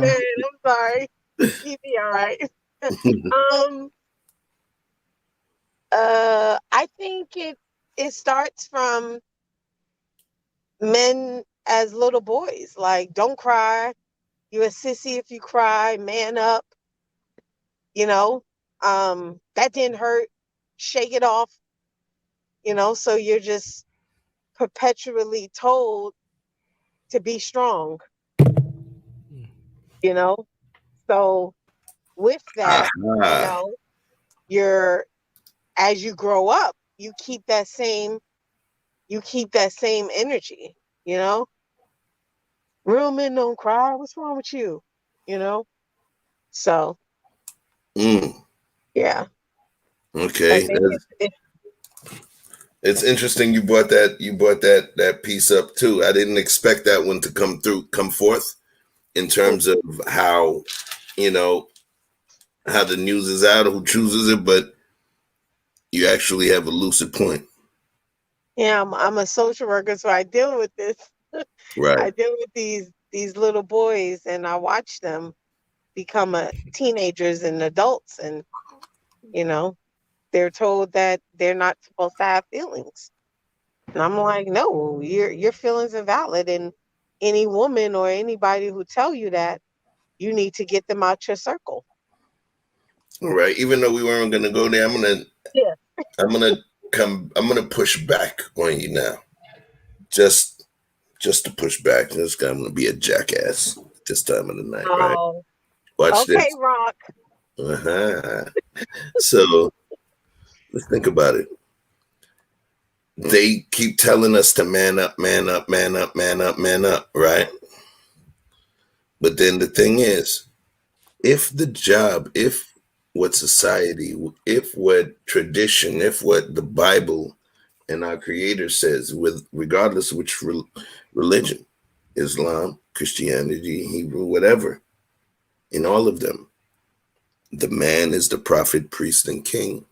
sorry. Keep me all right. I think it starts from men as little boys. Like, don't cry. You're a sissy if you cry. Man up. You know, that didn't hurt. Shake it off. You know, so you're just perpetually told to be strong. You know, so with that, you know, as you grow up, you keep that same energy, you know. Real men don't cry. What's wrong with you? You know? So yeah. Okay. It's interesting you brought that piece up too. I didn't expect that one to come forth in terms of how, you know, how the news is out or who chooses it, but you actually have a lucid point. Yeah, I'm a social worker, so I deal with this. Right. I deal with these little boys, and I watch them become teenagers and adults, and You know, they're told that they're not supposed to have feelings. And I'm like, no, your feelings are valid. And any woman or anybody who tell you that, you need to get them out your circle. All right. Even though we weren't gonna go there, Yeah. I'm gonna push back on you now. Just to push back. I'm gonna be a jackass this time of the night, right? Oh, Watch okay, this. Rock. So let's think about it. They keep telling us to man up, man up, man up, man up, man up, right? But then the thing is, if what society, if what tradition, if what the Bible and our Creator says, with regardless of which religion, Islam, Christianity, Hebrew, whatever, in all of them, the man is the prophet, priest, and king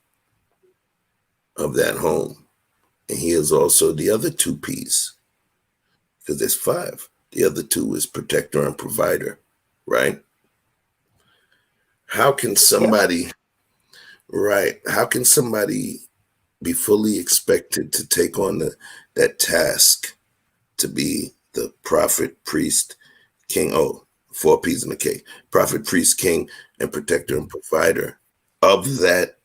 of that home. And he is also the other two P's, because there's 5. The other 2 is protector and provider, right? How can somebody, how can somebody be fully expected to take on that task to be the prophet, priest, king? Oh, 4 P's and a K. Prophet, priest, king, and protector and provider of that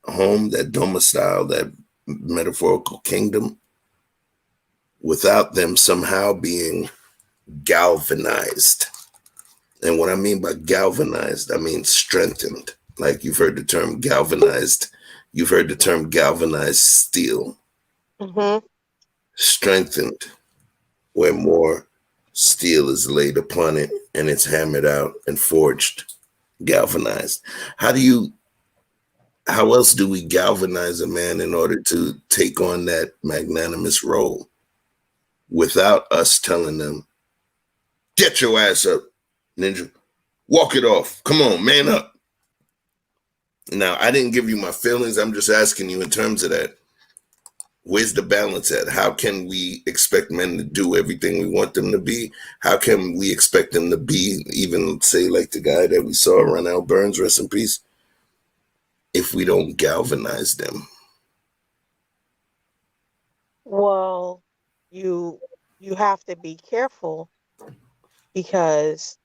home, that domicile, that metaphorical kingdom, without them somehow being galvanized. And what I mean by galvanized, I mean strengthened. Like you've heard the term galvanized. You've heard the term galvanized steel. Mm-hmm. Strengthened, where more steel is laid upon it and it's hammered out and forged, galvanized. How else do we galvanize a man in order to take on that magnanimous role without us telling them, get your ass up, ninja, walk it off, come on, man up? Now, I didn't give you my feelings. I'm just asking you in terms of that. Where's the balance at? How can we expect men to do everything we want them to be? How can we expect them to be, even say like the guy that we saw, Ronald Burns, rest in peace, if we don't galvanize them? Well, you have to be careful, because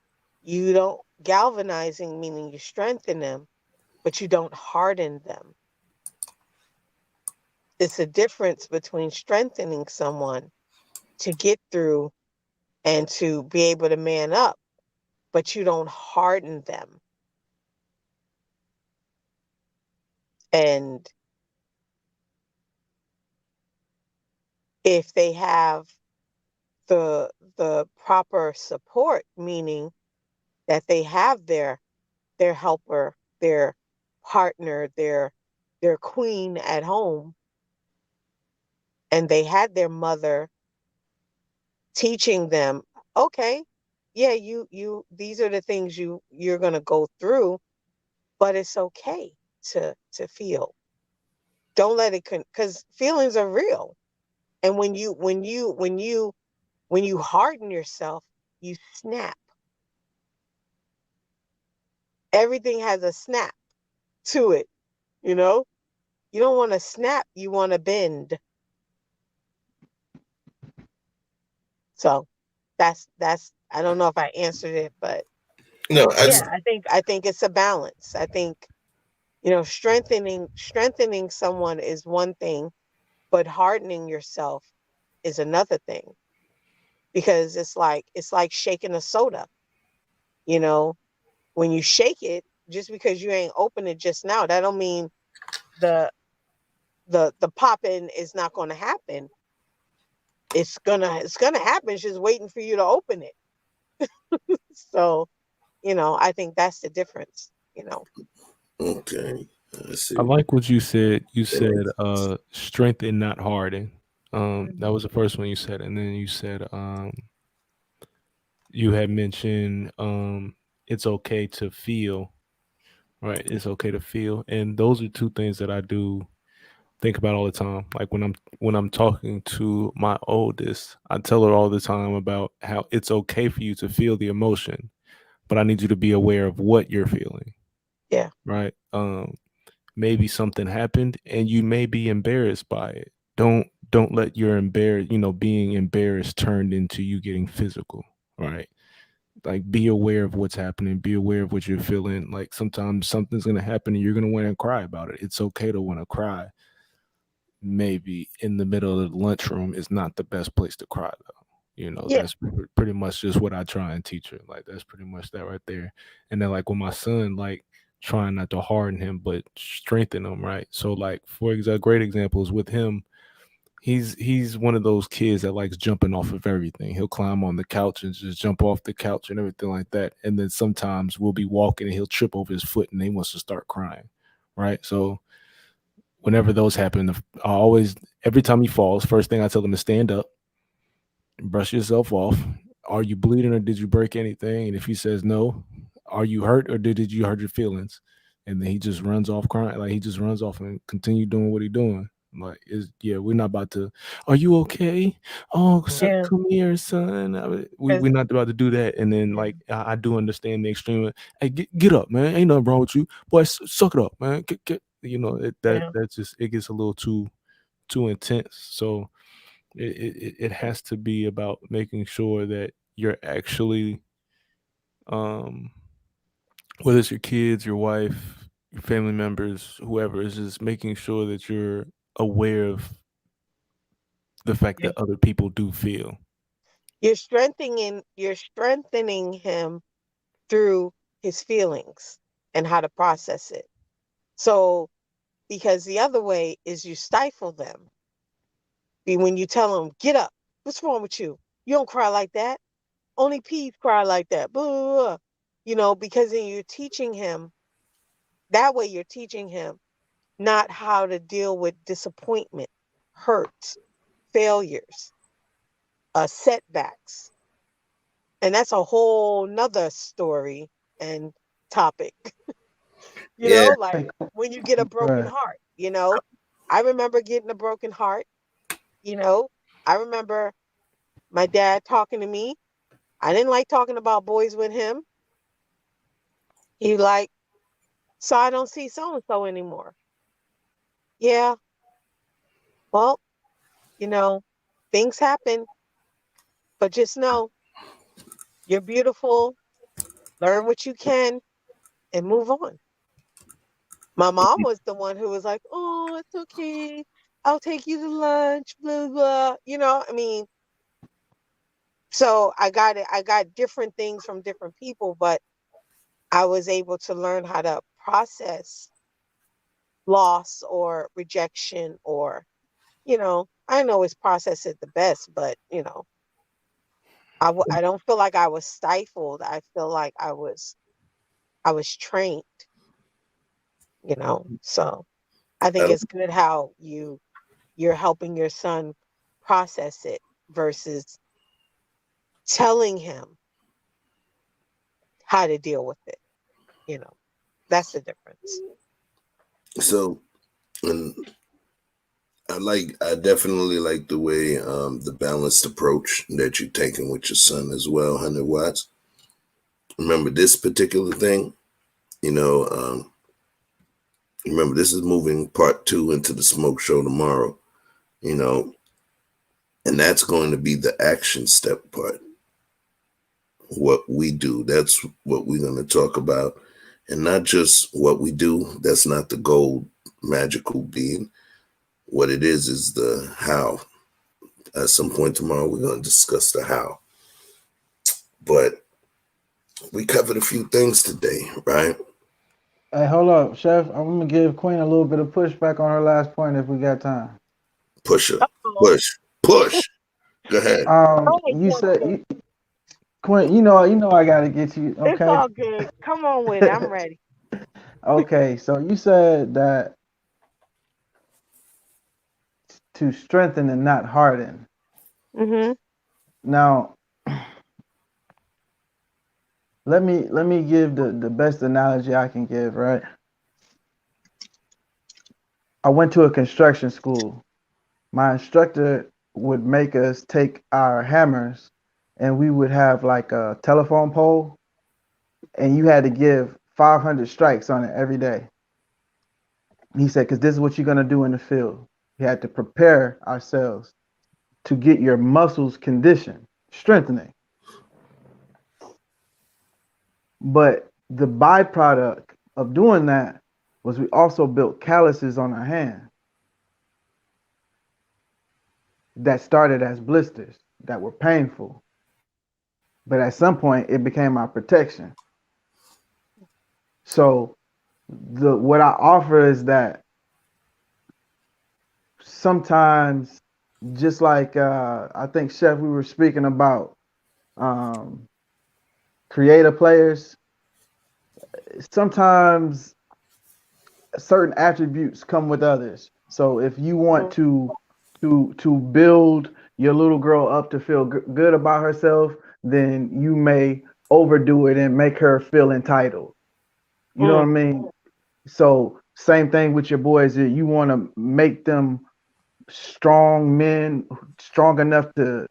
you don't galvanizing, meaning you strengthen them, but you don't harden them. It's a difference between strengthening someone to get through and to be able to man up, but you don't harden them. And if they have the proper support, meaning that they have their helper, their partner, their queen at home, and they had their mother teaching them, okay, yeah, you these are the things you're going to go through, but it's okay to feel. Don't let it cuz feelings are real. And when you harden yourself, you snap. Everything has a snap to it, you know? You don't want to snap, you want to bend. So that's I don't know if I answered it, but no, yeah, I think it's a balance. I think, strengthening someone is one thing, but hardening yourself is another thing. Because it's like shaking a soda. You know, when you shake it, just because you ain't open it just now, that don't mean the popping is not going to happen. It's gonna happen. It's just waiting for you to open it. So, I think that's the difference. Okay. I like what you said. You said strengthen, not harden. That was the first one you said, and then you said you had mentioned it's okay to feel, right? It's okay to feel, and those are 2 things that I do think about all the time. Like when I'm talking to my oldest, I tell her all the time about how it's okay for you to feel the emotion, but I need you to be aware of what you're feeling. Yeah. Right. maybe something happened and you may be embarrassed by it. Don't let your being embarrassed turned into you getting physical, right? Like, be aware of what's happening, be aware of what you're feeling. Like, sometimes something's going to happen and you're going to want to cry about it. It's okay to want to cry. Maybe in the middle of the lunchroom is not the best place to cry, though. Yeah. That's pretty much just what I try and teach her. Like, that's pretty much that right there. And then, like, with my son, like, trying not to harden him but strengthen him, right? So, like, for example, great examples with him, he's one of those kids that likes jumping off of everything. He'll climb on the couch and just jump off the couch and everything like that. And then sometimes we'll be walking and he'll trip over his foot and he wants to start crying, right? So whenever those happen, every time he falls, first thing I tell him is stand up, brush yourself off. Are you bleeding or did you break anything? And if he says no, are you hurt or did you hurt your feelings? And then he just runs off crying. Like, he just runs off and continue doing what he's doing. Like, we're not about to, are you okay? Oh, Yeah. come here, son. We're not about to do that. And then, like, I do understand the extreme. Hey, get up, man. Ain't nothing wrong with you. Boy, suck it up, man. That's just, it gets a little too intense. So it has to be about making sure that you're actually, whether it's your kids, your wife, your family members, whoever, is just making sure that you're aware of the fact that other people do feel. You're strengthening him through his feelings and how to process it. So, because the other way is you stifle them. When you tell them, get up, what's wrong with you? You don't cry like that. Only peas cry like that. Blah, blah, blah. Because then you're teaching him, that way you're teaching him not how to deal with disappointment, hurts, failures, setbacks. And that's a whole nother story and topic. Like when you get a broken heart, I remember getting a broken heart. I remember my dad talking to me. I didn't like talking about boys with him. He like, so I don't see so-and-so anymore. Yeah. Well, things happen, but just know you're beautiful. Learn what you can and move on. My mom was the one who was like, oh, it's okay. I'll take you to lunch, blah, blah. So I got different things from different people, but I was able to learn how to process loss or rejection or, I know it's process it the best, but, I don't feel like I was stifled. I feel like I was trained, so I think it's good how you're helping your son process it versus telling him how to deal with it. That's the difference. So, and I definitely like the way the balanced approach that you're taking with your son as well, 100 watts. Remember this particular thing, remember this is moving part 2 into the smoke show tomorrow, and that's going to be the action step part. What we do, that's what we're going to talk about. And not just what we do, that's not the gold magical being. What it is the how. At some point tomorrow, we're going to discuss the how. But we covered a few things today, right? Hey, hold up, Chef. I'm going to give Queen a little bit of pushback on her last point if we got time. Push. Go ahead. You said, Queen, you know I got to get you, okay? It's all good. Come on with it. I'm ready. Okay, so you said that to strengthen and not harden. Mm-hmm. Now, let me give the best analogy I can give, right? I went to a construction school. My instructor would make us take our hammers and we would have like a telephone pole and you had to give 500 strikes on it every day. He said, because this is what you're going to do in the field. We had to prepare ourselves to get your muscles conditioned, strengthening. But the byproduct of doing that was we also built calluses on our hand that started as blisters that were painful. But at some point, it became our protection. So what I offer is that sometimes, just like I think, Chef, we were speaking about creative players, sometimes certain attributes come with others. So if you want to build your little girl up to feel good about herself, then you may overdo it and make her feel entitled. You know what I mean? So same thing with your boys. You want to make them strong men, strong enough to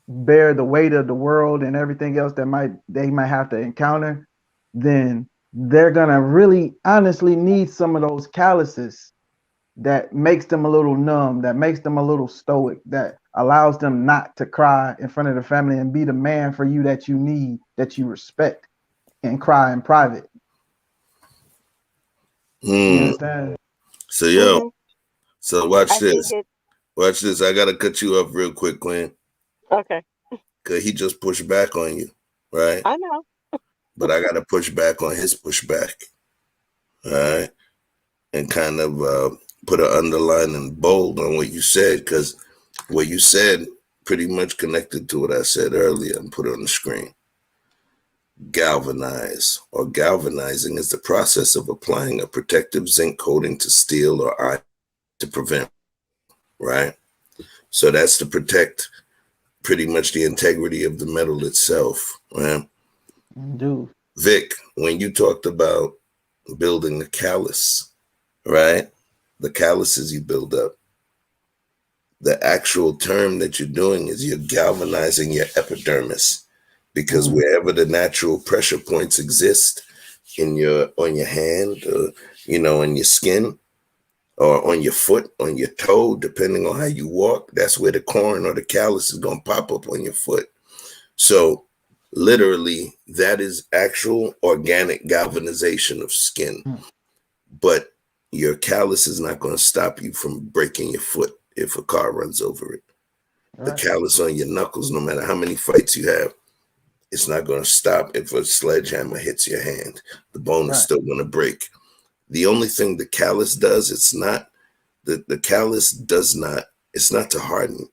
bear the weight of the world and everything else that they might have to encounter. Then they're gonna really honestly need some of those calluses that makes them a little numb, that makes them a little stoic, that allows them not to cry in front of the family and be the man for you that you need, that you respect, and cry in private. You understand? So so watch this. Watch this. I gotta cut you up real quick, Quinn. Okay. Cause he just pushed back on you, right? I know. But I gotta push back on his pushback. All right. And kind of put an underline and bold on what you said, because what you said pretty much connected to what I said earlier and put it on the screen. Galvanize or galvanizing is the process of applying a protective zinc coating to steel or iron to prevent, right? So that's to protect pretty much the integrity of the metal itself, right? Dude. Vic, when you talked about building a callus, right? The calluses you build up. The actual term that you're doing is you're galvanizing your epidermis, because wherever the natural pressure points exist on your hand, on your skin, or on your foot, on your toe, depending on how you walk, that's where the corn or the callus is going to pop up on your foot. So literally, that is actual organic galvanization of skin. But your callus is not going to stop you from breaking your foot if a car runs over it. The callus on your knuckles, no matter how many fights you have, it's not going to stop if a sledgehammer hits your hand. The bone is still going to break. The only thing the callus does, it's not to harden.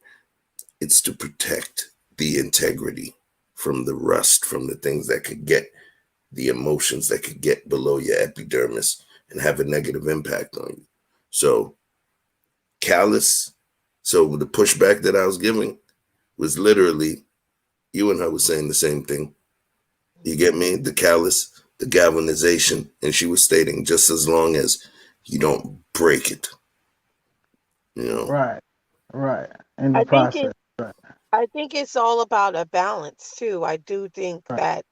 It's to protect the integrity from the rust, from the things that could get, the emotions that could get below your epidermis and have a negative impact on you. So callus, so the pushback that I was giving was literally, you and her was saying the same thing. You get me? The callus, the galvanization, and she was stating just as long as you don't break it. Right. In the process. I think it's all about a balance too. I do think that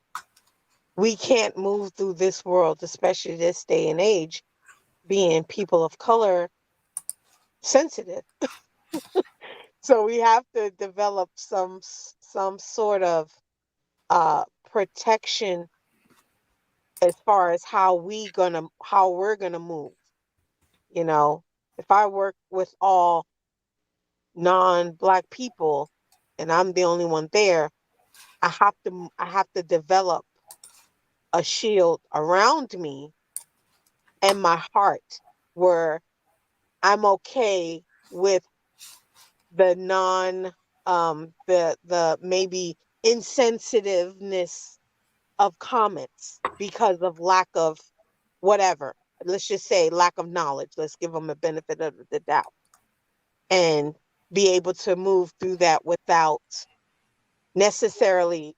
we can't move through this world, especially this day and age, being people of color sensitive. So we have to develop some sort of protection as far as how we're gonna move. If I work with all non-Black people and I'm the only one there, I have to develop a shield around me and my heart where I'm okay with the the maybe insensitiveness of comments because of lack of whatever. Let's just say lack of knowledge. Let's give them a benefit of the doubt and be able to move through that without necessarily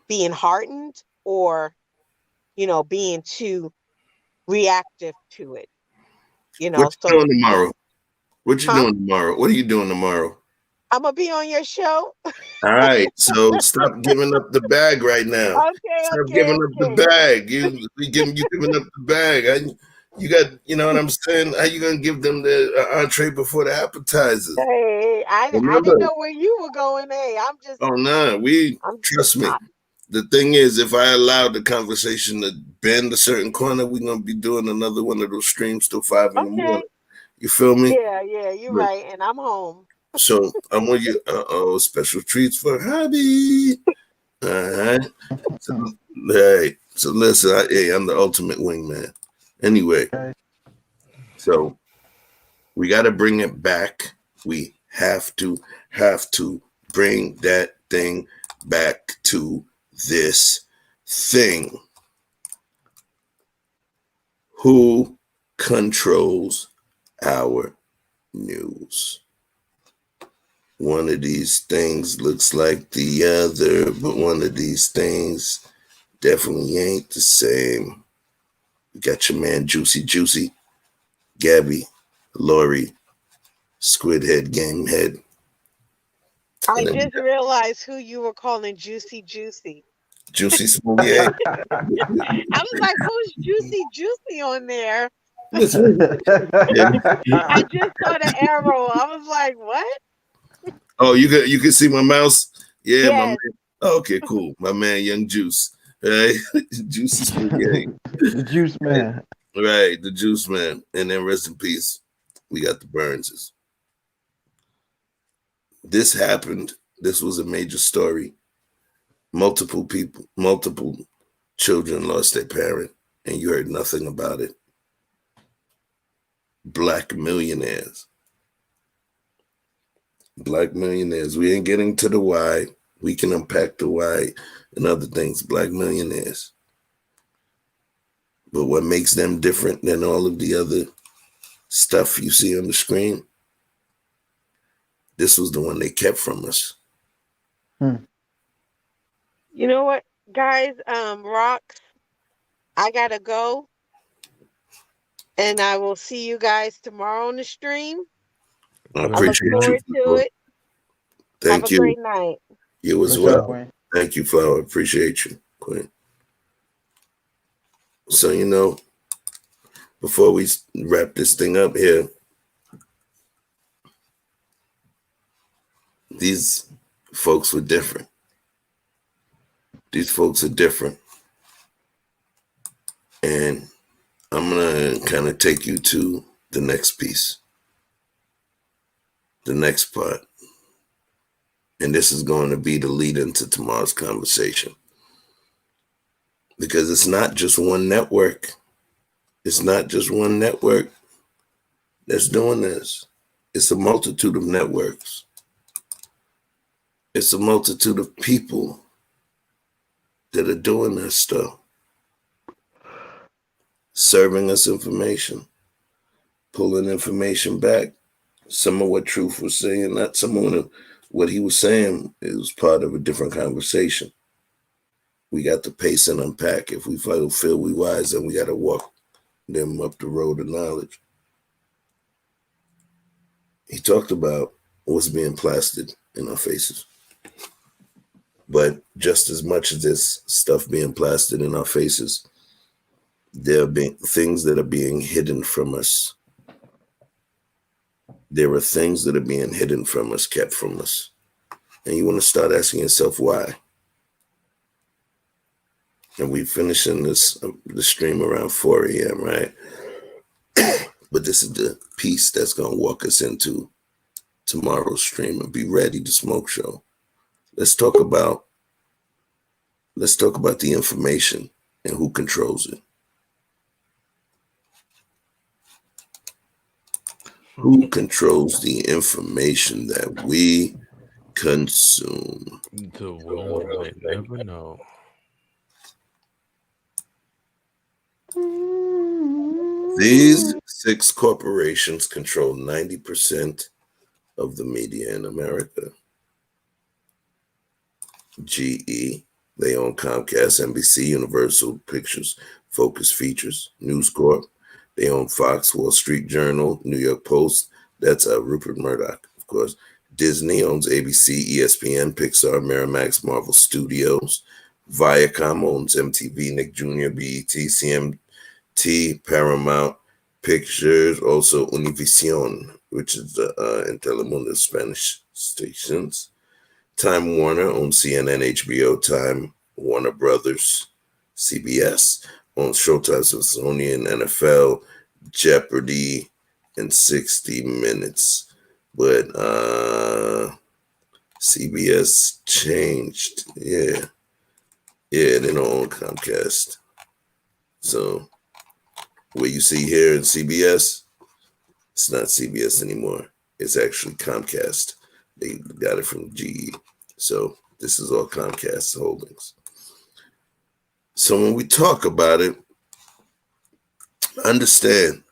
being hardened or being too reactive to it. What you doing tomorrow? What you doing tomorrow? What are you doing tomorrow? I'm gonna be on your show. All right, so stop giving up the bag right now. Stop giving up the bag. You giving up the bag. You got, you know what I'm saying? How you gonna give them the entree before the appetizers? Hey, I didn't know where you were going. Hey, I'm just. Oh no, trust me. The thing is, if I allow the conversation to bend a certain corner, we're gonna be doing another one of those streams till 5 in the morning. You feel me? Yeah, you're right, and I'm home. So I'm with you. Special treats for hubby. All right. So listen, I'm the ultimate wingman. Anyway, so we got to bring it back. We have to bring that thing back to this thing. Who controls our news? One of these things looks like the other, but one of these things definitely ain't the same. You got your man Juicy, Gabby, Lori, Squidhead, Gamehead. I just realized who you were calling Juicy. Juicy Smoothie. I was like, who's Juicy on there? I just saw the arrow. I was like, what? Oh, you can see my mouse? Yeah, yes. My man. Oh, okay, cool. My man, Young Juice. Right? Juicy Smoothie. The Juice Man. Right, the Juice Man. And then rest in peace, we got the Burnses. This happened. This was a major story. Multiple children lost their parent, and you heard nothing about it. Black millionaires. We ain't getting to the why. We can unpack the why and other things. Black millionaires. But what makes them different than all of the other stuff you see on the screen? This was the one they kept from us. You know what, guys? Rocks, I gotta go. And I will see you guys tomorrow on the stream. I appreciate look forward to it. Thank you. Have a great night. You as well. Thank you, Flower. Appreciate you, Queen. So, you know, before we wrap this thing up here, these folks were different. These folks are different. And I'm going to kind of take you to the next piece, the next part. And this is going to be the lead into tomorrow's conversation. Because it's not just one network. It's not just one network that's doing this. It's a multitude of networks. It's a multitude of people that are doing this stuff. Serving us information, pulling information back. Some of what Truth was saying, not some of what he was saying, is part of a different conversation. We got to pace and unpack. If we feel we wise, then we got to walk them up the road of knowledge. He talked about what's being plastered in our faces. But just as much as this stuff being plastered in our faces, there are things that are being hidden from us. There are things that are being hidden from us, kept from us. And you want to start asking yourself why. And we finishing the stream around 4 a.m., right? But this is the piece that's going to walk us into tomorrow's stream and be ready to smoke show. Let's talk about the information and who controls it. Who controls the information that we consume? The world might never know. These 6 corporations control 90% of the media in America. GE, they own Comcast, NBC, Universal Pictures, Focus Features, News Corp. They own Fox, Wall Street Journal, New York Post. That's Rupert Murdoch, of course. Disney owns ABC, ESPN, Pixar, Miramax, Marvel Studios. Viacom owns MTV, Nick Jr., BET, CMT, Paramount, Pictures, also Univision, which is the in Telemundo Spanish stations. Time Warner owns CNN, HBO, Time Warner Brothers, CBS owns Showtime, Smithsonian, NFL, Jeopardy, and 60 Minutes. But CBS changed. Yeah, they don't own Comcast. So what you see here in CBS, it's not CBS anymore. It's actually Comcast. They got it from GE. So this is all Comcast holdings. So when we talk about it, understand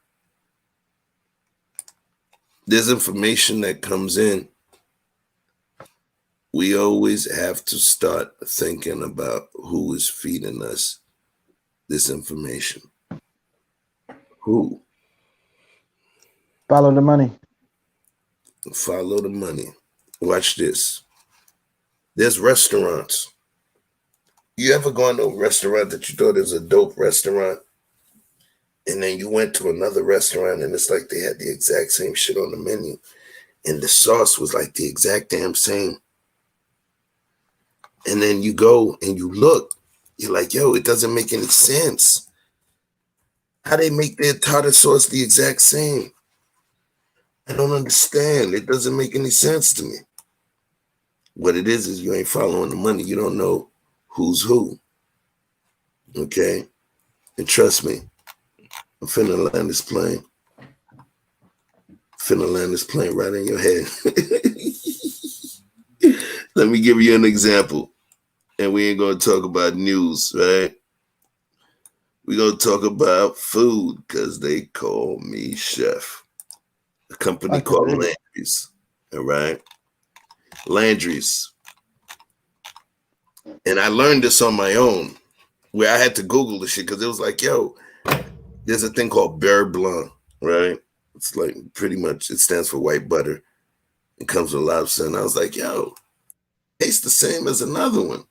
there's information that comes in. We always have to start thinking about who is feeding us this information. Who? Follow the money. Follow the money. Watch this. There's restaurants. You ever gone to a restaurant that you thought was a dope restaurant, and then you went to another restaurant and it's like they had the exact same shit on the menu, and the sauce was like the exact damn same. And then you go and you look, you're like, yo, it doesn't make any sense. How they make their tartar sauce the exact same? I don't understand. It doesn't make any sense to me. What it is you ain't following the money. You don't know who's who. Okay? And trust me, I'm finna land this plane. Finna land this plane right in your head. Let me give you an example. And we ain't gonna talk about news, right? We're gonna talk about food because they call me chef. A company called Landry's. All right? Landry's. And I learned this on my own, where I had to Google this shit because it was like, yo, there's a thing called Beurre Blanc, right? It's like pretty much, it stands for white butter. It comes with lobster. And I was like, yo, tastes the same as another one.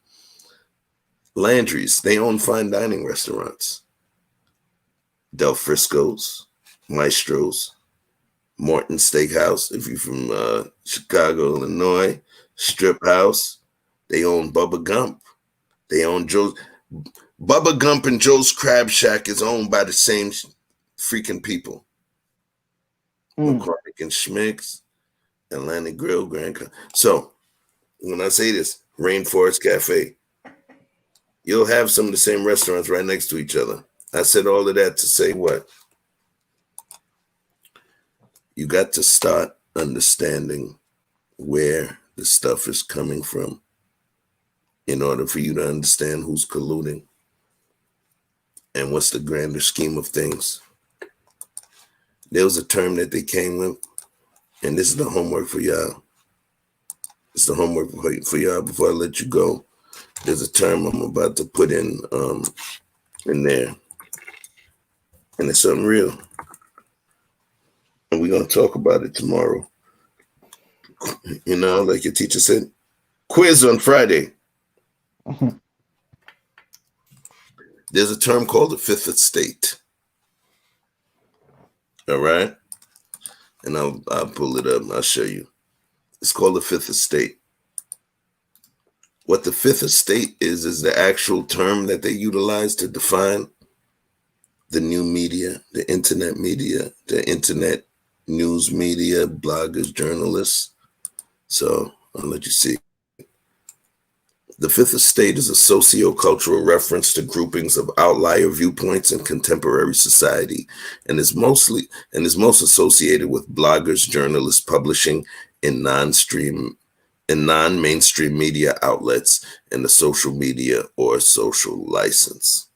Landry's, they own fine dining restaurants. Del Frisco's, Maestro's, Morton Steakhouse, if you're from Chicago, Illinois, Strip House. They own Bubba Gump. They own Joe's. Bubba Gump and Joe's Crab Shack is owned by the same freaking people. McCormick and Schmick's, Atlantic Grill, So when I say this, Rainforest Cafe, you'll have some of the same restaurants right next to each other. I said all of that to say what? You got to start understanding where the stuff is coming from in order for you to understand who's colluding and what's the grander scheme of things. There was a term that they came with, and this is the homework for y'all. It's the homework for y'all before I let you go. There's a term I'm about to put in there, and it's something real. And we're going to talk about it tomorrow. You know, like your teacher said, quiz on Friday. There's a term called the fifth estate. All right? And I'll pull it up and I'll show you. It's called the fifth estate. What the fifth estate is the actual term that they utilize to define the new media, the internet news media, bloggers, journalists. So I'll let you see. The fifth estate is a socio-cultural reference to groupings of outlier viewpoints in contemporary society, and is most associated with bloggers, journalists publishing in non-mainstream media outlets and the social media or social license.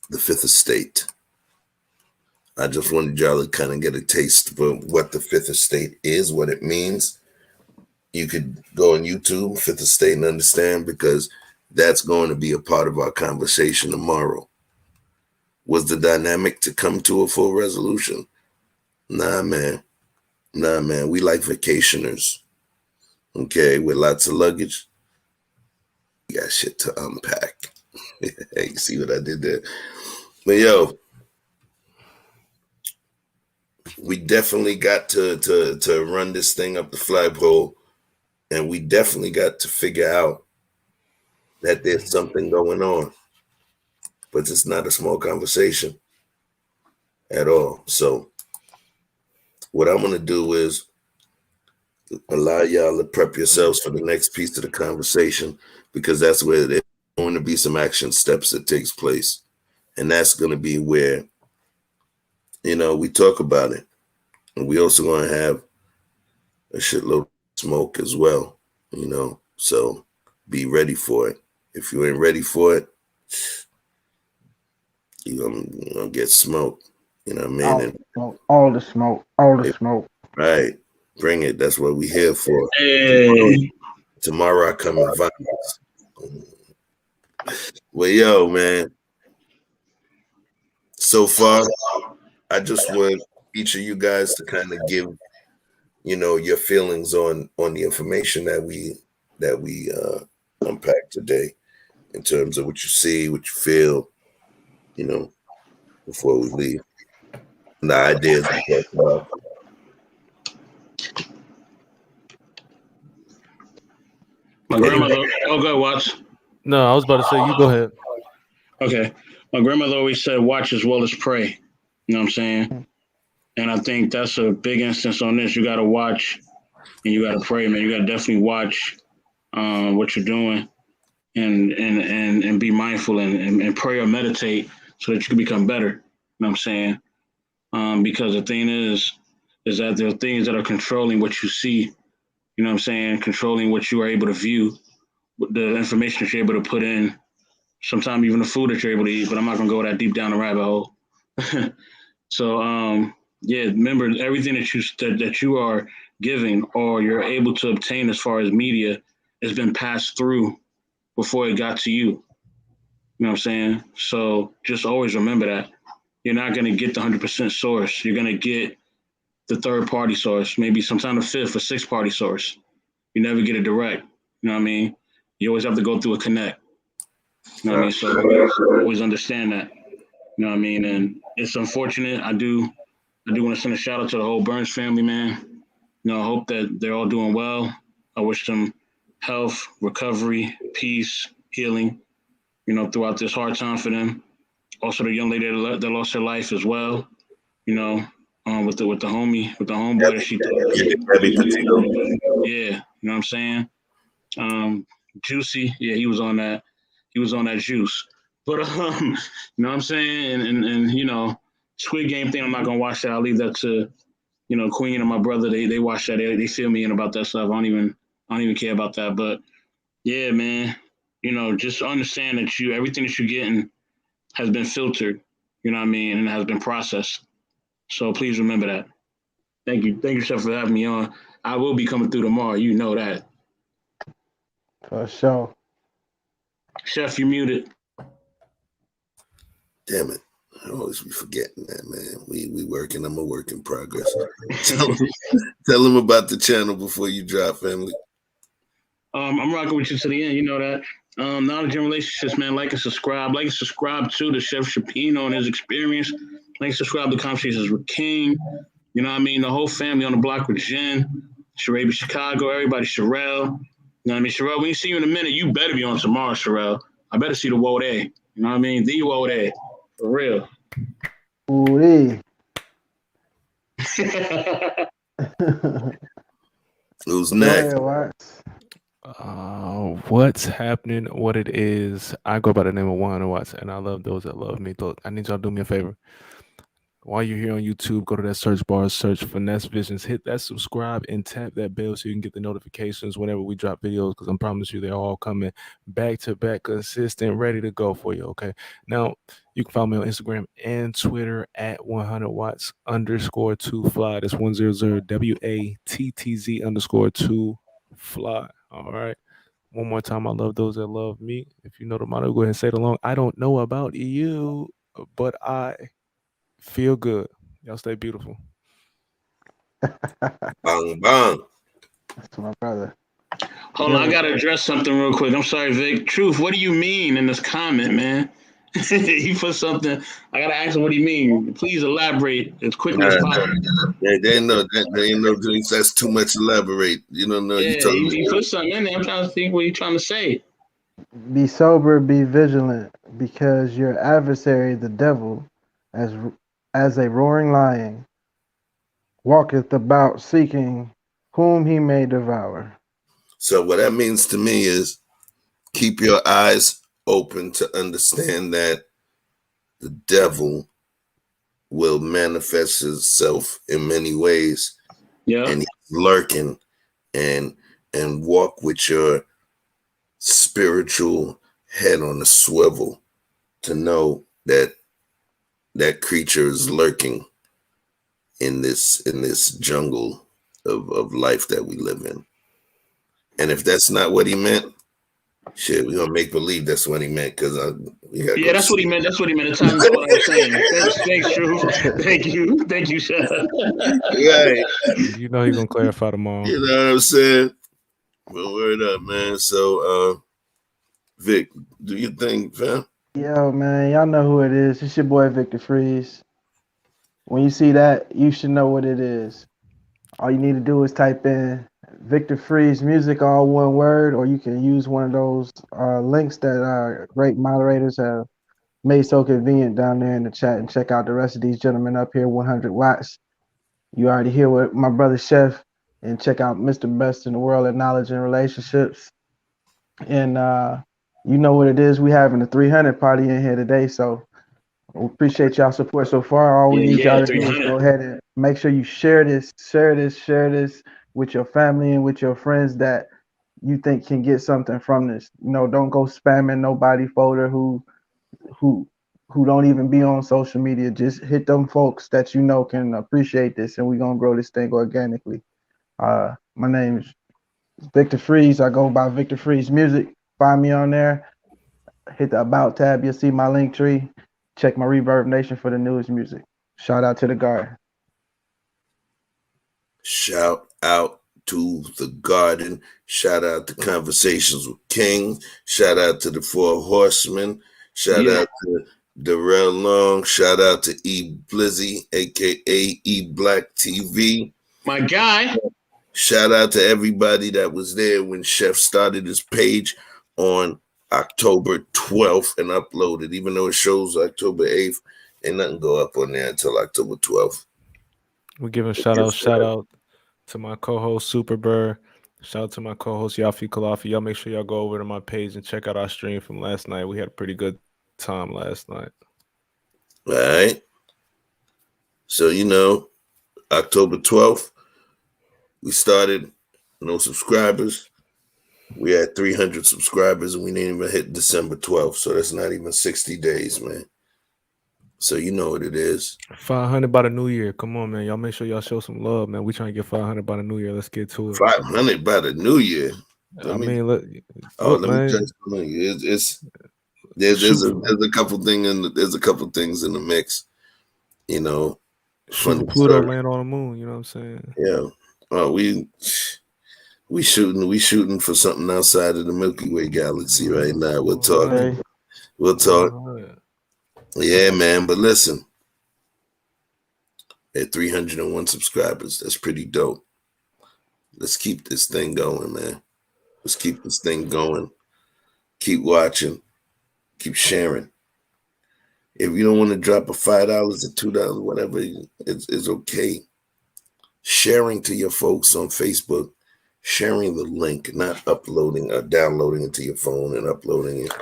The fifth estate. I just wanted y'all to kind of get a taste for what the fifth estate is, what it means. You could go on YouTube, Fifth Estate, and understand, because that's going to be a part of our conversation tomorrow. Was the dynamic to come to a full resolution? Nah, man. We like vacationers. Okay, with lots of luggage. We got shit to unpack. Hey, see what I did there? But yo, we definitely got to run this thing up the flagpole, and we definitely got to figure out that there's something going on. But it's not a small conversation at all. So what I'm going to do is allow y'all to prep yourselves for the next piece of the conversation, because that's where there's going to be some action steps that takes place. And that's going to be where, we talk about it. And we also going to have a shitload of smoke as well, so be ready for it. If you ain't ready for it, you're gonna get smoked. You know what I mean? All the smoke. Right. Bring it. That's what we here for. Hey. Tomorrow I come in violence. Well, yo, man. So far, I just want each of you guys to kind of give, your feelings on the information that we unpacked today, in terms of what you see, what you feel, before we leave. And the ideas we talked about. My grandmother. Oh, go watch. No, I was about to say, you go ahead. Okay. My grandmother always said, watch as well as pray. You know what I'm saying? And I think that's a big instance on this. You got to watch and you got to pray, man. You got to definitely watch what you're doing and be mindful and pray or meditate so that you can become better. You know what I'm saying? Because the thing is that there are things that are controlling what you see. You know what I'm saying? Controlling what you are able to view, the information that you're able to put in, sometimes even the food that you're able to eat, but I'm not going to go that deep down the rabbit hole. So, remember, everything that you are giving or you're able to obtain as far as media has been passed through before it got to you. You know what I'm saying? So just always remember that. You're not going to get the 100% source. You're going to get the third-party source, maybe sometime the fifth or sixth-party source. You never get it direct. You know what I mean? You always have to go through a connect. You know what I mean? So always understand that. You know what I mean? And it's unfortunate. I do want to send a shout out to the whole Burns family, man. I hope that they're all doing well. I wish them health, recovery, peace, healing, throughout this hard time for them. Also, the young lady that lost her life as well, with the homeboy that she yeah, you know what I'm saying? Juicy, yeah, he was on that juice. But you know what I'm saying? And Squid Game thing, I'm not gonna watch that. I'll leave that to Queen and my brother. They watch that. They fill me in about that stuff. I don't even care about that. But yeah, man, just understand that everything that you're getting has been filtered, you know what I mean, and has been processed. So please remember that. Thank you, Chef, for having me on. I will be coming through tomorrow. You know that. For sure. Chef, you muted. Damn it. I always be forgetting that, man. We working. I'm a work in progress. Tell them about the channel before you drop, family. I'm rocking with you to the end. You know that. Knowledge and relationships, man. Like and subscribe. Like and subscribe to the Chef Shapino and his experience. Like and subscribe to Conversations with King. You know what I mean? The whole family on the block with Jen, Sharabi Chicago, everybody, Sherelle. You know what I mean? Sherelle, we see you in a minute. You better be on tomorrow, Sherelle. I better see the Woe Day. You know what I mean? The Woe Day. For real. Ooh-wee. Who's next? What's happening? What it is? I go by the name of Juan Watts, and I love those that love me. I need y'all to do me a favor. While you're here on YouTube, go to that search bar, search Finesse Visions, hit that subscribe, and tap that bell so you can get the notifications whenever we drop videos, because I promise you they're all coming back to back, consistent, ready to go for you, okay? Now, you can follow me on Instagram and Twitter at 100watts_2fly. That's 100 WATTZ_2fly. All right. One more time, I love those that love me. If you know the motto, go ahead and say it along. I don't know about you, but I feel good. Y'all stay beautiful. Bang, bang. That's my brother. Hold on, I got to address something real quick. I'm sorry, Vic. Truth, what do you mean in this comment, man? He put something. I gotta ask him what he mean. Please elaborate as quickly as possible. Yeah, they know that's too much elaborate. You don't know. You Yeah, told he me. put something in there. I'm trying to think what he's trying to say. Be sober, be vigilant, because your adversary, the devil, as a roaring lion, walketh about seeking whom he may devour. So what that means to me is keep your eyes open to understand that the devil will manifest himself in many ways. Yeah. And he's lurking and walk with your spiritual head on a swivel to know that that creature is lurking in this jungle of life that we live in. And if that's not what he meant, shit, we're gonna make believe that's what he meant, because yeah, that's what he meant. That's what he meant. The time's what I was saying. Thanks, Truth. Thank you, Chef. Right. You know he's gonna clarify tomorrow. You know what I'm saying? Well, word up, man. So, Vic, do you think, fam? Yo, man, y'all know who it is. It's your boy Victor Freeze. When you see that, you should know what it is. All you need to do is type in Victor Freeze music, all one word, or you can use one of those links that great moderators have made so convenient down there in the chat, and check out the rest of these gentlemen up here, 100 watts. You already hear what my brother Chef, and check out Mr. Best in the World at Knowledge and Relationships. And you know what it is. We having a 300 party in here today, so we appreciate y'all support so far. All we need y'all to do is go ahead and make sure you share this with your family and with your friends that you think can get something from this. You know, don't go spamming nobody folder who don't even be on social media. Just hit them folks that you know can appreciate this, and we're gonna grow this thing organically. My name is Victor Freeze. I go by Victor Freeze Music. Find me on there. Hit the About tab. You'll see my link tree. Check my Reverb Nation for the newest music. Shout out to the Garden. Shout out to the Garden. Shout out to Conversations with King. Shout out to the Four Horsemen. Shout out to Darrell Long. Shout out to E Blizzy, aka E Black TV. My guy. Shout out to everybody that was there when Chef started his page on October 12th and uploaded, even though it shows October 8th, ain't nothing go up on there until October 12th. We're giving shout out to my co-host Super Burr. Shout out to my co-host Yafi Kalafi. Y'all make sure y'all go over to my page and check out our stream from last night. We had a pretty good time last night. All right. So, you know, October 12th, we started, no subscribers. We had 300 subscribers and we didn't even hit December 12th. So that's not even 60 days, man. So you know what it is. 500 by the new year. Come on, man. Y'all make sure y'all show some love, man. We trying to get 500 by the new year. Let's get to it. 500 by the new year. Let me just there's a couple things in the mix. You know, Pluto land on the moon. You know what I'm saying? Yeah. We shooting for something outside of the Milky Way galaxy right now. We'll talk. Yeah, man. But listen, at 301 subscribers, that's pretty dope. Let's keep this thing going, man. Let's keep this thing going. Keep watching. Keep sharing. If you don't want to drop a $5 or $2, whatever, it's okay. Sharing to your folks on Facebook. Sharing the link, not uploading or downloading it to your phone and uploading it.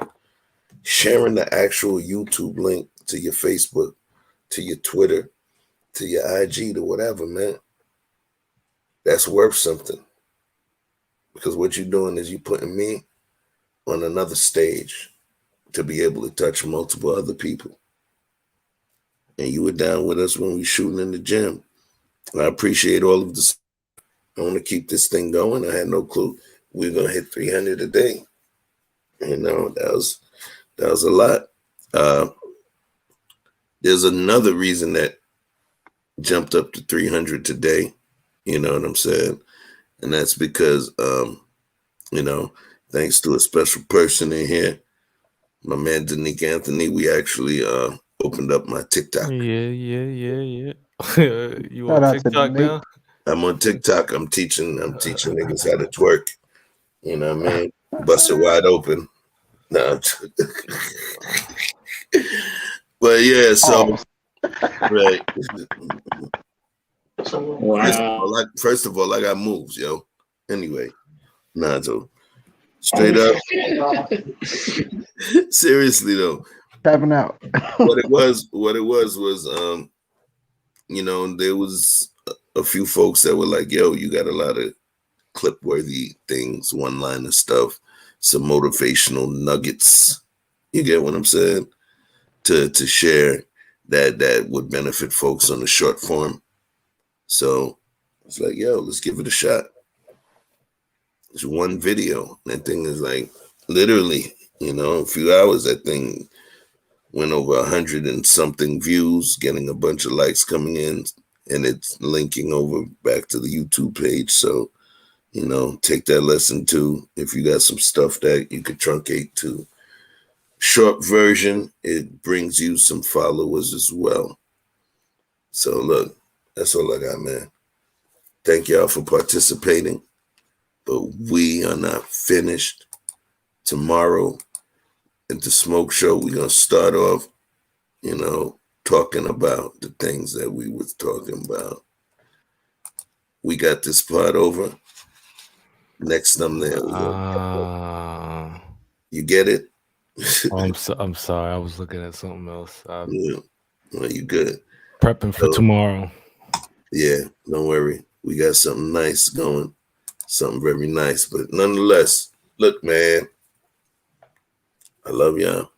Sharing the actual YouTube link to your Facebook, to your Twitter, to your IG, to whatever, man. That's worth something. Because what you're doing is you're putting me on another stage to be able to touch multiple other people. And you were down with us when we shooting in the gym. I appreciate all of this. I want to keep this thing going. I had no clue we were gonna hit 300 a day. You know, that was a lot. There's another reason that jumped up to 300 today. You know what I'm saying? And that's because, you know, thanks to a special person in here, my man Danique Anthony, we actually opened up my TikTok. Yeah. You Shout on out to TikTok Nick. now? I'm on TikTok. I'm teaching niggas how to twerk. You know what I mean? Bust it wide open. No. But yeah, so right. Wow. First of all, I got moves, yo. Anyway, so straight up. Seriously though. Tapping out. what it was, you know, there was a few folks that were like, yo, you got a lot of clip-worthy things, one-liner stuff, some motivational nuggets. You get what I'm saying? To share that would benefit folks on the short form. So it's like, yo, let's give it a shot. It's one video. That thing is like literally, you know, a few hours, that thing went over 100 and something views, getting a bunch of likes coming in, and it's linking over back to the YouTube page. So, you know, take that lesson too. If you got some stuff that you could truncate to short version, it brings you some followers as well. So look, that's all I got, man. Thank y'all for participating, but we are not finished. Tomorrow at the Smoke Show, we're going to start off, you know, talking about the things that we was talking about. We got this part over. Next thumbnail. You get it? I'm sorry. I was looking at something else. Yeah. Well, you good. Prepping for tomorrow. Yeah, don't worry. We got something nice going. Something very nice. But nonetheless, look, man, I love y'all.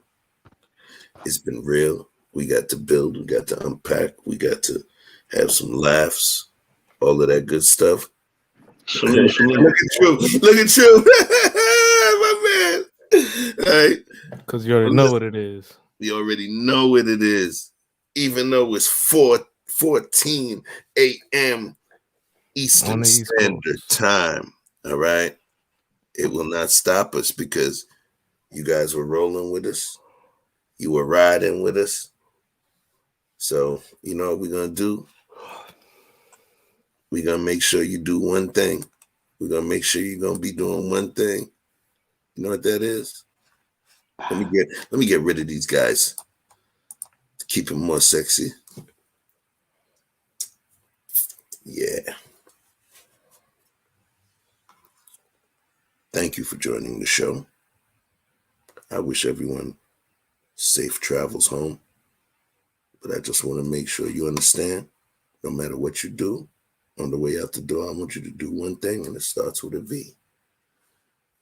It's been real. We got to build. We got to unpack. We got to have some laughs. All of that good stuff. Look at you. Look at you. My man. All right. Because you already know what it is. We already know what it is. Even though it's 4:14 a.m. Eastern Standard Time. All right. It will not stop us because you guys were rolling with us. You were riding with us. So, you know what we're going to do? We're going to make sure you do one thing. We're going to make sure you're going to be doing one thing. You know what that is? Let me get rid of these guys to keep them more sexy. Yeah. Thank you for joining the show. I wish everyone safe travels home. But I just want to make sure you understand, no matter what you do, on the way out the door, I want you to do one thing, and it starts with a V.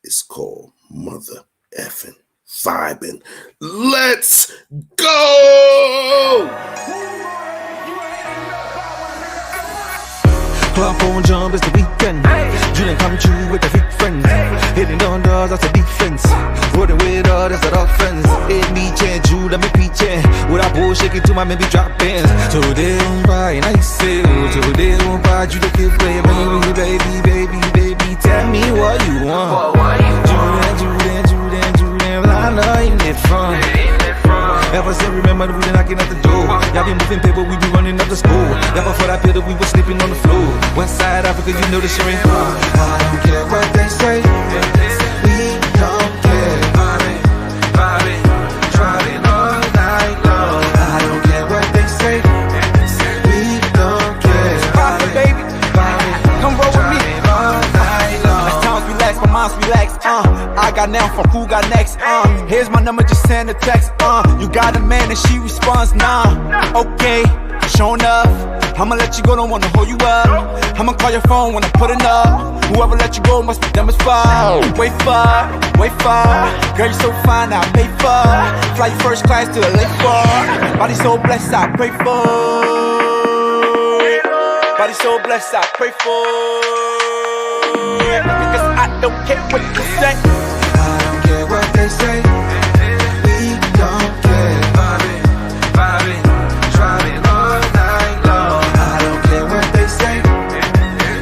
It's called mother effing vibing. Let's go! Club phone jump, it's the weekend. Dream come true with the freak friends. Hitting down doors, that's a defense. Rolling with all, that's an offense. It me change, you let me preaching. With a bull shaking to my maybe drop bands. So they won't buy, and I say, so they won't buy you to keep playing. Baby, tell me what you want. Julian, I know you need fun. Ever since remember we been knocking at the door. Y'all been moving paper, we be running up the school. Y'all before that pill, we was sleeping on the floor. West side Africa, you know the shit ain't hard. I don't care what they say. We don't care. Driving all night long. I don't care what they say. We don't care. Pop it, baby. Come roll with me. All night long. My times relax, my mind's relaxed. I got now from who got next. Here's my number, just send a text. You got a man and she responds, nah. Okay, sure enough. I'ma let you go, don't wanna hold you up. I'ma call your phone when I put it up. Whoever let you go must be dumb as fuck. Wait for. Girl, you so fine, I'll pay for. Fly you first class to LA for. Body so blessed, I pray for. Body so blessed, I pray for. Because I don't care what you say. I don't care what they say. We don't care. Vibing, driving all night long. I don't care what they say.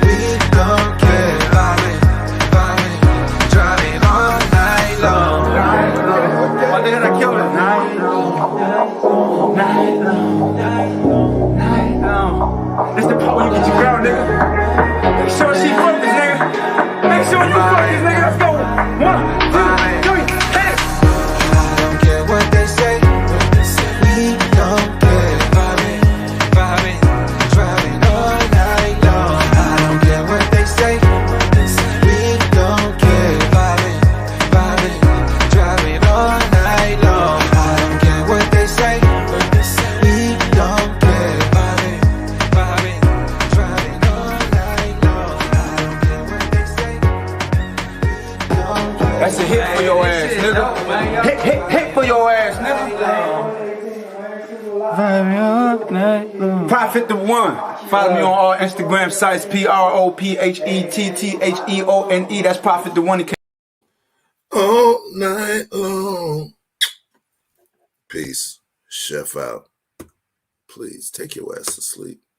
We don't care. Vibing, driving all night long. all night long. Prophet the One. Follow me on all Instagram sites. PROPHETTHEONE. That's Prophet the One. All night long. Peace. Chef out. Please take your ass to sleep.